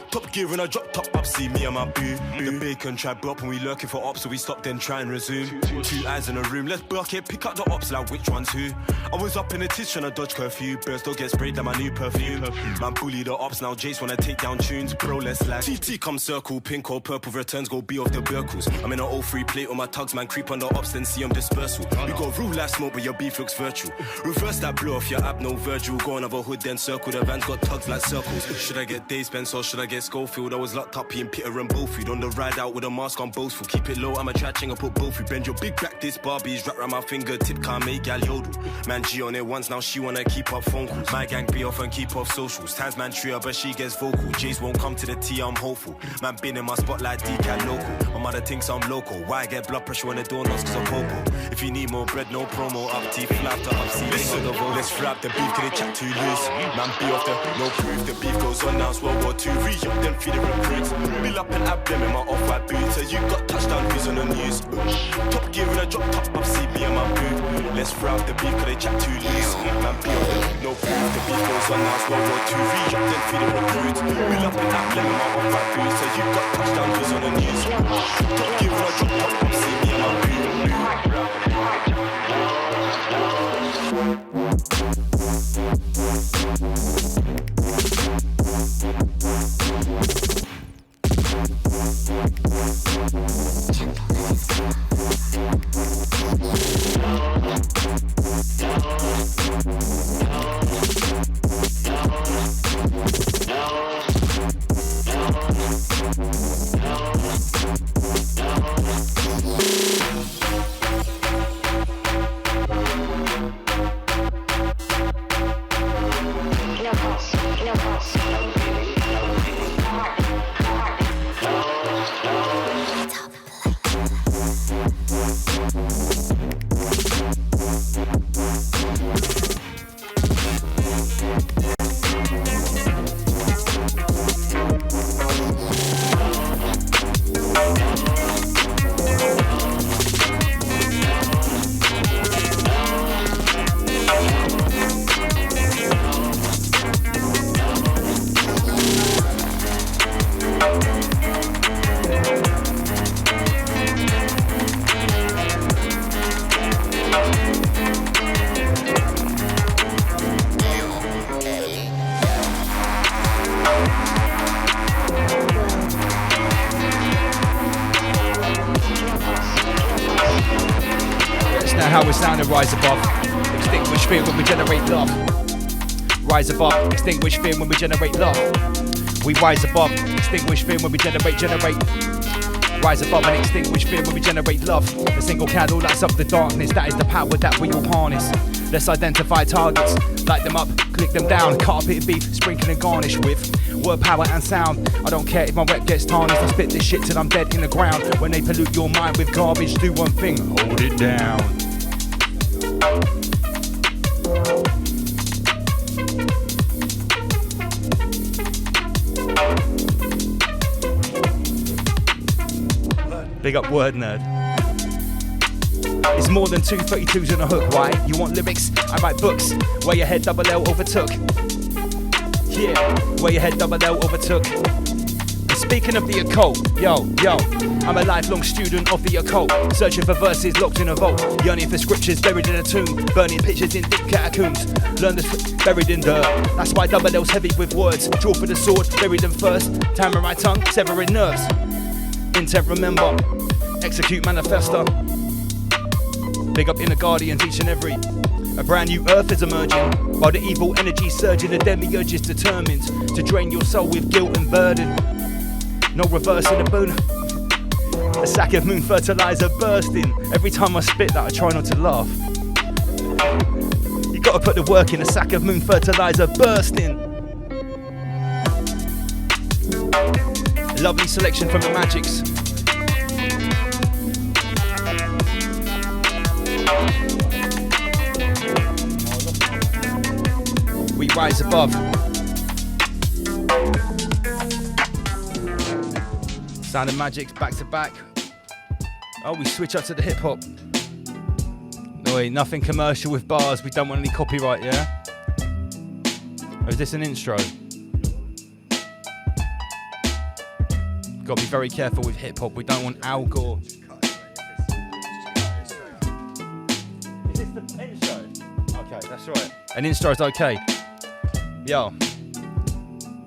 Top gear in a drop top, up, see me and my boo. The bacon tribe up and we lurking for ops, so we stop then try and resume. Two eyes in a room, let's buck it, pick up the ops, like which one's who. I was up in the tits trying to dodge curfew. Birds don't get sprayed like my new perfume. Man, bully the ops, now Jace wanna take down tunes. Bro, let's like TT come circle, pink or purple returns, go be off the Burkles. I'm in an 0-3 plate on my tugs, man, creep on the ops, then see them dispersal. You got real life smoke, but your beef looks virtual. Reverse that blow off your app, no Virgil. Go another hood, then circle. The van's got tugs like circles. Should I get Dave Spence or should I get Schofield? I was locked up in Peter and Bofield. On the ride out with a mask on boastful. Keep it low, I'm a try-ching, I put both. You bend your big back, this Barbie's wrapped around my fingertip, can't make gal yodel. Man, G on it once, now she wanna keep up phone calls. My gang be off and keep off socials. Times man trio, but she gets vocal. Jays won't come to the tea, I'm hopeful. Man, been in my spotlight, decal local. My mother thinks I'm local. Why I get blood pressure when the door knocks cause I'm vocal? If you need more bread, no promo, up T, flap to up C. Let's fry up the beef, cause they chat too loose. Man, be off the no proof, the beef goes on now, it's World War II. Re-up, then feed the recruits. Bill up and emblem in my off-white boots. So you got touchdown, who's on the news? Top gear in a drop top, up see me and my boo. Let's fry up the beef, cause they chat too loose. Man, be off the no proof, the beef goes on now, it's World War II. Re-up, then feed the recruits. Bill up and emblem in my off-white boots. So you got touchdown, who's on the news? Top gear in a drop top, up see me and my boo. How we sound and rise above. Extinguish fear when we generate love. Rise above, extinguish fear when we generate love. We rise above, extinguish fear when we generate. Rise above and extinguish fear when we generate love. A single candle lights up the darkness. That is the power that we all harness. Let's identify targets, light them up, click them down. Carpet beef, sprinkle and garnish with word power and sound. I don't care if my rep gets tarnished. I spit this shit till I'm dead in the ground. When they pollute your mind with garbage, do one thing, hold it down. Big up Word Nerd. It's more than 232s on a hook, why? You want lyrics? I write books. Where your head double L overtook. Yeah, where your head double L overtook. And speaking of the occult, yo, I'm a lifelong student of the occult. Searching for verses locked in a vault. Yearning for scriptures buried in a tomb. Burning pictures in deep catacombs. Learn this buried in dirt. That's why double L's heavy with words. Draw for the sword, bury them first. Tammer my tongue, severing nerves. Intent remember, execute manifesta. Big up Inner Guardians each and every. A brand new earth is emerging. While the evil energy surging, the demiurge is determined to drain your soul with guilt and burden. No reversing the boon. A sack of moon fertilizer bursting. Every time I spit that I try not to laugh. Gotta put the work in, a sack of moon fertilizer bursting. Lovely selection from the Magics. We rise above. Sound and Magics back to back. Oh, we switch up to the hip hop. No, wait, nothing commercial with bars. We don't want any copyright, yeah? Or is this an intro? Got to be very careful with hip hop. We don't want Al Gore. Is this the intro? Okay, that's right. An intro is okay. Yo,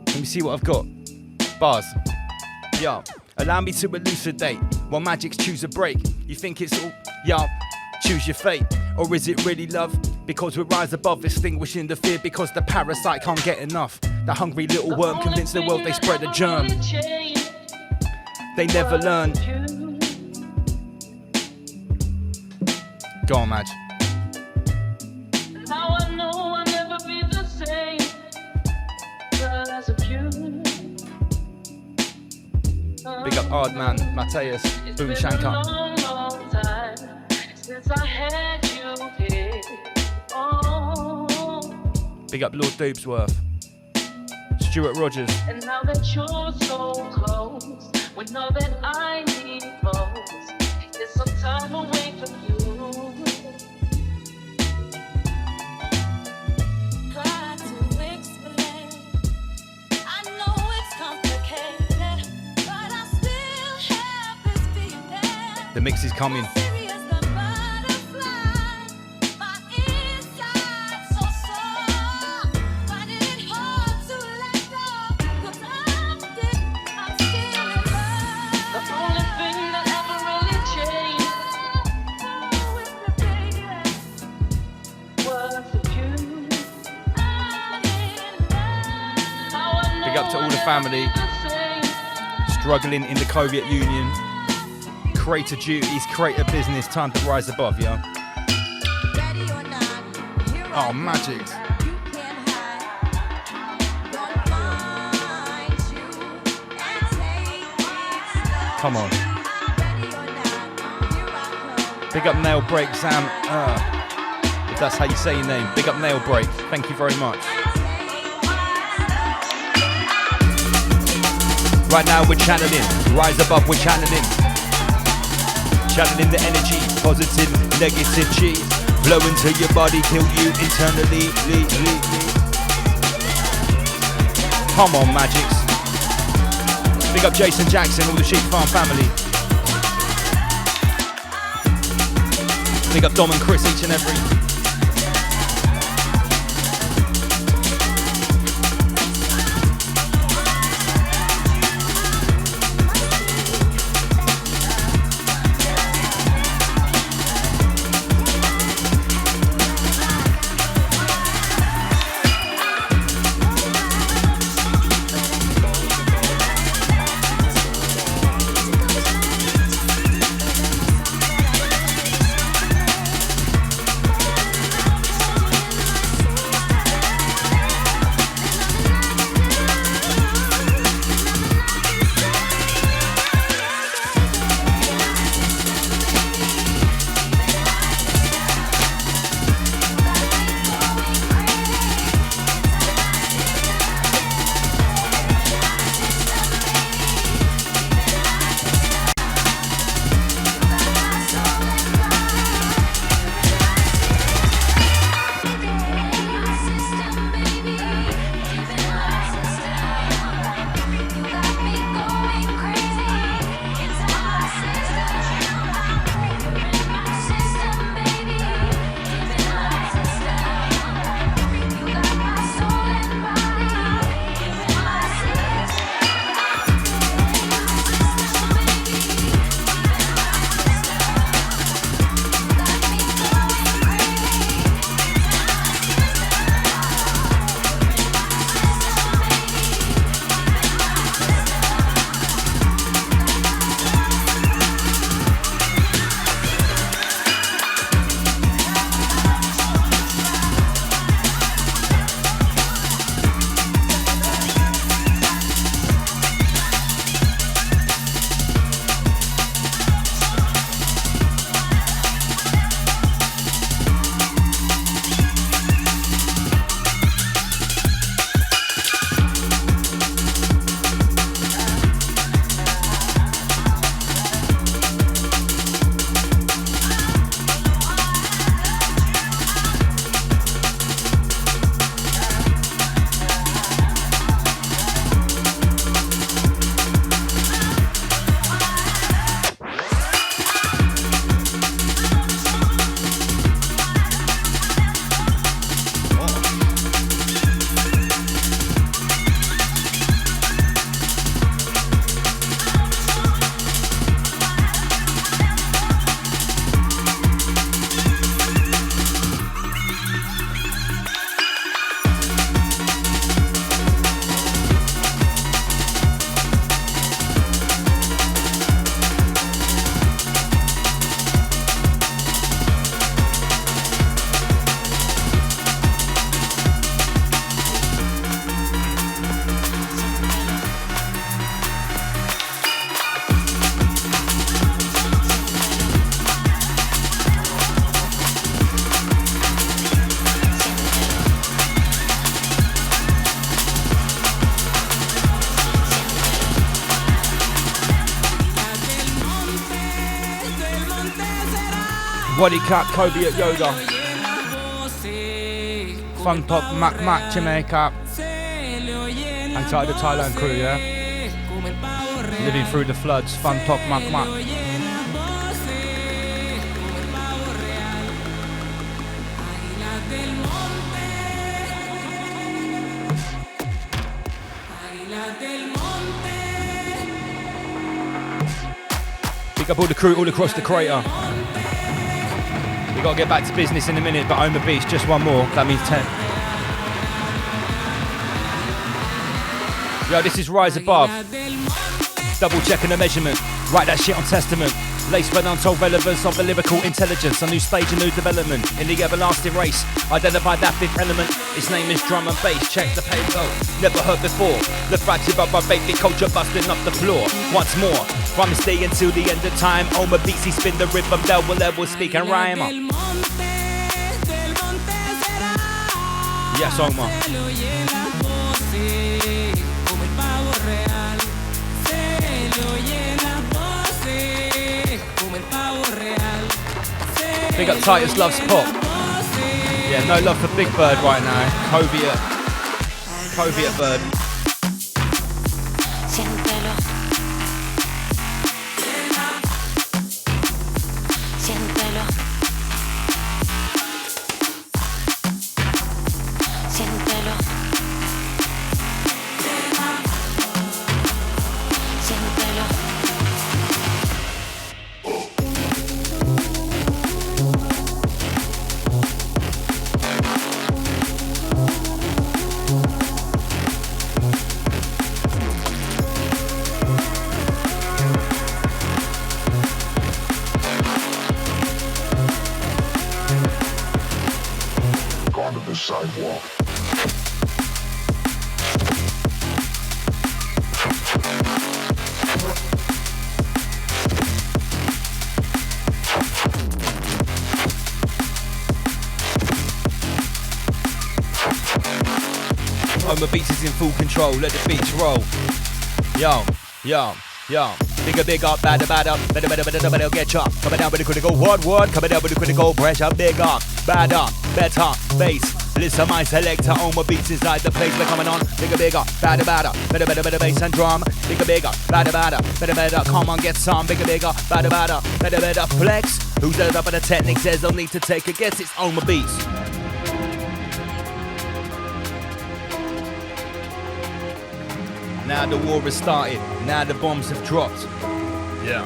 let me see what I've got. Bars. Yo, allow me to elucidate. While Magics choose a break, you think it's all. Yo, choose your fate. Or is it really love? Because we rise above, extinguishing the fear. Because the parasite can't get enough. The hungry little worm convinced the world they spread a germ. They never learn. Go on, Madge. Now I know I'll never be the same because of you. Big up Ardman, Mateus, Boom Shankar. Long, long time since I had you here. Oh. Big up Lord Doobsworth. Stuart Rogers. And now that you're so close, we know that I need most. It's some time away from you. Try to explain. I know it's complicated, but I still have this feeling. The mix is coming. Up to all the family struggling in the Covet Union. Creator duties, creator business, time to rise above, yo. Oh, Magics. Come on. Big up Nail Break, Sam. If that's how you say your name. Big up Nail Break. Thank you very much. Right now we're channeling, rise above, we're channeling. Channeling the energy, positive, negative chi. Flow into your body, kill you internally. Come on, Magics. Big up Jason Jackson, all the Sheep Farm family. Big up Dom and Chris, each and every. Body Cat, Kobe at Yoga. Fun Pop, Mac, Jamaica. Anti the Thailand crew, yeah? Living through the floods, Fun Pop, Mac. Pick up all the crew all across the crater. We gotta get back to business in a minute, but Oma Beach, just one more. That means 10. Yo, this is Rise Above. Double checking the measurement. Write that shit on testament. Laced with untold relevance of the lyrical intelligence. A new stage, a new development. In the everlasting race, identify that fifth element. Its name is drum and bass. Check the payload. Never heard before. The fracture of our basic culture busting up the floor. Once more. Promise stay until the end of time. Oma BC spin the rhythm. Level speak and rhyme. Yes, Oma. Big up Titus loves pop. Yeah, no love for Big Bird right now. Covet Bird. Oma Beats is in full control, let the beats roll. Yo. Big up, better, get up. Coming down with the critical word, coming down with the critical pressure. Big up, better, bass. Listen, my selector, Oma Beats inside the place we're coming on. Bigger, better, bass and drum. Bigger, better, come on, get some. Bigger, better, flex. Who's there up at the technique says they'll need to take a guess, it's Oma Beats. Now the war has started, now the bombs have dropped. Yeah.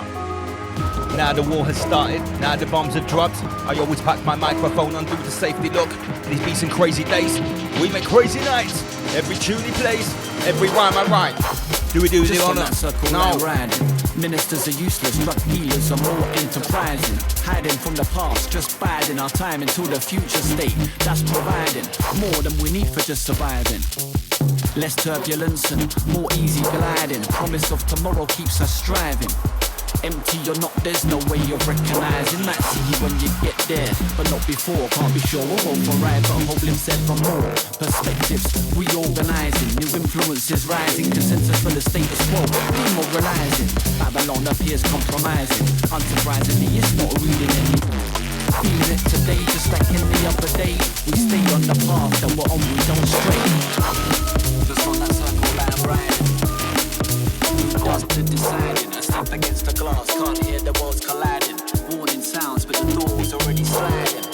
Now the war has started, now the bombs have dropped. I always pack my microphone undo the safety lock. These beats and crazy days, we make crazy nights. Every tune he plays, every rhyme I write. Do we do the honor? No. Ministers are useless, drug dealers are more enterprising. Hiding from the past, just biding our time until the future state. That's providing more than we need for just surviving. Less turbulence and more easy gliding. Promise of tomorrow keeps us striving. Empty or not, there's no way of recognizing. Might see you when you get there, but not before. Can't be sure we'll hold for right, but hope live said for more perspectives. Reorganizing, new influences rising. Consensus for the status quo, demoralizing. Babylon appears compromising. Unsurprisingly, it's not reading anymore. Feeling it today, just like in the other day. We stay on the path that we're on, we don't stray. Just on that circle line riding. Who does the deciding? I step against the glass, can't hear the worlds colliding. Warning sounds, but the door's already sliding.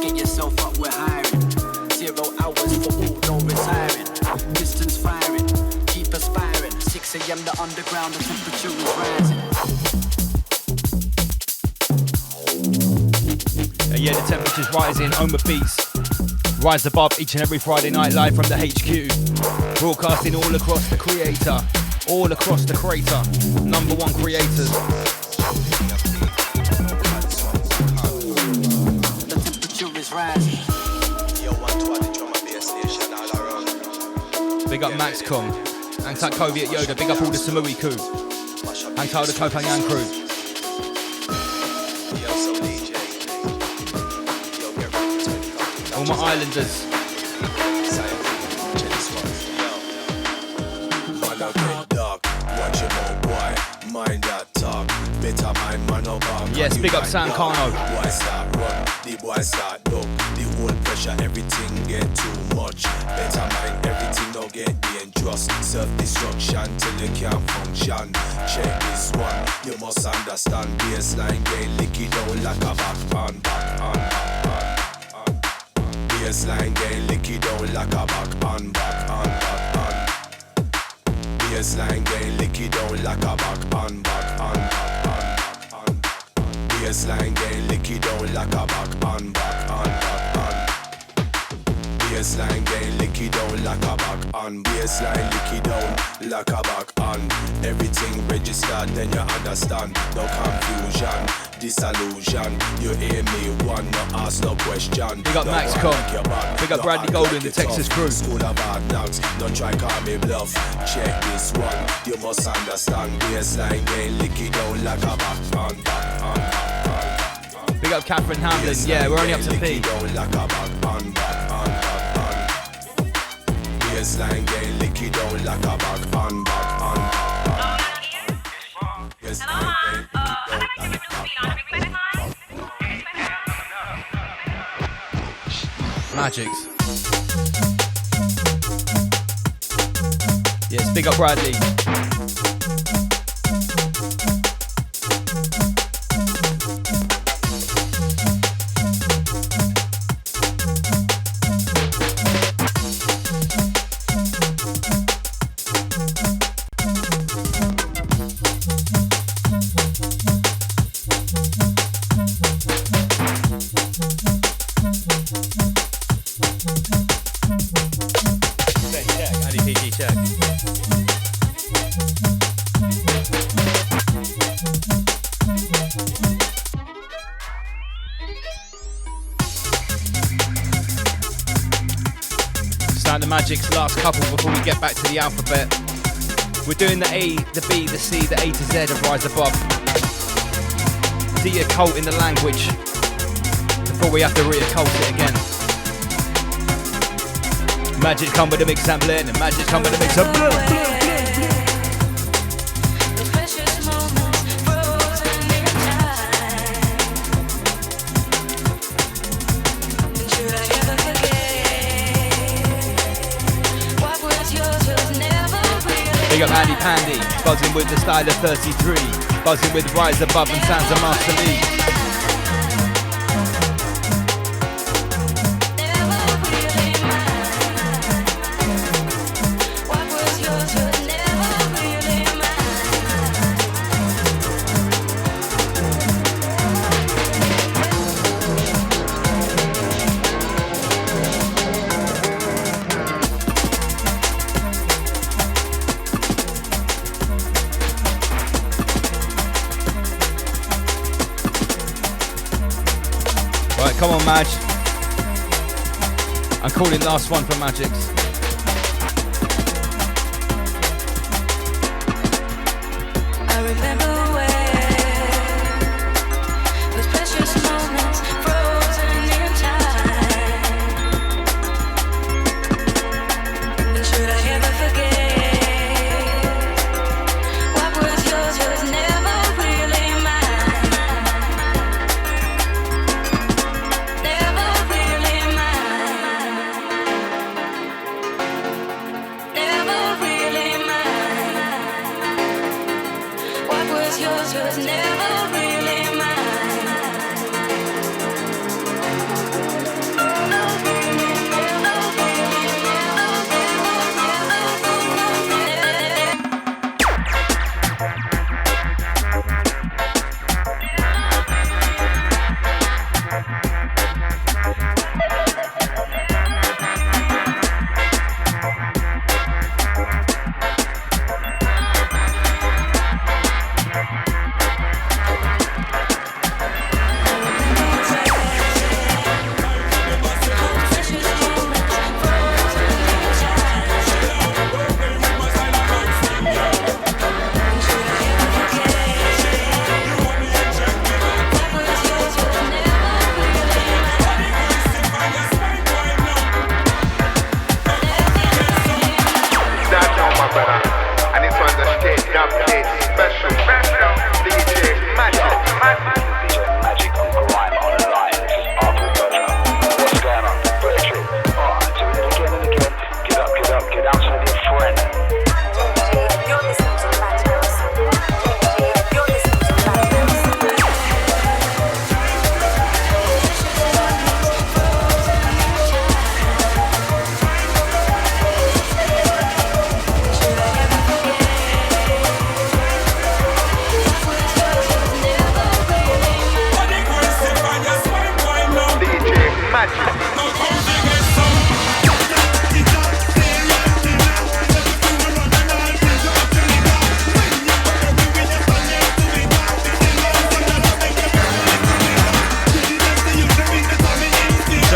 Get yourself up, we're hiring. 0 hours for all, no retiring. Distance firing, keep aspiring. 6 a.m. the underground, the temperature is rising. Yeah, the temperature's rising, Oma Beats. Rise above each and every Friday night live from the HQ. Broadcasting all across the creator, all across the crater. #1 creators. The temperature is rising. Big up Maxcom. Hang tight Kobe at Yoga. Big up all the Samui crew. Hang tight the Kopangan crew. All my islanders. mind that talk. Better mind man up. Yes, big up Sam Carno. Boy start run, the boy start duck. The whole pressure, everything get too much. Better mind everything, don't get dangerous. Self-destruction till you can't function. Check this one, you must understand. Baseline get licky down like a back on. Baseline get licky down like a back on. Baseline get licky down like a back on. Baseline get licky down like a back on. Baseline get licky down like a back on. Baseline licky down like a back on. Everything registered, then you understand. No confusion, disillusion. You hear me, one, no ask no question. Big up Max Com. Big up Bradley Golden, the Texas crew. School of hard knocks, don't try call me bluff. Check this one, you must understand. Baseline get licky down like a back on. Big up Catherine Hamlin. Yeah, we're only up to P. Baseline get licky down like a back on. Magics. Yes, big up Bradley. Magic's last couple before we get back to the alphabet. We're doing the A, the B, the C, the A to Z of Rise Above. De-occult in the language before we have to re-occult it again. Magic come with a mix and blend, and magic come with a mix and blend. Big up Andy Pandy, buzzing with the style of 33, buzzing with Rise Above and Sounds of Master Lee. Come on, Madge. I'm calling last one for Magics. I remember when with precious moments frozen in time. And should I ever forget what was yours was never really mine. Never really mine. Never really mine. What was yours was never really mine.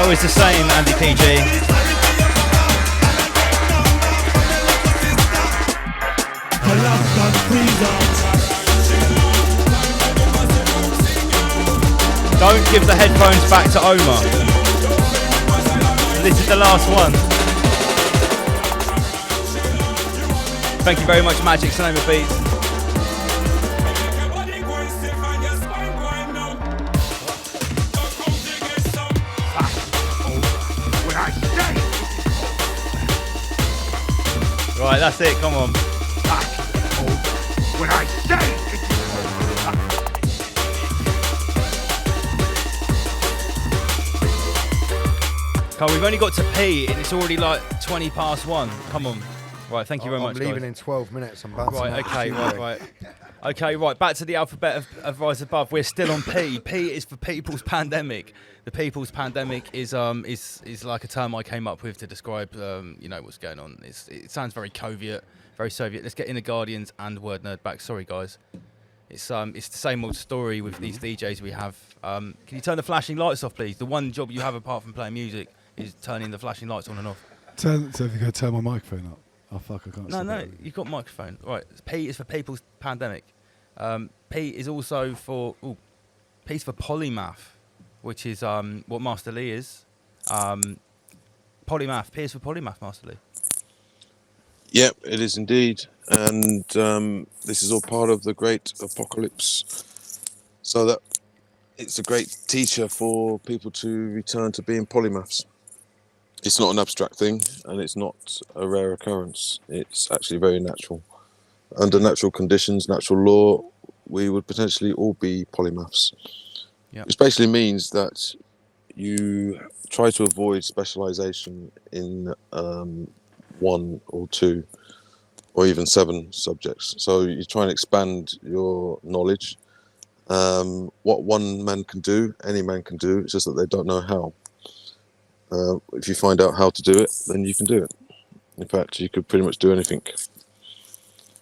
always the same, Andy PG. Don't give the headphones back to Omar. This is the last one. Thank you very much, Magic Sonoma Beats. Right, that's it, come on. When I say Carl, we've only got to P and it's already like 20 past 1. Come on. Right, thank you very much, I'm leaving guys. in 12 minutes. I'm bouncing Right, out okay, the right. Okay, right, back to the alphabet of Rise Above. We're still on P. P is for People's Pandemic. The People's Pandemic is like a term I came up with to describe what's going on. It sounds very Covet, very Soviet. Let's get Inner Guardians and Word Nerd back. Sorry, guys. It's the same old story with these DJs we have. Can you turn the flashing lights off, please? The one job you have apart from playing music is turning the flashing lights on and off. So if you go turn my microphone up. Oh fuck, I can't. No, you've got microphone. Right, P is for People's Pandemic. P is also for P is for Polymath, which is what Master Lee is. Polymath. P is for Polymath, Master Lee. Yep, it is indeed, and this is all part of the Great Apocalypse. So that it's a great teacher for people to return to being polymaths. It's not an abstract thing, and it's not a rare occurrence. It's actually very natural. Under natural conditions, natural law, we would potentially all be polymaths. Yep. Which basically means that you try to avoid specialization in 1 or 2 or even 7 subjects. So you try and expand your knowledge. What one man can do, any man can do, it's just that they don't know how. If you find out how to do it, then you can do it. In fact, you could pretty much do anything.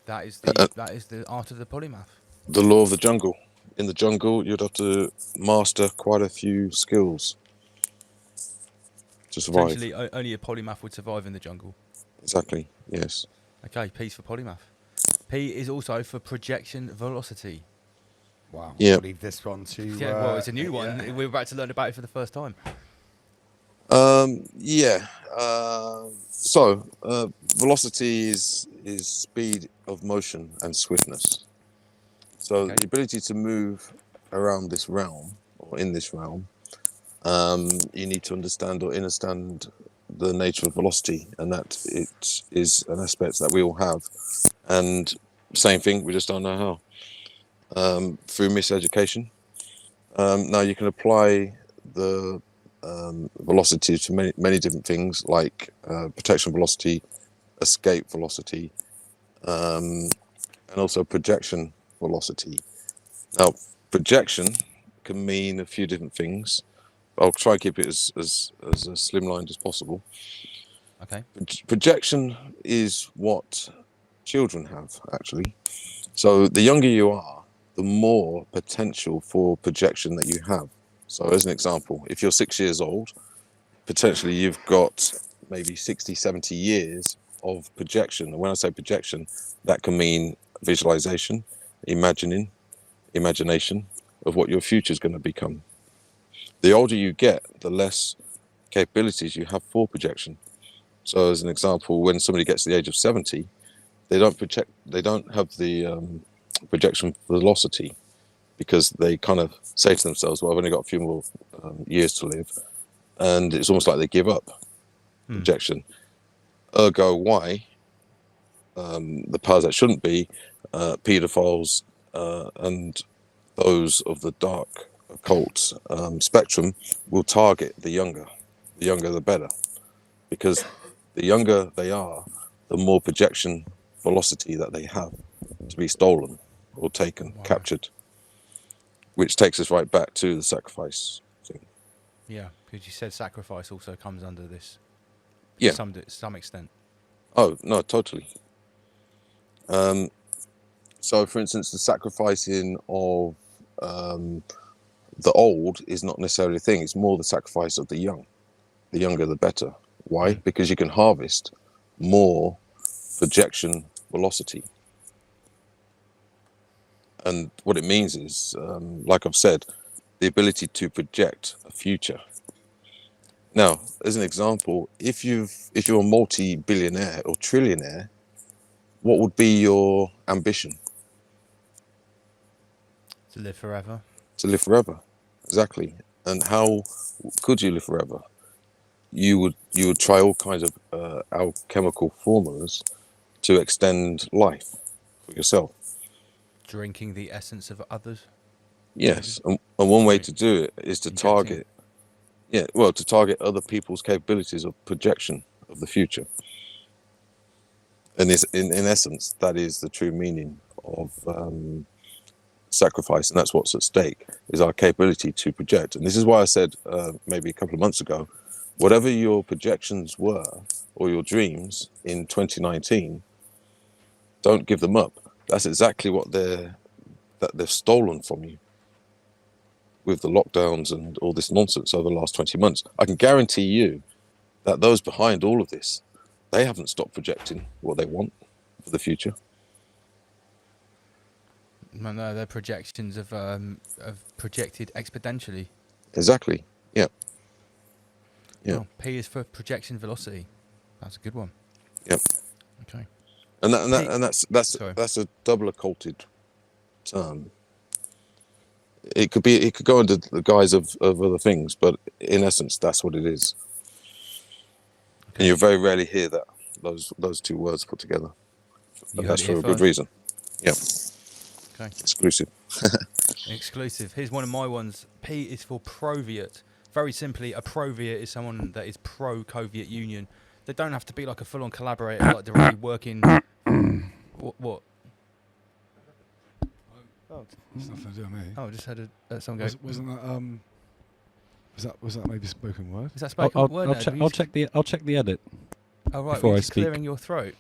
That is the art of the polymath. The law of the jungle. In the jungle, you'd have to master quite a few skills to survive. Essentially, only a polymath would survive in the jungle. Exactly, yes. Okay, P's for polymath. P is also for projection velocity. Wow. Yeah. Leave this one to. Yeah, well, it's a new one. Yeah. We're about to learn about it for the first time. Velocity is speed of motion and swiftness. So the ability to move around this realm, or in this realm, you need to understand or understand the nature of velocity, and that it is an aspect that we all have. And same thing, we just don't know how. Through miseducation. Now you can apply the velocity to many different things, like protection velocity, escape velocity, and also projection velocity. Now, projection can mean a few different things. I'll try to keep it as slimlined as possible. Okay. Projection is what children have, actually. So the younger you are, the more potential for projection that you have. So as an example, if you're 6 years old, potentially you've got maybe 60, 70 years of projection. And when I say projection, that can mean visualization, imagination of what your future is going to become. The older you get, the less capabilities you have for projection. So as an example, when somebody gets to the age of 70, they don't have the projection velocity, because they kind of say to themselves, well, I've only got a few more years to live, and it's almost like they give up projection. Ergo, why the powers that shouldn't be, pedophiles and those of the dark occult spectrum will target the younger. The younger the better, because the younger they are, the more projection velocity that they have to be stolen or taken, captured. Which takes us right back to the sacrifice thing. Yeah, because you said sacrifice also comes under this. Yeah. To some extent. Oh, no, totally. So, for instance, the sacrificing of the old is not necessarily a thing. It's more the sacrifice of the young. the younger the better. Why? Because you can harvest more projection velocity. And what it means is, like I've said, the ability to project a future. Now, as an example, if you're a multi-billionaire or trillionaire, what would be your ambition? To live forever. To live forever, exactly. And how could you live forever? You would try all kinds of alchemical formulas to extend life for yourself. Drinking the essence of others. Yes, and one way to do it is to target. Yeah, well, to target other people's capabilities of projection of the future. And in essence, that is the true meaning of sacrifice, and that's what's at stake, is our capability to project. And this is why I said maybe a couple of months ago, whatever your projections were or your dreams in 2019, don't give them up. That's exactly what they've stolen from you with the lockdowns and all this nonsense over the last 20 months. I can guarantee you that those behind all of this, they haven't stopped projecting what they want for the future. No, their projections have projected exponentially. Exactly. Yeah. Yeah. Oh, P is for projection velocity. That's a good one. Yep. Okay. And that's a double occulted term. It could go under the guise of other things, but in essence, that's what it is. Okay. And you very rarely hear that those two words put together. But that's for a good reason. Yeah. Okay. Exclusive. Exclusive. Here's one of my ones. P is for proviate. Very simply, a proviate is someone that is pro Covet Union. They don't have to be like a full-on collaborator, like directly working. What? Oh, it's nothing to do with me. Oh, I just had someone go. Wasn't that? Was that maybe spoken word? Is that spoken word? I'll check the edit. Oh right, before I speak. Clearing your throat.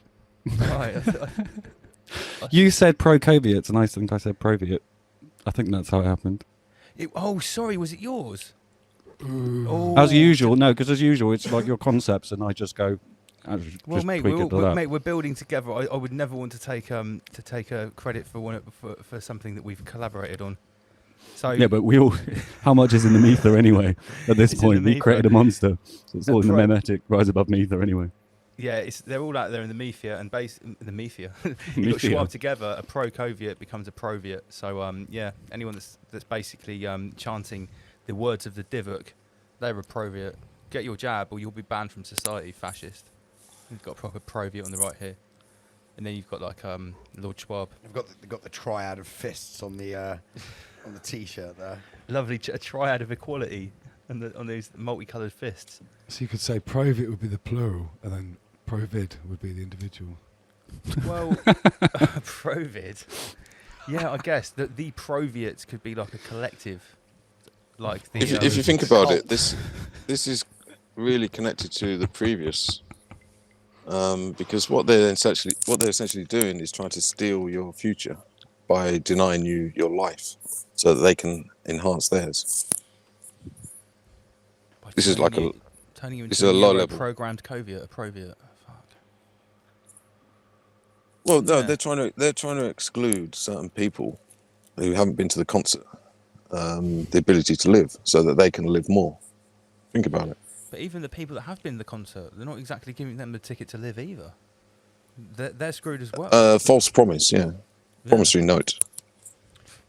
Right. You said pro-Coviate, and I think I said proviate. I think that's how it happened. Sorry, was it yours? Oh. As usual, no, because as usual, it's like your concepts, and I just go. Well, mate, we're building together. I would never want to take credit for something that we've collaborated on. So yeah, but we all. How much is in the mether anyway? At this point, we created a monster, so it's all in the mimetic, rise above mether anyway. Yeah, they're all out there in the Mafia and the Mafia. You got Schwab together. A pro Coviate becomes a proviate. So yeah, anyone that's basically chanting the words of the Divock, they're a proviate. Get your jab, or you'll be banned from society, fascist. You've got a proper proviate on the right here, and then you've got like Lord Schwab. They've got the triad of fists on the T-shirt there. Lovely, a triad of equality, on these multicoloured fists. So you could say proviate would be the plural, and then provid would be the individual. Well, provid. Yeah, I guess the proviates could be like a collective. Like the, if you think about it, this is really connected to the previous, because what they're essentially doing is trying to steal your future by denying you your life, so that they can enhance theirs. This is like turning you this into is a low level programmed Coviate, a proviate. Fuck. Well, no, they're trying to exclude certain people who haven't been to the concert, the ability to live, so that they can live more. Think about it. But even the people that have been to the concert, they're not exactly giving them the ticket to live either. They're screwed as well. False promise, yeah. Promissory note.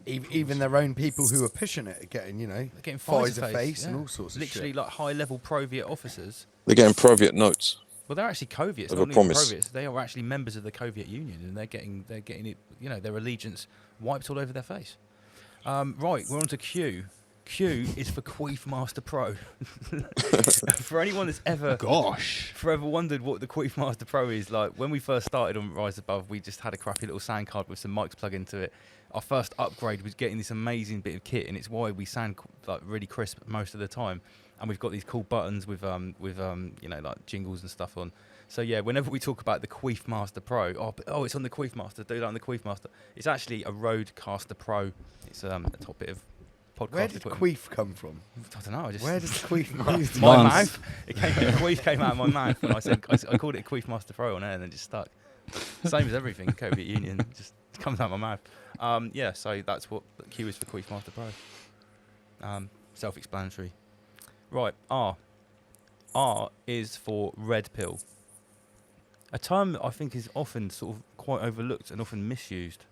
Even their own people who are pushing it are getting, getting Pfizer Face and all sorts of literally shit. like high-level proviate officers. They're getting proviate notes. Well, they're actually Coviates, Of not a even promise. proviates. They are actually members of the Covet Union, and they're getting it. Their allegiance wiped all over their face. Right, we're on to Q. Q is for Queef Master Pro. For anyone that's ever wondered what the Queef Master Pro is, like when we first started on Rise Above, we just had a crappy little sound card with some mics plugged into it. Our first upgrade was getting this amazing bit of kit, and it's why we sound like really crisp most of the time. And we've got these cool buttons with like jingles and stuff on. So yeah, whenever we talk about the Queef Master Pro, it's on the Queef Master. Do that on the Queef Master. It's actually a Rodecaster Pro. It's a top bit of podcast. Where did queef come from? I don't know. Where did queef mouth? My mouth. Queef came out of my mouth when I said I called it Queef Master Pro on air, and then it just stuck. Same as everything. Covet Union just comes out of my mouth. Yeah. So that's what Q is for Queef Master Pro. Self-explanatory. Right. R is for red pill. A term I think is often sort of quite overlooked and often misused.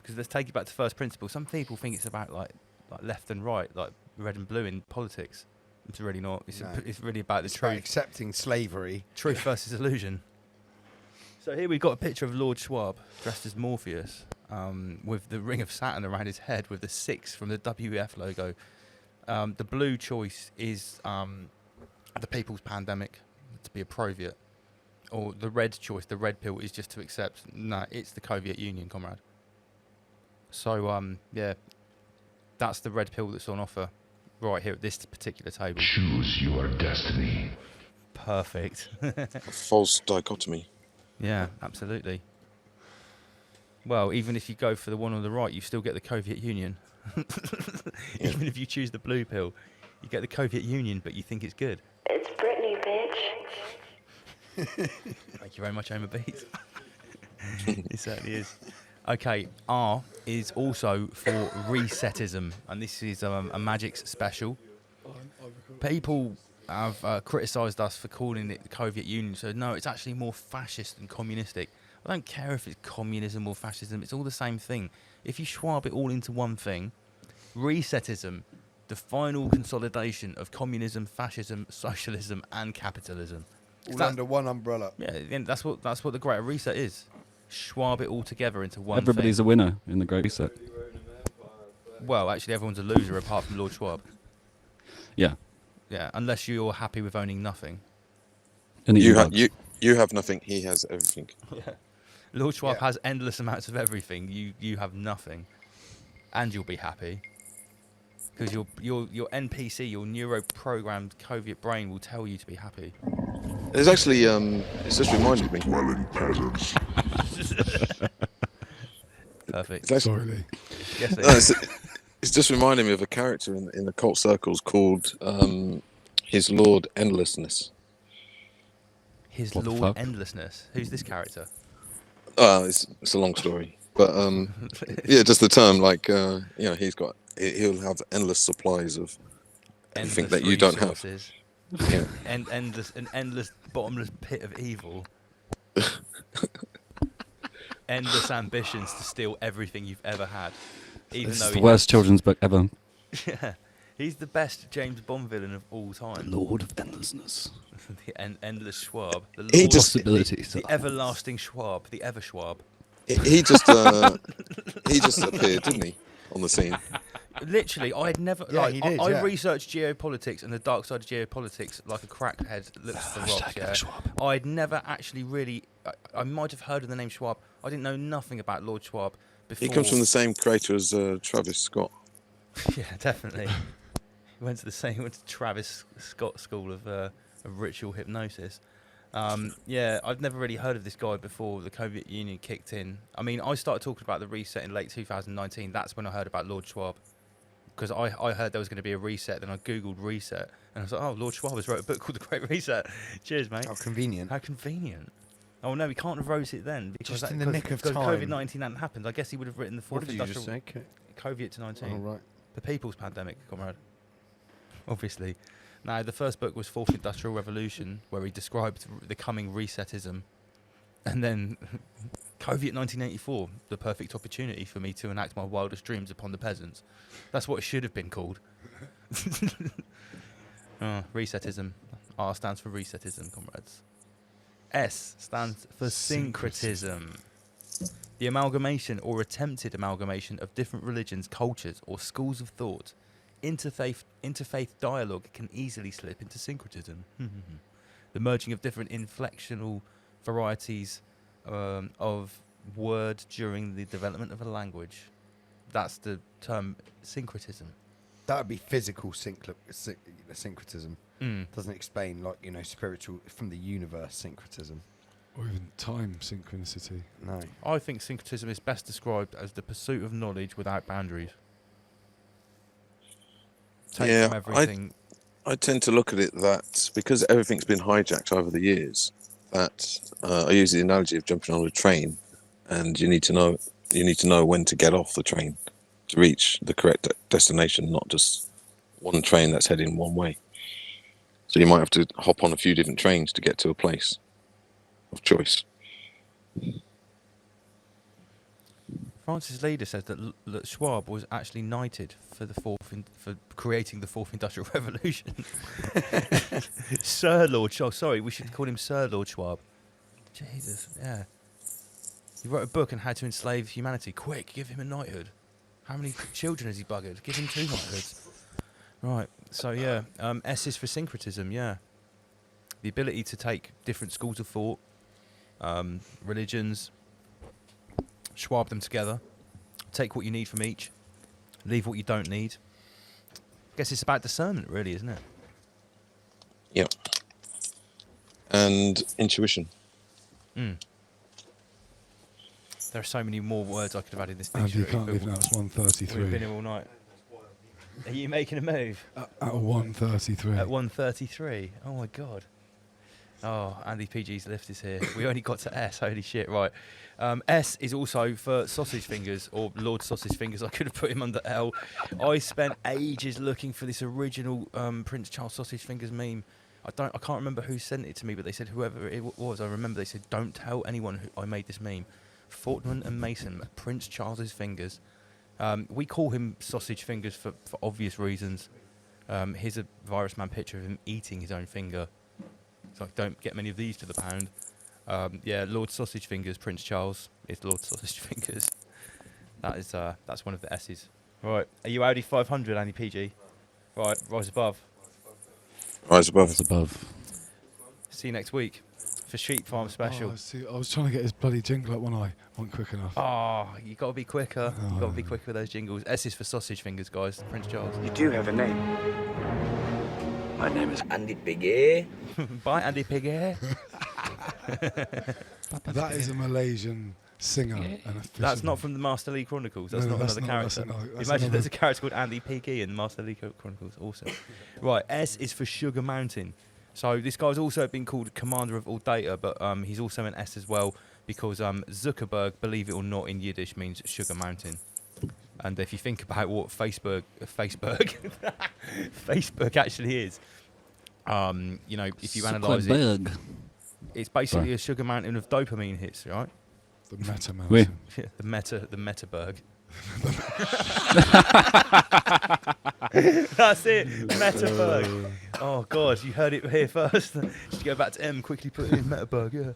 Because let's take it back to first principles. Some people think it's about like left and right, like red and blue in politics. It's really not. It's really about the truth. Accepting slavery. Truth versus illusion. So here we've got a picture of Lord Schwab dressed as Morpheus, with the ring of Saturn around his head, with the 6 from the WEF logo. The blue choice is the People's Pandemic, to be a Proviet. Or the red choice, the red pill, is just to accept, no, it's the Covet Union, comrade. So, yeah, that's the red pill that's on offer right here at this particular table. Choose your destiny. Perfect. A false dichotomy. Yeah, absolutely. Well, even if you go for the one on the right, you still get the Covet Union. Even if you choose the blue pill, you get the Covet Union, but you think it's good. It's Britney, bitch. Thank you very much, Omar Beats. It certainly is. Okay, R is also for resetism, and this is a Magic's special. People have criticised us for calling it the Covet Union, so no, it's actually more fascist than communistic. I don't care if it's communism or fascism, it's all the same thing. If you Schwab it all into one thing, resetism, the final consolidation of communism, fascism, socialism and capitalism. All under one umbrella. Yeah, that's what the Great Reset is. Schwab it all together into one Everybody's thing. a winner in the Great Reset. Well, actually everyone's a loser apart from Lord Schwab. Yeah. Yeah, unless you're happy with owning nothing. And You have nothing, he has everything. Yeah. Lord Schwab has endless amounts of everything. You have nothing, and you'll be happy because your NPC, your neuro-programmed Covet brain, will tell you to be happy. There's actually it's just reminded me. Perfect. It's Sorry. Yes, it's just reminding me of a character in the cult circles called His Lord Endlessness. His Lord Endlessness. Who's this character? It's a long story, but yeah, just the term, like he'll have endless supplies of everything that you don't have. Yeah. An endless bottomless pit of evil. Endless ambitions to steal everything you've ever had. Even This though is the worst children's book ever. Yeah, he's the best James Bond villain of all time. Lord of Endlessness. The endless Schwab. The Lord, Possibilities. the everlasting Schwab. The ever Schwab. He just appeared, didn't he, on the scene? Literally, I had never. Yeah, like, he did, I researched geopolitics and the dark side of geopolitics like a crackhead looks for rocks. Yeah, I'd never actually really. I might have heard of the name Schwab. I didn't know nothing about Lord Schwab before. He comes from the same creator as Travis Scott. Yeah, definitely. He went to Travis Scott School of Ritual Hypnosis. Yeah, I've never really heard of this guy before the Covet Union kicked in. I mean, I started talking about the reset in late 2019. That's when I heard about Lord Schwab. Because I heard there was going to be a reset, then I googled reset, and I was like, oh, Lord Schwab has wrote a book called The Great Reset. Cheers, mate. How convenient. How convenient. Oh, no, we can't have wrote it then. Because Just in the nick of time. COVID-19 hadn't happened. I guess he would have written the fourth What did you just say? COVID-19. Oh, right. The People's Pandemic, comrade. Obviously. Now, the first book was Fourth Industrial Revolution, where he described the coming resetism. And then Covet 1984, the perfect opportunity for me to enact my wildest dreams upon the peasants. That's what it should have been called. Resetism. R stands for resetism, comrades. S stands for syncretism. The amalgamation or attempted amalgamation of different religions, cultures, or schools of thought. Interfaith dialogue can easily slip into syncretism. The merging of different inflectional varieties of word during the development of a language. That's the term syncretism. That would be physical syncretism. Doesn't explain, like, spiritual from the universe syncretism. Or even time synchronicity. No. I think syncretism is best described as the pursuit of knowledge without boundaries. take from everything. I tend to look at it that because everything's been hijacked over the years, that I use the analogy of jumping on a train, and you need to know when to get off the train to reach the correct destination, not just one train that's heading one way. So you might have to hop on a few different trains to get to a place of choice. Francis Leader says that Schwab was actually knighted for for creating the fourth industrial revolution. Sir Lord Schwab. Sorry, we should call him Sir Lord Schwab. Jesus, yeah. He wrote a book on how to enslave humanity. Quick, give him a knighthood. How many children has he buggered? Give him 2 knighthoods. Right. So yeah, S is for syncretism. Yeah, the ability to take different schools of thought, religions, Schwab them together, take what you need from each, leave what you don't need. I guess it's about discernment, really, isn't it? Yep. And intuition. There are so many more words I could have added in this And dictionary. you can't leave now, it's 1:33. We've been here all night. Are you making a move? At 1:33. At 1:33. Oh my god. Oh, Andy PG's lift is here. We only got to S. Holy shit! Right. S is also for sausage fingers or Lord Sausage Fingers. I could have put him under L. I spent ages looking for this original Prince Charles Sausage Fingers meme. I can't remember who sent it to me, but they said whoever it was. I remember they said don't tell anyone who I made this meme. Fortman and Mason, Prince Charles's fingers. We call him Sausage Fingers for obvious reasons. Here's a Virus Man picture of him eating his own finger. So don't get many of these to the pound. Yeah, Lord Sausage Fingers, Prince Charles is Lord Sausage Fingers. That's one of the S's. Right, are you Audi 500, Andy PG? Right, rise above. Rise above. Rise above. See you next week for Sheep Farm Special. I was trying to get his bloody jingle up when I wasn't quick enough. Oh, you got to be quicker. You got to be quicker with those jingles. S is for Sausage Fingers, guys. Prince Charles. You do have a name. My name is Andy Piggy. Bye, Andy Piggy. That is a Malaysian singer and a fisherman. That's not from the Master League Chronicles. That's not another character. Imagine there's a character called Andy Piggy in the Master League Chronicles. Awesome. Right, S is for Sugar Mountain. So this guy's also been called Commander of All Data, but he's also an S as well because Zuckerberg, believe it or not, in Yiddish means Sugar Mountain. And if you think about what Facebook actually is, you know, if you analyse it, it's basically a sugar mountain of dopamine hits, right? The meta mountain. Oui. Yeah, the Metaberg. That's it, Metaberg. Oh god, you heard it here first. Just go back to M, quickly put it in Metaberg. Yeah.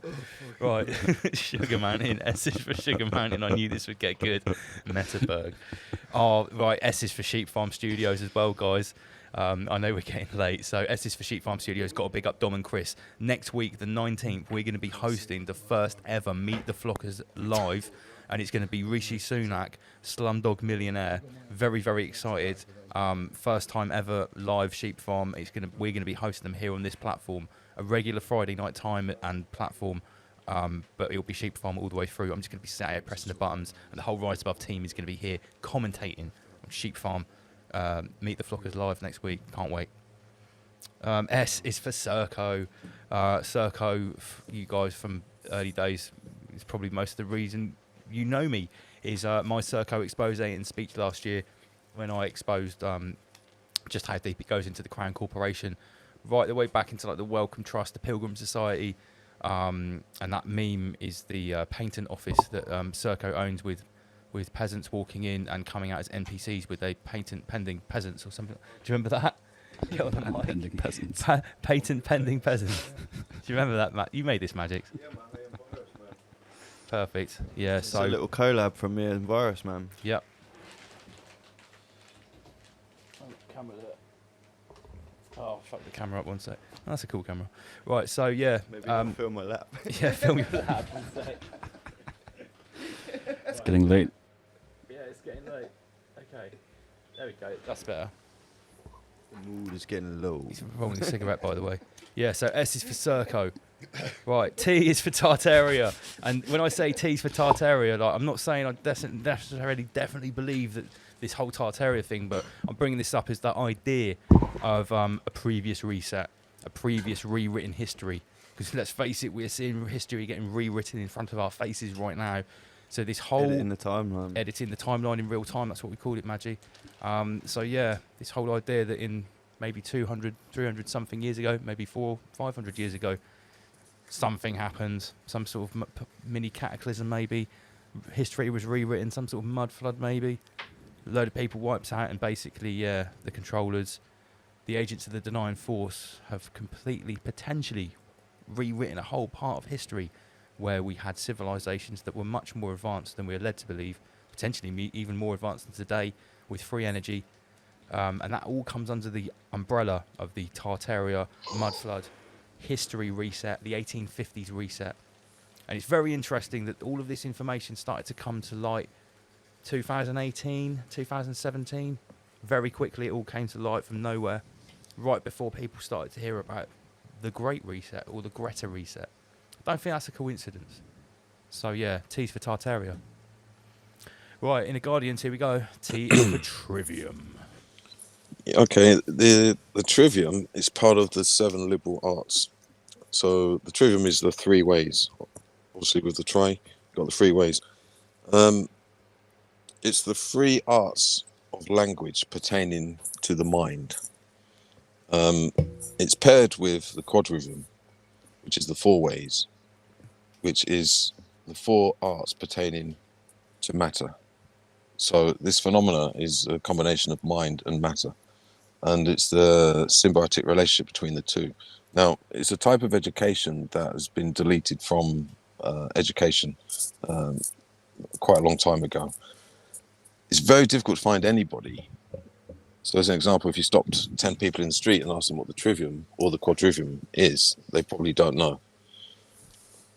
Right, Sugar Mountain. S is for Sugar Mountain. I knew this would get good. Metaberg. Oh right, S is for Sheep Farm Studios as well, guys. I know we're getting late, so S is for Sheep Farm Studios. Got to big up Dom and Chris. Next week, the 19th, we're going to be hosting the first ever Meet the Flockers live, and it's going to be Rishi Sunak, Slumdog Millionaire. Very, very excited. First time ever live Sheep Farm. We're going to be hosting them here on this platform, a regular Friday night time and platform. But it'll be Sheep Farm all the way through. I'm just going to be sat here pressing the buttons, and the whole Rise Above team is going to be here commentating on Sheep Farm. Meet the Flockers live next week. Can't wait. S is for Serco. Serco, you guys from early days, is probably most of the reason you know me, is my Serco expose and speech last year when I exposed just how deep it goes into the Crown Corporation, right the way back into like the Wellcome Trust, the Pilgrim Society, and that meme is the patent office that Serco owns with peasants walking in and coming out as NPCs with a patent pending peasants or something. Do you remember that? Get on the mic. Pending peasants. Patent pending peasants. Do you remember that, Matt? You made this, Magic. Perfect. Yeah, It's so a little collab from me and Virus Man. Yep. Oh, fuck the camera up one sec. That's a cool camera. Right, so yeah. Maybe I'll film my lap. Yeah, film your lap one sec. It's getting late. Yeah, it's getting late. Okay. There we go. That's better. The mood is getting low. He's rolling a cigarette, by the way. Yeah, so S is for Serco. Right, T is for Tartaria, and when I say T is for Tartaria, like I'm not saying I necessarily definitely believe that this whole Tartaria thing, but I'm bringing this up as that idea of a previous reset, a previous rewritten history. Because let's face it, we're seeing history getting rewritten in front of our faces right now. So this whole editing the timeline in real time, that's what we called it, Maggie. So yeah, this whole idea that in maybe 200, 300 something years ago, maybe 500 years ago, something happened, some sort of mini cataclysm maybe, history was rewritten, some sort of mud flood maybe, a load of people wiped out, and basically, the controllers, the agents of the denying force have completely, potentially rewritten a whole part of history where we had civilizations that were much more advanced than we are led to believe, potentially even more advanced than today, with free energy, and that all comes under the umbrella of the Tartaria mud flood history reset, the 1850s reset. And it's very interesting that all of this information started to come to light 2018, 2017. Very quickly it all came to light from nowhere, right before people started to hear about the Great Reset or the Greta Reset. I don't think that's a coincidence. So yeah, T's for Tartaria. Right, in the Guardians, here we go. T is for Trivium. Okay, the Trivium is part of the 7 liberal arts. So the Trivium is the 3 ways. Obviously with the tri, you've got the 3 ways. It's the 3 arts of language pertaining to the mind. It's paired with the Quadrivium, which is the 4 ways, which is the 4 arts pertaining to matter. So this phenomena is a combination of mind and matter, and it's the symbiotic relationship between the two. Now, it's a type of education that has been deleted from education quite a long time ago. It's very difficult to find anybody. So as an example, if you stopped 10 people in the street and asked them what the Trivium or the Quadrivium is, they probably don't know.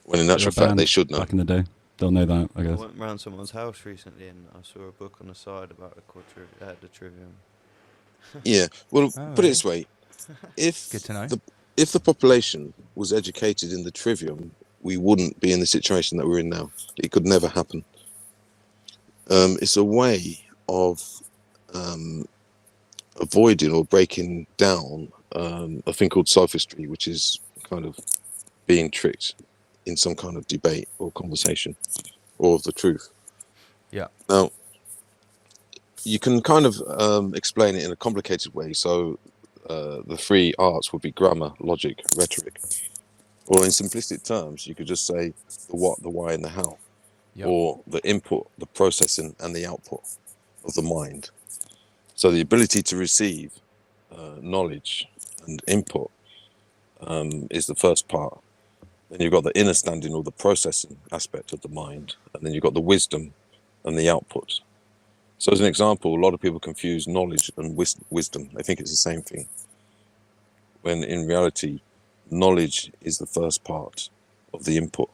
When in actual fact, they should know. Back in the day. They'll know that, I I guess. went round someone's house recently and I saw a book on the side about the Trivium. Yeah, well, put it this way. If Good to know. If the population was educated in the Trivium, we wouldn't be in the situation that we're in now. It could never happen. It's a way of avoiding or breaking down a thing called sophistry, which is kind of being tricked in some kind of debate or conversation or of the truth. Yeah. Now, you can kind of explain it in a complicated way. So the 3 arts would be grammar, logic, rhetoric. Or in simplistic terms, you could just say the what, the why, and the how. Yep. Or the input, the processing, and the output of the mind. So the ability to receive knowledge and input is the first part. Then you've got the understanding or the processing aspect of the mind. And then you've got the wisdom and the output. So as an example, a lot of people confuse knowledge and wisdom. They think it's the same thing. When in reality, knowledge is the first part of the input.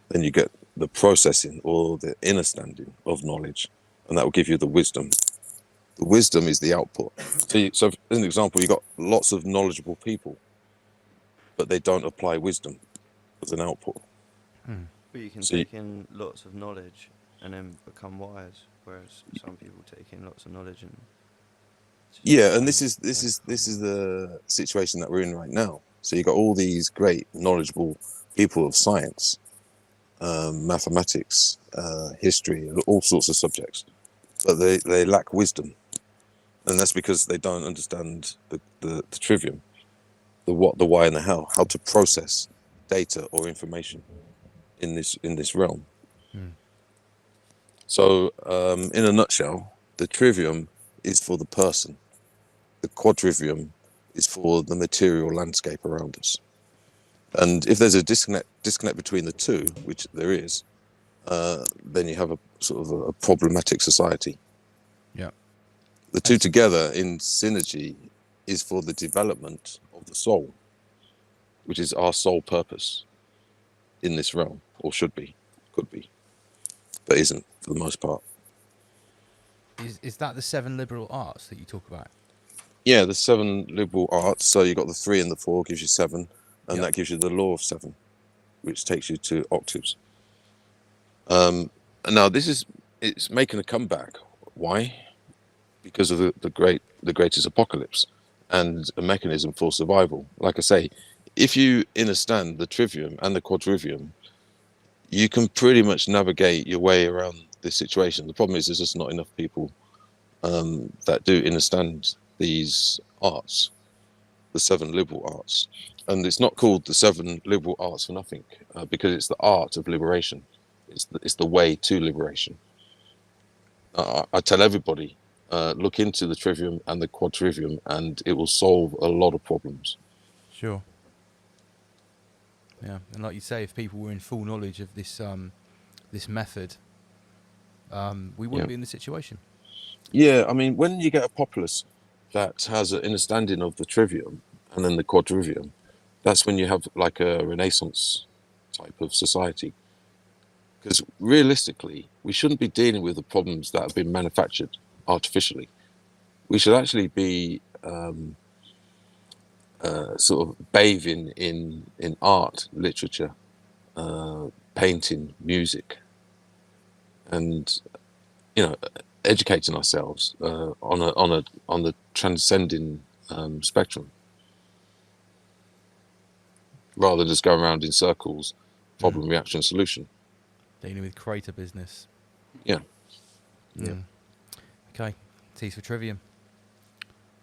Then you get the processing or the understanding of knowledge, and that will give you the wisdom. The wisdom is the output. So as an example, you've got lots of knowledgeable people, but they don't apply wisdom as an output. But you can take in lots of knowledge and then become wise, whereas some people take in lots of knowledge and yeah, and this is the situation that we're in right now. So you've got all these great knowledgeable people of science, mathematics, history, and all sorts of subjects, but they lack wisdom, and that's because they don't understand the Trivium, the what, the why, and the how to process data or information in this realm. So in a nutshell, the Trivium is for the person. The Quadrivium is for the material landscape around us. And if there's a disconnect between the two, which there is, then you have a sort of a problematic society. Yeah. The two together in synergy is for the development of the soul, which is our sole purpose in this realm, or should be, could be, but isn't for the most part. Is that the 7 liberal arts that you talk about? Yeah, the 7 liberal arts. So you've got the 3 and the 4 gives you 7. and that gives you the law of 7, which takes you to octaves. And now it's making a comeback. Why? Because of the greatest apocalypse and a mechanism for survival. Like I say, if you understand the trivium and the quadrivium, you can pretty much navigate your way around this situation. The problem is there's just not enough people that do understand these arts, the 7 liberal arts. And it's not called the 7 liberal arts for nothing, because it's the art of liberation. It's the way to liberation. I tell everybody, look into the trivium and the quadrivium, and it will solve a lot of problems. Sure. Yeah, and like you say, if people were in full knowledge of this this method, we wouldn't be in the situation. Yeah, I mean, when you get a populace that has an understanding of the trivium and then the quadrivium, that's when you have like a Renaissance type of society. Because realistically, we shouldn't be dealing with the problems that have been manufactured artificially. We should actually be sort of bathing in art, literature, painting, music, and educating ourselves on the transcending spectrum, rather than just going around in circles, problem, reaction, solution. Dealing with creator business. Yeah. Okay, T's for trivium.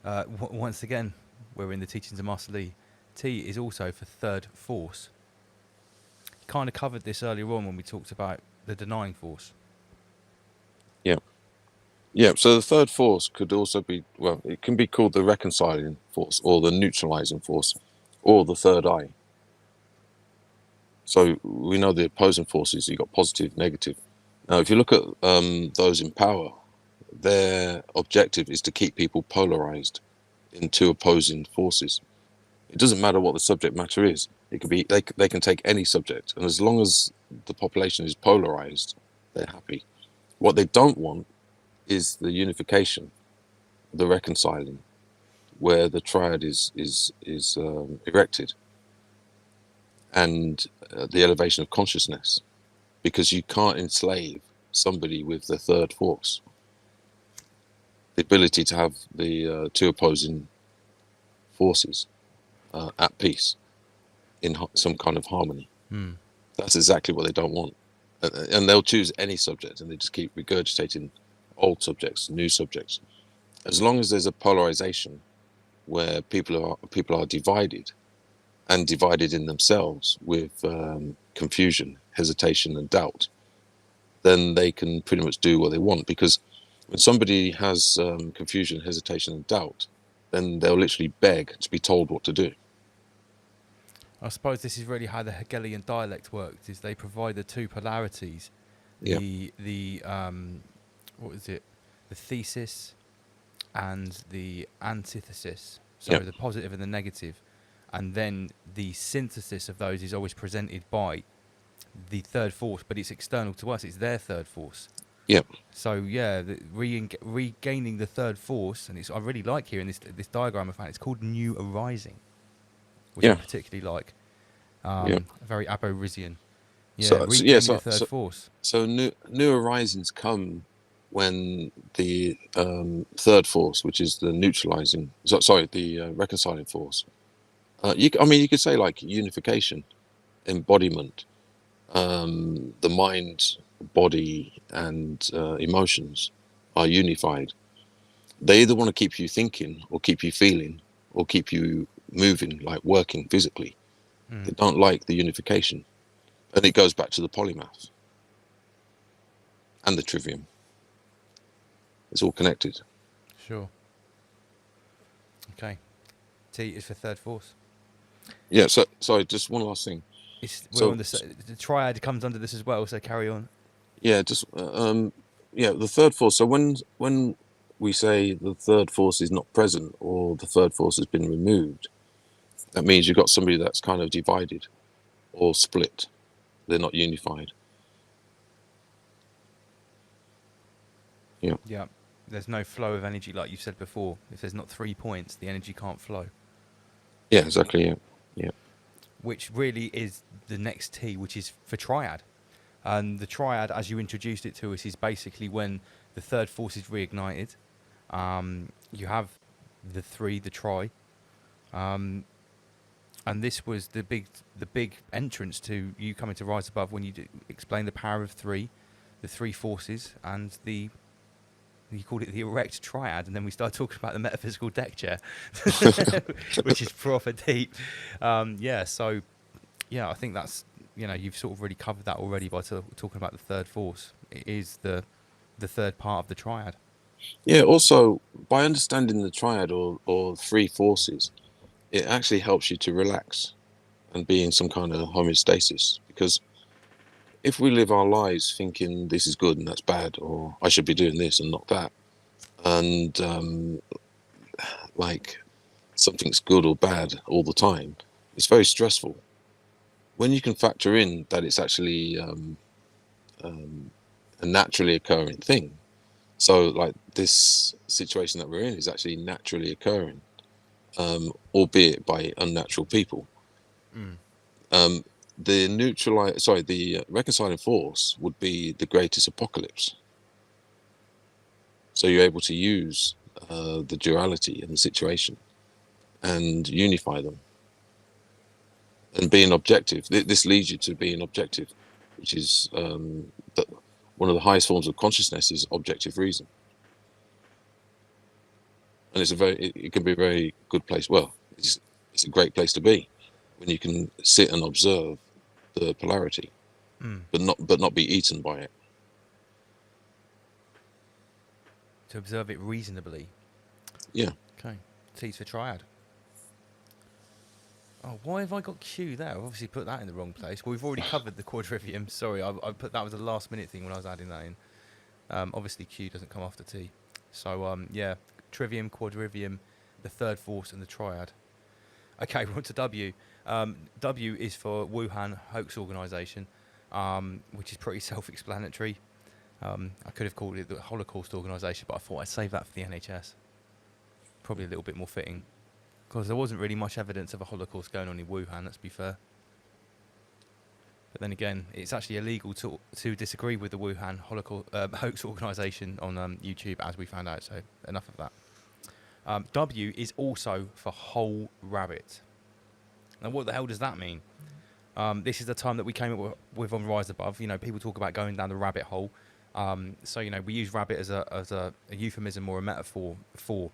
Once again, we're in the teachings of Master Lee. T is also for third force. Kind of covered this earlier on when we talked about the denying force. Yeah, so the third force could also be, well, it can be called the reconciling force or the neutralizing force or the third eye. So we know the opposing forces, you've got positive, negative. Now, if you look at those in power, their objective is to keep people polarized in 2 opposing forces. It doesn't matter what the subject matter is. It could be they can take any subject, and as long as the population is polarized, they're happy. What they don't want is the unification, the reconciling, where the triad is erected, and the elevation of consciousness, because you can't enslave somebody with the third force. The ability to have the 2 opposing forces at peace in some kind of harmony. That's exactly what they don't want. And they'll choose any subject, and they just keep regurgitating old subjects, new subjects. As long as there's a polarization where people are divided, and divided in themselves with confusion, hesitation, and doubt, then they can pretty much do what they want. Because when somebody has confusion, hesitation, and doubt, then they'll literally beg to be told what to do. I suppose this is really how the Hegelian dialect works, is they provide the 2 polarities, the what is it, the thesis and the antithesis, so the positive and the negative, and then the synthesis of those is always presented by the third force, but it's external to us, it's their third force. So regaining the third force, and it's I really like here in this diagram I found, it's called New Arising, which I particularly like. Very Aborisian. Regaining the third force. So new arisings come when the third force, which is the neutralizing, the reconciling force. You could say like unification, embodiment, the mind, body, and emotions are unified. They either want to keep you thinking, or keep you feeling, or keep you moving, like working physically. They don't like the unification. And it goes back to the polymath and the trivium. It's all connected. Sure. Okay. T is for third force. Yeah, so sorry, just one last thing. The triad comes under this as well, so carry on. Yeah, just the third force. So when we say the third force is not present, or the third force has been removed, that means you've got somebody that's kind of divided or split. They're not unified. Yeah. There's no flow of energy, like you said before. If there's not 3 points, the energy can't flow. Yeah, exactly. Yeah. which really is the next T, which is for triad. And the triad, as you introduced it to us, is basically when the third force is reignited. You have the three, the tri. And this was the big entrance to you coming to Rise Above when you explain the power of three, the three forces, and you called it the erect triad, and then we started talking about the metaphysical deck chair, which is proper deep. So I think that's, you've sort of really covered that already by talking about the third force. It is the third part of the triad. Yeah, also, by understanding the triad or three forces, it actually helps you to relax and be in some kind of homeostasis. Because if we live our lives thinking this is good and that's bad, or I should be doing this and not that, and like something's good or bad all the time, it's very stressful. When you can factor in that it's actually a naturally occurring thing, so like this situation that we're in is actually naturally occurring, albeit by unnatural people. The reconciling force would be the greatest apocalypse. So you're able to use the duality in the situation and unify them and being objective. This leads you to being objective, which is one of the highest forms of consciousness is objective reason. And it can be a very good place. Well, it's a great place to be when you can sit and observe the polarity, but not be eaten by it. To observe it reasonably. Yeah. Okay. T's for triad. Oh, why have I got Q there? I've obviously put that in the wrong place. Well, we've already covered the quadrivium. Sorry, I put that was a last minute thing when I was adding that in. Obviously, Q doesn't come after T. So, trivium, quadrivium, the third force, and the triad. Okay, we're on to W. W is for Wuhan Hoax Organization, which is pretty self-explanatory. I could have called it the Holocaust Organization, but I thought I'd save that for the NHS. Probably a little bit more fitting. Because there wasn't really much evidence of a Holocaust going on in Wuhan, let's be fair. But then again, it's actually illegal to disagree with the Wuhan Hoax Organization on YouTube, as we found out, so enough of that. W is also for whole rabbit. Now, what the hell does that mean? This is the time that we came up with on Rise Above. People talk about going down the rabbit hole. So, we use rabbit as a euphemism or a metaphor for,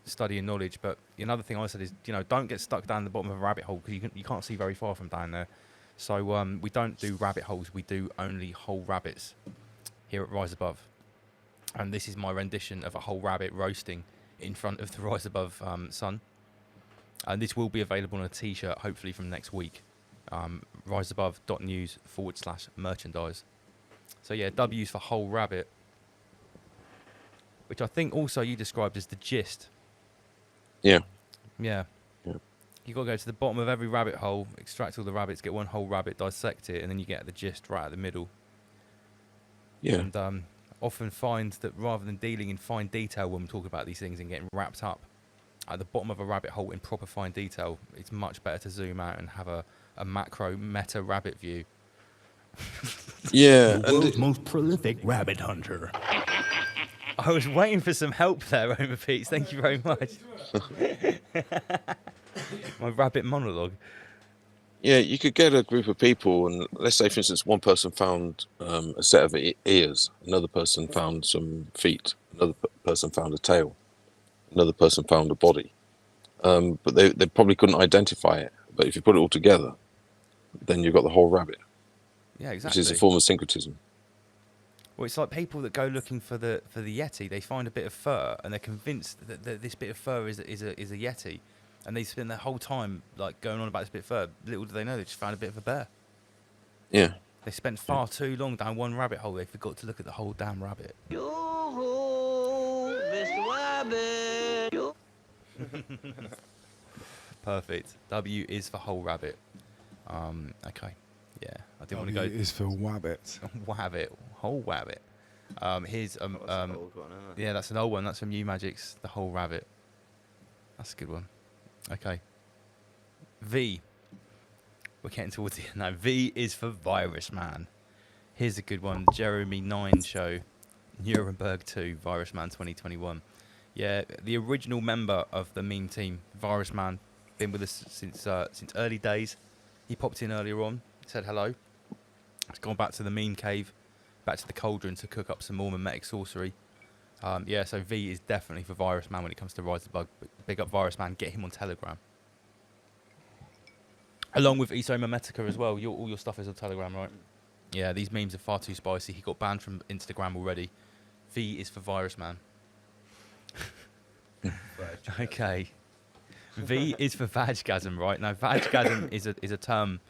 study and knowledge. But another thing I said is, don't get stuck down the bottom of a rabbit hole because you can't see very far from down there. So we don't do rabbit holes. We do only whole rabbits here at Rise Above. And this is my rendition of a whole rabbit roasting in front of the Rise Above sun. And this will be available on a t-shirt, hopefully from next week. riseabove.news/merchandise. So yeah, W's for whole rabbit, which I think also you described as the gist. Yeah. Yeah. You got to go to the bottom of every rabbit hole, extract all the rabbits, get one whole rabbit, dissect it, and then you get the gist right at the middle. Yeah. And often find that rather than dealing in fine detail when we're talking about these things and getting wrapped up at the bottom of a rabbit hole in proper fine detail, it's much better to zoom out and have a macro meta rabbit view. Yeah. The world's most prolific rabbit hunter. I was waiting for some help there, Homer Pete's. Thank you very much. My rabbit monologue. Yeah, you could get a group of people, and let's say, for instance, one person found a set of ears, another person found some feet, another person found a tail, another person found a body. But they probably couldn't identify it. But if you put it all together, then you've got the whole rabbit. Yeah, exactly. Which is a form of syncretism. Well, it's like people that go looking for the Yeti. They find a bit of fur, and they're convinced that this bit of fur is a Yeti. And they spend their whole time like going on about this bit of fur. Little do they know they just found a bit of a bear. Yeah. They spent far too long down one rabbit hole. They forgot to look at the whole damn rabbit. Yo-ho, Mr. Rabbit. Yo. Perfect. W is for whole rabbit. Okay. Yeah. I didn't want to go. W is for wabbit. Wabbit. Whole wabbit. Here's That's an old one, isn't it? yeah, that's an old one. That's from New Magic's The Whole Rabbit. That's a good one. Okay. V We're getting towards the end now. V is for Virus Man. Here's a good one. Jeremy 9 show. Nuremberg 2, Virus Man 2021. Yeah, the original member of the meme team, Virus Man, been with us since early days. He popped in earlier on, said hello. He's gone back to the meme cave, back to the cauldron to cook up some more Mimetic Sorcery. Yeah, so V is definitely for Virus Man when it comes to Rise the Bug. Big up Virus Man, get him on Telegram. Along with Eso Mimetica as well. All your stuff is on Telegram, right? Yeah, these memes are far too spicy. He got banned from Instagram already. V is for Virus Man. Okay. V is for Vaggasm, right? Now, Vaggasm is a term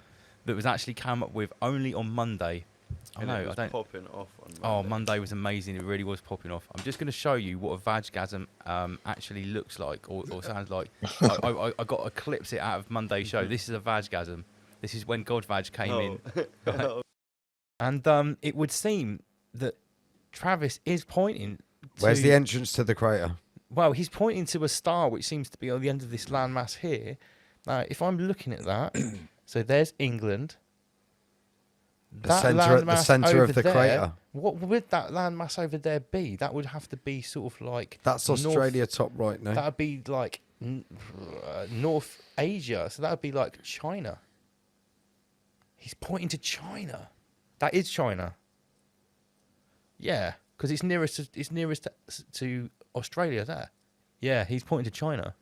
that was actually come up with only on Monday. And it was popping off on Monday. Oh, Monday was amazing. It really was popping off. I'm just going to show you what a Vaggasm actually looks like or sounds like. I got to clips it out of Monday's show. This is a Vaggasm. This is when God Vag came in. Right? And it would seem that Travis is pointing to... Where's the entrance to the crater? Well, he's pointing to a star which seems to be on the end of this landmass here. Now, if I'm looking at that, so there's England. The centre of the crater. What would that landmass over there be? That would have to be sort of like... That's Australia top right now. That would be like North Asia. So that would be like China. He's pointing to China. That is China. Yeah, because it's nearest to Australia there. Yeah, he's pointing to China.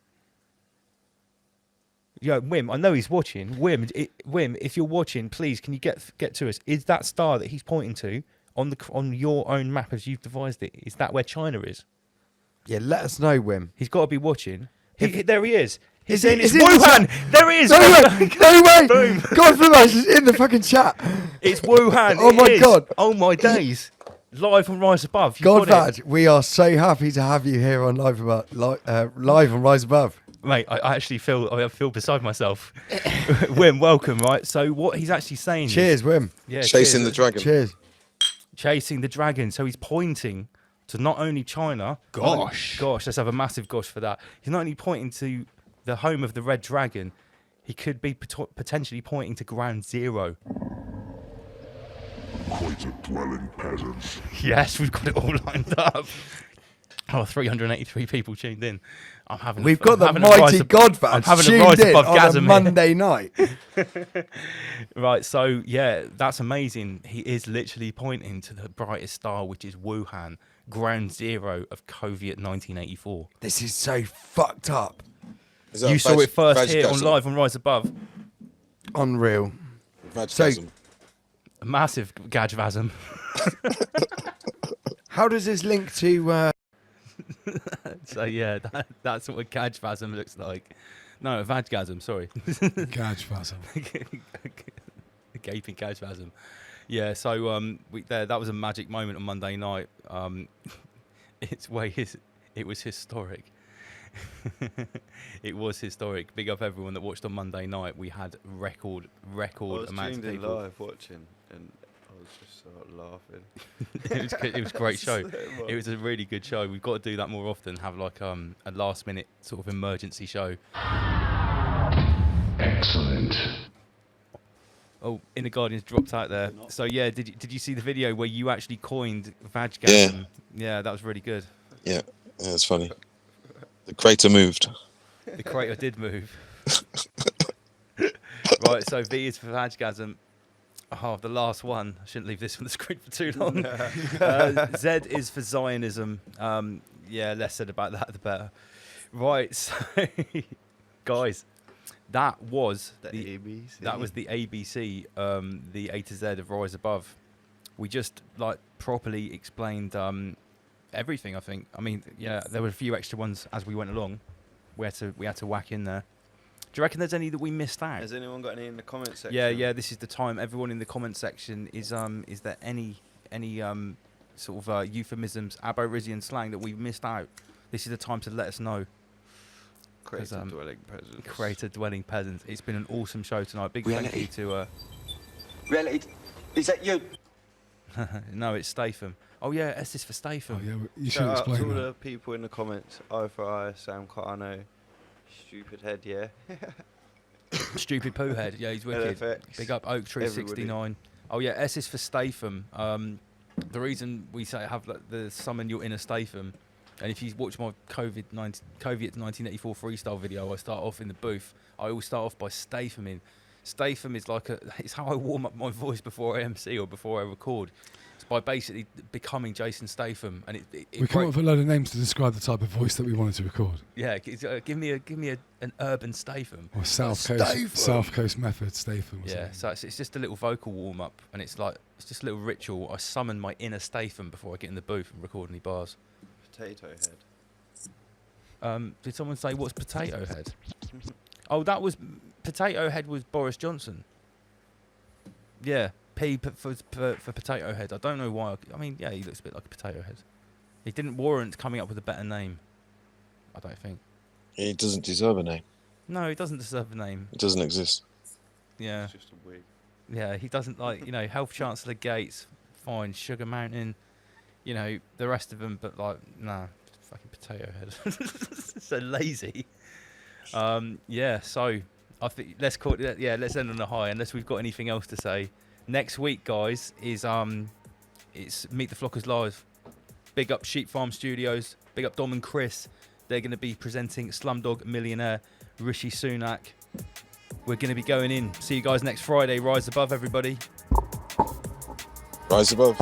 Yeah, Wim, I know he's watching. Wim, if you're watching, please, can you get to us? Is that star that he's pointing to on your own map as you've devised it? Is that where China is? Yeah, let us know, Wim. He's got to be watching. There he is. He's Is in it Wuhan. There he is. No way. No way. Boom. God bless, it's in the fucking chat. It's Wuhan. Oh my God. Oh my days. Live on Rise Above. God Vag, we are so happy to have you here on live on Rise Above. Mate, I actually feel beside myself. Wim, welcome, right? So what he's actually saying Cheers, is... Wim. Yeah, Chasing the dragon. Cheers. Chasing the dragon. So he's pointing to not only China... Gosh, let's have a massive gosh for that. He's not only pointing to the home of the Red Dragon, he could be potentially pointing to Ground Zero. Quite a dwelling peasants. Yes, we've got it all lined up. Oh, 383 people tuned in. We've got the mighty God Vag tuned in on a Monday night. Right, so yeah, that's amazing. He is literally pointing to the brightest star, which is Wuhan, Ground Zero of Covet 1984. This is so fucked up. You saw it first here on Live on Rise Above. Unreal. So, a massive Gadgvasm. How does this link to... So yeah, that's what a Gadgvasm looks like. No, a Vaggasm, sorry. Gadgvasm. A gaping Gadgvasm. Yeah, so that was a magic moment on Monday night. It was historic. It was historic. Big up everyone that watched on Monday night. We had record amounts of people live watching, and I was just sort of laughing. It was a great show. It was a really good show. We've got to do that more often. Have like a last minute sort of emergency show. Excellent. Oh, Inner Guardians dropped out there. So yeah, did you see the video where you actually coined Vaggasm? Yeah, that was really good. Yeah, it's funny. The crater moved. The crater did move. Right, so V is for Vaggasm. Oh, the last one. I shouldn't leave this on the screen for too long. Z is for Zionism. Yeah, less said about that, the better. Right, so guys, that was the ABC. That was the ABC, the A to Z of Rise Above. We just like properly explained everything, I think. I mean, yeah, there were a few extra ones as we went along. We had to whack in there. Do you reckon there's any that we missed out? Has anyone got any in the comment section? Yeah, this is the time. Everyone in the comment section, is there any sort of euphemisms, Aborigine slang that we've missed out? This is the time to let us know. Crater-dwelling peasants. Crater-dwelling peasants. It's been an awesome show tonight. Big thank you to... Reality, is that you? No, it's Statham. Oh yeah, S is for Statham. Oh, yeah, you should explain to all that. the people in the comments. Eye for eye, Sam Carno. Stupid head, yeah. Stupid poo head. Yeah, he's wicked. LFX. Big up Oak Tree Everybody. 69. Oh yeah, S is for Statham. The reason we say have like, the summon your inner Statham, and if you watch my Covet 1984 freestyle video, I start off in the booth. I always start off by Stathaming. Statham is like it's how I warm up my voice before I MC or before I record. It's by basically becoming Jason Statham, and it We come up with a load of names to describe the type of voice that we wanted to record. Yeah, give me an urban Statham. Or South Coast method Statham. Or Yeah, something. so it's just a little vocal warm up, and it's just a little ritual. I summon my inner Statham before I get in the booth and record any bars. Potato head. Did someone say what's Potato Head? Oh, that was Potato Head was Boris Johnson. Yeah, P for Potato Head. I don't know why. I mean, yeah, he looks a bit like a potato head. He didn't warrant coming up with a better name. I don't think. He doesn't deserve a name. No, he doesn't deserve a name. It doesn't exist. Yeah. It's just a wig. Yeah, he doesn't like, Health Chancellor Gates, fine, Sugar Mountain, the rest of them, but like, nah, fucking potato head. So lazy. Yeah, so I think let's call it, let's end on a high, unless we've got anything else to say. Next week, guys, is it's Meet the Flockers Live. Big up Sheep Farm Studios, big up Dom and Chris. They're going to be presenting Slumdog Millionaire, Rishi Sunak. We're going to be going in. See you guys next Friday. Rise above, everybody. Rise above.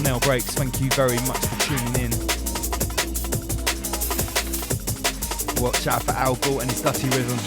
Nail Breaks, thank you very much for tuning in. Watch out for Al Gore and his Dutty Rhythm.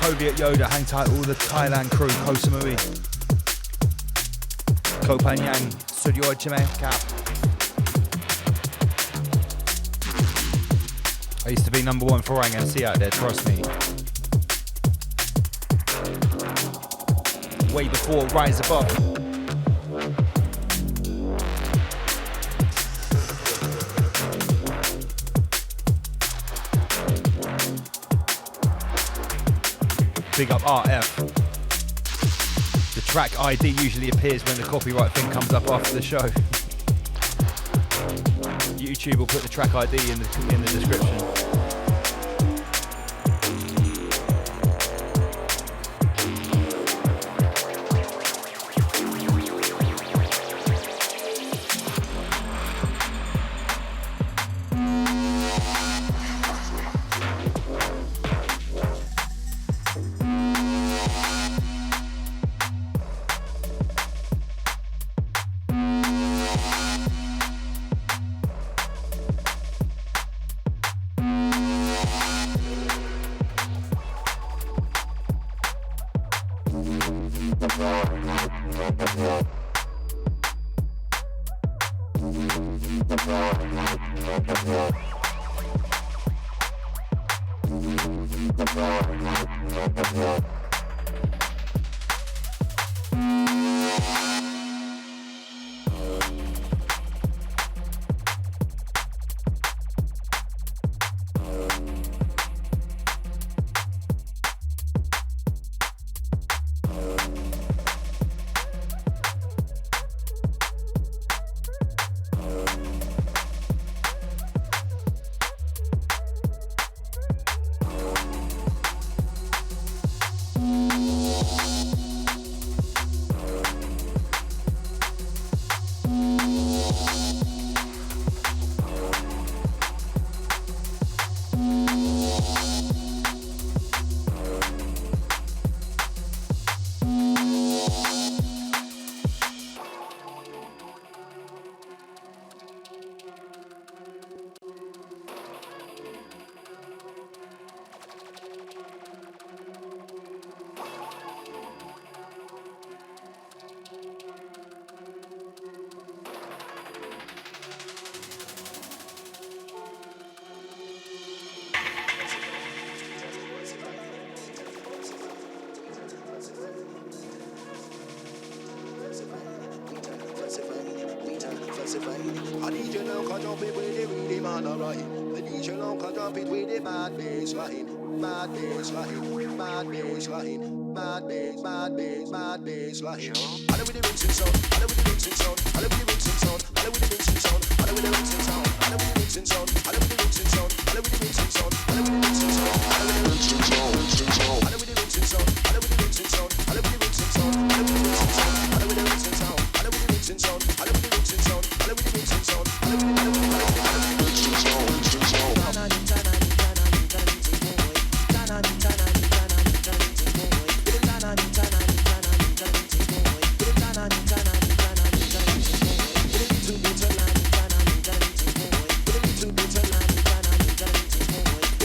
Soviet Yoda, hang tight, all the Thailand crew, Koh Samui, Koh Phangan, Studio Chime, Cap. I used to be #1 for Rang MC out there, trust me. Way before Rise Above. Big up RF. The track ID usually appears when the copyright thing comes up after the show. YouTube will put the track ID in the description. I need you now, cause jump it with the really man alright. I need you now, cause jump it with the mad bass line. Mad bass line, mad bass line, mad bass, mad bass, mad bass line. I know with the mixing sound, I know with the mixing sound, I know with the mixing sound, I know with the mixing sound, I know with the mixing sound, I know with the mixing sound, I know with the mixing sound, I know with the mixing sound, I know with the mixing sound, I know with the mixing sound, I know with the mixing sound, I know with the mixing sound, I know with the mixing sound, I know with the mixing sound, I know with the mixing sound, I know with the mixing sound, I know with the mixing sound, I know with the mixing sound, I know with the mixing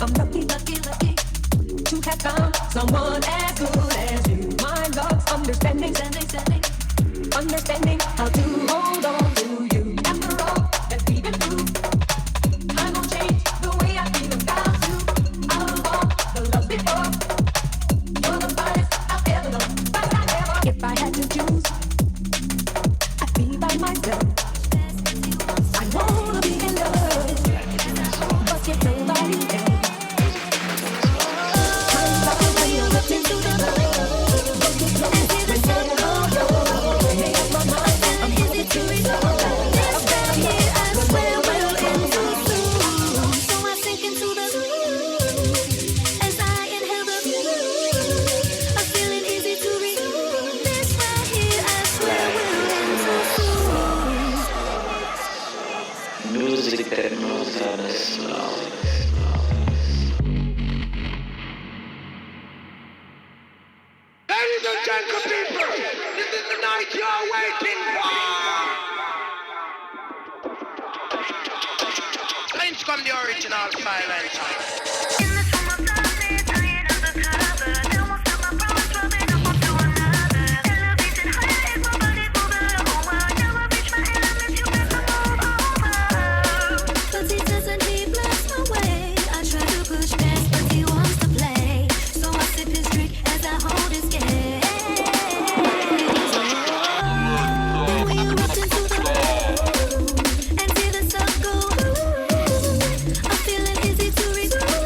I'm lucky, lucky, lucky to have found someone as good as you. My love's understanding, understanding how to hold on to you. After all that we've been through, I won't change the way I feel about you. Out of all the love before, you're the finest I've ever known. But I never, if I had to choose, I'd be by myself. I wanna be in love, but get nobody else. Music that moves on us slow. Ladies and gentlemen, people, this is the night you're waiting for. Lynch come the original silent. And feel the sun go. I'm feeling easy to resolve.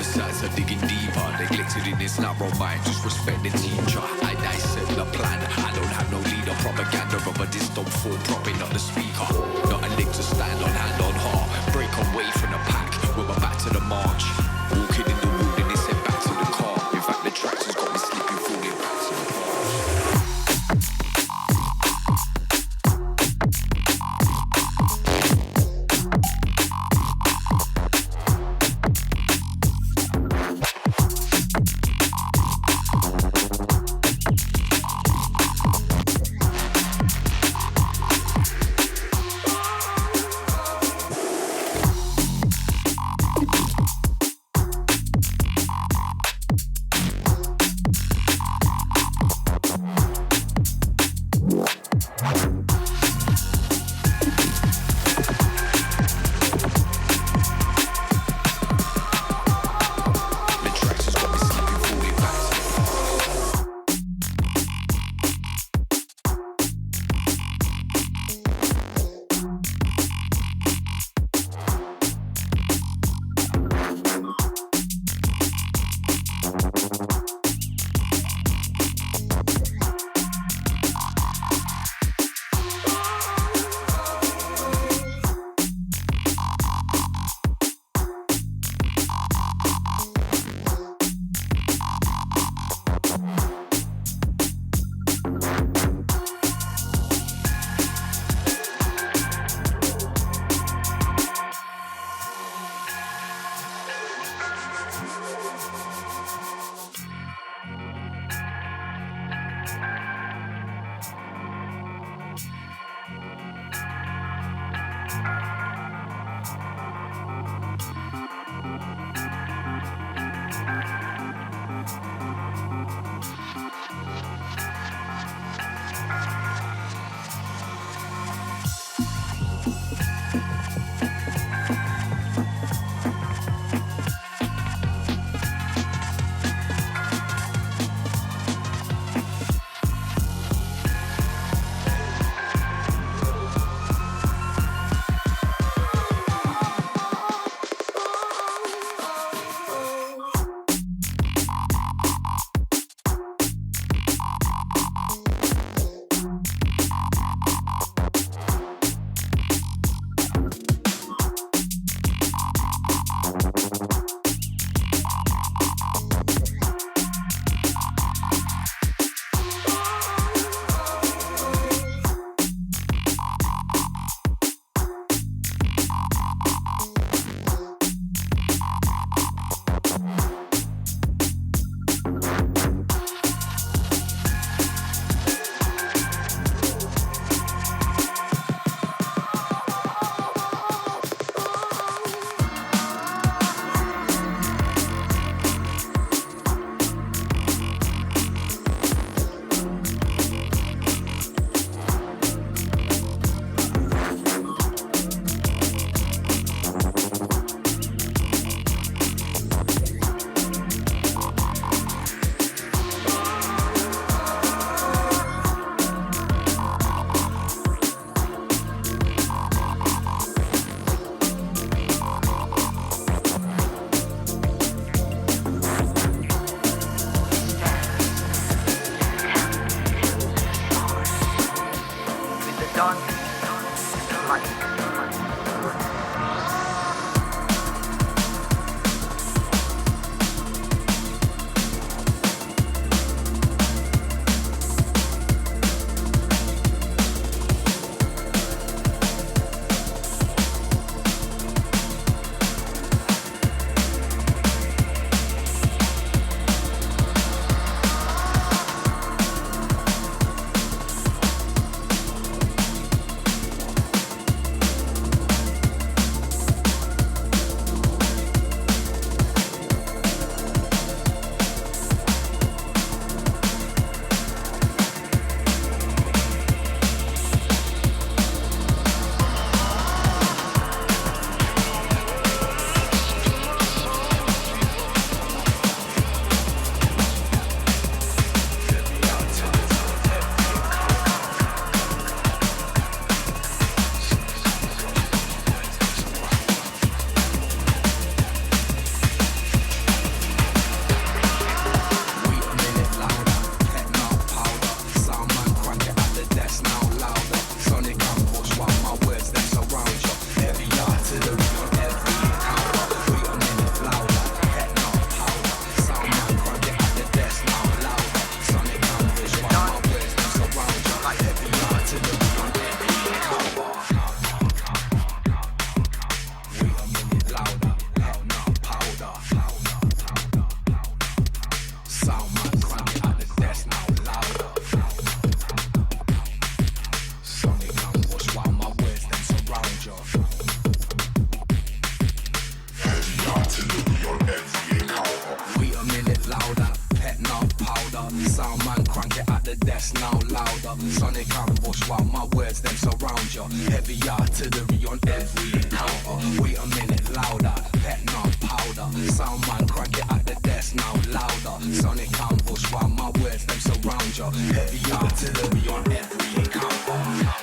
parasites are digging deeper. Neglected in this narrow mind, just respect the teacher. I dissect the plan. I don't have no leader, propaganda of a distant fall, propping up the speaker. Not a leg to stand on, hand on heart. Break away from the pack, with my back to the march. Walking in the wilderness and back to the car. In fact, the tracks has got me slipping, falling back to the car. the desk now louder. Sonic ambush while my words them surround you. Heavy artillery on every encounter. Wait a minute, louder, pet not powder. Sound man crank it at the desk now louder. Sonic ambush while my words them surround you. Heavy artillery on every encounter.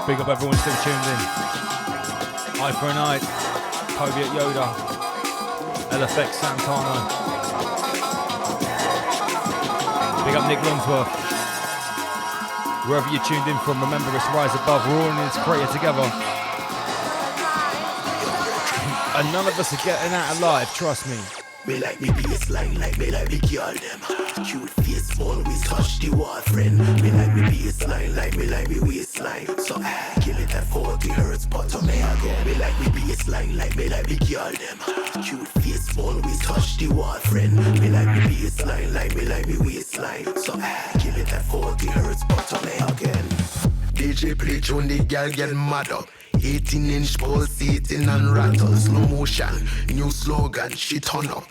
Big up everyone still tuned in. Eye for an Eye, Covet Yoda, LFX Santana. Big up Nick Longsworth. Wherever you're tuned in from, remember it's Rise Above. We're all in this crater together. And none of us are getting out alive, trust me. Me like me baseline, like me like me girl them. Cute face, always touch the wall, friend. Me like me baseline, like me waistline. So give it that 40 hertz, but to me again. Me like me baseline, like me girl them. Cute face, always touch the wall, friend. Me like me baseline, like me waistline. So give it that 40 hertz, but to me again. DJ play tune, the girl get mad up. 18-inch pulsating and rattle, slow motion, new slogan, she turn up.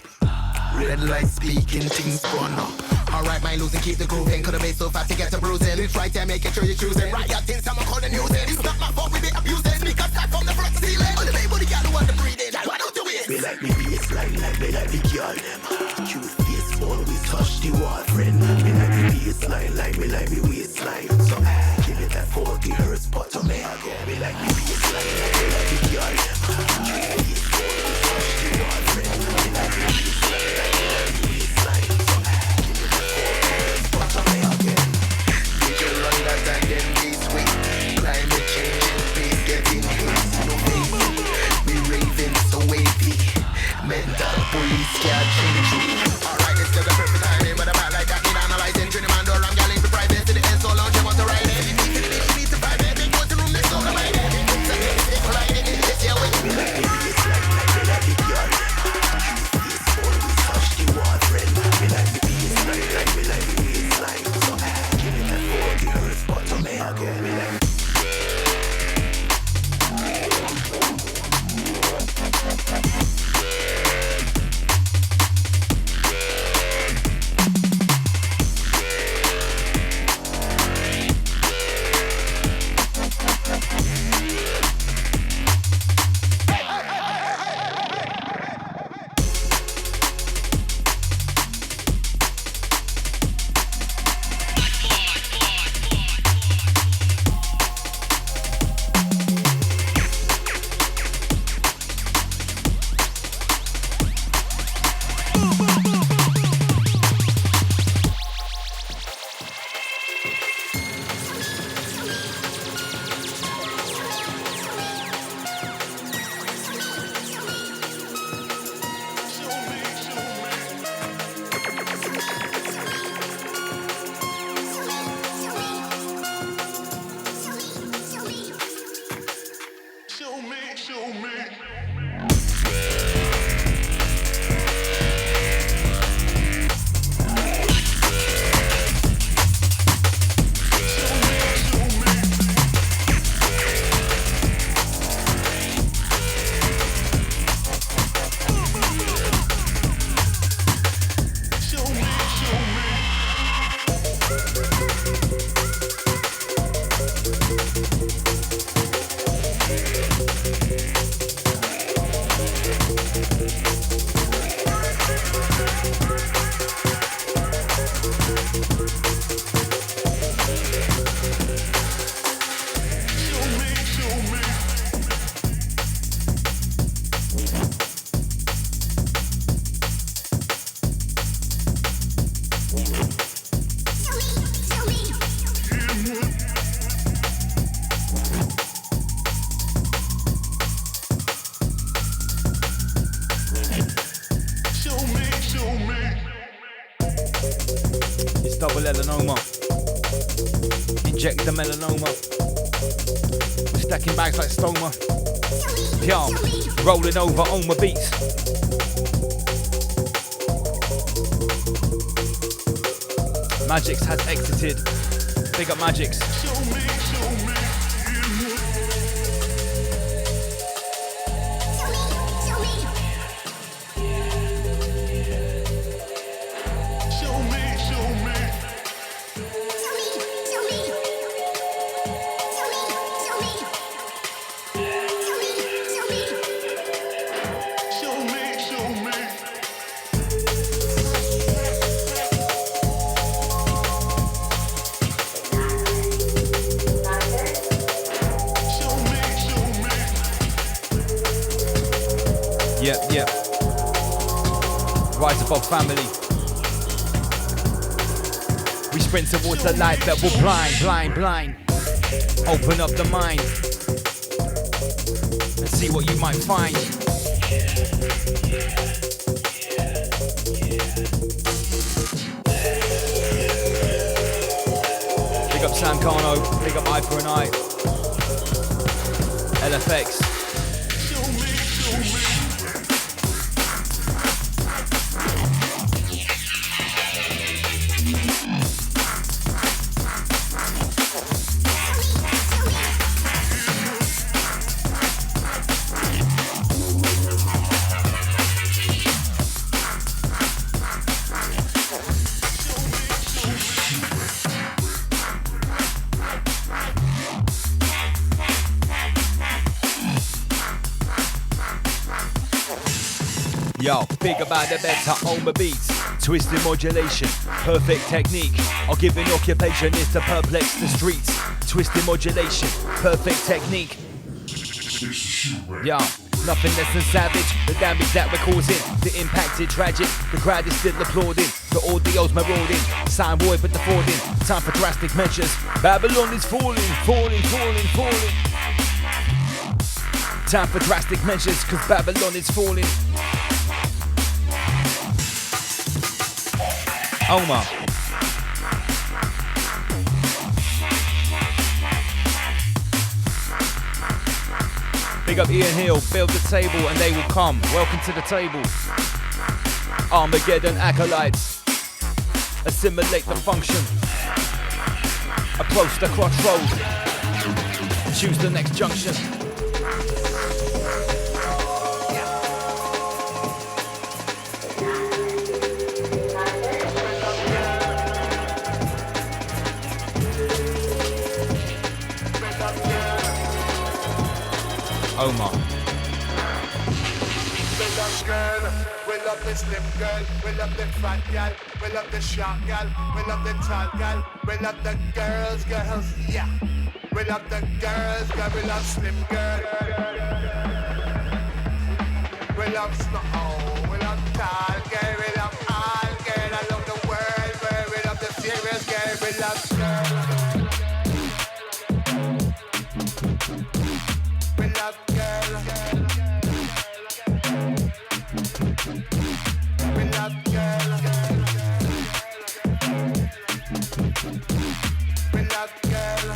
Red light speaking, things burn up. Alright, my losing, keep the grooving. Could have made so fast to get to bruising. It's right there, making sure you're choosing. Right, I think someone call the news in. It's not my fault, we be abusing. Sneakers tight from the front ceiling. On the baby, the girl who want to breathe in. Why don't you wait? Me like me baseline, like me girl them. Cute face, always touch the wall, friend. Me like me baseline, like me waistline. So give it that 40 hertz, but to me again. Me like me baseline, like me girl them. Cute face, always touch the wall, friend. Me like me baseline, like me waistline. So give it that 40 hertz, but to me again. Did you run that and then this week? Climate change, space getting hit. No faith, we raving so wavy. Mental police can't change me. Alright, it's still the perfect timing, but I'm not like that. Need analyzing, turn the man door, I'm yelling for private. To the end so long, she wants to ride it. She needs to private, big go to room, this all of my head. It's your way. Me like me, it's like double melanoma. Inject the melanoma. We're stacking bags like stoma. Yo, rolling over on my beats. Magix has exited. Big up Magix. Yep. Rise above family. We sprint towards the light that will blind. Open up the mind and see what you might find. Big up Sam Carno, big up Eye for an Eye. LFX. Yo, big about the better on the beats. Twisted modulation, perfect technique. I'll give an occupation is to perplex the streets. Twisted modulation, perfect technique. Yo, nothing less than savage. The damage that we're causing, the impact is tragic. The crowd is still applauding, the audio's marauding. Soundboy but the fording, time for drastic measures. Babylon is falling. Time for drastic measures, cause Babylon is falling. Omar. Big up Ian Hill, build the table and they will come. Welcome to the table. Armageddon acolytes. Assimilate the function. Approach the crossroad. Choose the next junction. Omar. We love the slim girl, we love the fat girl, we love the short girl, we love the tall girl, we love the girls, yeah. We love the girls, we love slim girl. We love snow, we love tall girl, we love all girl, I love the world, we love the serious girl, we love girl. We love girl. We love girl. We love girl.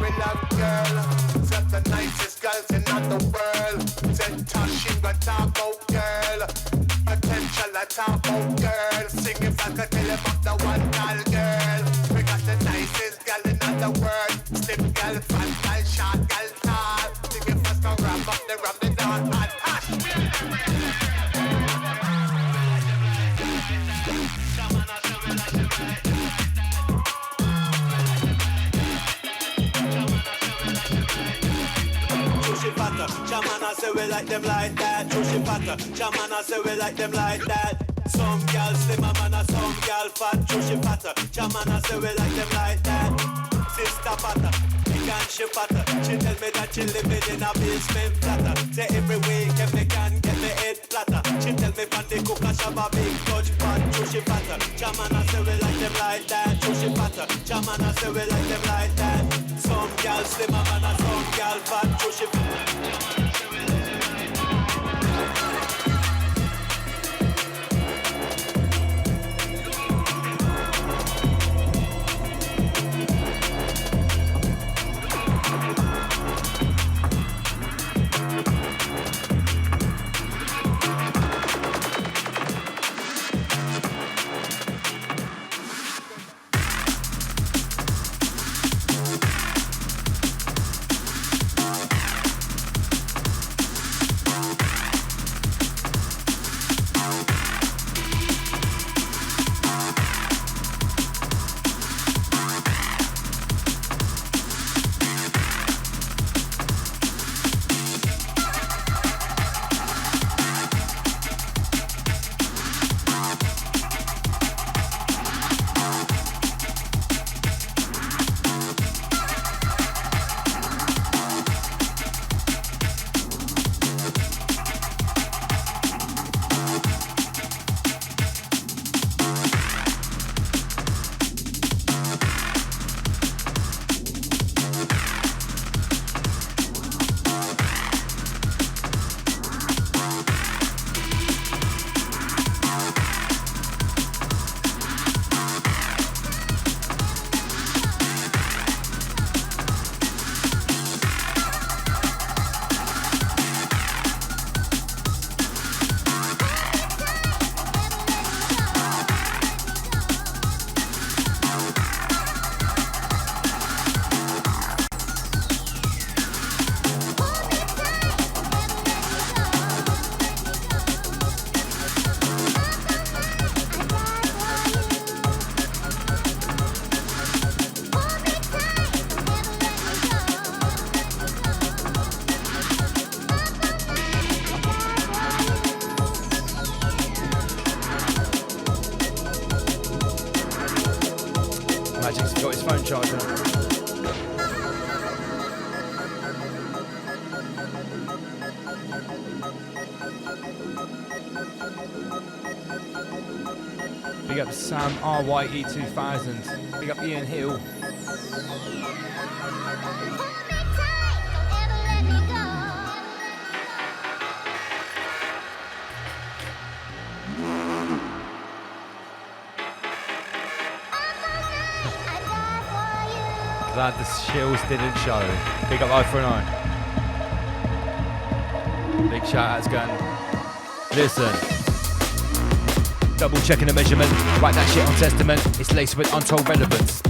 We love girl. Just the nicest girls in all the world. Said touching the talk about girl. Potential I talk about girl. Sing if I could tell them of the one called girl. We got the nicest girl in all the world. Slim girl, fat girl, short girl, tall. Sing if I can wrap up the down and hush. Jamana say we like them like that. Trushy fatter. Jamana say we like them like that. Some gal slimmer man and some gal fat. Trushy fatter. Jamana say we like them like that. Sister fatter. Big and she fatter. She tell me that she living in a basement flatter. Say every week if me can get me head flatter. She tell me from the cook and shove a big touch pot. Trushy fatter. Jamana say we like them like that. Trushy fatter. Jamana say we like them like that. Some gal slimmer man and some gal fat. Trushy fatter. charger. Big up Sam RYE2000. Big up Ian Hill. Glad the shills didn't show. Big up 049. Big shout outs going. Listen. Double checking the measurement. Write that shit on testament. It's laced with untold relevance.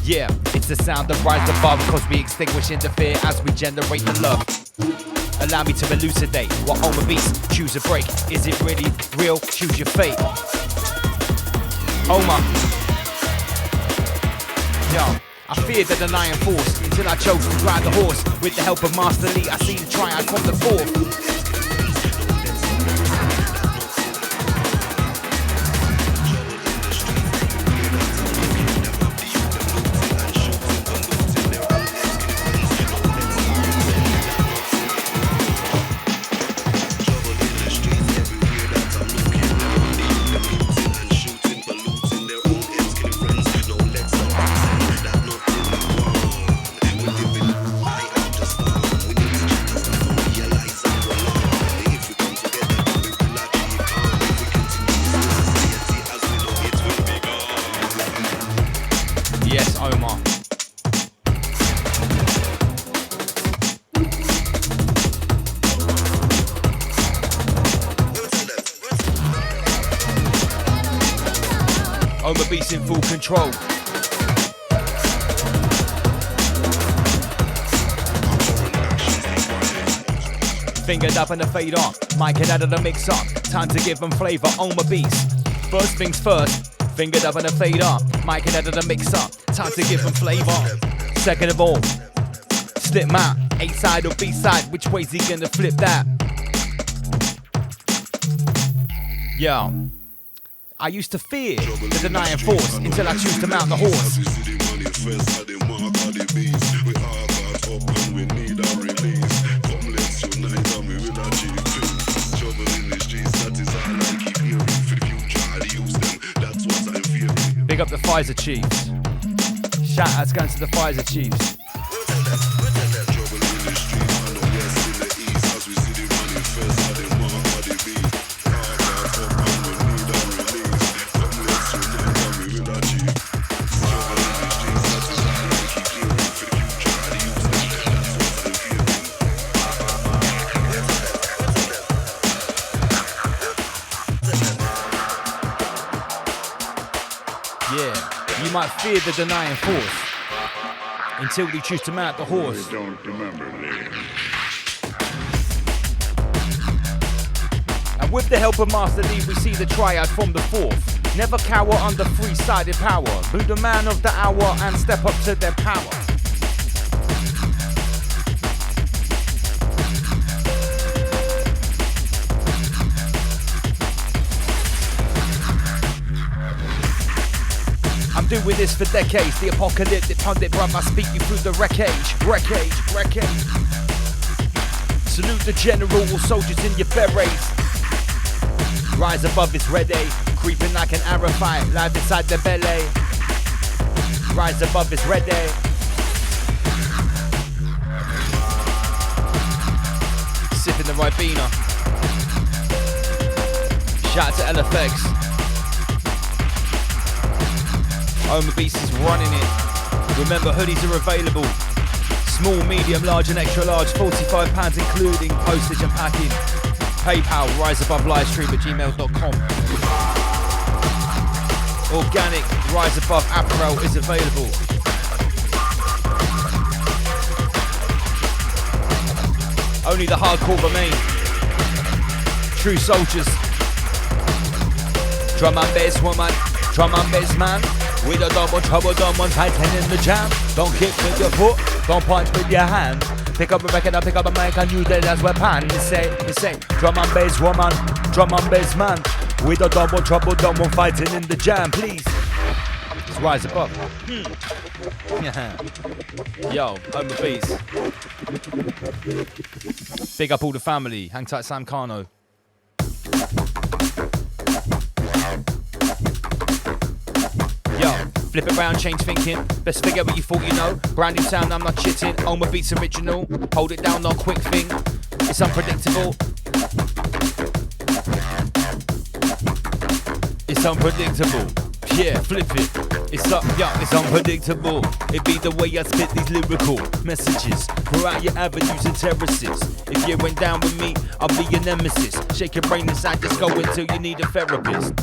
Yeah, it's the sound that rises above, cause we extinguish interfere as we generate the love. Allow me to elucidate what on the beats. Choose a break. Is it really real? Choose your fate. Omar. Yo. I feared the denying force until I chose to ride the horse. With the help of Master Lee, I see the triad from the fourth. In full control. Fingered up and the fade up. Mic it out of the mix up. Time to give them flavor on my beats. First things first. Fingered up and the fade up. Mic it out of the mix up. Time to give them flavor. Second of all, slip map. A side or B side. Which way's he gonna flip that? Yo. I used to fear the denying force until I choose to mount the horse. Big up the Pfizer Chiefs. Shout outs going to the Pfizer Chiefs. You might fear the denying force until you choose to mount the horse. Don't remember me. And with the help of Master Lee, we see the triad from the fourth. Never cower under three-sided power. Be the man of the hour and step up to their power. Doing this for decades, the apocalyptic pundit brother speak you through the wreckage. Salute the general, all soldiers in your berets. Rise above this red A, creeping like an arrow fight, live inside the belly. Rise above this red A. Sipping the Ribena. Shout out to LFX. Homer Beast is running it. Remember, hoodies are available. Small, medium, large and extra large. £45 including postage and packing. PayPal, riseabove-livestream@gmail.com. Organic, Rise Above apparel is available. Only the hardcore remain. True soldiers. Drum and bass woman. Drum and bass man. With a double trouble, don't want fighting in the jam. Don't kick with your foot, don't punch with your hand. Pick up a record, I pick up a mic and use it as weapon. You say, drum and bass woman, drum and bass man. With a double trouble, don't want fighting in the jam, please. It's Rise Above. Yeah. Yo, Homer Beats. Big up all the family. Hang tight, Sam Carno. Yo, flip it round, change thinking. Best forget what you thought you know. Brand new sound, I'm not chitting. Homer Beats original. Hold it down, not quick thing. It's unpredictable. It's unpredictable. Yeah, flip it. It's up, yeah, it's unpredictable. It be the way I spit these lyrical messages throughout your avenues and terraces. If you went down with me, I'll be your nemesis. Shake your brain inside, just go until you need a therapist.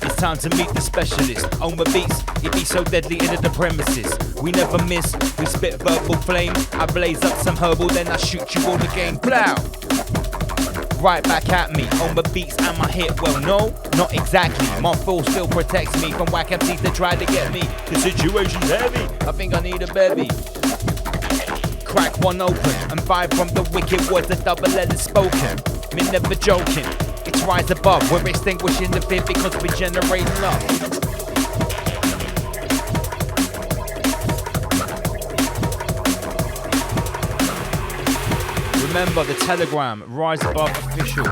It's time to meet the specialist. On the beats, it be so deadly into the premises. We never miss, we spit verbal flame. I blaze up some herbal, then I shoot you all again. Plow! Right back at me, on the beats and my hit. Well, no, not exactly. My flow still protects me from whack MCs that try to get me. The situation's heavy, I think I need a bevy. Crack one open and vibe from the wicked words, the double letters spoken. Me never joking. It's Rise Above, we're extinguishing the fear because we generate love. Remember the Telegram, Rise Above Official.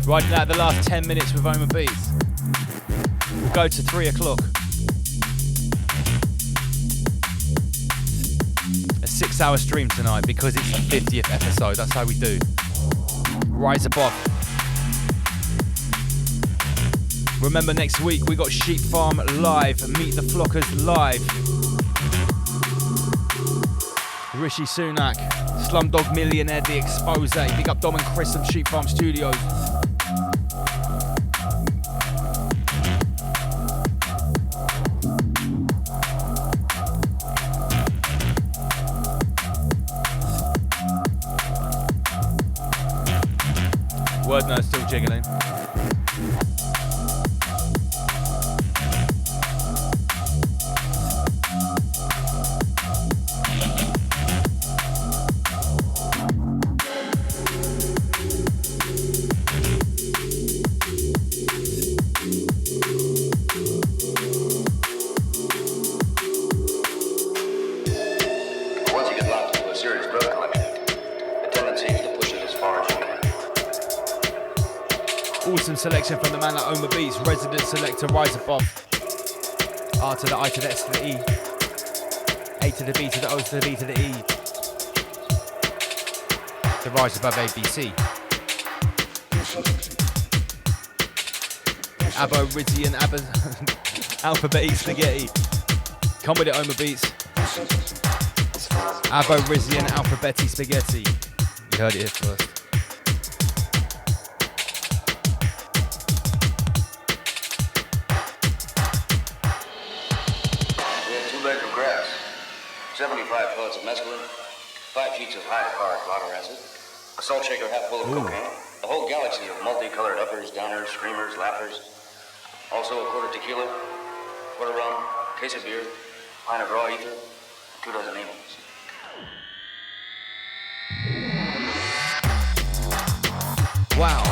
Riding out the last 10 minutes with Homer Beats. We'll go to 3 o'clock. A 6-hour stream tonight because it's the 50th episode. That's how we do. Rise Above. Remember next week we got Sheep Farm live, Meet the Flockers live. Rishi Sunak, Slumdog Millionaire, The Expose. Big up Dom and Chris from Sheep Farm Studios. Word Nerd still jiggling. Once you get locked into a serious drug collection, the tendency is to push it as far as you can. Awesome selection from the man like Homer Beats, resident selector, Rise Above. R to the I to the S to the E. A to the B to the O to the B to the E. The Rise Above ABC. Aborizian, alphabet spaghetti. Come with it, Homer Beats. Aborizian, alphabeti spaghetti. You heard it here first. We had 2 bags of grass, 75 pellets of mescaline, 5 sheets of high-powered water acid, a salt shaker half full of cocaine, a whole galaxy of multicolored uppers, downers, screamers, laughers, also a quart of tequila, quart of rum, case of beer, pint of raw ether, and 2 dozen amyls. Wow.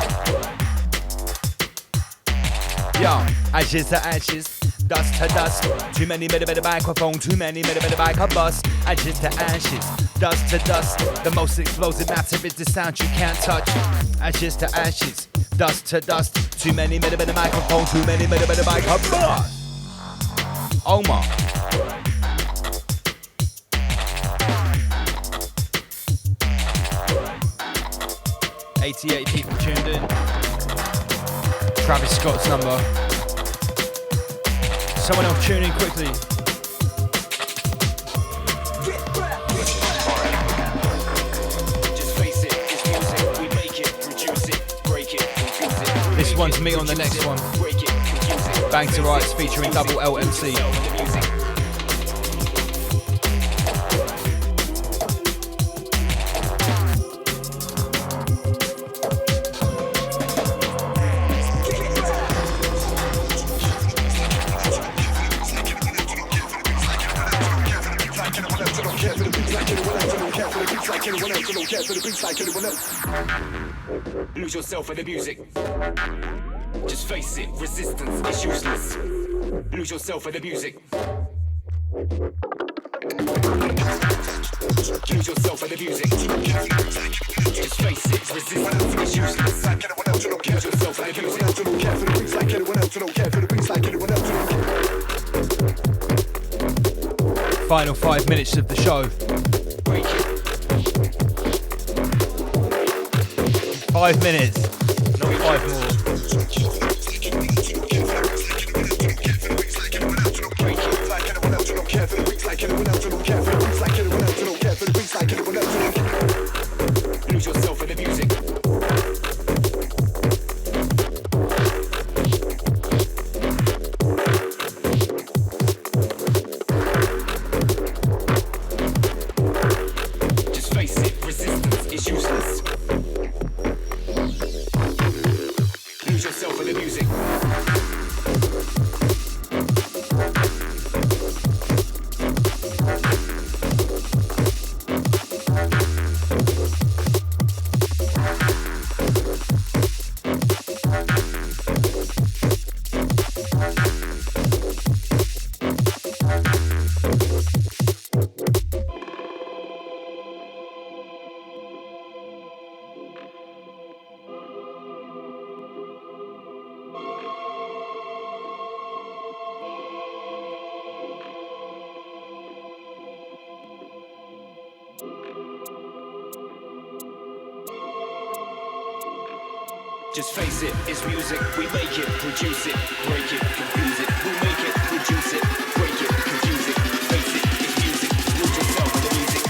Yo, ashes to ashes, dust to dust. Too many made a better microphone, too many made a better mic a bus. Ashes to ashes, dust to dust. The most explosive matter is the sound you can't touch. Ashes to ashes, dust to dust. Too many made a better microphone, too many made a better mic a bus. Omar. people tuned in. Travis Scott's number. Someone else tune in quickly. This one's me on the next one. Bang to Rights featuring Double LMC. for the beats like anyone else. Lose yourself in the music. Just face it, resistance is useless. Lose yourself in the music. Lose yourself in the music. Just face it, resistance is useless. Lose yourself in the music. Don't care for the beats like anyone else. Don't care for the beats like anyone else. Final 5 minutes of the show. 5 minutes, not 5 more. Lose yourself in the music. Just face it, resistance is useless. Lose yourself in the music. Just face it, it's music, we make it, produce it, break it, confuse it, we make it, produce it, break it, confuse it, face it, it's music, lose yourself in the music.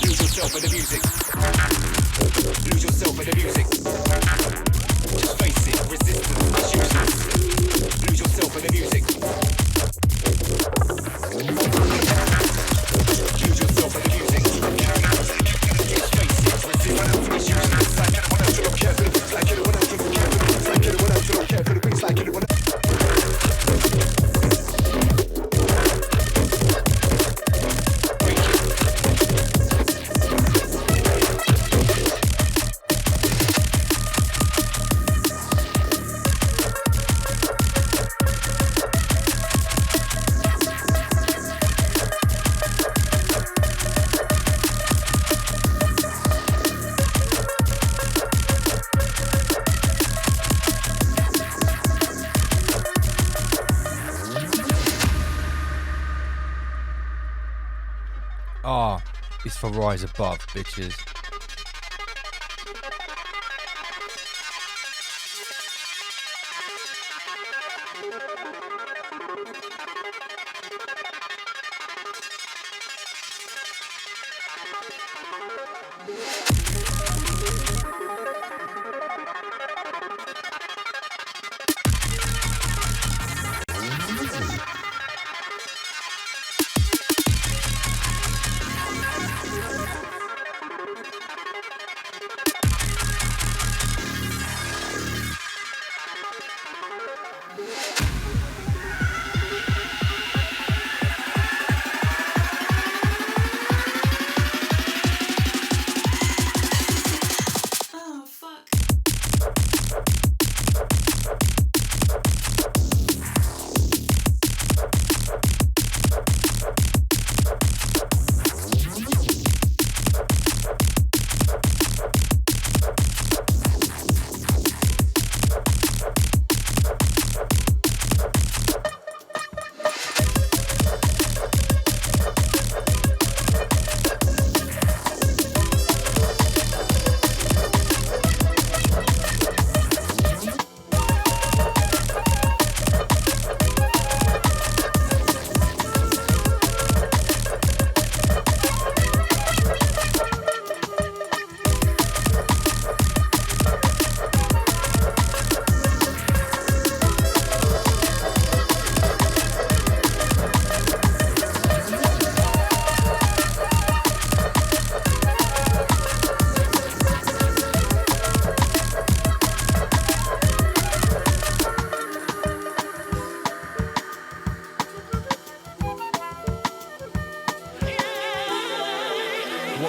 Lose yourself in the music. Lose yourself in the music. Just face it, resistance is useless. Lose yourself in the music. Lose yourself in the music. Just face it, resistance is useless. Like anyone else, you don't care for the beats. Like anyone else, you don't care for the beats. Like anyone else, you don't care for the beats. Like anyone else. It's for Rise Above, bitches.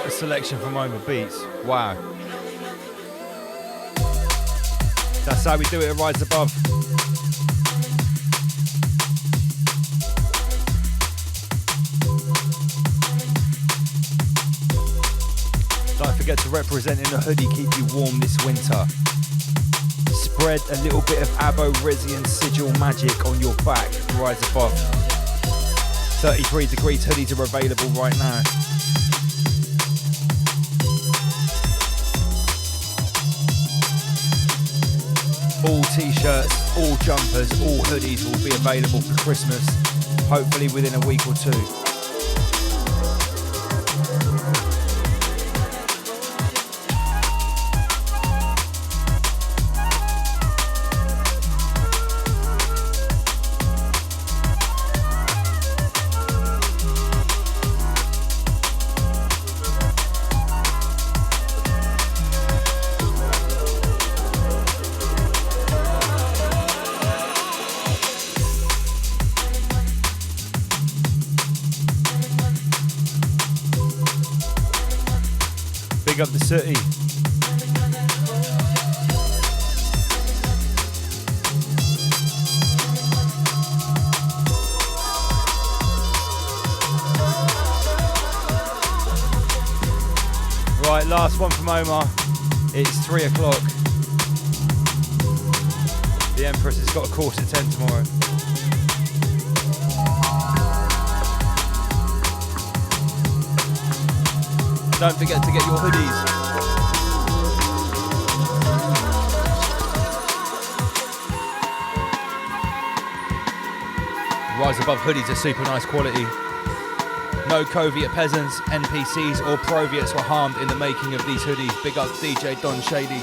A selection from Oma Beats. Wow. That's how we do it at Rise Above. Don't forget to represent in a hoodie, keep you warm this winter. Spread a little bit of Abo, Resi and Sigil magic on your back. Rise Above. 33 degrees hoodies are available right now. All t-shirts, all jumpers, all hoodies will be available for Christmas, hopefully within a week or two. Big up the city. Right, last one from Omar. It's 3 o'clock. The Empress has got a course at 10 tomorrow. Don't forget to get your hoodies. Rise Above hoodies are super nice quality. No Covet peasants, NPCs or Proviets were harmed in the making of these hoodies. Big up DJ Don Shady.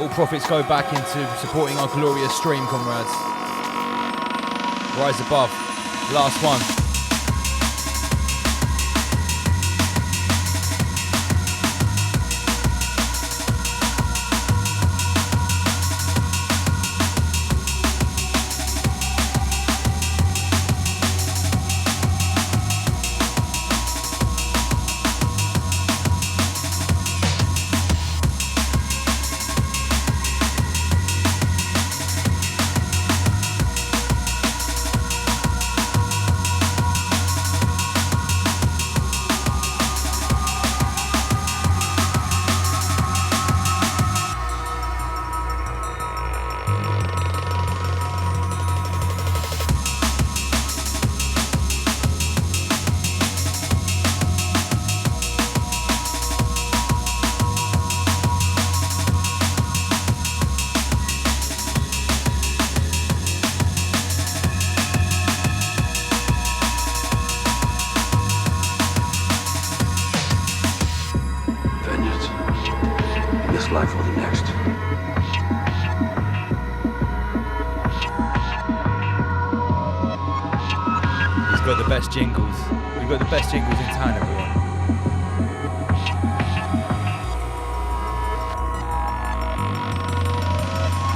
All profits go back into supporting our glorious stream, comrades. Rise Above, last one. life or the next. He's got the best jingles. We've got the best jingles in town, everyone.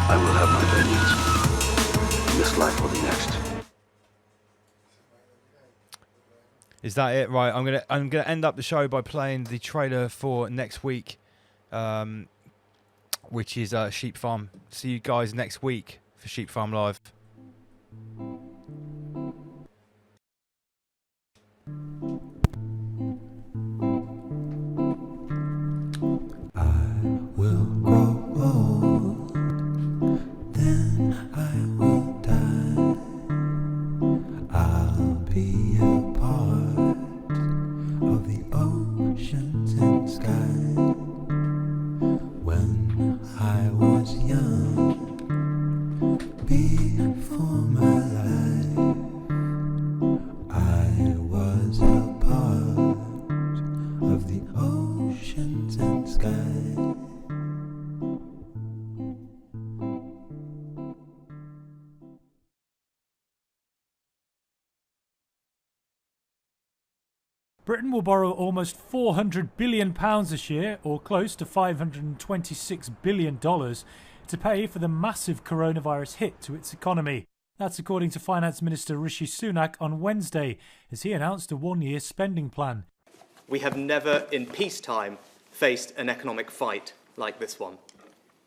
I will have my vengeance. In this life or the next. Is that it? Right, I'm gonna end up the show by playing the trailer for next week, which is Sheep Farm. See you guys next week for Sheep Farm Live. Will grow old, then I will die. I'll be a part of the oceans and sky. When I was young, before my life, I was a part of the oceans and sky. Britain will borrow almost £400 billion this year, or close to $526 billion, to pay for the massive coronavirus hit to its economy. That's according to Finance Minister Rishi Sunak on Wednesday, as he announced a one-year spending plan. We have never in peacetime faced an economic fight like this one.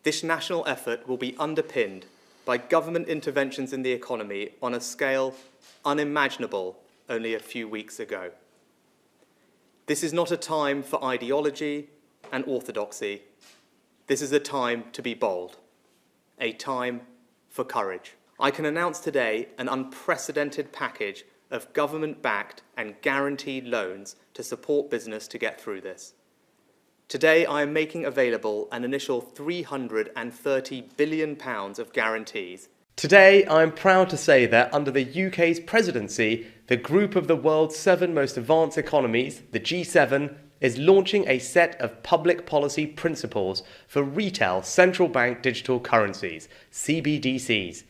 This national effort will be underpinned by government interventions in the economy on a scale unimaginable only a few weeks ago. This is not a time for ideology and orthodoxy. This is a time to be bold, a time for courage. I can announce today an unprecedented package of government-backed and guaranteed loans to support business to get through this. Today, I am making available an initial £330 billion of guarantees. Today, I am proud to say that under the UK's presidency, the group of the world's 7 most advanced economies, the G7, is launching a set of public policy principles for retail central bank digital currencies, CBDCs.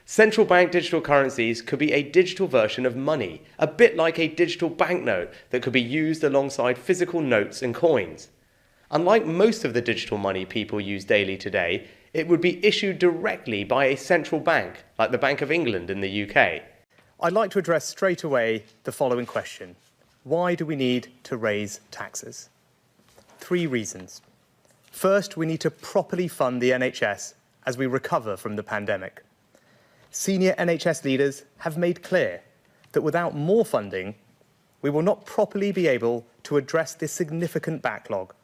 Central bank digital currencies could be a digital version of money, a bit like a digital banknote that could be used alongside physical notes and coins. Unlike most of the digital money people use daily today, it would be issued directly by a central bank, like the Bank of England in the UK. I'd like to address straight away the following question. Why do we need to raise taxes? 3 reasons. First, we need to properly fund the NHS as we recover from the pandemic. Senior NHS leaders have made clear that without more funding, we will not properly be able to address this significant backlog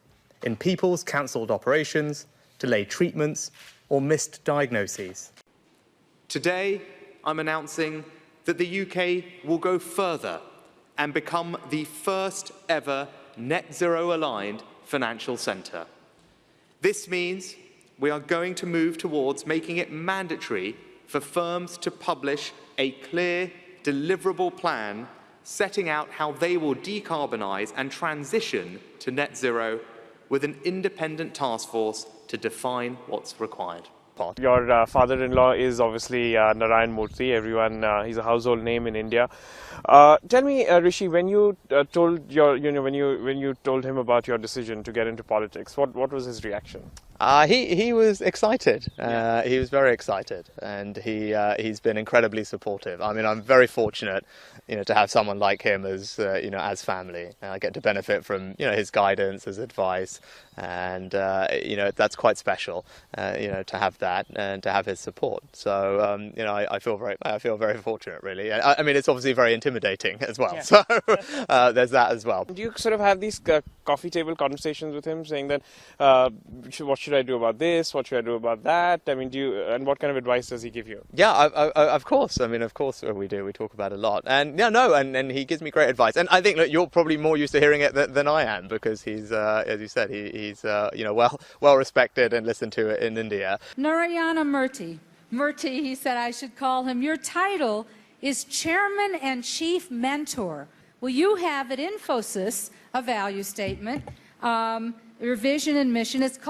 in people's cancelled operations, delayed treatments, or missed diagnoses. Today, I'm announcing that the UK will go further and become the first ever net zero aligned financial centre. This means we are going to move towards making it mandatory for firms to publish a clear, deliverable plan setting out how they will decarbonise and transition to net zero with an independent task force to define what's required. Your father-in-law is obviously Narayan Murthy. Everyone, he's a household name in India. Tell me, Rishi, when you told when you told him about your decision to get into politics, what was his reaction? He was excited. He was very excited, and he's been incredibly supportive. I mean, I'm very fortunate, to have someone like him as as family. I get to benefit from his guidance, his advice, and that's quite special. To have that and to have his support. So I feel very fortunate, really. I mean, it's obviously very intimidating as well. Yeah. So there's that as well. Do you sort of have these coffee table conversations with him, saying that what should I do about this? What should I do about that? I mean, and what kind of advice does he give you? Yeah, of course. I mean, of course we do. We talk about it a lot, and and he gives me great advice. And I think that you're probably more used to hearing it than I am, because he's, as you said, he's well respected and listened to in India. Narayana Murthy, he said I should call him. Your title is Chairman and Chief Mentor. Well, you have at Infosys a value statement, your vision and mission. It's called